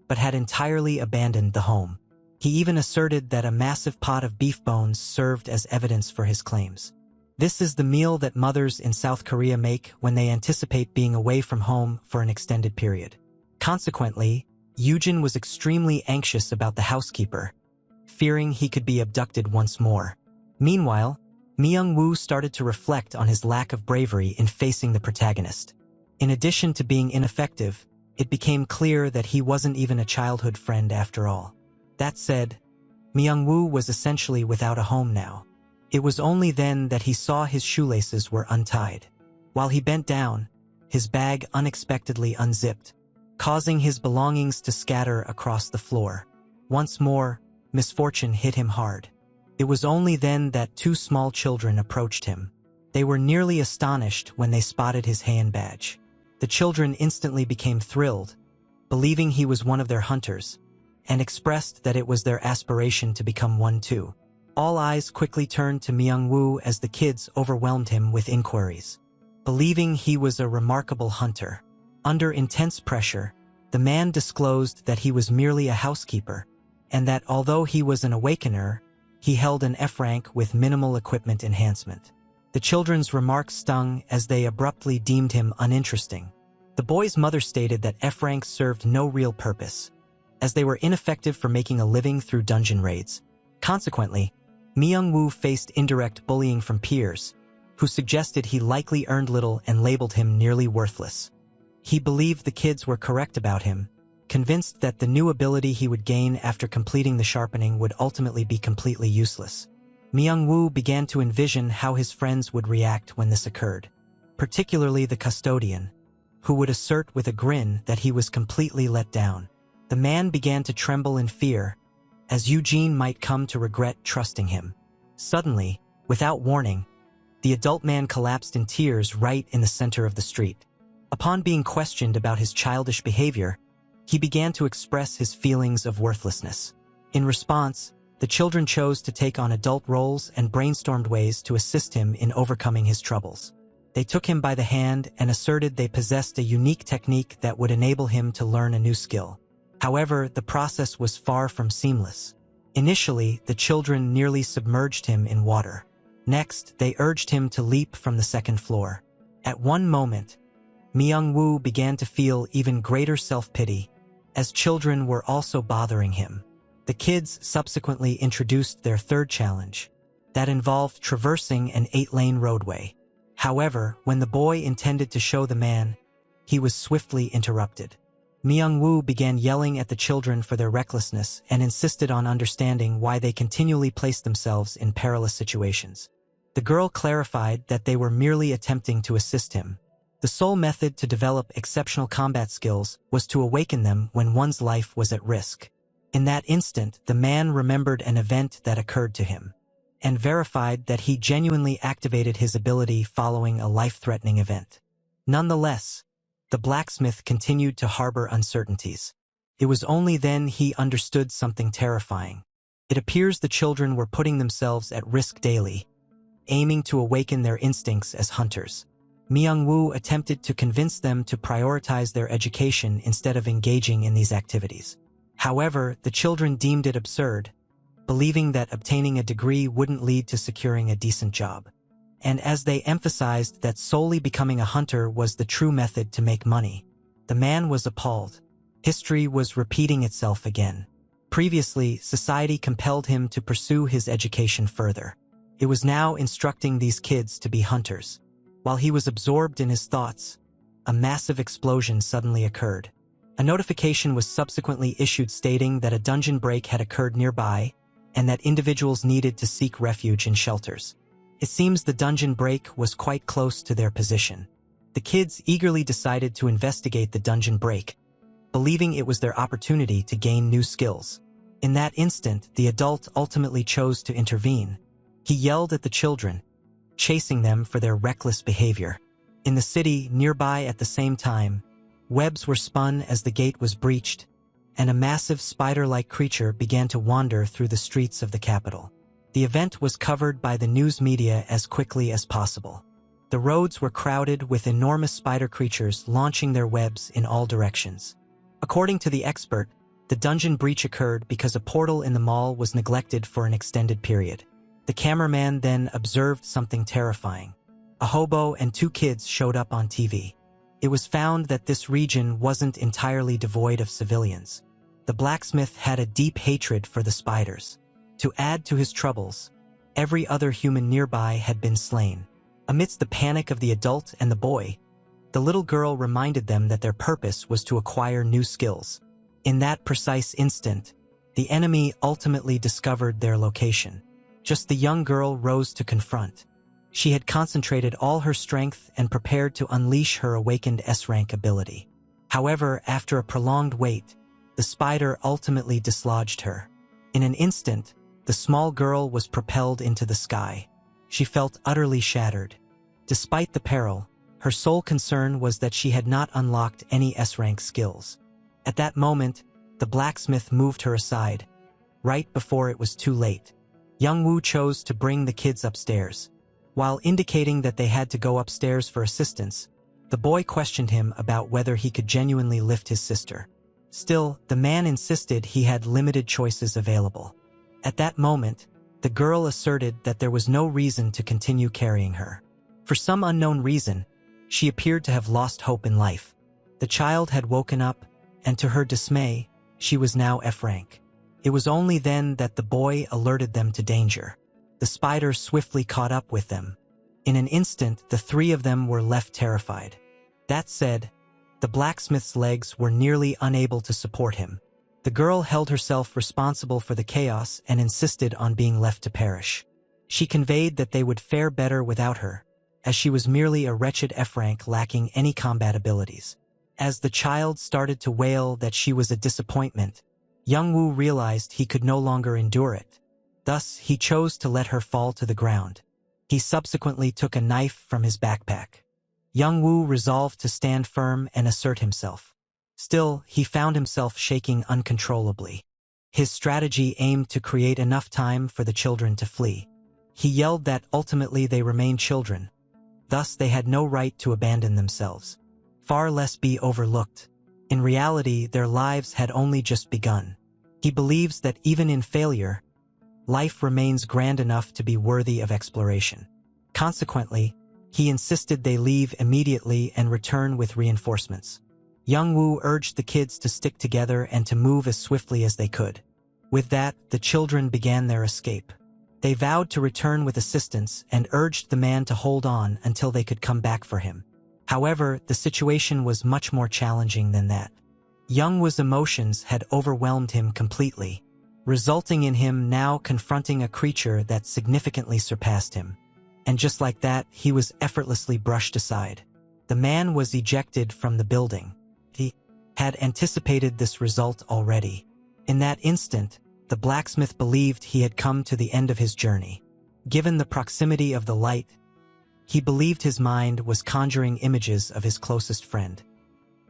but had entirely abandoned the home. He even asserted that a massive pot of beef bones served as evidence for his claims. This is the meal that mothers in South Korea make when they anticipate being away from home for an extended period. Consequently, Yujin was extremely anxious about the housekeeper, fearing he could be abducted once more. Meanwhile, Myung-woo started to reflect on his lack of bravery in facing the protagonist. In addition to being ineffective, it became clear that he wasn't even a childhood friend after all. That said, Myung-woo was essentially without a home now. It was only then that he saw his shoelaces were untied. While he bent down, his bag unexpectedly unzipped, causing his belongings to scatter across the floor. Once more, misfortune hit him hard. It was only then that two small children approached him. They were nearly astonished when they spotted his hand badge. The children instantly became thrilled, believing he was one of their hunters, and expressed that it was their aspiration to become one too. All eyes quickly turned to Myung-woo as the kids overwhelmed him with inquiries. Believing he was a remarkable hunter, under intense pressure, the man disclosed that he was merely a housekeeper, and that although he was an awakener, he held an F rank with minimal equipment enhancement. The children's remarks stung as they abruptly deemed him uninteresting. The boy's mother stated that F ranks served no real purpose, as they were ineffective for making a living through dungeon raids. Consequently, Myung-woo faced indirect bullying from peers, who suggested he likely earned little and labeled him nearly worthless. He believed the kids were correct about him, convinced that the new ability he would gain after completing the sharpening would ultimately be completely useless. Myung-woo began to envision how his friends would react when this occurred, particularly the custodian, who would assert with a grin that he was completely let down. The man began to tremble in fear, as Eugene might come to regret trusting him. Suddenly, without warning, the adult man collapsed in tears right in the center of the street. Upon being questioned about his childish behavior, he began to express his feelings of worthlessness. In response, the children chose to take on adult roles and brainstormed ways to assist him in overcoming his troubles. They took him by the hand and asserted they possessed a unique technique that would enable him to learn a new skill. However, the process was far from seamless. Initially, the children nearly submerged him in water. Next, they urged him to leap from the second floor. At one moment, Myung-woo began to feel even greater self-pity, as children were also bothering him. The kids subsequently introduced their third challenge, that involved traversing an 8-lane roadway. However, when the boy intended to show the man, he was swiftly interrupted. Myung-woo began yelling at the children for their recklessness and insisted on understanding why they continually placed themselves in perilous situations. The girl clarified that they were merely attempting to assist him. The sole method to develop exceptional combat skills was to awaken them when one's life was at risk. In that instant, the man remembered an event that occurred to him, and verified that he genuinely activated his ability following a life-threatening event. Nonetheless, the blacksmith continued to harbor uncertainties. It was only then he understood something terrifying. It appears the children were putting themselves at risk daily, aiming to awaken their instincts as hunters. Myung-woo attempted to convince them to prioritize their education instead of engaging in these activities. However, the children deemed it absurd, believing that obtaining a degree wouldn't lead to securing a decent job. And as they emphasized that solely becoming a hunter was the true method to make money, the man was appalled. History was repeating itself again. Previously, society compelled him to pursue his education further. It was now instructing these kids to be hunters. While he was absorbed in his thoughts, a massive explosion suddenly occurred. A notification was subsequently issued stating that a dungeon break had occurred nearby and that individuals needed to seek refuge in shelters. It seems the dungeon break was quite close to their position. The kids eagerly decided to investigate the dungeon break, believing it was their opportunity to gain new skills. In that instant, the adult ultimately chose to intervene. He yelled at the children, chasing them for their reckless behavior. In the city nearby at the same time, webs were spun as the gate was breached, and a massive spider-like creature began to wander through the streets of the capital. The event was covered by the news media as quickly as possible. The roads were crowded with enormous spider creatures launching their webs in all directions. According to the expert, the dungeon breach occurred because a portal in the mall was neglected for an extended period. The cameraman then observed something terrifying. A hobo and 2 kids showed up on TV. It was found that this region wasn't entirely devoid of civilians. The blacksmith had a deep hatred for the spiders. To add to his troubles, every other human nearby had been slain. Amidst the panic of the adult and the boy, the little girl reminded them that their purpose was to acquire new skills. In that precise instant, the enemy ultimately discovered their location. Just the young girl rose to confront. She had concentrated all her strength and prepared to unleash her awakened S-rank ability. However, after a prolonged wait, the spider ultimately dislodged her. In an instant, the small girl was propelled into the sky. She felt utterly shattered. Despite the peril, her sole concern was that she had not unlocked any S-rank skills. At that moment, the blacksmith moved her aside, right before it was too late. Young-woo chose to bring the kids upstairs. While indicating that they had to go upstairs for assistance, the boy questioned him about whether he could genuinely lift his sister. Still, the man insisted he had limited choices available. At that moment, the girl asserted that there was no reason to continue carrying her. For some unknown reason, she appeared to have lost hope in life. The child had woken up, and to her dismay, she was now F-rank. It was only then that the boy alerted them to danger. The spider swiftly caught up with them. In an instant, the 3 of them were left terrified. That said, The blacksmith's legs were nearly unable to support him. The girl held herself responsible for the chaos and insisted on being left to perish. She conveyed that they would fare better without her, as she was merely a wretched F-rank lacking any combat abilities. As the child started to wail that she was a disappointment, Young-woo realized he could no longer endure it. Thus, he chose to let her fall to the ground. He subsequently took a knife from his backpack. Young-woo resolved to stand firm and assert himself. Still, he found himself shaking uncontrollably. His strategy aimed to create enough time for the children to flee. He yelled that ultimately they remained children. Thus, they had no right to abandon themselves, far less be overlooked. In reality, their lives had only just begun. He believes that even in failure, life remains grand enough to be worthy of exploration. Consequently, he insisted they leave immediately and return with reinforcements. Young-woo urged the kids to stick together and to move as swiftly as they could. With that, the children began their escape. They vowed to return with assistance and urged the man to hold on until they could come back for him. However, the situation was much more challenging than that. Young-woo's emotions had overwhelmed him completely, resulting in him now confronting a creature that significantly surpassed him. And just like that, he was effortlessly brushed aside. The man was ejected from the building. He had anticipated this result already. In that instant, the blacksmith believed he had come to the end of his journey. Given the proximity of the light, he believed his mind was conjuring images of his closest friend.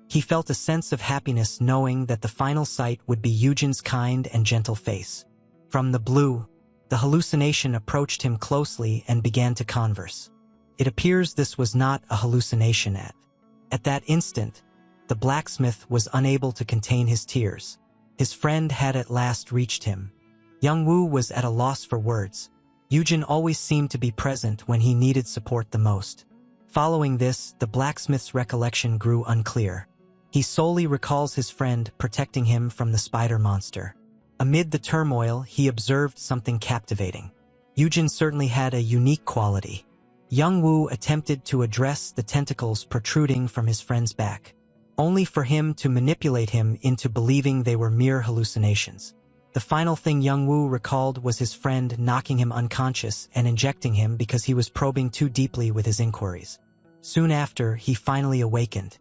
He felt a sense of happiness knowing that the final sight would be Eugen's kind and gentle face. From the blue, the hallucination approached him closely and began to converse. It appears this was not a hallucination at that instant, the blacksmith was unable to contain his tears. His friend had at last reached him. Young-woo was at a loss for words. Eugen always seemed to be present when he needed support the most. Following this, the blacksmith's recollection grew unclear. He solely recalls his friend protecting him from the spider monster. Amid the turmoil, he observed something captivating. Eugen certainly had a unique quality. Young-woo attempted to address the tentacles protruding from his friend's back, only for him to manipulate him into believing they were mere hallucinations. The final thing Young-woo recalled was his friend knocking him unconscious and injecting him because he was probing too deeply with his inquiries. Soon after, he finally awakened.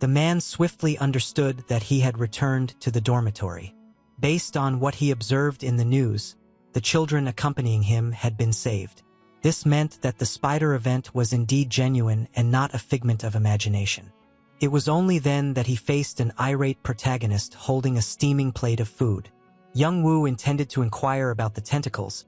The man swiftly understood that he had returned to the dormitory. Based on what he observed in the news, the children accompanying him had been saved. This meant that the spider event was indeed genuine and not a figment of imagination. It was only then that he faced an irate protagonist holding a steaming plate of food. Young-woo intended to inquire about the tentacles,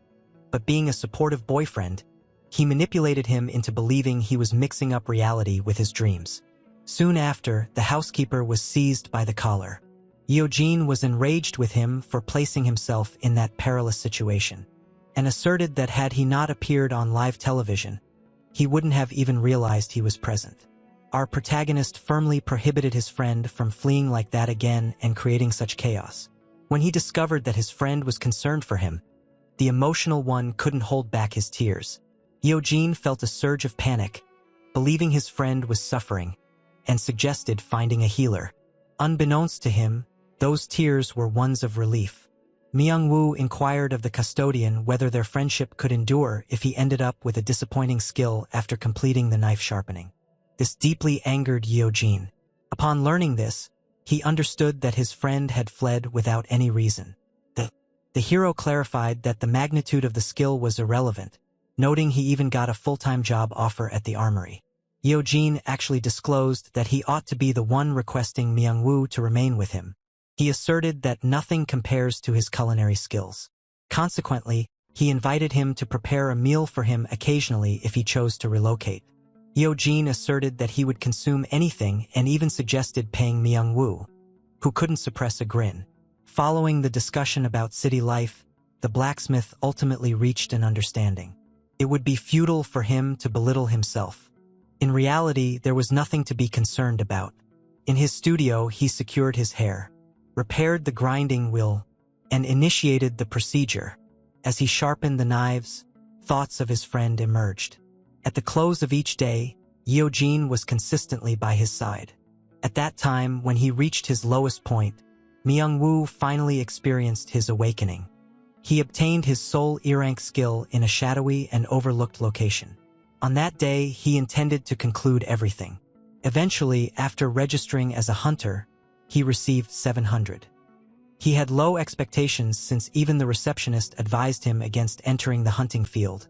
but being a supportive boyfriend, he manipulated him into believing he was mixing up reality with his dreams. Soon after, the housekeeper was seized by the collar. Yeojin was enraged with him for placing himself in that perilous situation, and asserted that had he not appeared on live television, he wouldn't have even realized he was present. Our protagonist firmly prohibited his friend from fleeing like that again and creating such chaos. When he discovered that his friend was concerned for him, the emotional one couldn't hold back his tears. Yeojin felt a surge of panic, believing his friend was suffering, and suggested finding a healer. Unbeknownst to him, those tears were ones of relief. Myung-woo inquired of the custodian whether their friendship could endure if he ended up with a disappointing skill after completing the knife sharpening. This deeply angered Yeojin. Upon learning this, he understood that his friend had fled without any reason. The hero clarified that the magnitude of the skill was irrelevant, noting he even got a full-time job offer at the armory. Yeojin actually disclosed that he ought to be the one requesting Myung-woo to remain with him. He asserted that nothing compares to his culinary skills. Consequently, he invited him to prepare a meal for him occasionally if he chose to relocate. Yeojin asserted that he would consume anything and even suggested paying Myung-woo, who couldn't suppress a grin. Following the discussion about city life, the blacksmith ultimately reached an understanding. It would be futile for him to belittle himself. In reality, there was nothing to be concerned about. In his studio, he secured his hair, repaired the grinding wheel, and initiated the procedure. As he sharpened the knives, thoughts of his friend emerged. At the close of each day, Yeojin was consistently by his side. At that time, when he reached his lowest point, Myung-woo finally experienced his awakening. He obtained his soul E-rank skill in a shadowy and overlooked location. On that day, he intended to conclude everything. Eventually, after registering as a hunter, he received 700. He had low expectations since even the receptionist advised him against entering the hunting field,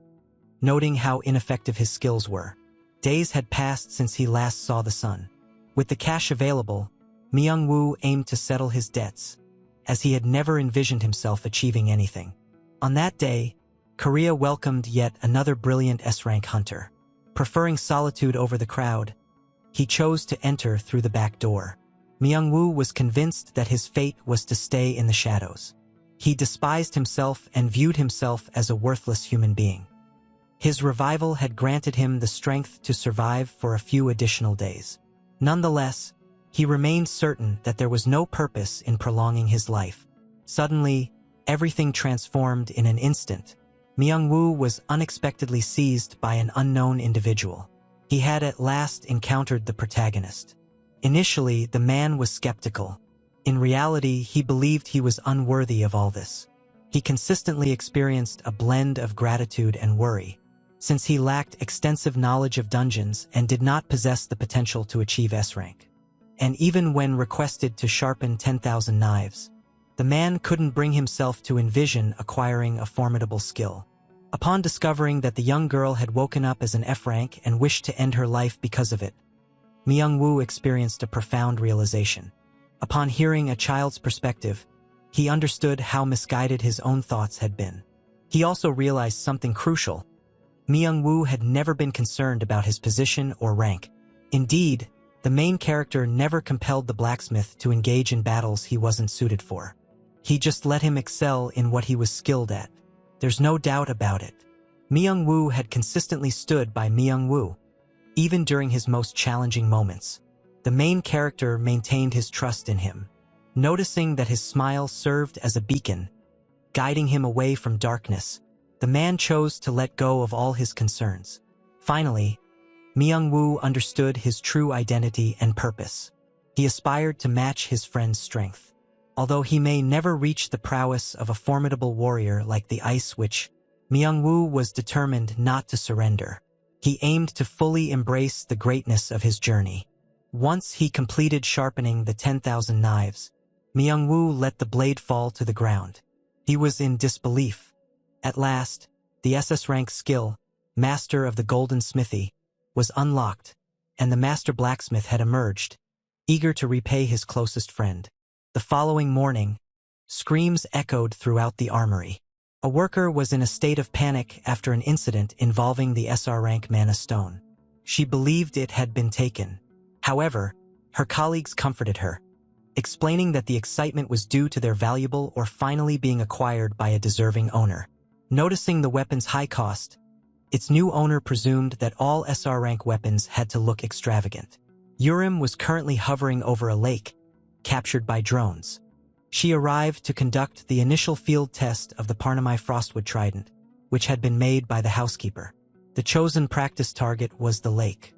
noting how ineffective his skills were. Days had passed since he last saw the sun. With the cash available, Myung-woo aimed to settle his debts, as he had never envisioned himself achieving anything. On that day, Korea welcomed yet another brilliant S-rank hunter. Preferring solitude over the crowd, he chose to enter through the back door. Myung-woo was convinced that his fate was to stay in the shadows. He despised himself and viewed himself as a worthless human being. His revival had granted him the strength to survive for a few additional days. Nonetheless, he remained certain that there was no purpose in prolonging his life. Suddenly, everything transformed in an instant. Myung-woo was unexpectedly seized by an unknown individual. He had at last encountered the protagonist. Initially, the man was skeptical. In reality, he believed he was unworthy of all this. He consistently experienced a blend of gratitude and worry, since he lacked extensive knowledge of dungeons and did not possess the potential to achieve S-rank. And even when requested to sharpen 10,000 knives, the man couldn't bring himself to envision acquiring a formidable skill. Upon discovering that the young girl had woken up as an F-rank and wished to end her life because of it, Myung-woo experienced a profound realization. Upon hearing a child's perspective, he understood how misguided his own thoughts had been. He also realized something crucial. Myung-woo had never been concerned about his position or rank. Indeed, the main character never compelled the blacksmith to engage in battles he wasn't suited for. He just let him excel in what he was skilled at. There's no doubt about it. Myung-woo had consistently stood by Myung-woo. Even during his most challenging moments, the main character maintained his trust in him. Noticing that his smile served as a beacon, guiding him away from darkness, the man chose to let go of all his concerns. Finally, Myung-woo understood his true identity and purpose. He aspired to match his friend's strength. Although he may never reach the prowess of a formidable warrior like the Ice Witch, Myung-woo was determined not to surrender. He aimed to fully embrace the greatness of his journey. Once he completed sharpening the 10,000 knives, Myung-woo let the blade fall to the ground. He was in disbelief. At last, the SS rank skill, Master of the Golden Smithy, was unlocked, and the Master Blacksmith had emerged, eager to repay his closest friend. The following morning, screams echoed throughout the armory. A worker was in a state of panic after an incident involving the SR rank mana stone. She believed it had been taken. However, her colleagues comforted her, explaining that the excitement was due to their valuable or finally being acquired by a deserving owner. Noticing the weapon's high cost, its new owner presumed that all SR rank weapons had to look extravagant. Urim was currently hovering over a lake, captured by drones. She arrived to conduct the initial field test of the Parnamai Frostwood Trident, which had been made by the housekeeper. The chosen practice target was the lake.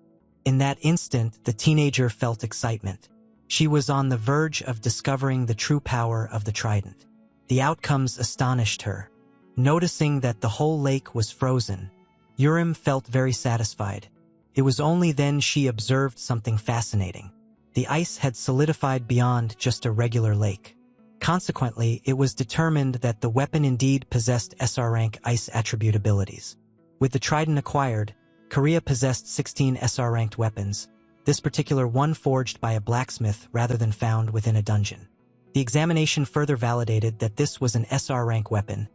In that instant, the teenager felt excitement. She was on the verge of discovering the true power of the trident. The outcomes astonished her. Noticing that the whole lake was frozen, Urim felt very satisfied. It was only then she observed something fascinating. The ice had solidified beyond just a regular lake. Consequently, it was determined that the weapon indeed possessed SR rank ice attribute abilities. With the trident acquired, Korea possessed 16 SR ranked weapons, this particular one forged by a blacksmith rather than found within a dungeon. The examination further validated that this was an SR rank weapon,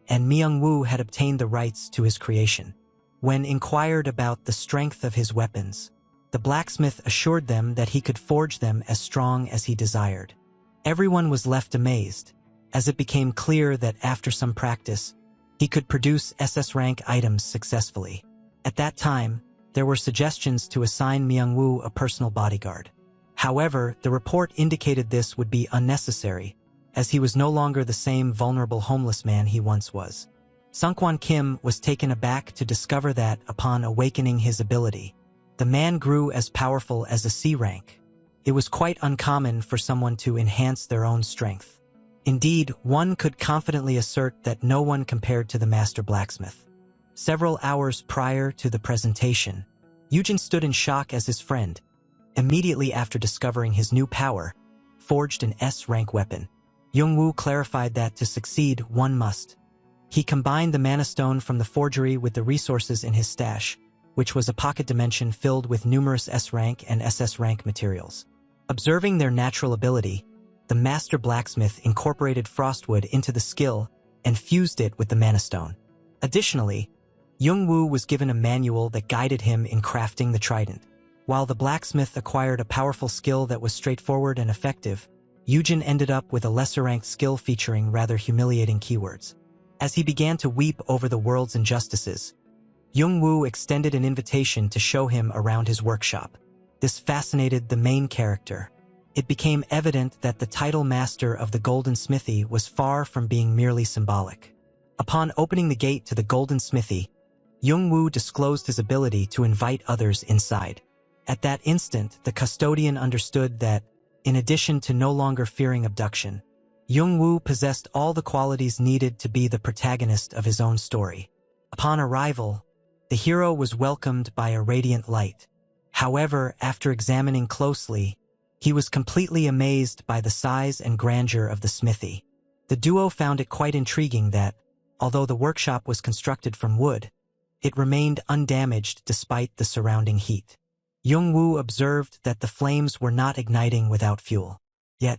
and Myung-woo had obtained the rights to his creation. When inquired about the strength of his weapons, the blacksmith assured them that he could forge them as strong as he desired. Everyone was left amazed, as it became clear that after some practice, he could produce SS rank items successfully. At that time, there were suggestions to assign Myung-woo a personal bodyguard. However, the report indicated this would be unnecessary, as he was no longer the same vulnerable homeless man he once was. Sungkwan Kim was taken aback to discover that, upon awakening his ability, the man grew as powerful as a C rank. It was quite uncommon for someone to enhance their own strength. Indeed, one could confidently assert that no one compared to the master blacksmith. Several hours prior to the presentation, Yujin stood in shock as his friend, immediately after discovering his new power, forged an S-rank weapon. Yongwoo clarified that to succeed, one must. He combined the mana stone from the forgery with the resources in his stash, which was a pocket dimension filled with numerous S-rank and SS-rank materials. Observing their natural ability, the master blacksmith incorporated frostwood into the skill and fused it with the mana stone. Additionally, Yongwoo was given a manual that guided him in crafting the trident. While the blacksmith acquired a powerful skill that was straightforward and effective, Yujin ended up with a lesser-ranked skill featuring rather humiliating keywords. As he began to weep over the world's injustices, Yongwoo extended an invitation to show him around his workshop. This fascinated the main character. It became evident that the title master of the Golden Smithy was far from being merely symbolic. Upon opening the gate to the Golden Smithy, Yongwoo disclosed his ability to invite others inside. At that instant, the custodian understood that, in addition to no longer fearing abduction, Yongwoo possessed all the qualities needed to be the protagonist of his own story. Upon arrival, the hero was welcomed by a radiant light. However, after examining closely, he was completely amazed by the size and grandeur of the smithy. The duo found it quite intriguing that, although the workshop was constructed from wood, it remained undamaged despite the surrounding heat. Yongwoo observed that the flames were not igniting without fuel. Yet,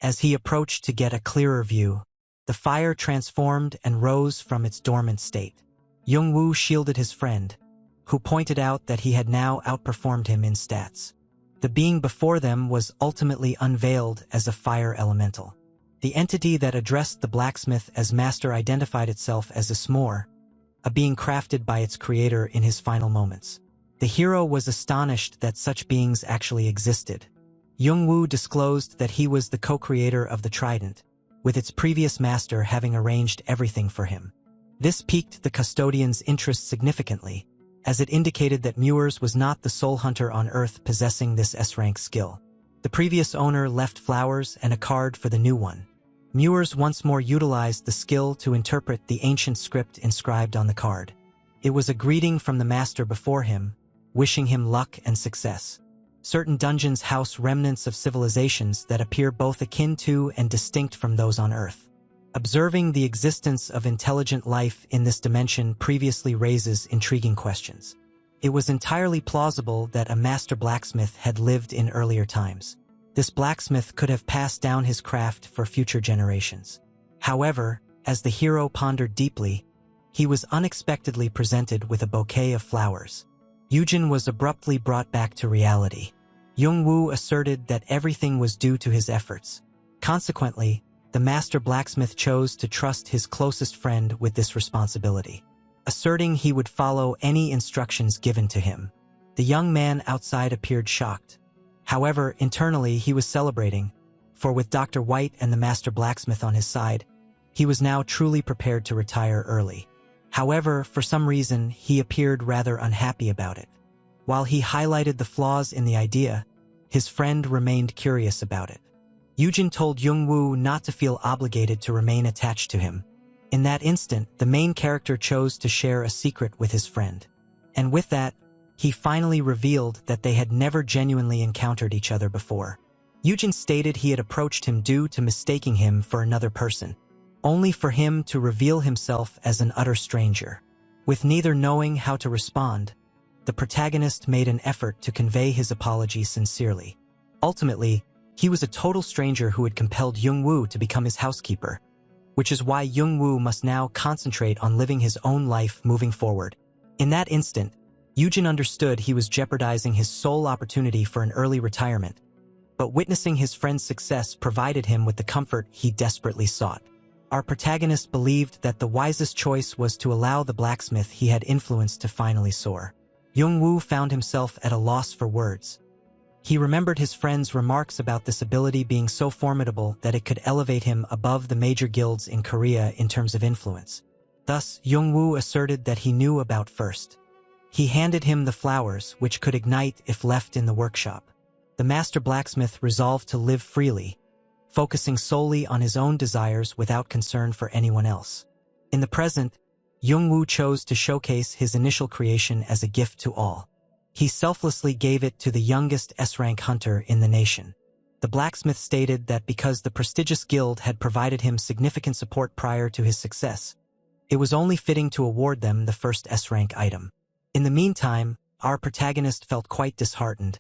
as he approached to get a clearer view, the fire transformed and rose from its dormant state. Yongwoo shielded his friend, who pointed out that he had now outperformed him in stats. The being before them was ultimately unveiled as a fire elemental. The entity that addressed the blacksmith as master identified itself as a s'more, a being crafted by its creator in his final moments. The hero was astonished that such beings actually existed. Yongwoo disclosed that he was the co-creator of the trident, with its previous master having arranged everything for him. This piqued the custodian's interest significantly, as it indicated that Mewers was not the sole hunter on Earth possessing this S-rank skill. The previous owner left flowers and a card for the new one. Mewers once more utilized the skill to interpret the ancient script inscribed on the card. It was a greeting from the master before him, wishing him luck and success. Certain dungeons house remnants of civilizations that appear both akin to and distinct from those on Earth. Observing the existence of intelligent life in this dimension previously raises intriguing questions. It was entirely plausible that a master blacksmith had lived in earlier times. This blacksmith could have passed down his craft for future generations. However, as the hero pondered deeply, he was unexpectedly presented with a bouquet of flowers. Yujin was abruptly brought back to reality. Yongwoo asserted that everything was due to his efforts. Consequently, the master blacksmith chose to trust his closest friend with this responsibility, asserting he would follow any instructions given to him. The young man outside appeared shocked. However, internally he was celebrating, for with Dr. White and the master blacksmith on his side, he was now truly prepared to retire early. However, for some reason, he appeared rather unhappy about it. While he highlighted the flaws in the idea, his friend remained curious about it. Yujin told Yongwoo not to feel obligated to remain attached to him. In that instant, the main character chose to share a secret with his friend. And with that, he finally revealed that they had never genuinely encountered each other before. Yujin stated he had approached him due to mistaking him for another person, only for him to reveal himself as an utter stranger. With neither knowing how to respond, the protagonist made an effort to convey his apology sincerely. Ultimately, he was a total stranger who had compelled Yongwoo to become his housekeeper, which is why Yongwoo must now concentrate on living his own life moving forward. In that instant, Yujin understood he was jeopardizing his sole opportunity for an early retirement, but witnessing his friend's success provided him with the comfort he desperately sought. Our protagonist believed that the wisest choice was to allow the blacksmith he had influenced to finally soar. Yongwoo found himself at a loss for words. He remembered his friend's remarks about this ability being so formidable that it could elevate him above the major guilds in Korea in terms of influence. Thus, Yongwoo asserted that he knew about first. He handed him the flowers, which could ignite if left in the workshop. the master blacksmith resolved to live freely, focusing solely on his own desires without concern for anyone else. In the present, Jung-woo chose to showcase his initial creation as a gift to all. He selflessly gave it to the youngest S-rank hunter in the nation. The blacksmith stated that because the prestigious guild had provided him significant support prior to his success, it was only fitting to award them the first S-rank item. In the meantime, our protagonist felt quite disheartened,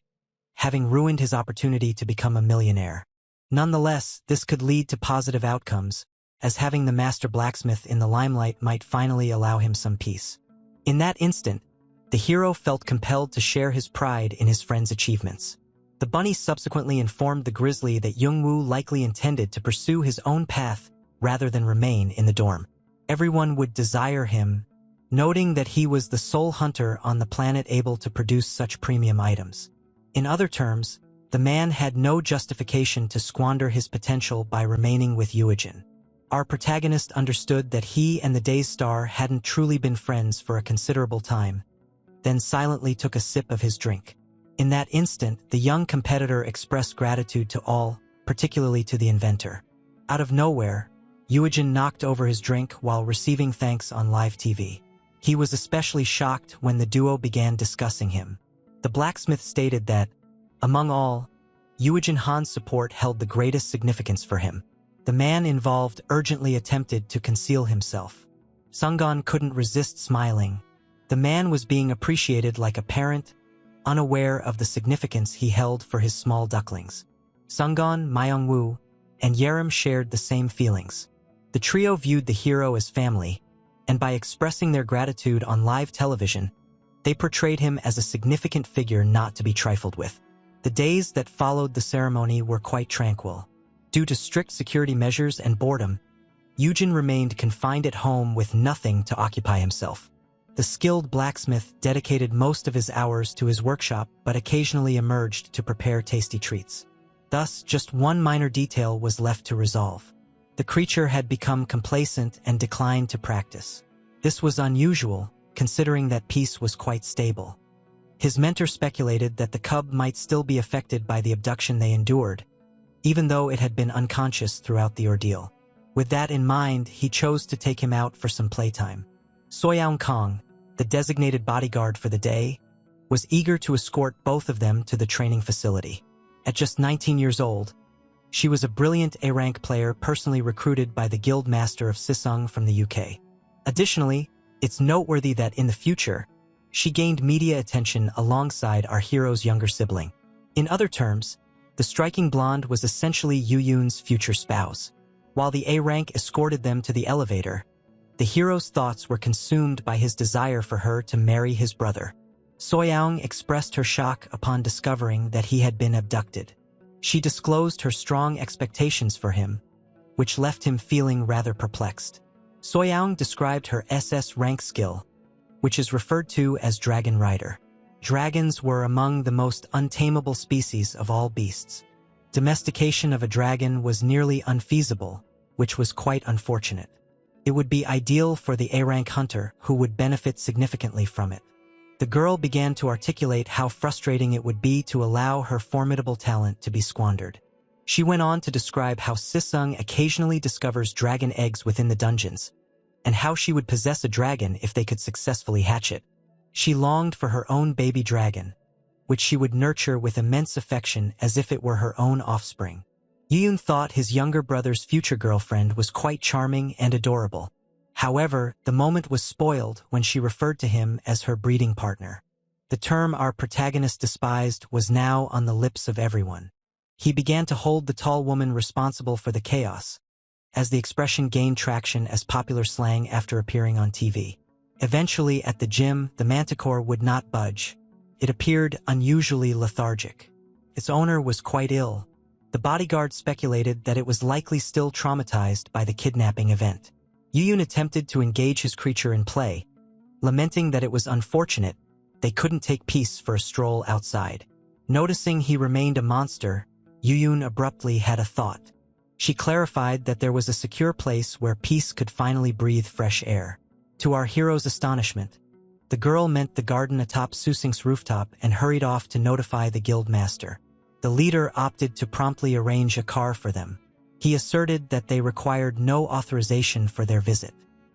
having ruined his opportunity to become a millionaire. Nonetheless, this could lead to positive outcomes, as having the master blacksmith in the limelight might finally allow him some peace. In that instant, the hero felt compelled to share his pride in his friend's achievements. The bunny subsequently informed the grizzly that Jung-woo likely intended to pursue his own path rather than remain in the dorm. Everyone would desire him, noting that he was the sole hunter on the planet able to produce such premium items. In other terms, the man had no justification to squander his potential by remaining with Yuejin. Our protagonist understood that he and the day's star hadn't truly been friends for a considerable time, then silently took a sip of his drink. In that instant, the young competitor expressed gratitude to all, particularly to the inventor. Out of nowhere, Yuejin knocked over his drink while receiving thanks on live TV. He was especially shocked when the duo began discussing him. The blacksmith stated that, among all, Yuejin Han's support held the greatest significance for him. The man involved urgently attempted to conceal himself. Sungon couldn't resist smiling. The man was being appreciated like a parent, unaware of the significance he held for his small ducklings. Sungon, Myung-woo, and Yerim shared the same feelings. The trio viewed the hero as family, and by expressing their gratitude on live television, they portrayed him as a significant figure not to be trifled with. The days that followed the ceremony were quite tranquil. Due to strict security measures and boredom, Yuejin remained confined at home with nothing to occupy himself. The skilled blacksmith dedicated most of his hours to his workshop but occasionally emerged to prepare tasty treats. Thus, just one minor detail was left to resolve. The creature had become complacent and declined to practice. This was unusual, considering that peace was quite stable. His mentor speculated that the cub might still be affected by the abduction they endured, even though it had been unconscious throughout the ordeal. With that in mind, he chose to take him out for some playtime. Soyoung Kong, the designated bodyguard for the day, was eager to escort both of them to the training facility. At just 19 years old, she was a brilliant A-rank player personally recruited by the guild master of Sisung from the UK. Additionally, it's noteworthy that in the future, she gained media attention alongside our hero's younger sibling. In other terms, the striking blonde was essentially Yu Yun's future spouse. While the A-rank escorted them to the elevator, the hero's thoughts were consumed by his desire for her to marry his brother. Soyoung expressed her shock upon discovering that he had been abducted. She disclosed her strong expectations for him, which left him feeling rather perplexed. Soyoung described her SS rank skill, which is referred to as Dragon Rider. Dragons were among the most untamable species of all beasts. Domestication of a dragon was nearly unfeasible, which was quite unfortunate. It would be ideal for the A-rank hunter who would benefit significantly from it. The girl began to articulate how frustrating it would be to allow her formidable talent to be squandered. She went on to describe how Sisung occasionally discovers dragon eggs within the dungeons, and how she would possess a dragon if they could successfully hatch it. She longed for her own baby dragon, which she would nurture with immense affection as if it were her own offspring. Yoon thought his younger brother's future girlfriend was quite charming and adorable. However, the moment was spoiled when she referred to him as her breeding partner. The term our protagonist despised was now on the lips of everyone. He began to hold the tall woman responsible for the chaos, as the expression gained traction as popular slang after appearing on TV. Eventually, at the gym, the manticore would not budge. It appeared unusually lethargic. Its owner was quite ill. The bodyguard speculated that it was likely still traumatized by the kidnapping event. Yuyun attempted to engage his creature in play, lamenting that it was unfortunate they couldn't take peace for a stroll outside. Noticing he remained a monster, Yuyun abruptly had a thought. She clarified that there was a secure place where peace could finally breathe fresh air. To our hero's astonishment, the girl meant the garden atop Susing's rooftop and hurried off to notify the guild master. The leader opted to promptly arrange a car for them. He asserted that they required no authorization for their visit.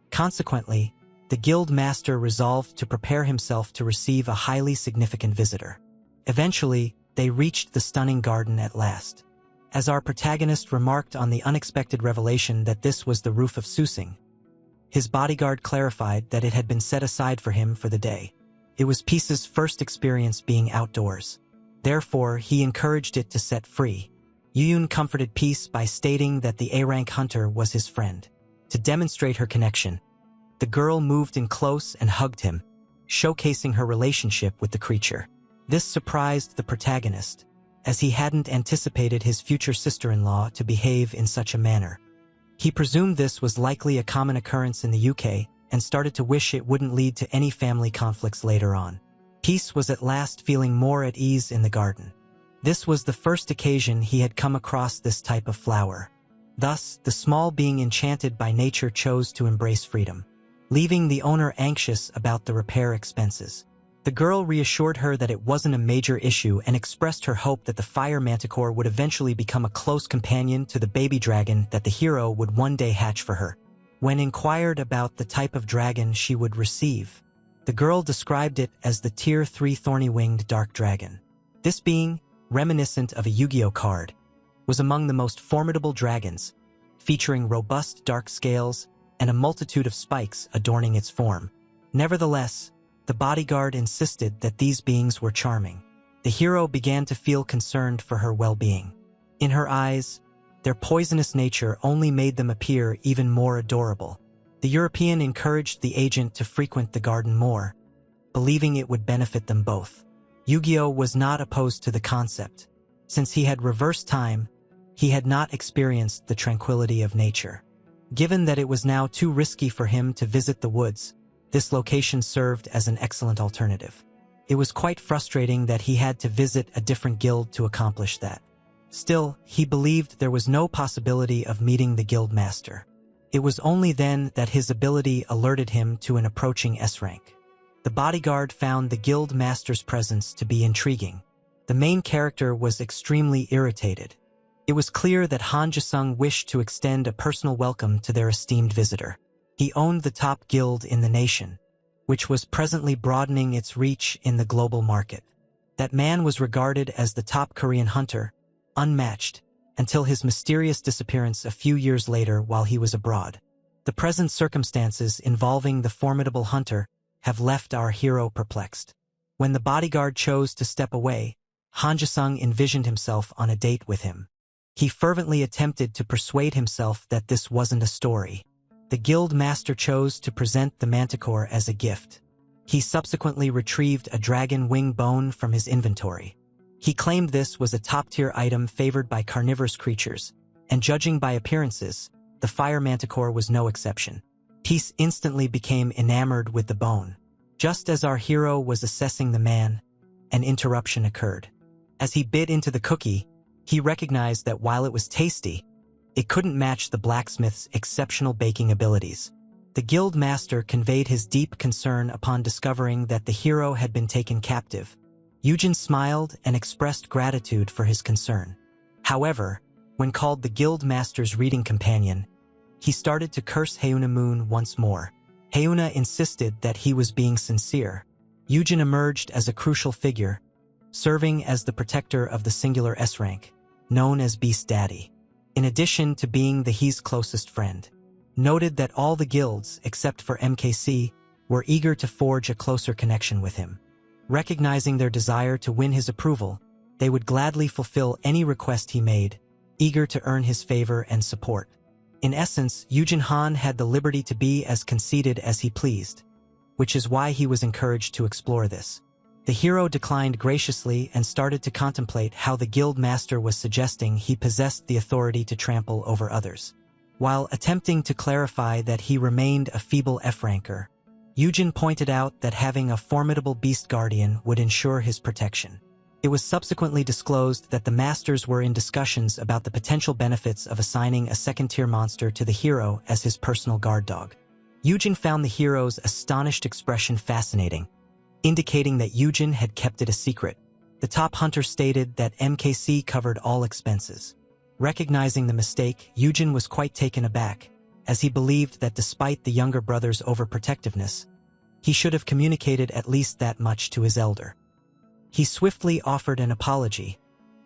Consequently, the guild master resolved to prepare himself to receive a highly significant visitor. Eventually, they reached the stunning garden at last. As our protagonist remarked on the unexpected revelation that this was the roof of Susing, his bodyguard clarified that it had been set aside for him for the day. It was Peace's first experience being outdoors. Therefore, he encouraged it to set free. Yuyun comforted Peace by stating that the A-rank hunter was his friend. To demonstrate her connection, the girl moved in close and hugged him, showcasing her relationship with the creature. This surprised the protagonist, as he hadn't anticipated his future sister-in-law to behave in such a manner. He presumed this was likely a common occurrence in the UK and started to wish it wouldn't lead to any family conflicts later on. Peace was at last feeling more at ease in the garden. This was the first occasion he had come across this type of flower. Thus, the small being enchanted by nature chose to embrace freedom, leaving the owner anxious about the repair expenses. The girl reassured her that it wasn't a major issue and expressed her hope that the fire manticore would eventually become a close companion to the baby dragon that the hero would one day hatch for her. When inquired about the type of dragon she would receive, the girl described it as the Tier 3 thorny-winged dark dragon. This being, reminiscent of a Yu-Gi-Oh card, was among the most formidable dragons, featuring robust dark scales and a multitude of spikes adorning its form. Nevertheless, the bodyguard insisted that these beings were charming. The hero began to feel concerned for her well-being. In her eyes, their poisonous nature only made them appear even more adorable. The European encouraged the agent to frequent the garden more, believing it would benefit them both. Yu-Gi-Oh was not opposed to the concept. Since he had reversed time, he had not experienced the tranquility of nature. Given that it was now too risky for him to visit the woods, this location served as an excellent alternative. It was quite frustrating that he had to visit a different guild to accomplish that. Still, he believed there was no possibility of meeting the guild master. It was only then that his ability alerted him to an approaching S-rank. The bodyguard found the guild master's presence to be intriguing. The main character was extremely irritated. It was clear that Han Jisung wished to extend a personal welcome to their esteemed visitor. He owned the top guild in the nation, which was presently broadening its reach in the global market. That man was regarded as the top Korean hunter, unmatched, until his mysterious disappearance a few years later while he was abroad. The present circumstances involving the formidable hunter have left our hero perplexed. When the bodyguard chose to step away, Han Jisung envisioned himself on a date with him. He fervently attempted to persuade himself that this wasn't a story. The guild master chose to present the manticore as a gift. He subsequently retrieved a dragon wing bone from his inventory. He claimed this was a top-tier item favored by carnivorous creatures, and judging by appearances, the fire manticore was no exception. Peace instantly became enamored with the bone. Just as our hero was assessing the man, an interruption occurred. As he bit into the cookie, he recognized that while it was tasty, it couldn't match the blacksmith's exceptional baking abilities. The guild master conveyed his deep concern upon discovering that the hero had been taken captive. Yujin smiled and expressed gratitude for his concern. However, when called the guild master's reading companion, he started to curse Heuna Moon once more. Heuna insisted that he was being sincere. Yujin emerged as a crucial figure, serving as the protector of the singular S-rank, known as Beast Daddy. In addition to being the He's closest friend, noted that all the guilds, except for MKC, were eager to forge a closer connection with him. Recognizing their desire to win his approval, they would gladly fulfill any request he made, eager to earn his favor and support. In essence, Yujin Han had the liberty to be as conceited as he pleased, which is why he was encouraged to explore this. The hero declined graciously and started to contemplate how the guild master was suggesting he possessed the authority to trample over others. While attempting to clarify that he remained a feeble F-ranker, Yujin pointed out that having a formidable beast guardian would ensure his protection. It was subsequently disclosed that the masters were in discussions about the potential benefits of assigning a second-tier monster to the hero as his personal guard dog. Yujin found the hero's astonished expression fascinating, indicating that Yujin had kept it a secret. The top hunter stated that MKC covered all expenses. Recognizing the mistake, Yujin was quite taken aback, as he believed that despite the younger brother's overprotectiveness, he should have communicated at least that much to his elder. He swiftly offered an apology,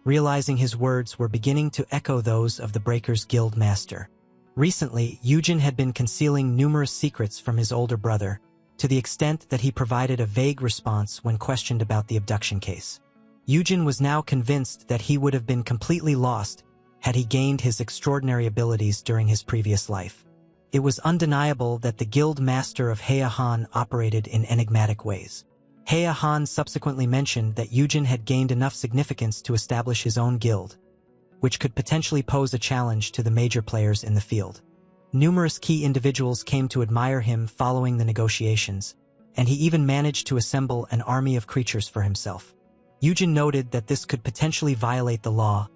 realizing his words were beginning to echo those of the Breakers Guild master. Recently, Yujin had been concealing numerous secrets from his older brother, to the extent that he provided a vague response when questioned about the abduction case. Yujin was now convinced that he would have been completely lost had he gained his extraordinary abilities during his previous life. It was undeniable that the guild master of Heian operated in enigmatic ways. Heian subsequently mentioned that Yujin had gained enough significance to establish his own guild, which could potentially pose a challenge to the major players in the field. Numerous key individuals came to admire him following the negotiations, and he even managed to assemble an army of creatures for himself. Yujin noted that this could potentially violate the law,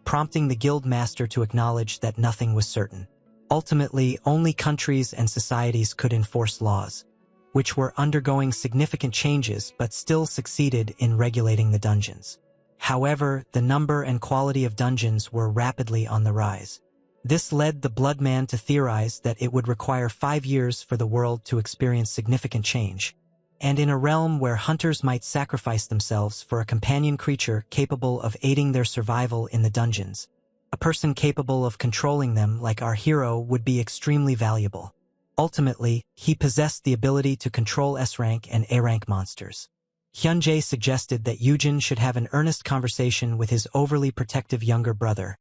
prompting the guild master to acknowledge that nothing was certain. Ultimately, only countries and societies could enforce laws, which were undergoing significant changes but still succeeded in regulating the dungeons. However, the number and quality of dungeons were rapidly on the rise. This led the Bloodman to theorize that it would require 5 years for the world to experience significant change, and in a realm where hunters might sacrifice themselves for a companion creature capable of aiding their survival in the dungeons, a person capable of controlling them like our hero would be extremely valuable. Ultimately, he possessed the ability to control S-rank and A-rank monsters. Hyunjae suggested that Yujin should have an earnest conversation with his overly protective younger brother,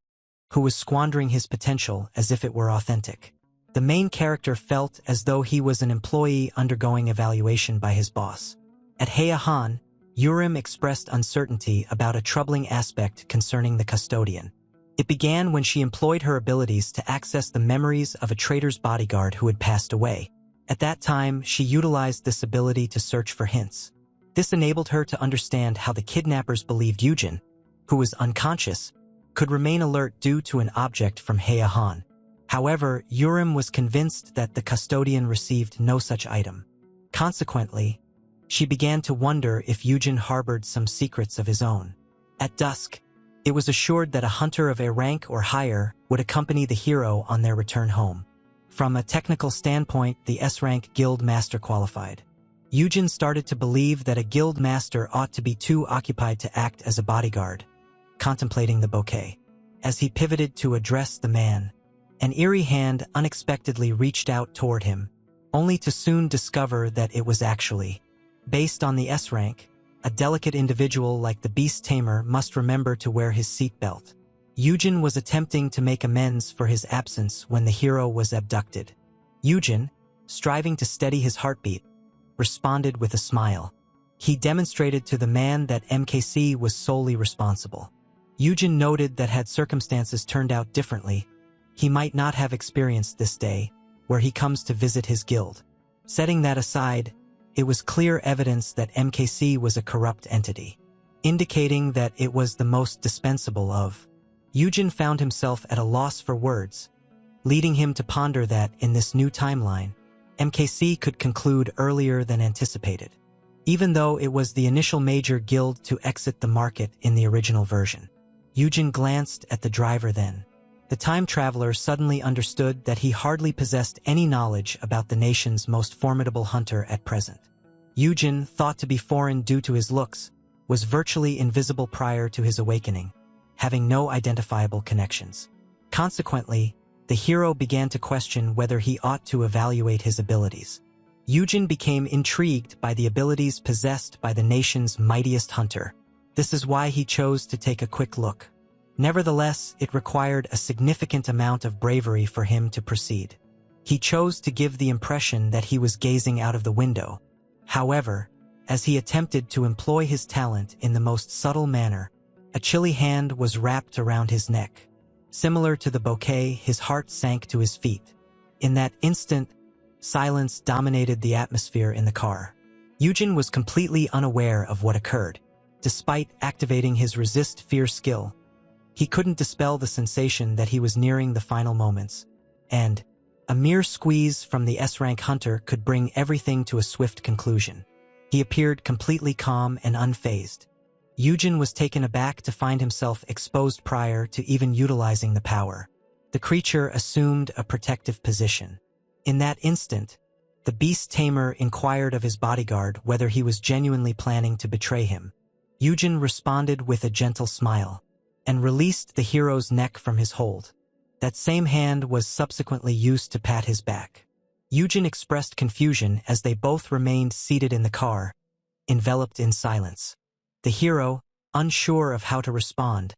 who was squandering his potential as if it were authentic. The main character felt as though he was an employee undergoing evaluation by his boss. At Heian, Yurim expressed uncertainty about a troubling aspect concerning the custodian. It began when she employed her abilities to access the memories of a traitor's bodyguard who had passed away. At that time, she utilized this ability to search for hints. This enabled her to understand how the kidnappers believed Yujin, who was unconscious, could remain alert due to an object from Heian. However, Yurim was convinced that the custodian received no such item. Consequently, she began to wonder if Yujin harbored some secrets of his own. At dusk, it was assured that a hunter of A rank or higher would accompany the hero on their return home. From a technical standpoint, the S-rank guild master qualified. Yujin started to believe that a guild master ought to be too occupied to act as a bodyguard, contemplating the bouquet. As he pivoted to address the man, an eerie hand unexpectedly reached out toward him, only to soon discover that it was actually, based on the S-rank, a delicate individual like the beast tamer must remember to wear his seatbelt. Yujin was attempting to make amends for his absence when the hero was abducted. Yujin, striving to steady his heartbeat, responded with a smile. He demonstrated to the man that MKC was solely responsible. Yujin noted that had circumstances turned out differently, he might not have experienced this day, where he comes to visit his guild. Setting that aside, it was clear evidence that MKC was a corrupt entity, indicating that it was the most dispensable of. Yujin found himself at a loss for words, leading him to ponder that, in this new timeline, MKC could conclude earlier than anticipated, even though it was the initial major guild to exit the market in the original version. Yujin glanced at the driver then. The time traveler suddenly understood that he hardly possessed any knowledge about the nation's most formidable hunter at present. Yujin, thought to be foreign due to his looks, was virtually invisible prior to his awakening, having no identifiable connections. Consequently, the hero began to question whether he ought to evaluate his abilities. Yujin became intrigued by the abilities possessed by the nation's mightiest hunter. This is why he chose to take a quick look. Nevertheless, it required a significant amount of bravery for him to proceed. He chose to give the impression that he was gazing out of the window. However, as he attempted to employ his talent in the most subtle manner, a chilly hand was wrapped around his neck. Similar to the bouquet, his heart sank to his feet. In that instant, silence dominated the atmosphere in the car. Yujin was completely unaware of what occurred. Despite activating his resist fear skill, he couldn't dispel the sensation that he was nearing the final moments, and a mere squeeze from the S-rank hunter could bring everything to a swift conclusion. He appeared completely calm and unfazed, Yujin was taken aback to find himself exposed prior to even utilizing the power. The creature assumed a protective position. In that instant, the beast tamer inquired of his bodyguard whether he was genuinely planning to betray him. Yujin responded with a gentle smile and released the hero's neck from his hold. That same hand was subsequently used to pat his back. Yujin expressed confusion as they both remained seated in the car, enveloped in silence. The hero, unsure of how to respond,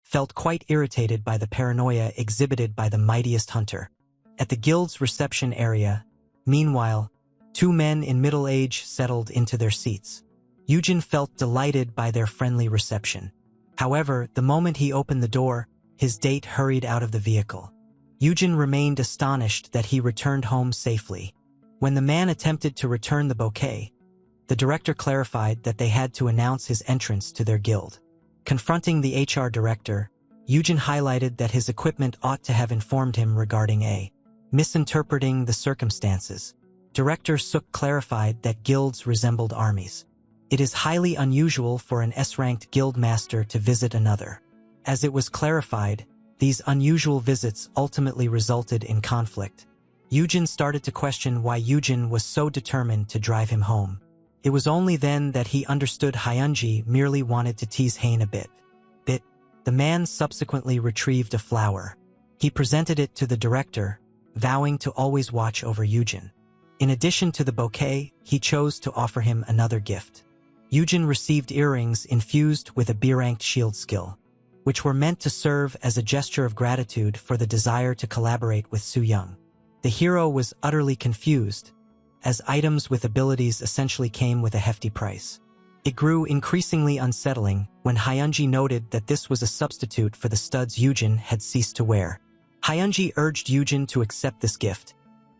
felt quite irritated by the paranoia exhibited by the mightiest hunter. At the guild's reception area, meanwhile, two men in middle age settled into their seats. Yujin felt delighted by their friendly reception. However, the moment he opened the door, his date hurried out of the vehicle. Yujin remained astonished that he returned home safely. When the man attempted to return the bouquet, the director clarified that they had to announce his entrance to their guild. Confronting the HR director, Yujin highlighted that his equipment ought to have informed him regarding a misinterpreting the circumstances. Director Suk clarified that guilds resembled armies. It is highly unusual for an S-ranked guild master to visit another. As it was clarified, these unusual visits ultimately resulted in conflict. Yujin started to question why Yujin was so determined to drive him home. It was only then that he understood Hyunji merely wanted to tease Hain a bit. The man subsequently retrieved a flower. He presented it to the director, vowing to always watch over Yujin. In addition to the bouquet, he chose to offer him another gift. Yujin received earrings infused with a B-ranked shield skill, which were meant to serve as a gesture of gratitude for the desire to collaborate with Su Young. The hero was utterly confused, as items with abilities essentially came with a hefty price. It grew increasingly unsettling when Hyunji noted that this was a substitute for the studs Yujin had ceased to wear. Hyunji urged Yujin to accept this gift,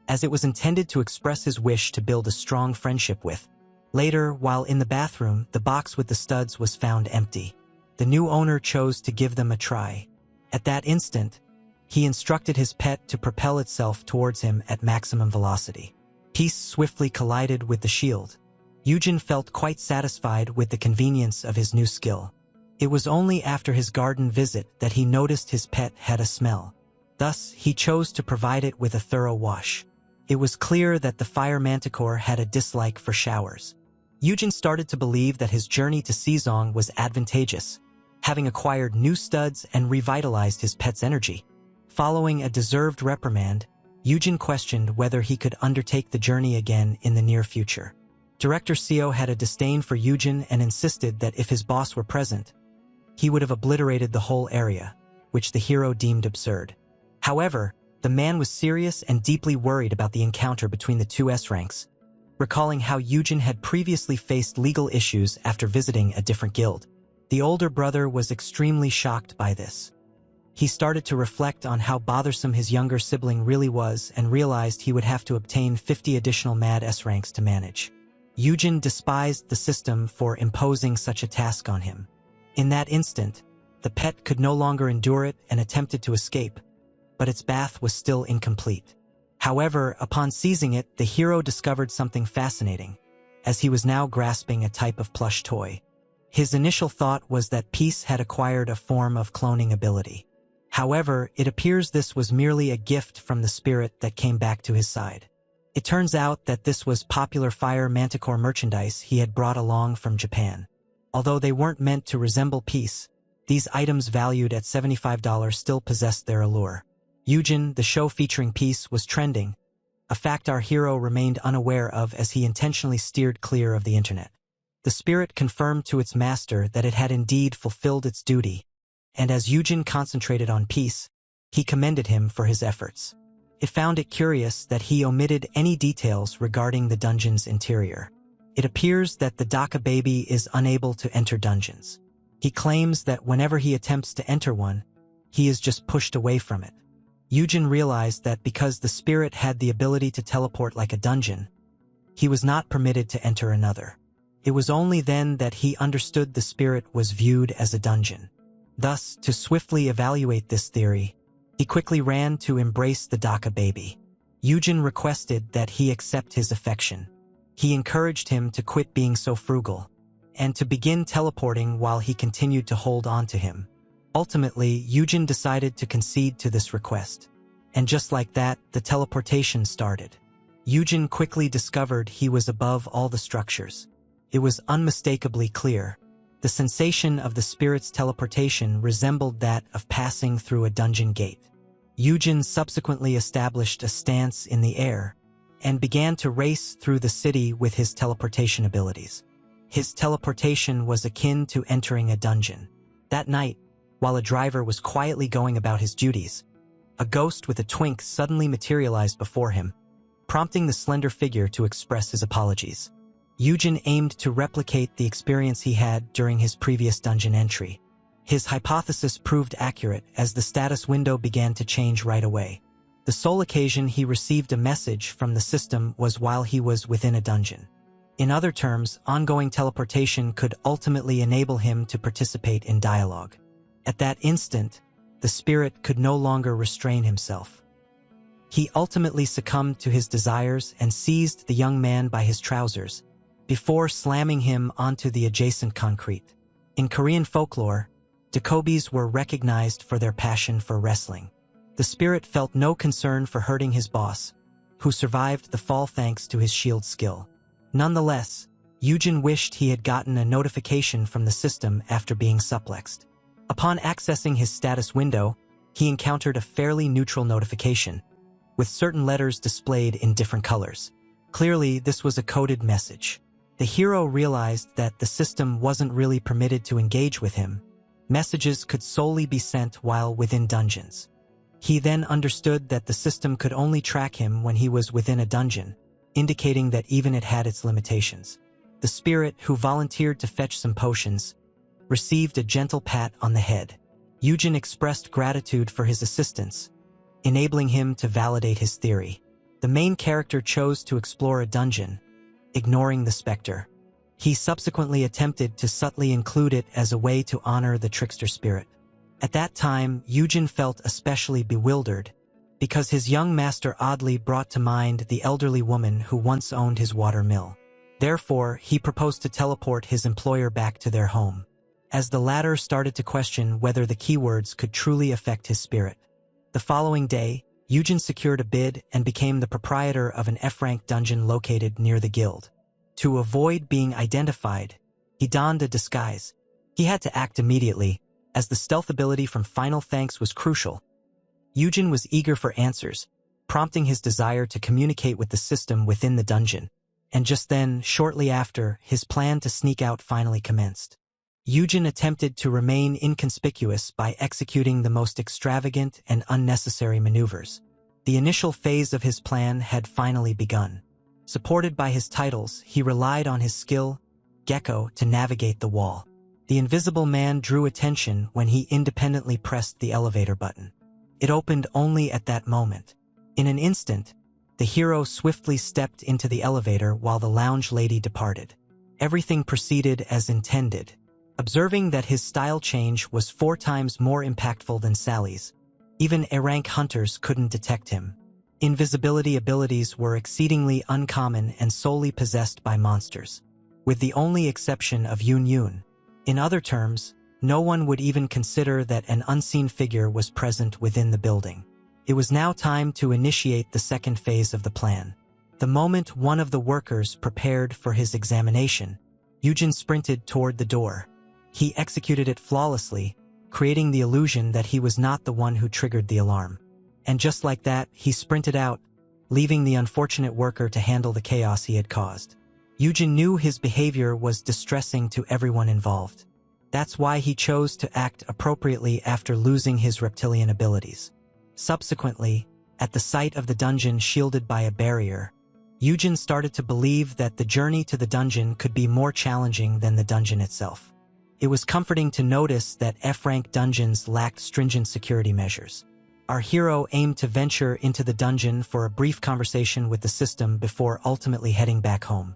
as it was intended to express his wish to build a strong friendship with. Later, while in the bathroom, the box with the studs was found empty. The new owner chose to give them a try. At that instant, he instructed his pet to propel itself towards him at maximum velocity. Peace swiftly collided with the shield. Yujin felt quite satisfied with the convenience of his new skill. It was only after his garden visit that he noticed his pet had a smell. Thus, he chose to provide it with a thorough wash. It was clear that the fire manticore had a dislike for showers. Yujin started to believe that his journey to Sezong was advantageous, having acquired new studs and revitalized his pet's energy. Following a deserved reprimand, Yujin questioned whether he could undertake the journey again in the near future. Director Seo had a disdain for Yujin and insisted that if his boss were present, he would have obliterated the whole area, which the hero deemed absurd. However, the man was serious and deeply worried about the encounter between the two S-ranks, recalling how Yujin had previously faced legal issues after visiting a different guild. The older brother was extremely shocked by this. He started to reflect on how bothersome his younger sibling really was and realized he would have to obtain 50 additional Mad S ranks to manage. Yujin despised the system for imposing such a task on him. In that instant, the pet could no longer endure it and attempted to escape, but its bath was still incomplete. However, upon seizing it, the hero discovered something fascinating, as he was now grasping a type of plush toy. His initial thought was that Peace had acquired a form of cloning ability. However, it appears this was merely a gift from the spirit that came back to his side. It turns out that this was popular fire manticore merchandise he had brought along from Japan. Although they weren't meant to resemble Peace, these items valued at $75 still possessed their allure. Yujin, the show featuring Peace, was trending, a fact our hero remained unaware of as he intentionally steered clear of the internet. The spirit confirmed to its master that it had indeed fulfilled its duty, and as Yujin concentrated on Peace, he commended him for his efforts. It found it curious that he omitted any details regarding the dungeon's interior. It appears that the Daka baby is unable to enter dungeons. He claims that whenever he attempts to enter one, he is just pushed away from it. Yujin realized that because the spirit had the ability to teleport like a dungeon, he was not permitted to enter another. It was only then that he understood the spirit was viewed as a dungeon. Thus, to swiftly evaluate this theory, he quickly ran to embrace the Daka baby. Yujin requested that he accept his affection. He encouraged him to quit being so frugal, and to begin teleporting while he continued to hold on to him. Ultimately, Yujin decided to concede to this request. And just like that, the teleportation started. Yujin quickly discovered he was above all the structures. It was unmistakably clear. The sensation of the spirit's teleportation resembled that of passing through a dungeon gate. Yujin subsequently established a stance in the air and began to race through the city with his teleportation abilities. His teleportation was akin to entering a dungeon. That night, while a driver was quietly going about his duties, a ghost with a twink suddenly materialized before him, prompting the slender figure to express his apologies. Yujin aimed to replicate the experience he had during his previous dungeon entry. His hypothesis proved accurate as the status window began to change right away. The sole occasion he received a message from the system was while he was within a dungeon. In other terms, ongoing teleportation could ultimately enable him to participate in dialogue. At that instant, the spirit could no longer restrain himself. He ultimately succumbed to his desires and seized the young man by his trousers, before slamming him onto the adjacent concrete. In Korean folklore, Dakobis were recognized for their passion for wrestling. The spirit felt no concern for hurting his boss, who survived the fall thanks to his shield skill. Nonetheless, Yujin wished he had gotten a notification from the system after being suplexed. Upon accessing his status window, he encountered a fairly neutral notification, with certain letters displayed in different colors. Clearly, this was a coded message. The hero realized that the system wasn't really permitted to engage with him. Messages could solely be sent while within dungeons. He then understood that the system could only track him when he was within a dungeon, indicating that even it had its limitations. The spirit, who volunteered to fetch some potions, received a gentle pat on the head. Yujin expressed gratitude for his assistance, enabling him to validate his theory. The main character chose to explore a dungeon, ignoring the specter. He subsequently attempted to subtly include it as a way to honor the trickster spirit. At that time, Yujin felt especially bewildered, because his young master oddly brought to mind the elderly woman who once owned his water mill. Therefore, he proposed to teleport his employer back to their home, as the latter started to question whether the keywords could truly affect his spirit. The following day, Yujin secured a bid and became the proprietor of an F-rank dungeon located near the guild. To avoid being identified, he donned a disguise. He had to act immediately, as the stealth ability from Final Thanks was crucial. Yujin was eager for answers, prompting his desire to communicate with the system within the dungeon. And just then, shortly after, his plan to sneak out finally commenced. Yujin attempted to remain inconspicuous by executing the most extravagant and unnecessary maneuvers. The initial phase of his plan had finally begun. Supported by his titles, he relied on his skill, Gecko, to navigate the wall. The invisible man drew attention when he independently pressed the elevator button. It opened only at that moment. In an instant, the hero swiftly stepped into the elevator while the lounge lady departed. Everything proceeded as intended. Observing that his style change was 4 times more impactful than Sally's, even A-rank hunters couldn't detect him. Invisibility abilities were exceedingly uncommon and solely possessed by monsters, with the only exception of Yun Yun. In other terms, no one would even consider that an unseen figure was present within the building. It was now time to initiate the second phase of the plan. The moment one of the workers prepared for his examination, Yujin sprinted toward the door. He executed it flawlessly, creating the illusion that he was not the one who triggered the alarm. And just like that, he sprinted out, leaving the unfortunate worker to handle the chaos he had caused. Yujin knew his behavior was distressing to everyone involved. That's why he chose to act appropriately after losing his reptilian abilities. Subsequently, at the sight of the dungeon shielded by a barrier, Yujin started to believe that the journey to the dungeon could be more challenging than the dungeon itself. It was comforting to notice that F-rank dungeons lacked stringent security measures. Our hero aimed to venture into the dungeon for a brief conversation with the system before ultimately heading back home.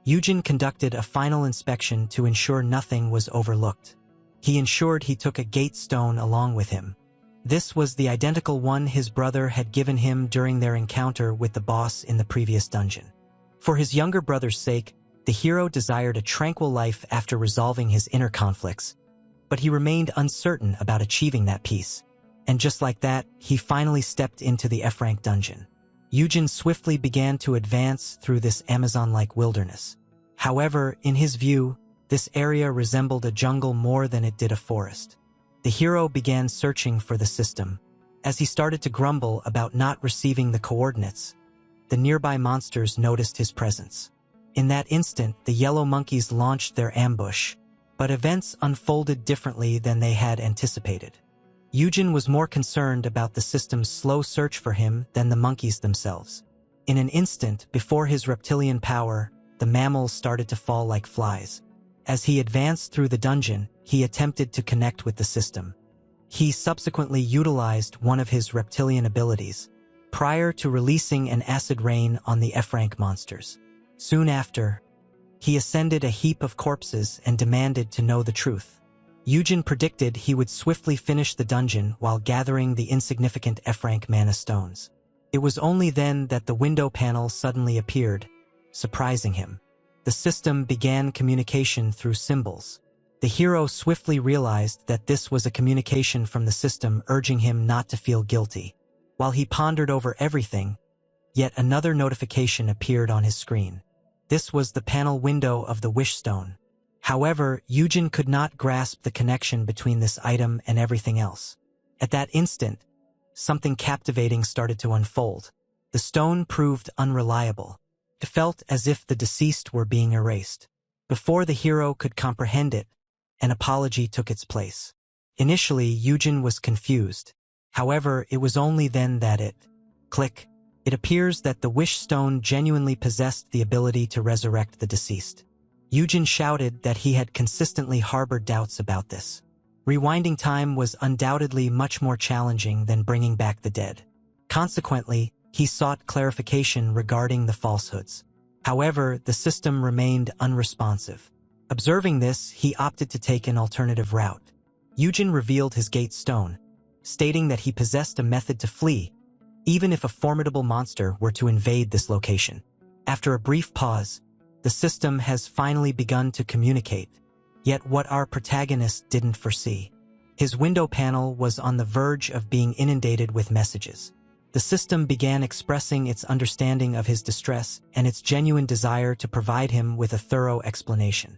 Yujin conducted a final inspection to ensure nothing was overlooked. He ensured he took a gate stone along with him. This was the identical one his brother had given him during their encounter with the boss in the previous dungeon. For his younger brother's sake, The hero desired a tranquil life after resolving his inner conflicts, but he remained uncertain about achieving that peace. And just like that, he finally stepped into the F-rank dungeon. Yujin swiftly began to advance through this Amazon-like wilderness. However, in his view, this area resembled a jungle more than it did a forest. The hero began searching for the system. As he started to grumble about not receiving the coordinates, the nearby monsters noticed his presence. In that instant, the yellow monkeys launched their ambush, but events unfolded differently than they had anticipated. Yujin was more concerned about the system's slow search for him than the monkeys themselves. In an instant, before his reptilian power, the mammals started to fall like flies. As he advanced through the dungeon, he attempted to connect with the system. He subsequently utilized one of his reptilian abilities, prior to releasing an acid rain on the F-rank monsters. Soon after, he ascended a heap of corpses and demanded to know the truth. Yujin predicted he would swiftly finish the dungeon while gathering the insignificant F-rank mana stones. It was only then that the window panel suddenly appeared, surprising him. The system began communication through symbols. The hero swiftly realized that this was a communication from the system urging him not to feel guilty. While he pondered over everything, yet another notification appeared on his screen. This was the panel window of the Wish Stone. However, Yujin could not grasp the connection between this item and everything else. At that instant, something captivating started to unfold. The stone proved unreliable. It felt as if the deceased were being erased. Before the hero could comprehend it, an apology took its place. Initially, Yujin was confused. However, it was only then that click. It appears that the Wish Stone genuinely possessed the ability to resurrect the deceased. Yujin shouted that he had consistently harbored doubts about this. Rewinding time was undoubtedly much more challenging than bringing back the dead. Consequently, he sought clarification regarding the falsehoods. However, the system remained unresponsive. Observing this, he opted to take an alternative route. Yujin revealed his gate stone, stating that he possessed a method to flee, even if a formidable monster were to invade this location. After a brief pause, the system has finally begun to communicate, yet what our protagonist didn't foresee. His window panel was on the verge of being inundated with messages. The system began expressing its understanding of his distress and its genuine desire to provide him with a thorough explanation.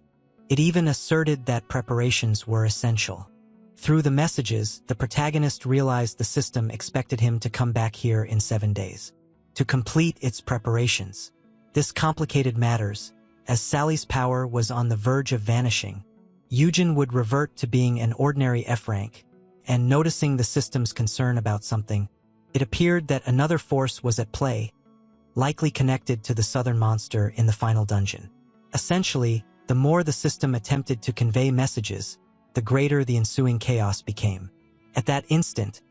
It even asserted that preparations were essential. Through the messages, the protagonist realized the system expected him to come back here in 7 days to complete its preparations. This complicated matters, as Sally's power was on the verge of vanishing. Yujin would revert to being an ordinary F-rank, and noticing the system's concern about something, it appeared that another force was at play, likely connected to the southern monster in the final dungeon. Essentially, the more the system attempted to convey messages, the greater the ensuing chaos became. At that instant,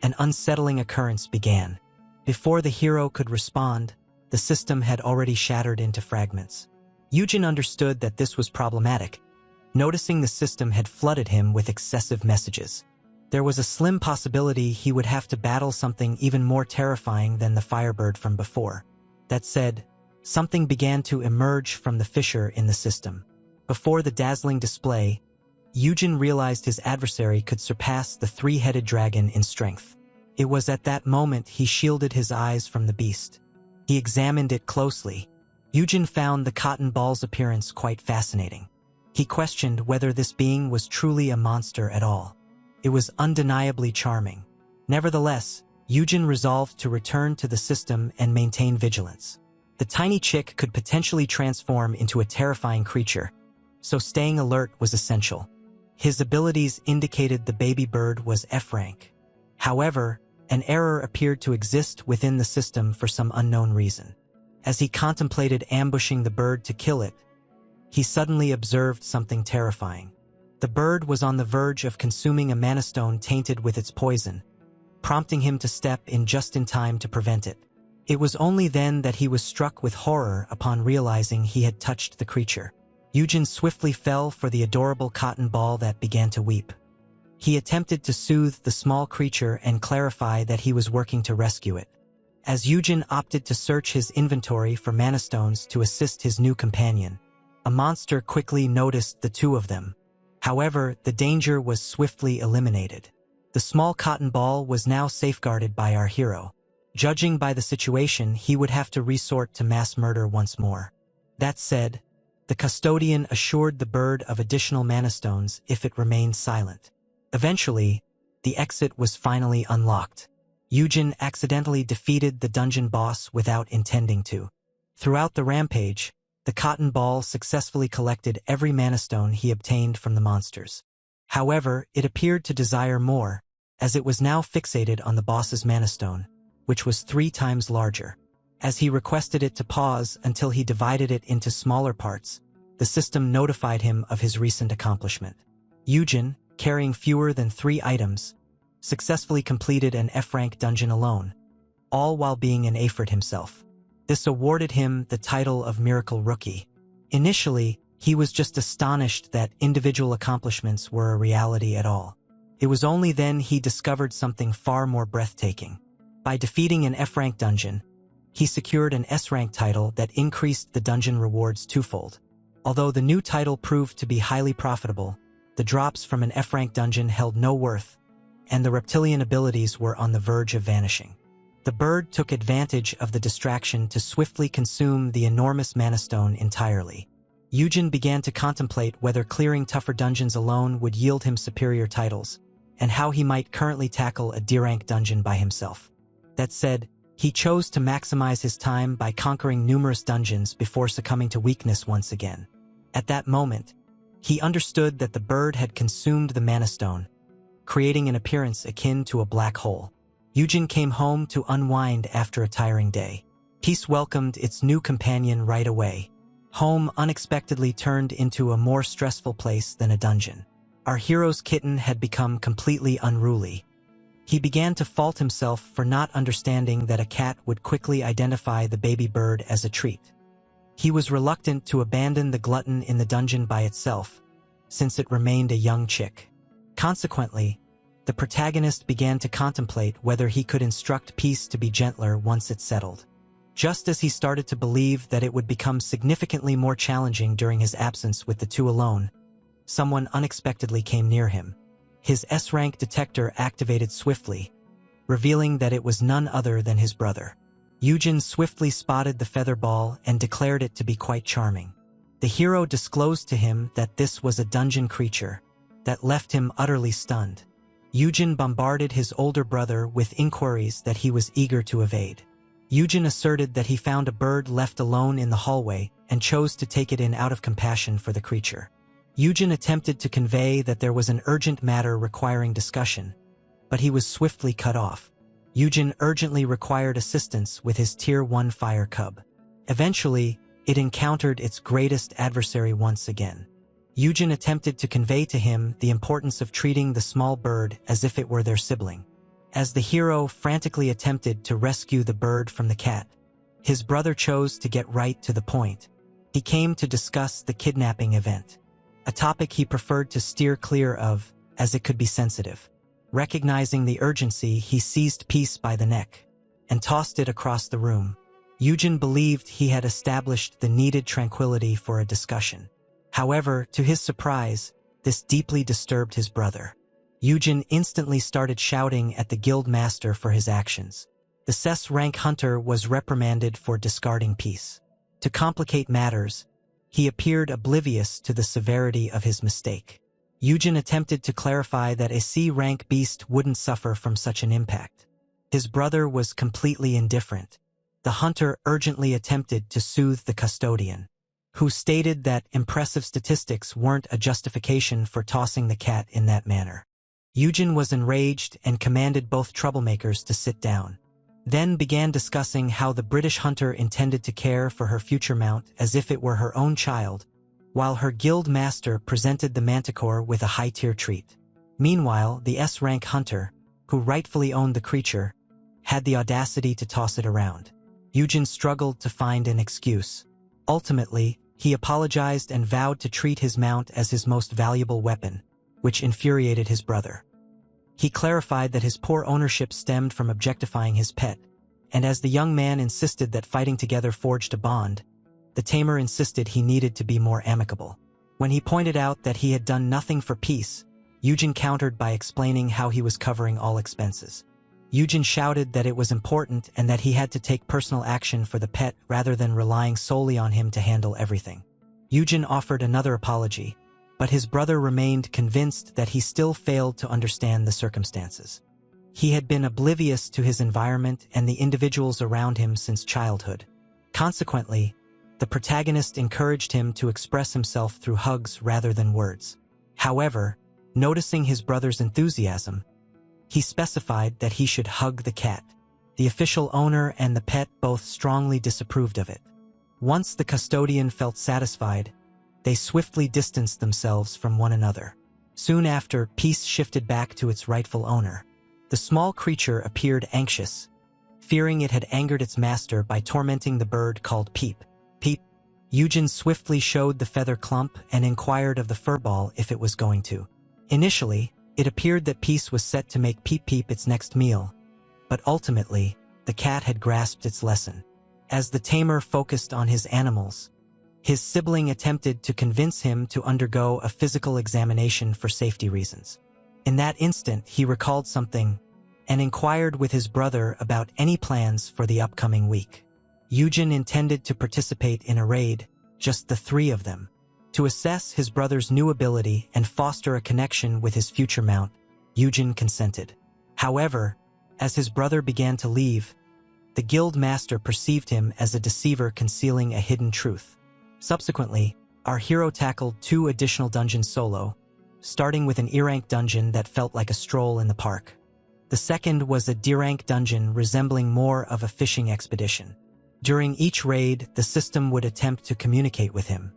an unsettling occurrence began. Before the hero could respond, the system had already shattered into fragments. Yujin understood that this was problematic, noticing the system had flooded him with excessive messages. There was a slim possibility he would have to battle something even more terrifying than the Firebird from before. That said, something began to emerge from the fissure in the system. Before the dazzling display, Yujin realized his adversary could surpass the three-headed dragon in strength. It was at that moment he shielded his eyes from the beast. He examined it closely. Yujin found the cotton ball's appearance quite fascinating. He questioned whether this being was truly a monster at all. It was undeniably charming. Nevertheless, Yujin resolved to return to the system and maintain vigilance. The tiny chick could potentially transform into a terrifying creature, so staying alert was essential. His abilities indicated the baby bird was F-rank. However, an error appeared to exist within the system for some unknown reason. As he contemplated ambushing the bird to kill it, he suddenly observed something terrifying. The bird was on the verge of consuming a mana stone tainted with its poison, prompting him to step in just in time to prevent it. It was only then that he was struck with horror upon realizing he had touched the creature. Yujin swiftly fell for the adorable cotton ball that began to weep. He attempted to soothe the small creature and clarify that he was working to rescue it. As Yujin opted to search his inventory for mana stones to assist his new companion, a monster quickly noticed the two of them. However, the danger was swiftly eliminated. The small cotton ball was now safeguarded by our hero. Judging by the situation, he would have to resort to mass murder once more. That said, the custodian assured the bird of additional mana stones if it remained silent. Eventually, the exit was finally unlocked. Yujin accidentally defeated the dungeon boss without intending to. Throughout the rampage, the cotton ball successfully collected every mana stone he obtained from the monsters. However, it appeared to desire more, as it was now fixated on the boss's mana stone, which was 3 times larger. As he requested it to pause until he divided it into smaller parts, the system notified him of his recent accomplishment. Yujin, carrying fewer than 3 items, successfully completed an F-rank dungeon alone, all while being an Aphid himself. This awarded him the title of Miracle Rookie. Initially, he was just astonished that individual accomplishments were a reality at all. It was only then he discovered something far more breathtaking. By defeating an F-rank dungeon, he secured an S-rank title that increased the dungeon rewards twofold. Although the new title proved to be highly profitable, the drops from an F-rank dungeon held no worth, and the reptilian abilities were on the verge of vanishing. The bird took advantage of the distraction to swiftly consume the enormous mana stone entirely. Yujin began to contemplate whether clearing tougher dungeons alone would yield him superior titles, and how he might currently tackle a D-rank dungeon by himself. That said, he chose to maximize his time by conquering numerous dungeons before succumbing to weakness once again. At that moment, he understood that the bird had consumed the mana stone, creating an appearance akin to a black hole. Yujin came home to unwind after a tiring day. Peace welcomed its new companion right away. Home unexpectedly turned into a more stressful place than a dungeon. Our hero's kitten had become completely unruly. He began to fault himself for not understanding that a cat would quickly identify the baby bird as a treat. He was reluctant to abandon the glutton in the dungeon by itself, since it remained a young chick. Consequently, the protagonist began to contemplate whether he could instruct Peace to be gentler once it settled. Just as he started to believe that it would become significantly more challenging during his absence with the two alone, someone unexpectedly came near him. His S-rank detector activated swiftly, revealing that it was none other than his brother. Yujin swiftly spotted the feather ball and declared it to be quite charming. The hero disclosed to him that this was a dungeon creature that left him utterly stunned. Yujin bombarded his older brother with inquiries that he was eager to evade. Yujin asserted that he found a bird left alone in the hallway and chose to take it in out of compassion for the creature. Yujin attempted to convey that there was an urgent matter requiring discussion, but he was swiftly cut off. Yujin urgently required assistance with his Tier 1 fire cub. Eventually, it encountered its greatest adversary once again. Yujin attempted to convey to him the importance of treating the small bird as if it were their sibling. As the hero frantically attempted to rescue the bird from the cat, his brother chose to get right to the point. He came to discuss the kidnapping event, a topic he preferred to steer clear of, as it could be sensitive. Recognizing the urgency, he seized Peace by the neck and tossed it across the room. Yujin believed he had established the needed tranquility for a discussion. However, to his surprise, this deeply disturbed his brother. Yujin instantly started shouting at the guild master for his actions. The S-rank hunter was reprimanded for discarding Peace. To complicate matters, he appeared oblivious to the severity of his mistake. Yujin attempted to clarify that a C-rank beast wouldn't suffer from such an impact. His brother was completely indifferent. The hunter urgently attempted to soothe the custodian, who stated that impressive statistics weren't a justification for tossing the cat in that manner. Yujin was enraged and commanded both troublemakers to sit down, then began discussing how the British hunter intended to care for her future mount as if it were her own child, while her guild master presented the manticore with a high-tier treat. Meanwhile, the S-rank hunter, who rightfully owned the creature, had the audacity to toss it around. Yujin struggled to find an excuse. Ultimately, he apologized and vowed to treat his mount as his most valuable weapon, which infuriated his brother. He clarified that his poor ownership stemmed from objectifying his pet, and as the young man insisted that fighting together forged a bond, the tamer insisted he needed to be more amicable. When he pointed out that he had done nothing for peace, Eugen countered by explaining how he was covering all expenses. Eugen shouted that it was important and that he had to take personal action for the pet rather than relying solely on him to handle everything. Eugen offered another apology, but his brother remained convinced that he still failed to understand the circumstances. He had been oblivious to his environment and the individuals around him since childhood. Consequently, the protagonist encouraged him to express himself through hugs rather than words. However, noticing his brother's enthusiasm, he specified that he should hug the cat. The official owner and the pet both strongly disapproved of it. Once the custodian felt satisfied, they swiftly distanced themselves from one another. Soon after, peace shifted back to its rightful owner. The small creature appeared anxious, fearing it had angered its master by tormenting the bird called Peep. Peep. Eugen swiftly showed the feather clump and inquired of the furball if it was going to. Initially, it appeared that Peace was set to make Peep Peep its next meal, but ultimately, the cat had grasped its lesson. As the tamer focused on his animals, his sibling attempted to convince him to undergo a physical examination for safety reasons. In that instant, he recalled something and inquired with his brother about any plans for the upcoming week. Eugen intended to participate in a raid, just the three of them. To assess his brother's new ability and foster a connection with his future mount, Eugen consented. However, as his brother began to leave, the guild master perceived him as a deceiver concealing a hidden truth. Subsequently, our hero tackled 2 additional dungeons solo, starting with an E-rank dungeon that felt like a stroll in the park. The second was a D-rank dungeon resembling more of a fishing expedition. During each raid, the system would attempt to communicate with him.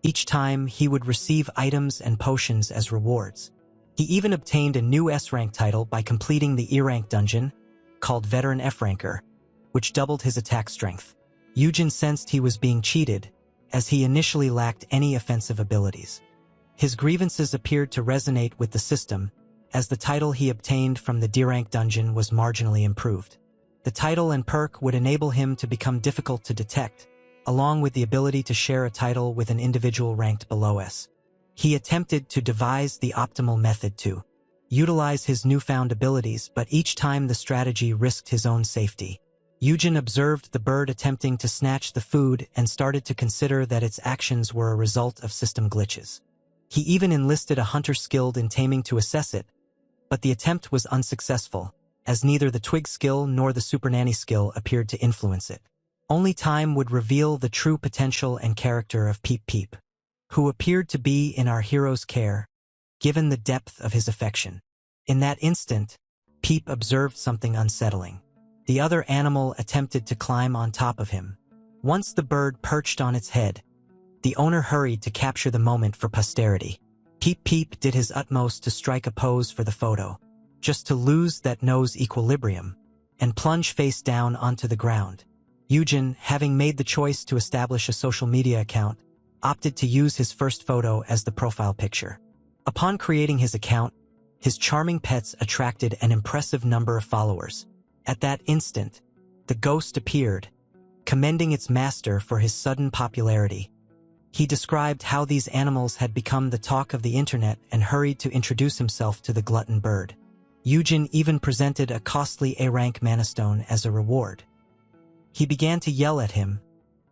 Each time, he would receive items and potions as rewards. He even obtained a new S-rank title by completing the E-rank dungeon, called Veteran F-ranker, which doubled his attack strength. Eugen sensed he was being cheated, as he initially lacked any offensive abilities. His grievances appeared to resonate with the system, as the title he obtained from the D-rank dungeon was marginally improved. The title and perk would enable him to become difficult to detect, along with the ability to share a title with an individual ranked below S. He attempted to devise the optimal method to utilize his newfound abilities, but each time the strategy risked his own safety. Eugen observed the bird attempting to snatch the food and started to consider that its actions were a result of system glitches. He even enlisted a hunter skilled in taming to assess it, but the attempt was unsuccessful, as neither the twig skill nor the super nanny skill appeared to influence it. Only time would reveal the true potential and character of Peep Peep, who appeared to be in our hero's care, given the depth of his affection. In that instant, Peep observed something unsettling. The other animal attempted to climb on top of him. Once the bird perched on its head, the owner hurried to capture the moment for posterity. Peep Peep did his utmost to strike a pose for the photo, just to lose that nose equilibrium and plunge face down onto the ground. Eugen, having made the choice to establish a social media account, opted to use his first photo as the profile picture. Upon creating his account, his charming pets attracted an impressive number of followers. At that instant, the ghost appeared, commending its master for his sudden popularity. He described how these animals had become the talk of the internet and hurried to introduce himself to the glutton bird. Eugen even presented a costly A-rank mana stone as a reward. He began to yell at him,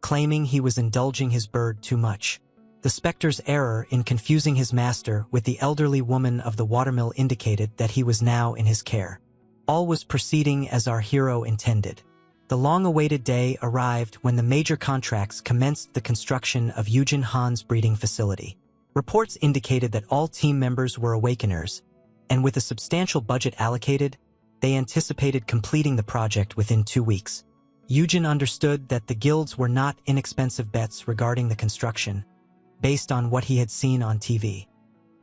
claiming he was indulging his bird too much. The specter's error in confusing his master with the elderly woman of the watermill indicated that he was now in his care. All was proceeding as our hero intended. The long-awaited day arrived when the major contracts commenced the construction of Eugen Hahn's breeding facility. Reports indicated that all team members were awakeners, and with a substantial budget allocated, they anticipated completing the project within 2 weeks. Eugen understood that the guilds were not inexpensive bets regarding the construction, based on what he had seen on TV.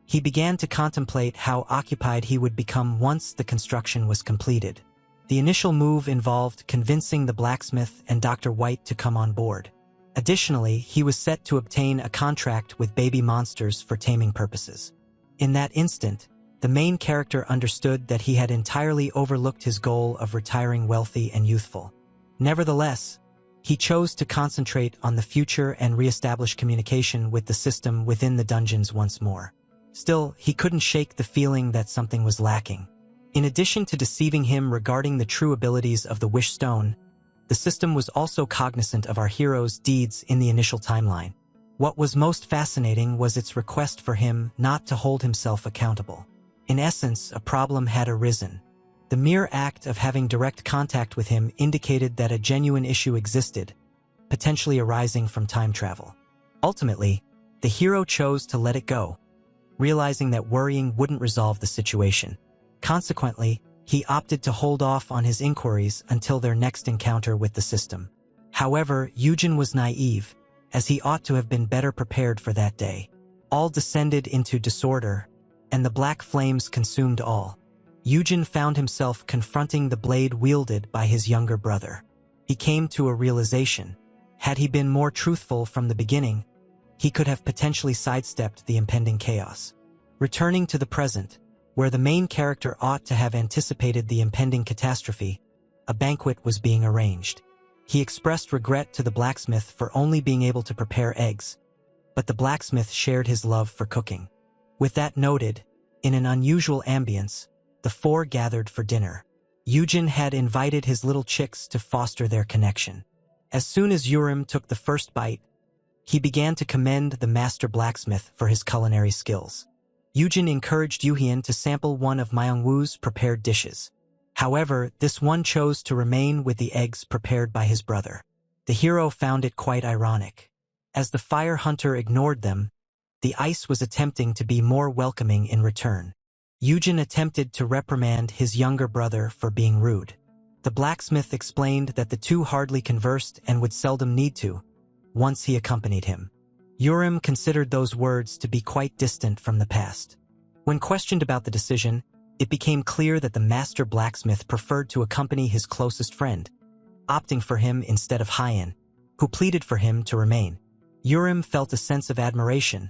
He began to contemplate how occupied he would become once the construction was completed. The initial move involved convincing the blacksmith and Dr. White to come on board. Additionally, he was set to obtain a contract with baby monsters for taming purposes. In that instant, the main character understood that he had entirely overlooked his goal of retiring wealthy and youthful. Nevertheless, He chose to concentrate on the future and re-establish communication with the system within the dungeons once more. Still, he couldn't shake the feeling that something was lacking. In addition to deceiving him regarding the true abilities of the Wish Stone, the system was also cognizant of our hero's deeds in the initial timeline. What was most fascinating was its request for him not to hold himself accountable. In essence, a problem had arisen. The mere act of having direct contact with him indicated that a genuine issue existed, potentially arising from time travel. Ultimately, the hero chose to let it go, realizing that worrying wouldn't resolve the situation. Consequently, he opted to hold off on his inquiries until their next encounter with the system. However, Yujin was naive, as he ought to have been better prepared for that day. All descended into disorder, and the black flames consumed all. Yujin found himself confronting the blade wielded by his younger brother. He came to a realization. Had he been more truthful from the beginning, he could have potentially sidestepped the impending chaos. Returning to the present, where the main character ought to have anticipated the impending catastrophe, a banquet was being arranged. He expressed regret to the blacksmith for only being able to prepare eggs, but the blacksmith shared his love for cooking. With that noted, in an unusual ambience, the four gathered for dinner. Yujin had invited his little chicks to foster their connection. As soon as Urim took the first bite, he began to commend the master blacksmith for his culinary skills. Yujin encouraged Yuhian to sample one of Myungwoo's prepared dishes. However, this one chose to remain with the eggs prepared by his brother. The hero found it quite ironic. As the fire hunter ignored them, the ice was attempting to be more welcoming in return. Yujin attempted to reprimand his younger brother for being rude. The blacksmith explained that the two hardly conversed and would seldom need to, once he accompanied him. Urim considered those words to be quite distant from the past. When questioned about the decision, it became clear that the master blacksmith preferred to accompany his closest friend, opting for him instead of Hyan, who pleaded for him to remain. Urim felt a sense of admiration,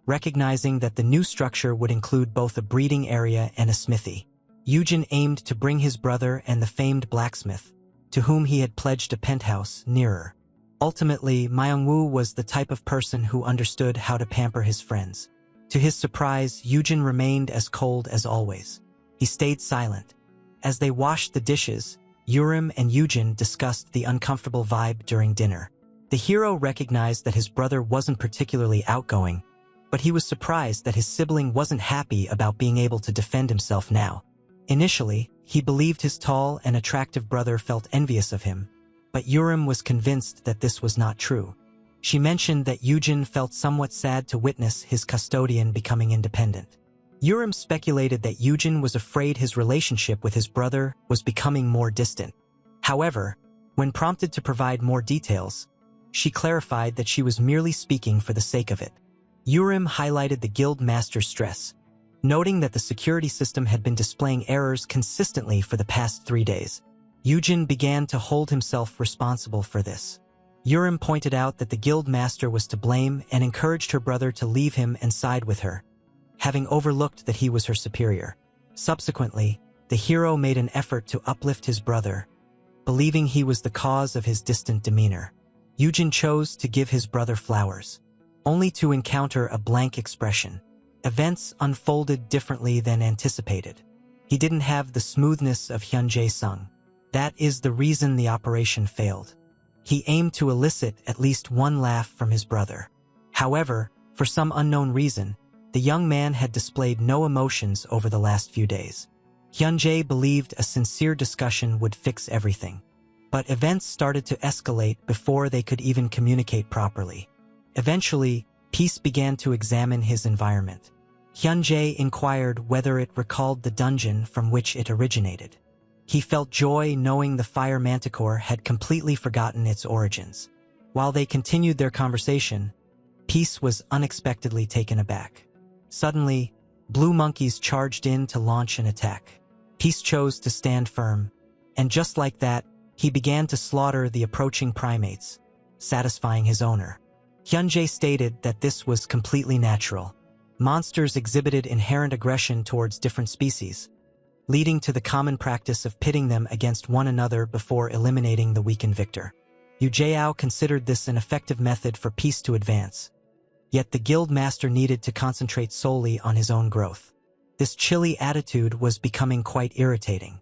recognizing that the new structure would include both a breeding area and a smithy. Yujin aimed to bring his brother and the famed blacksmith, to whom he had pledged a penthouse, nearer. Ultimately, Myungwoo was the type of person who understood how to pamper his friends. To his surprise, Yujin remained as cold as always. He stayed silent. As they washed the dishes, Urim and Yujin discussed the uncomfortable vibe during dinner. The hero recognized that his brother wasn't particularly outgoing, but he was surprised that his sibling wasn't happy about being able to defend himself now. Initially, he believed his tall and attractive brother felt envious of him, but Urim was convinced that this was not true. She mentioned that Yujin felt somewhat sad to witness his custodian becoming independent. Urim speculated that Yujin was afraid his relationship with his brother was becoming more distant. However, when prompted to provide more details, she clarified that she was merely speaking for the sake of it. Urim highlighted the guild master's stress, noting that the security system had been displaying errors consistently for the past 3 days. Yujin began to hold himself responsible for this. Urim pointed out that the guild master was to blame and encouraged her brother to leave him and side with her, having overlooked that he was her superior. Subsequently, the hero made an effort to uplift his brother, believing he was the cause of his distant demeanor. Yujin chose to give his brother flowers, only to encounter a blank expression. Events unfolded differently than anticipated. He didn't have the smoothness of Hyun Jae-sung. That is the reason the operation failed. He aimed to elicit at least one laugh from his brother. However, for some unknown reason, the young man had displayed no emotions over the last few days. Hyun-jae believed a sincere discussion would fix everything. But events started to escalate before they could even communicate properly. Eventually, Peace began to examine his environment. Hyun-jae inquired whether it recalled the dungeon from which it originated. He felt joy knowing the fire manticore had completely forgotten its origins. While they continued their conversation, Peace was unexpectedly taken aback. Suddenly, blue monkeys charged in to launch an attack. Peace chose to stand firm, and just like that, he began to slaughter the approaching primates, satisfying his owner. Hyun-jae stated that this was completely natural. Monsters exhibited inherent aggression towards different species, leading to the common practice of pitting them against one another before eliminating the weakened victor. Yu Jiao considered this an effective method for peace to advance. Yet the guild master needed to concentrate solely on his own growth. This chilly attitude was becoming quite irritating.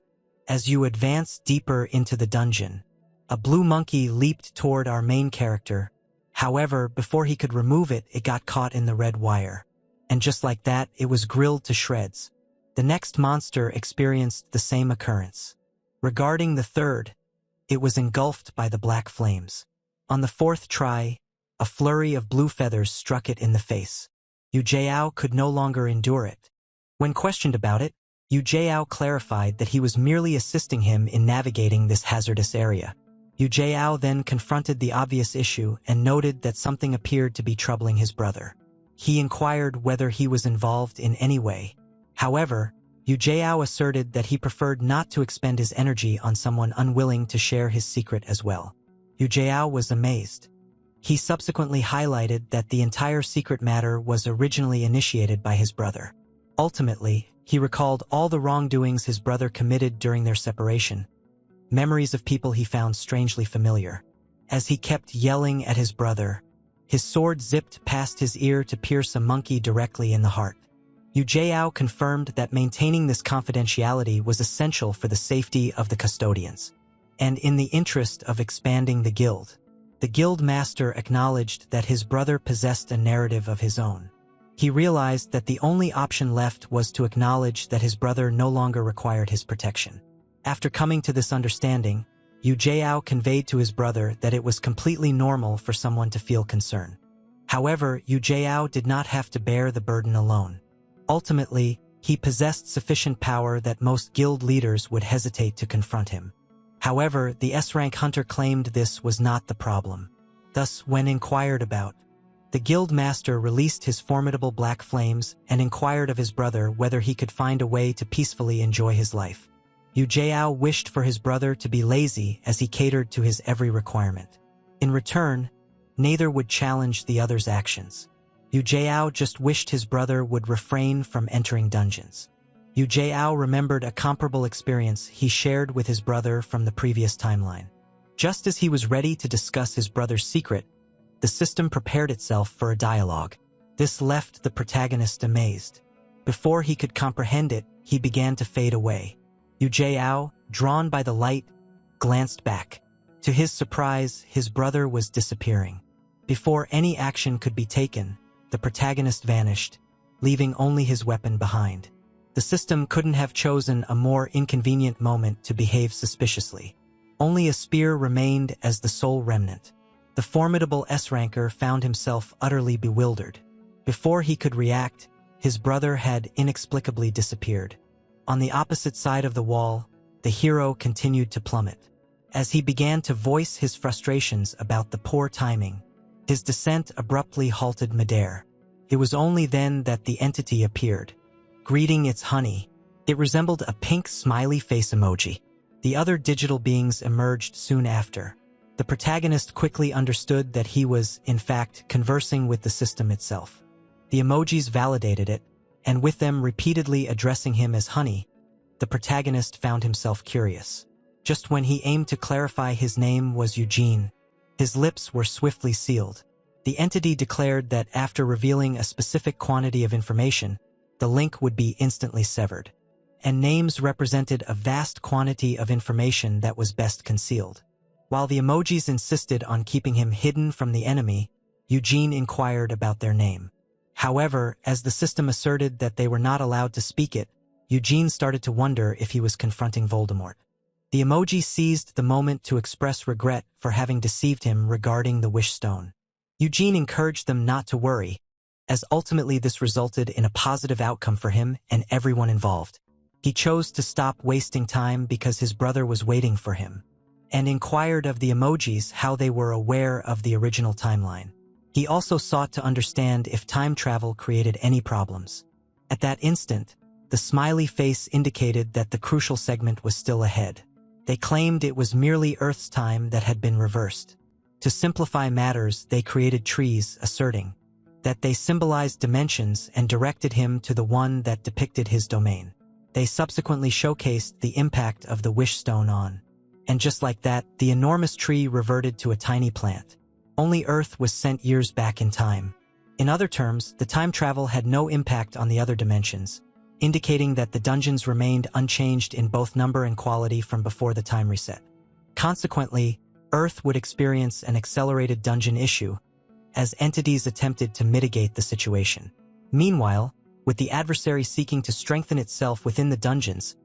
As you advance deeper into the dungeon, a blue monkey leaped toward our main character. However, before he could remove it, it got caught in the red wire. And just like that, it was grilled to shreds. The next monster experienced the same occurrence. Regarding the third, it was engulfed by the black flames. On the fourth try, a flurry of blue feathers struck it in the face. Yu Jiao could no longer endure it. When questioned about it, Yu Jiao clarified that he was merely assisting him in navigating this hazardous area. Yu Jiao then confronted the obvious issue and noted that something appeared to be troubling his brother. He inquired whether he was involved in any way. However, Yu Jiao asserted that he preferred not to expend his energy on someone unwilling to share his secret as well. Yu Jiao was amazed. He subsequently highlighted that the entire secret matter was originally initiated by his brother. Ultimately, he recalled all the wrongdoings his brother committed during their separation, memories of people he found strangely familiar. As he kept yelling at his brother, his sword zipped past his ear to pierce a monkey directly in the heart. Yu Jiao confirmed that maintaining this confidentiality was essential for the safety of the custodians. And in the interest of expanding the guild master acknowledged that his brother possessed a narrative of his own. He realized that the only option left was to acknowledge that his brother no longer required his protection. After coming to this understanding, Yu Jiao conveyed to his brother that it was completely normal for someone to feel concern. However, Yu Jiao did not have to bear the burden alone. Ultimately, he possessed sufficient power that most guild leaders would hesitate to confront him. However, the S-rank hunter claimed this was not the problem. Thus, when inquired about, the guild master released his formidable black flames and inquired of his brother whether he could find a way to peacefully enjoy his life. Yu Jiao wished for his brother to be lazy as he catered to his every requirement. In return, neither would challenge the other's actions. Yu Jiao just wished his brother would refrain from entering dungeons. Yu Jiao remembered a comparable experience he shared with his brother from the previous timeline. Just as he was ready to discuss his brother's secret, the system prepared itself for a dialogue. This left the protagonist amazed. Before he could comprehend it, he began to fade away. Yu Jiao, drawn by the light, glanced back. To his surprise, his brother was disappearing. Before any action could be taken, the protagonist vanished, leaving only his weapon behind. The system couldn't have chosen a more inconvenient moment to behave suspiciously. Only a spear remained as the sole remnant. The formidable S-ranker found himself utterly bewildered. Before he could react, his brother had inexplicably disappeared. On the opposite side of the wall, the hero continued to plummet. As he began to voice his frustrations about the poor timing, his descent abruptly halted midair. It was only then that the entity appeared. Greeting its honey, it resembled a pink smiley face emoji. The other digital beings emerged soon after. The protagonist quickly understood that he was, in fact, conversing with the system itself. The emojis validated it, and with them repeatedly addressing him as honey, the protagonist found himself curious. Just when he aimed to clarify his name was Eugene, his lips were swiftly sealed. The entity declared that after revealing a specific quantity of information, the link would be instantly severed. And names represented a vast quantity of information that was best concealed. While the emojis insisted on keeping him hidden from the enemy, Eugene inquired about their name. However, as the system asserted that they were not allowed to speak it, Eugene started to wonder if he was confronting Voldemort. The emoji seized the moment to express regret for having deceived him regarding the wish stone. Eugene encouraged them not to worry, as ultimately this resulted in a positive outcome for him and everyone involved. He chose to stop wasting time because his brother was waiting for him, and inquired of the emojis how they were aware of the original timeline. He also sought to understand if time travel created any problems. At that instant, the smiley face indicated that the crucial segment was still ahead. They claimed it was merely Earth's time that had been reversed. To simplify matters, they created trees, asserting that they symbolized dimensions and directed him to the one that depicted his domain. They subsequently showcased the impact of the wish stone on And just like that, the enormous tree reverted to a tiny plant. Only Earth was sent years back in time. In other terms, the time travel had no impact on the other dimensions, indicating that the dungeons remained unchanged in both number and quality from before the time reset. Consequently, Earth would experience an accelerated dungeon issue, as entities attempted to mitigate the situation. Meanwhile, with the adversary seeking to strengthen itself within the dungeons,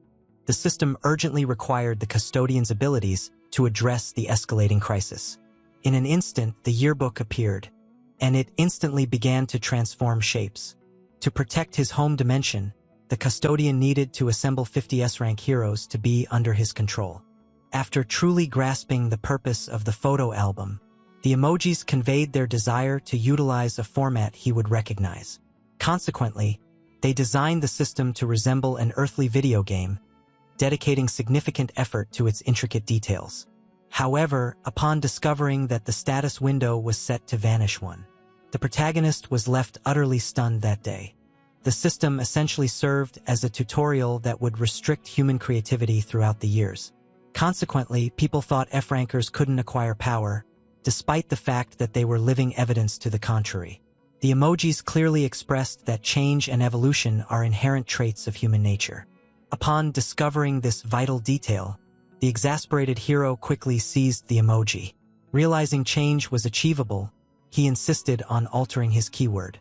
the system urgently required the custodian's abilities to address the escalating crisis. In an instant, the yearbook appeared, and it instantly began to transform shapes. To protect his home dimension, the custodian needed to assemble 50 S-rank heroes to be under his control. After truly grasping the purpose of the photo album, the emojis conveyed their desire to utilize a format he would recognize. Consequently, they designed the system to resemble an earthly video game, dedicating significant effort to its intricate details. However, upon discovering that the status window was set to vanish one, the protagonist was left utterly stunned that day. The system essentially served as a tutorial that would restrict human creativity throughout the years. Consequently, people thought F-rankers couldn't acquire power, despite the fact that they were living evidence to the contrary. The emojis clearly expressed that change and evolution are inherent traits of human nature. Upon discovering this vital detail, the exasperated hero quickly seized the emoji. Realizing change was achievable, he insisted on altering his keyword.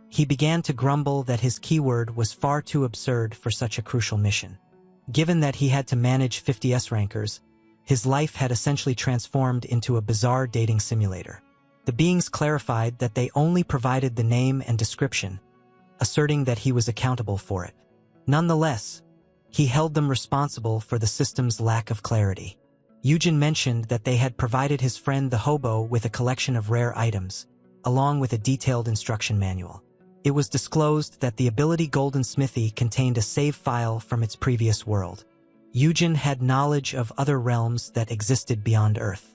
He began to grumble that his keyword was far too absurd for such a crucial mission. Given that he had to manage 50 S-rankers, his life had essentially transformed into a bizarre dating simulator. The beings clarified that they only provided the name and description, asserting that he was accountable for it. Nonetheless, he held them responsible for the system's lack of clarity. Yujin mentioned that they had provided his friend the hobo with a collection of rare items, along with a detailed instruction manual. It was disclosed that the ability Golden Smithy contained a save file from its previous world. Yujin had knowledge of other realms that existed beyond Earth.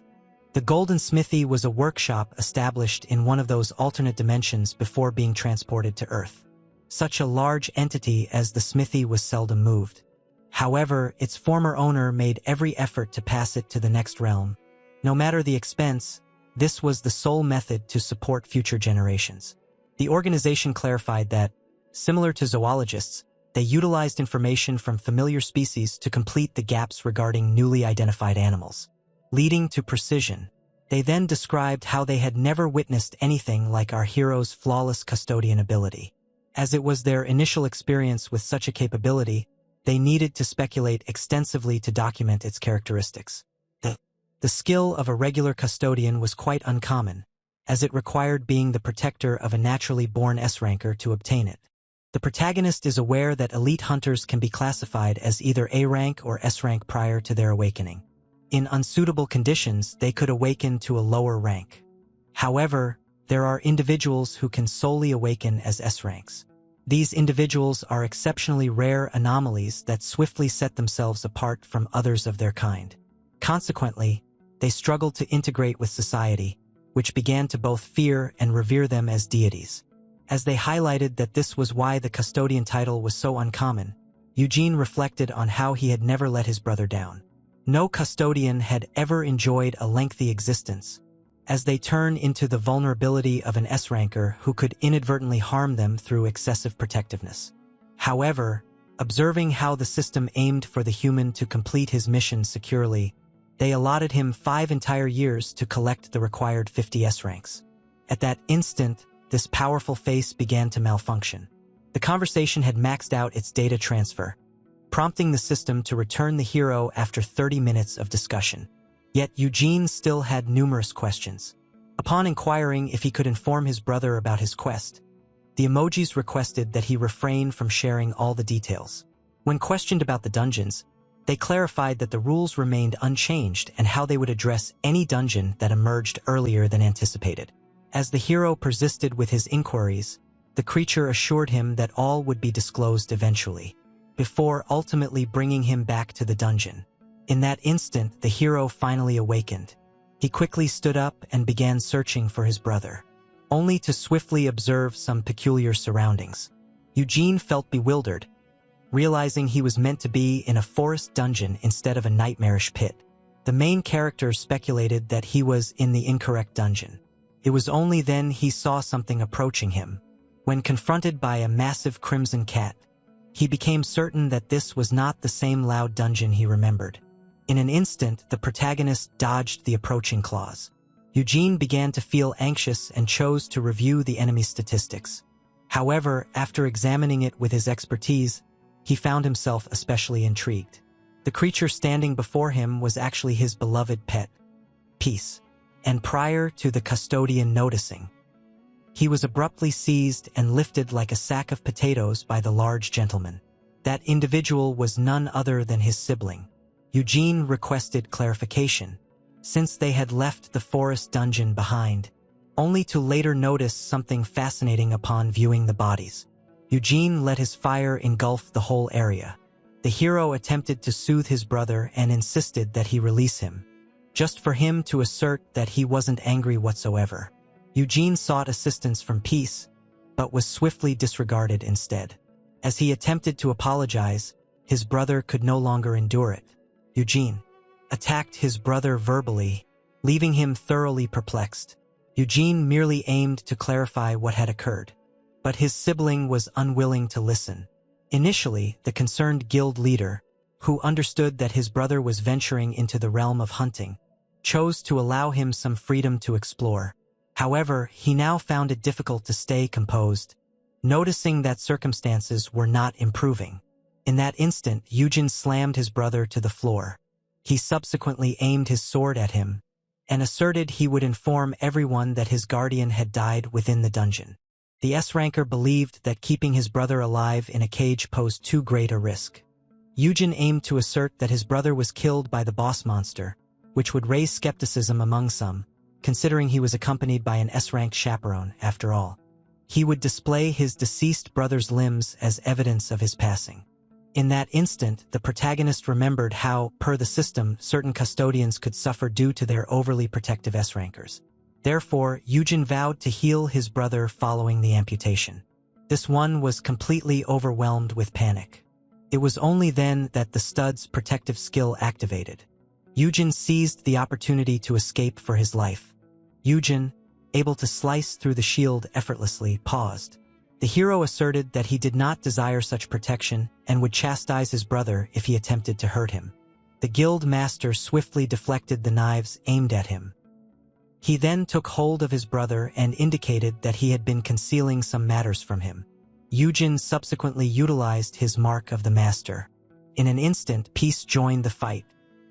The Golden Smithy was a workshop established in one of those alternate dimensions before being transported to Earth. Such a large entity as the smithy was seldom moved. However, its former owner made every effort to pass it to the next realm. No matter the expense, this was the sole method to support future generations. The organization clarified that, similar to zoologists, they utilized information from familiar species to complete the gaps regarding newly identified animals, leading to precision. They then described how they had never witnessed anything like our hero's flawless custodian ability. As it was their initial experience with such a capability, they needed to speculate extensively to document its characteristics. The skill of a regular custodian was quite uncommon, as it required being the protector of a naturally born S-ranker to obtain it. The protagonist is aware that elite hunters can be classified as either A-rank or S-rank prior to their awakening. In unsuitable conditions, they could awaken to a lower rank. However, there are individuals who can solely awaken as S-ranks. These individuals are exceptionally rare anomalies that swiftly set themselves apart from others of their kind. Consequently, they struggled to integrate with society, which began to both fear and revere them as deities. As they highlighted that this was why the custodian title was so uncommon, Eugene reflected on how he had never let his brother down. No custodian had ever enjoyed a lengthy existence, as they turn into the vulnerability of an S-ranker who could inadvertently harm them through excessive protectiveness. However, observing how the system aimed for the human to complete his mission securely, they allotted him 5 entire years to collect the required 50 S-ranks. At that instant, this powerful face began to malfunction. The conversation had maxed out its data transfer, prompting the system to return the hero after 30 minutes of discussion. Yet Eugene still had numerous questions. Upon inquiring if he could inform his brother about his quest, the emojis requested that he refrain from sharing all the details. When questioned about the dungeons, they clarified that the rules remained unchanged and how they would address any dungeon that emerged earlier than anticipated. As the hero persisted with his inquiries, the creature assured him that all would be disclosed eventually, before ultimately bringing him back to the dungeon. In that instant, the hero finally awakened. He quickly stood up and began searching for his brother, only to swiftly observe some peculiar surroundings. Eugene felt bewildered, realizing he was meant to be in a forest dungeon instead of a nightmarish pit. The main character speculated that he was in the incorrect dungeon. It was only then he saw something approaching him. When confronted by a massive crimson cat, he became certain that this was not the same loud dungeon he remembered. In an instant, the protagonist dodged the approaching claws. Eugene began to feel anxious and chose to review the enemy's statistics. However, after examining it with his expertise, he found himself especially intrigued. The creature standing before him was actually his beloved pet, Peace. And prior to the custodian noticing, he was abruptly seized and lifted like a sack of potatoes by the large gentleman. That individual was none other than his sibling. Eugene requested clarification, since they had left the forest dungeon behind, only to later notice something fascinating upon viewing the bodies. Eugene let his fire engulf the whole area. The hero attempted to soothe his brother and insisted that he release him, just for him to assert that he wasn't angry whatsoever. Eugene sought assistance from Peace, but was swiftly disregarded instead. As he attempted to apologize, his brother could no longer endure it. Eugene attacked his brother verbally, leaving him thoroughly perplexed. Eugene merely aimed to clarify what had occurred, but his sibling was unwilling to listen. Initially, the concerned guild leader, who understood that his brother was venturing into the realm of hunting, chose to allow him some freedom to explore. However, he now found it difficult to stay composed, noticing that circumstances were not improving. In that instant, Eugene slammed his brother to the floor. He subsequently aimed his sword at him and asserted he would inform everyone that his guardian had died within the dungeon. The S-ranker believed that keeping his brother alive in a cage posed too great a risk. Eugene aimed to assert that his brother was killed by the boss monster, which would raise skepticism among some, considering he was accompanied by an S-ranked chaperone, after all. He would display his deceased brother's limbs as evidence of his passing. In that instant, the protagonist remembered how, per the system, certain custodians could suffer due to their overly protective S-rankers. Therefore, Eugene vowed to heal his brother following the amputation. This one was completely overwhelmed with panic. It was only then that the stud's protective skill activated. Eugene seized the opportunity to escape for his life. Eugene, able to slice through the shield effortlessly, paused. The hero asserted that he did not desire such protection and would chastise his brother if he attempted to hurt him. The guild master swiftly deflected the knives aimed at him. He then took hold of his brother and indicated that he had been concealing some matters from him. Eugene subsequently utilized his mark of the master. In an instant, Peace joined the fight.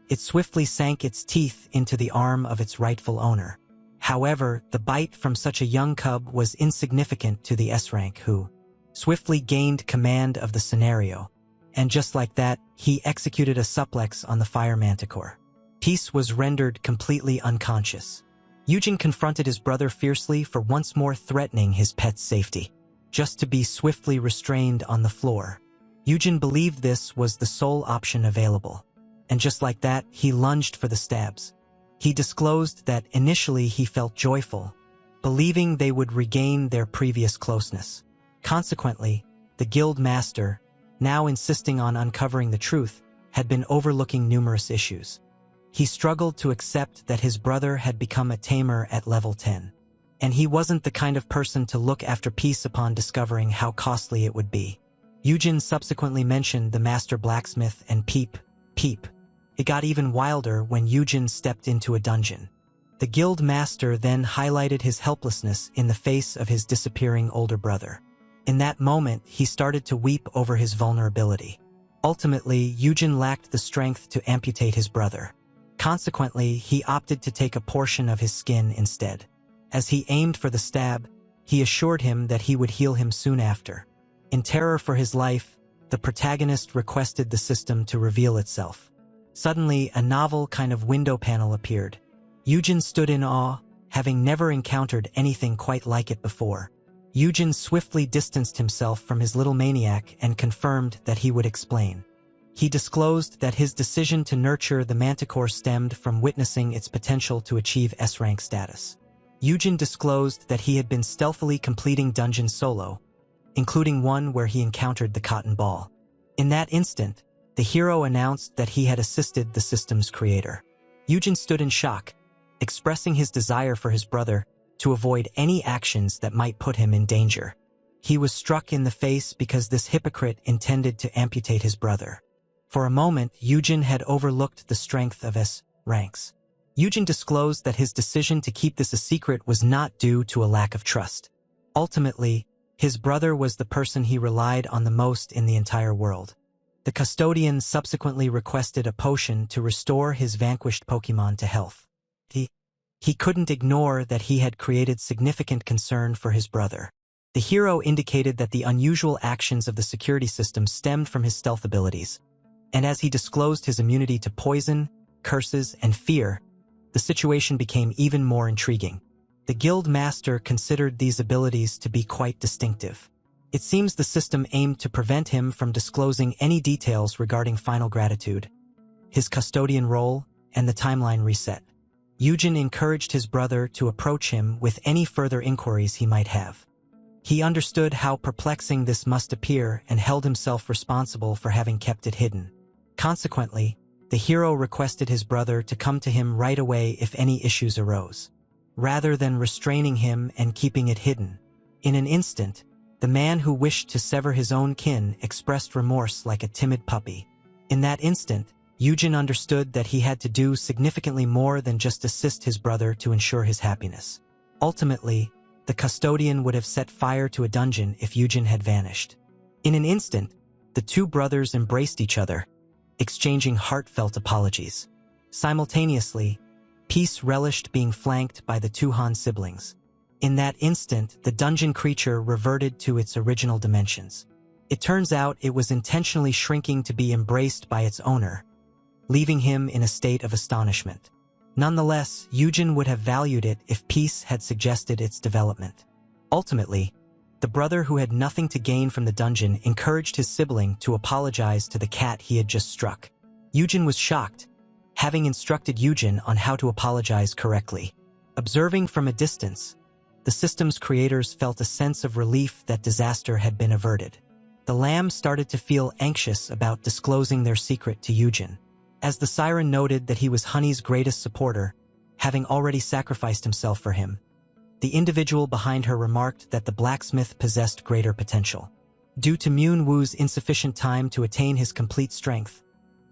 It swiftly sank its teeth into the arm of its rightful owner. However, the bite from such a young cub was insignificant to the S-rank, who swiftly gained command of the scenario, and just like that, he executed a suplex on the fire manticore. Peace was rendered completely unconscious. Eugene confronted his brother fiercely for once more threatening his pet's safety, just to be swiftly restrained on the floor. Eugene believed this was the sole option available, and just like that, he lunged for the stabs. He disclosed that initially he felt joyful, believing they would regain their previous closeness. Consequently, the guild master, now insisting on uncovering the truth, had been overlooking numerous issues. He struggled to accept that his brother had become a tamer at level 10, and he wasn't the kind of person to look after Peace upon discovering how costly it would be. Eugene subsequently mentioned the master blacksmith and Peep. It got even wilder when Eugene stepped into a dungeon. The guild master then highlighted his helplessness in the face of his disappearing older brother. In that moment, he started to weep over his vulnerability. Ultimately, Eugene lacked the strength to amputate his brother. Consequently, he opted to take a portion of his skin instead. As he aimed for the stab, he assured him that he would heal him soon after. In terror for his life, the protagonist requested the system to reveal itself. Suddenly, a novel kind of window panel appeared. Eugene stood in awe, having never encountered anything quite like it before. Eugene swiftly distanced himself from his little maniac and confirmed that he would explain. He disclosed that his decision to nurture the manticore stemmed from witnessing its potential to achieve S-rank status. Eugene disclosed that he had been stealthily completing dungeons solo, including one where he encountered the cotton ball. In that instant, the hero announced that he had assisted the system's creator. Yujin stood in shock, expressing his desire for his brother to avoid any actions that might put him in danger. He was struck in the face because this hypocrite intended to amputate his brother. For a moment, Yujin had overlooked the strength of his ranks. Yujin disclosed that his decision to keep this a secret was not due to a lack of trust. Ultimately, his brother was the person he relied on the most in the entire world. The custodian subsequently requested a potion to restore his vanquished Pokemon to health. He couldn't ignore that he had created significant concern for his brother. The hero indicated that the unusual actions of the security system stemmed from his stealth abilities, and as he disclosed his immunity to poison, curses, and fear, the situation became even more intriguing. The guild master considered these abilities to be quite distinctive. It seems the system aimed to prevent him from disclosing any details regarding final gratitude, his custodian role, and the timeline reset. Yujin encouraged his brother to approach him with any further inquiries he might have. He understood how perplexing this must appear and held himself responsible for having kept it hidden. Consequently, the hero requested his brother to come to him right away if any issues arose, rather than restraining him and keeping it hidden. In an instant, the man who wished to sever his own kin expressed remorse like a timid puppy. In that instant, Yujin understood that he had to do significantly more than just assist his brother to ensure his happiness. Ultimately, the custodian would have set fire to a dungeon if Yujin had vanished. In an instant, the two brothers embraced each other, exchanging heartfelt apologies. Simultaneously, Peace relished being flanked by the two Han siblings. In that instant, the dungeon creature reverted to its original dimensions. It turns out it was intentionally shrinking to be embraced by its owner, leaving him in a state of astonishment. Nonetheless, Yujin would have valued it if Peace had suggested its development. Ultimately, the brother who had nothing to gain from the dungeon encouraged his sibling to apologize to the cat he had just struck. Yujin was shocked, having instructed Yujin on how to apologize correctly. Observing from a distance, the system's creators felt a sense of relief that disaster had been averted. The lamb started to feel anxious about disclosing their secret to Yujin. As the siren noted that he was Honey's greatest supporter, having already sacrificed himself for him, the individual behind her remarked that the blacksmith possessed greater potential. Due to Myun Woo's insufficient time to attain his complete strength,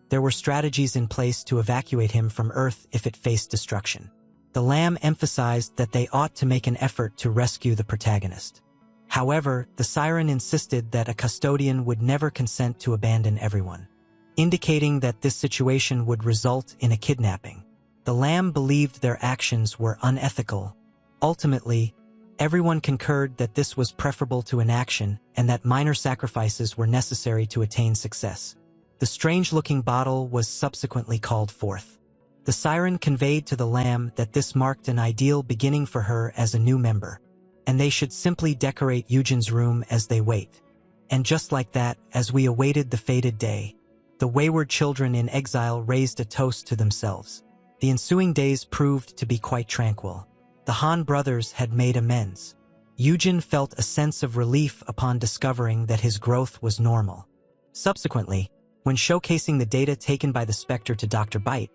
there were strategies in place to evacuate him from Earth if it faced destruction. The lamb emphasized that they ought to make an effort to rescue the protagonist. However, the siren insisted that a custodian would never consent to abandon everyone, indicating that this situation would result in a kidnapping. The lamb believed their actions were unethical. Ultimately, everyone concurred that this was preferable to inaction and that minor sacrifices were necessary to attain success. The strange-looking bottle was subsequently called forth. The siren conveyed to the lamb that this marked an ideal beginning for her as a new member, and they should simply decorate Yujin's room as they wait. And just like that, as we awaited the fated day, the wayward children in exile raised a toast to themselves. The ensuing days proved to be quite tranquil. The Han brothers had made amends. Yujin felt a sense of relief upon discovering that his growth was normal. Subsequently, when showcasing the data taken by the Spectre to Dr. Bite,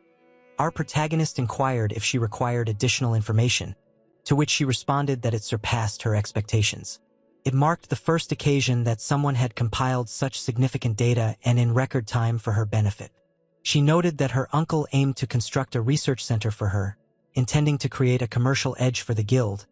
our protagonist inquired if she required additional information, to which she responded that it surpassed her expectations. It marked the first occasion that someone had compiled such significant data and in record time for her benefit. She noted that her uncle aimed to construct a research center for her, intending to create a commercial edge for the guild,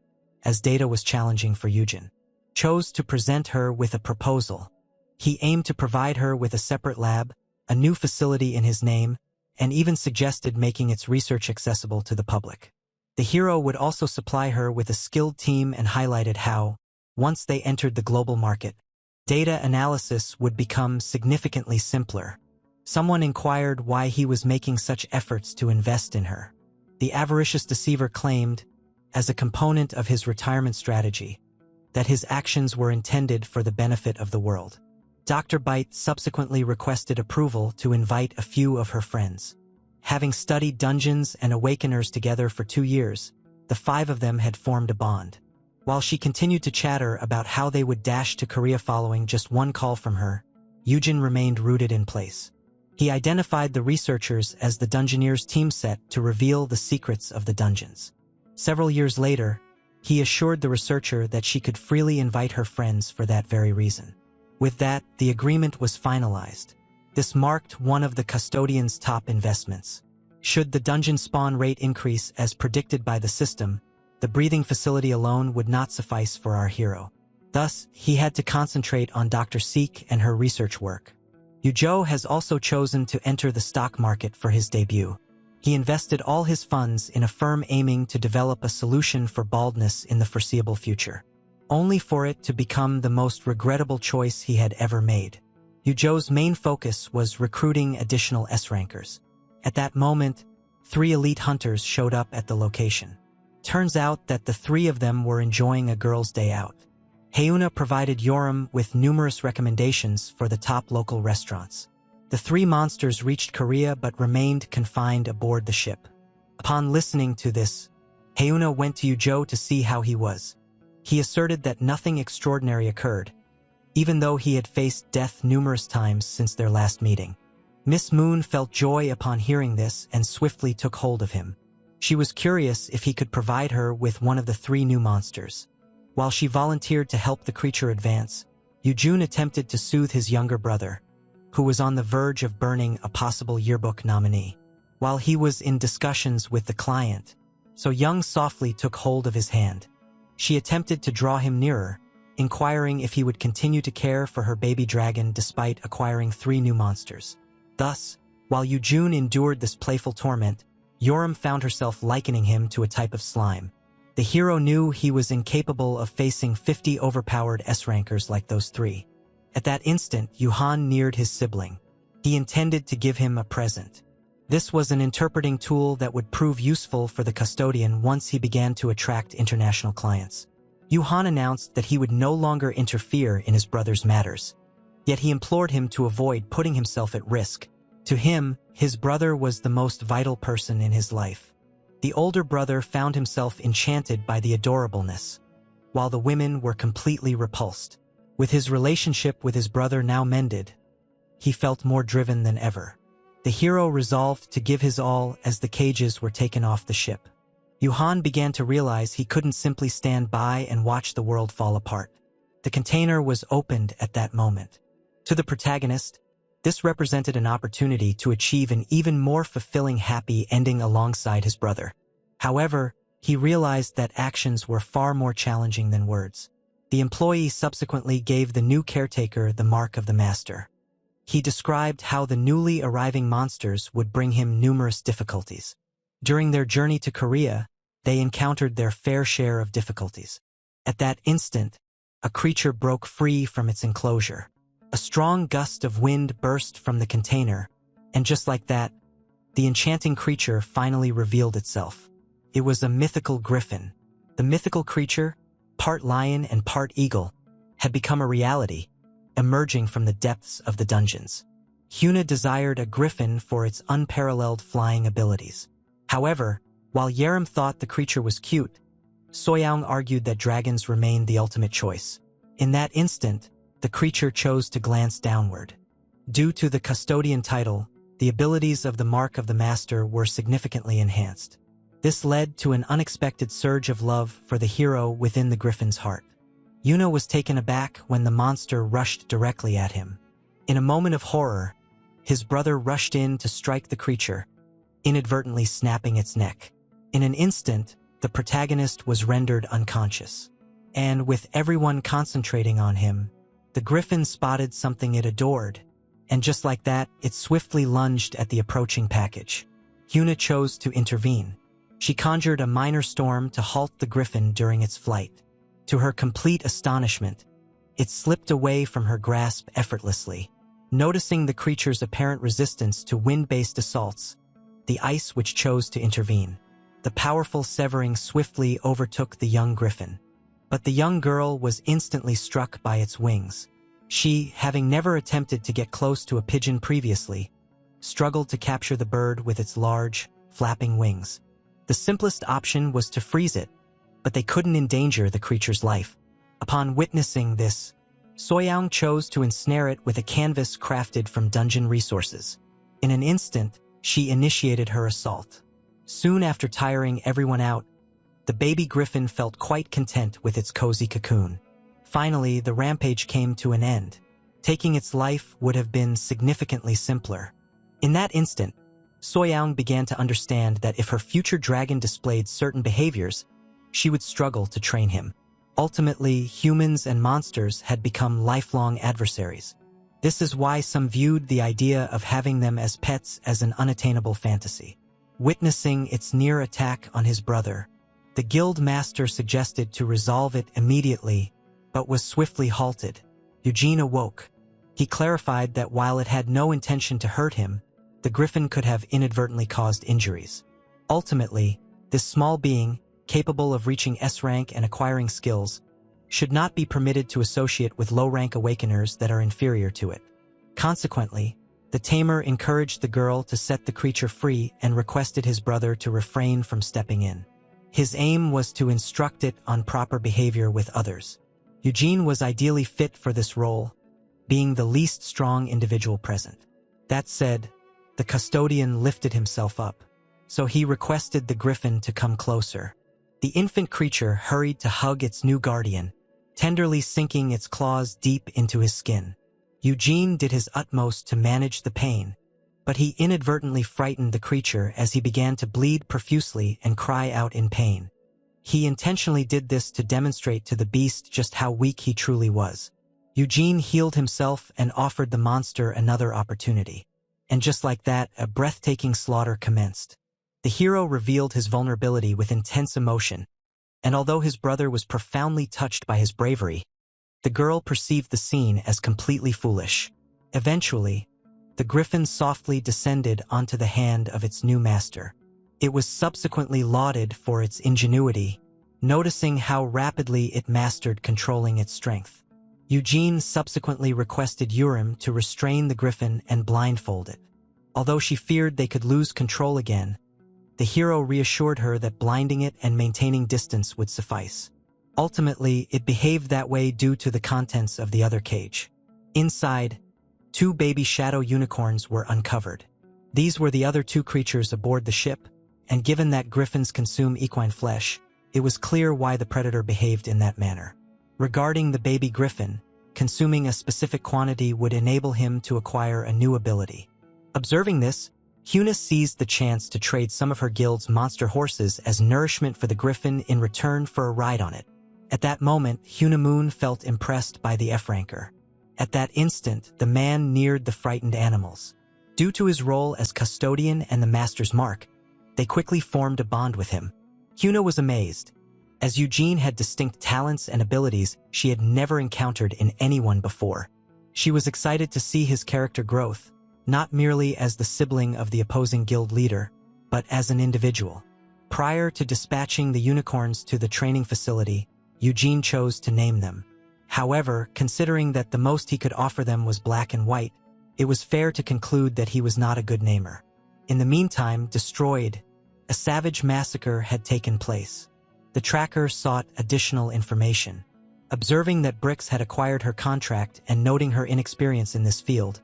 as data was challenging for Yujin. Chose to present her with a proposal. He aimed to provide her with a separate lab, a new facility in his name, and even suggested making its research accessible to the public. The hero would also supply her with a skilled team and highlighted how, once they entered the global market, data analysis would become significantly simpler. Someone inquired why he was making such efforts to invest in her. The avaricious deceiver claimed, as a component of his retirement strategy, that his actions were intended for the benefit of the world. Dr. Bite subsequently requested approval to invite a few of her friends. Having studied Dungeons and Awakeners together for 2 years, the 5 of them had formed a bond. While she continued to chatter about how they would dash to Korea following just one call from her, Yujin remained rooted in place. He identified the researchers as the Dungeoneers team set to reveal the secrets of the dungeons. Several years later, he assured the researcher that she could freely invite her friends for that very reason. With that, the agreement was finalized. This marked one of the custodian's top investments. Should the dungeon spawn rate increase as predicted by the system, the breathing facility alone would not suffice for our hero. Thus, he had to concentrate on Dr. Seek and her research work. Yujo has also chosen to enter the stock market for his debut. He invested all his funds in a firm aiming to develop a solution for baldness in the foreseeable future, only for it to become the most regrettable choice he had ever made. Yujo's main focus was recruiting additional S-rankers. At that moment, 3 elite hunters showed up at the location. Turns out that the 3 of them were enjoying a girl's day out. Heuna provided Yoram with numerous recommendations for the top local restaurants. The 3 monsters reached Korea but remained confined aboard the ship. Upon listening to this, Heuna went to Yujo to see how he was. He asserted that nothing extraordinary occurred, even though he had faced death numerous times since their last meeting. Miss Moon felt joy upon hearing this and swiftly took hold of him. She was curious if he could provide her with one of the 3 new monsters. While she volunteered to help the creature advance, Yujun attempted to soothe his younger brother, who was on the verge of burning a possible yearbook nominee. While he was in discussions with the client, So Young softly took hold of his hand. She attempted to draw him nearer, inquiring if he would continue to care for her baby dragon despite acquiring 3 new monsters. Thus, while Yujun endured this playful torment, Yoram found herself likening him to a type of slime. The hero knew he was incapable of facing 50 overpowered S-rankers like those 3. At that instant, Yuhan neared his sibling. He intended to give him a present. This was an interpreting tool that would prove useful for the custodian once he began to attract international clients. Yuhan announced that he would no longer interfere in his brother's matters. Yet he implored him to avoid putting himself at risk. To him, his brother was the most vital person in his life. The older brother found himself enchanted by the adorableness, while the women were completely repulsed. With his relationship with his brother now mended, he felt more driven than ever. The hero resolved to give his all as the cages were taken off the ship. Yuhan began to realize he couldn't simply stand by and watch the world fall apart. The container was opened at that moment. To the protagonist, this represented an opportunity to achieve an even more fulfilling happy ending alongside his brother. However, he realized that actions were far more challenging than words. The employee subsequently gave the new caretaker the mark of the master. He described how the newly arriving monsters would bring him numerous difficulties. During their journey to Korea, they encountered their fair share of difficulties. At that instant, a creature broke free from its enclosure. A strong gust of wind burst from the container, and just like that, the enchanting creature finally revealed itself. It was a mythical griffin. The mythical creature, part lion and part eagle, had become a reality, emerging from the depths of the dungeons. Huna desired a griffin for its unparalleled flying abilities. However, while Yerim thought the creature was cute, Soyoung argued that dragons remained the ultimate choice. In that instant, the creature chose to glance downward. Due to the custodian title, the abilities of the Mark of the Master were significantly enhanced. This led to an unexpected surge of love for the hero within the griffin's heart. Yuna was taken aback when the monster rushed directly at him. In a moment of horror, his brother rushed in to strike the creature, inadvertently snapping its neck. In an instant, the protagonist was rendered unconscious. And with everyone concentrating on him, the griffin spotted something it adored, and just like that, it swiftly lunged at the approaching package. Huna chose to intervene. She conjured a minor storm to halt the griffin during its flight. To her complete astonishment, it slipped away from her grasp effortlessly. Noticing the creature's apparent resistance to wind-based assaults, the ice which chose to intervene. The powerful severing swiftly overtook the young griffin. But the young girl was instantly struck by its wings. She, having never attempted to get close to a pigeon previously, struggled to capture the bird with its large, flapping wings. The simplest option was to freeze it, but they couldn't endanger the creature's life. Upon witnessing this, Soyoung chose to ensnare it with a canvas crafted from dungeon resources. In an instant, she initiated her assault. Soon after tiring everyone out, the baby griffin felt quite content with its cozy cocoon. Finally, the rampage came to an end. Taking its life would have been significantly simpler. In that instant, Soyoung began to understand that if her future dragon displayed certain behaviors, she would struggle to train him. Ultimately, humans and monsters had become lifelong adversaries. This is why some viewed the idea of having them as pets as an unattainable fantasy. Witnessing its near attack on his brother, the guild master suggested to resolve it immediately, but was swiftly halted. Eugene awoke. He clarified that while it had no intention to hurt him, the griffin could have inadvertently caused injuries. Ultimately, this small being, capable of reaching S rank and acquiring skills, should not be permitted to associate with low-rank awakeners that are inferior to it. Consequently, the tamer encouraged the girl to set the creature free and requested his brother to refrain from stepping in. His aim was to instruct it on proper behavior with others. Eugene was ideally fit for this role, being the least strong individual present. That said, the custodian lifted himself up, so he requested the griffin to come closer. The infant creature hurried to hug its new guardian, tenderly sinking its claws deep into his skin. Eugene did his utmost to manage the pain, but he inadvertently frightened the creature as he began to bleed profusely and cry out in pain. He intentionally did this to demonstrate to the beast just how weak he truly was. Eugene healed himself and offered the monster another opportunity. And just like that, a breathtaking slaughter commenced. The hero revealed his vulnerability with intense emotion, and although his brother was profoundly touched by his bravery, the girl perceived the scene as completely foolish. Eventually, the griffin softly descended onto the hand of its new master. It was subsequently lauded for its ingenuity, noticing how rapidly it mastered controlling its strength. Eugene subsequently requested Urim to restrain the griffin and blindfold it. Although she feared they could lose control again, the hero reassured her that blinding it and maintaining distance would suffice. Ultimately, it behaved that way due to the contents of the other cage. Inside, 2 baby shadow unicorns were uncovered. These were the other 2 creatures aboard the ship, and given that griffins consume equine flesh, it was clear why the predator behaved in that manner. Regarding the baby griffin, consuming a specific quantity would enable him to acquire a new ability. Observing this, Huna seized the chance to trade some of her guild's monster horses as nourishment for the griffin in return for a ride on it. At that moment, Huna Moon felt impressed by the F-ranker. At that instant, the man neared the frightened animals. Due to his role as custodian and the master's mark, they quickly formed a bond with him. Huna was amazed. As Eugene had distinct talents and abilities she had never encountered in anyone before. She was excited to see his character growth, not merely as the sibling of the opposing guild leader, but as an individual. Prior to dispatching the unicorns to the training facility, Eugene chose to name them. However, considering that the most he could offer them was black and white, it was fair to conclude that he was not a good namer. In the meantime, destroyed, a savage massacre had taken place. The tracker sought additional information. Observing that Brix had acquired her contract and noting her inexperience in this field,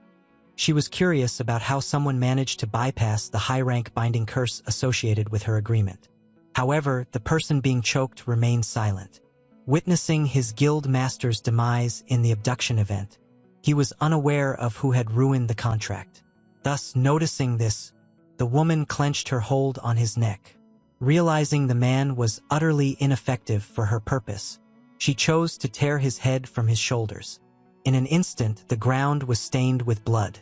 she was curious about how someone managed to bypass the high-rank binding curse associated with her agreement. However, the person being choked remained silent. Witnessing his guild master's demise in the abduction event, he was unaware of who had ruined the contract. Thus, noticing this, the woman clenched her hold on his neck. Realizing the man was utterly ineffective for her purpose, she chose to tear his head from his shoulders. In an instant, the ground was stained with blood.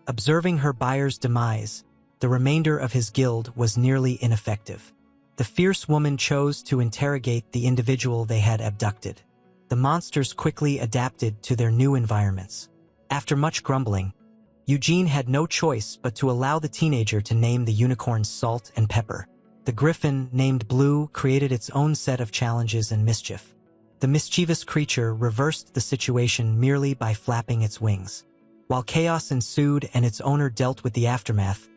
Observing her buyer's demise, the remainder of his guild was nearly ineffective. The fierce woman chose to interrogate the individual they had abducted. The monsters quickly adapted to their new environments. After much grumbling, Eugene had no choice but to allow the teenager to name the unicorns Salt and Pepper. The griffin, named Blue, created its own set of challenges and mischief. The mischievous creature reversed the situation merely by flapping its wings. While chaos ensued and its owner dealt with the aftermath,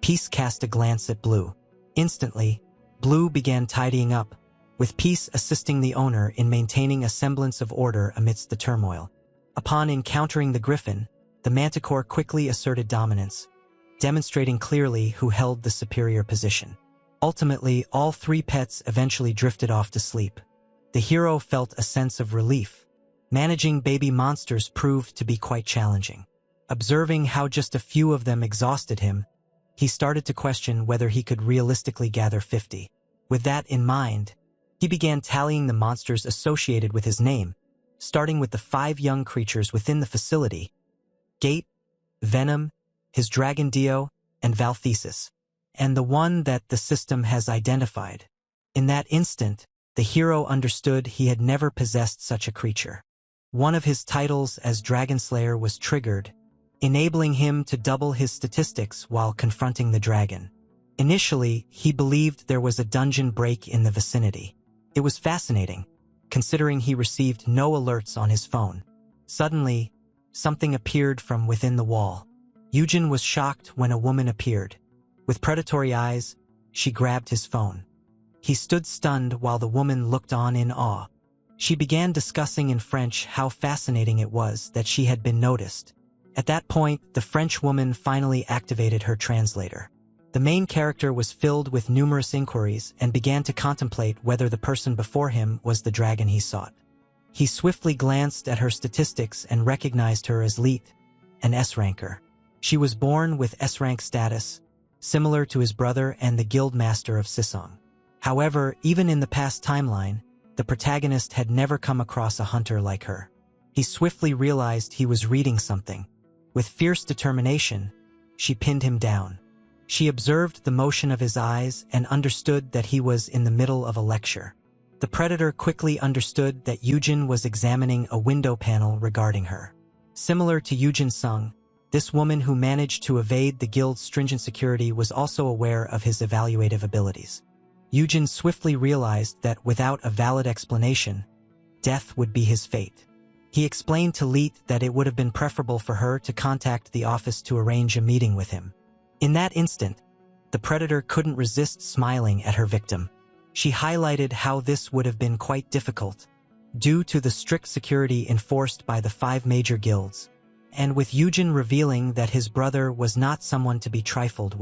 Peace cast a glance at Blue. Instantly, Blue began tidying up, with Peace assisting the owner in maintaining a semblance of order amidst the turmoil. Upon encountering the griffin, the manticore quickly asserted dominance, demonstrating clearly who held the superior position. Ultimately, all three pets eventually drifted off to sleep. The hero felt a sense of relief. Managing baby monsters proved to be quite challenging. Observing how just a few of them exhausted him, he started to question whether he could realistically gather 50. With that in mind, he began tallying the monsters associated with his name, starting with the 5 young creatures within the facility: Gate, Venom, his dragon Dio, and Valthesis, and the one that the system has identified. In that instant, the hero understood he had never possessed such a creature. One of his titles as Dragon Slayer was triggered, enabling him to double his statistics while confronting the dragon. Initially, he believed there was a dungeon break in the vicinity. It was fascinating, considering he received no alerts on his phone. Suddenly, something appeared from within the wall. Yujin was shocked when a woman appeared. With predatory eyes, she grabbed his phone. He stood stunned while the woman looked on in awe. She began discussing in French how fascinating it was that she had been noticed. At that point, the French woman finally activated her translator. The main character was filled with numerous inquiries and began to contemplate whether the person before him was the dragon he sought. He swiftly glanced at her statistics and recognized her as Leet, an S-ranker. She was born with S-rank status, similar to his brother and the guild master of Sisong. However, even in the past timeline, the protagonist had never come across a hunter like her. He swiftly realized he was reading something. With fierce determination, she pinned him down. She observed the motion of his eyes and understood that he was in the middle of a lecture. The predator quickly understood that Yujin was examining a window panel regarding her. Similar to Yujin Sung, this woman who managed to evade the guild's stringent security was also aware of his evaluative abilities. Yujin swiftly realized that without a valid explanation, death would be his fate. He explained to Leet that it would have been preferable for her to contact the office to arrange a meeting with him. In that instant, the predator couldn't resist smiling at her victim. She highlighted how this would have been quite difficult, due to the strict security enforced by the 5 major guilds, and with Yujin revealing that his brother was not someone to be trifled with.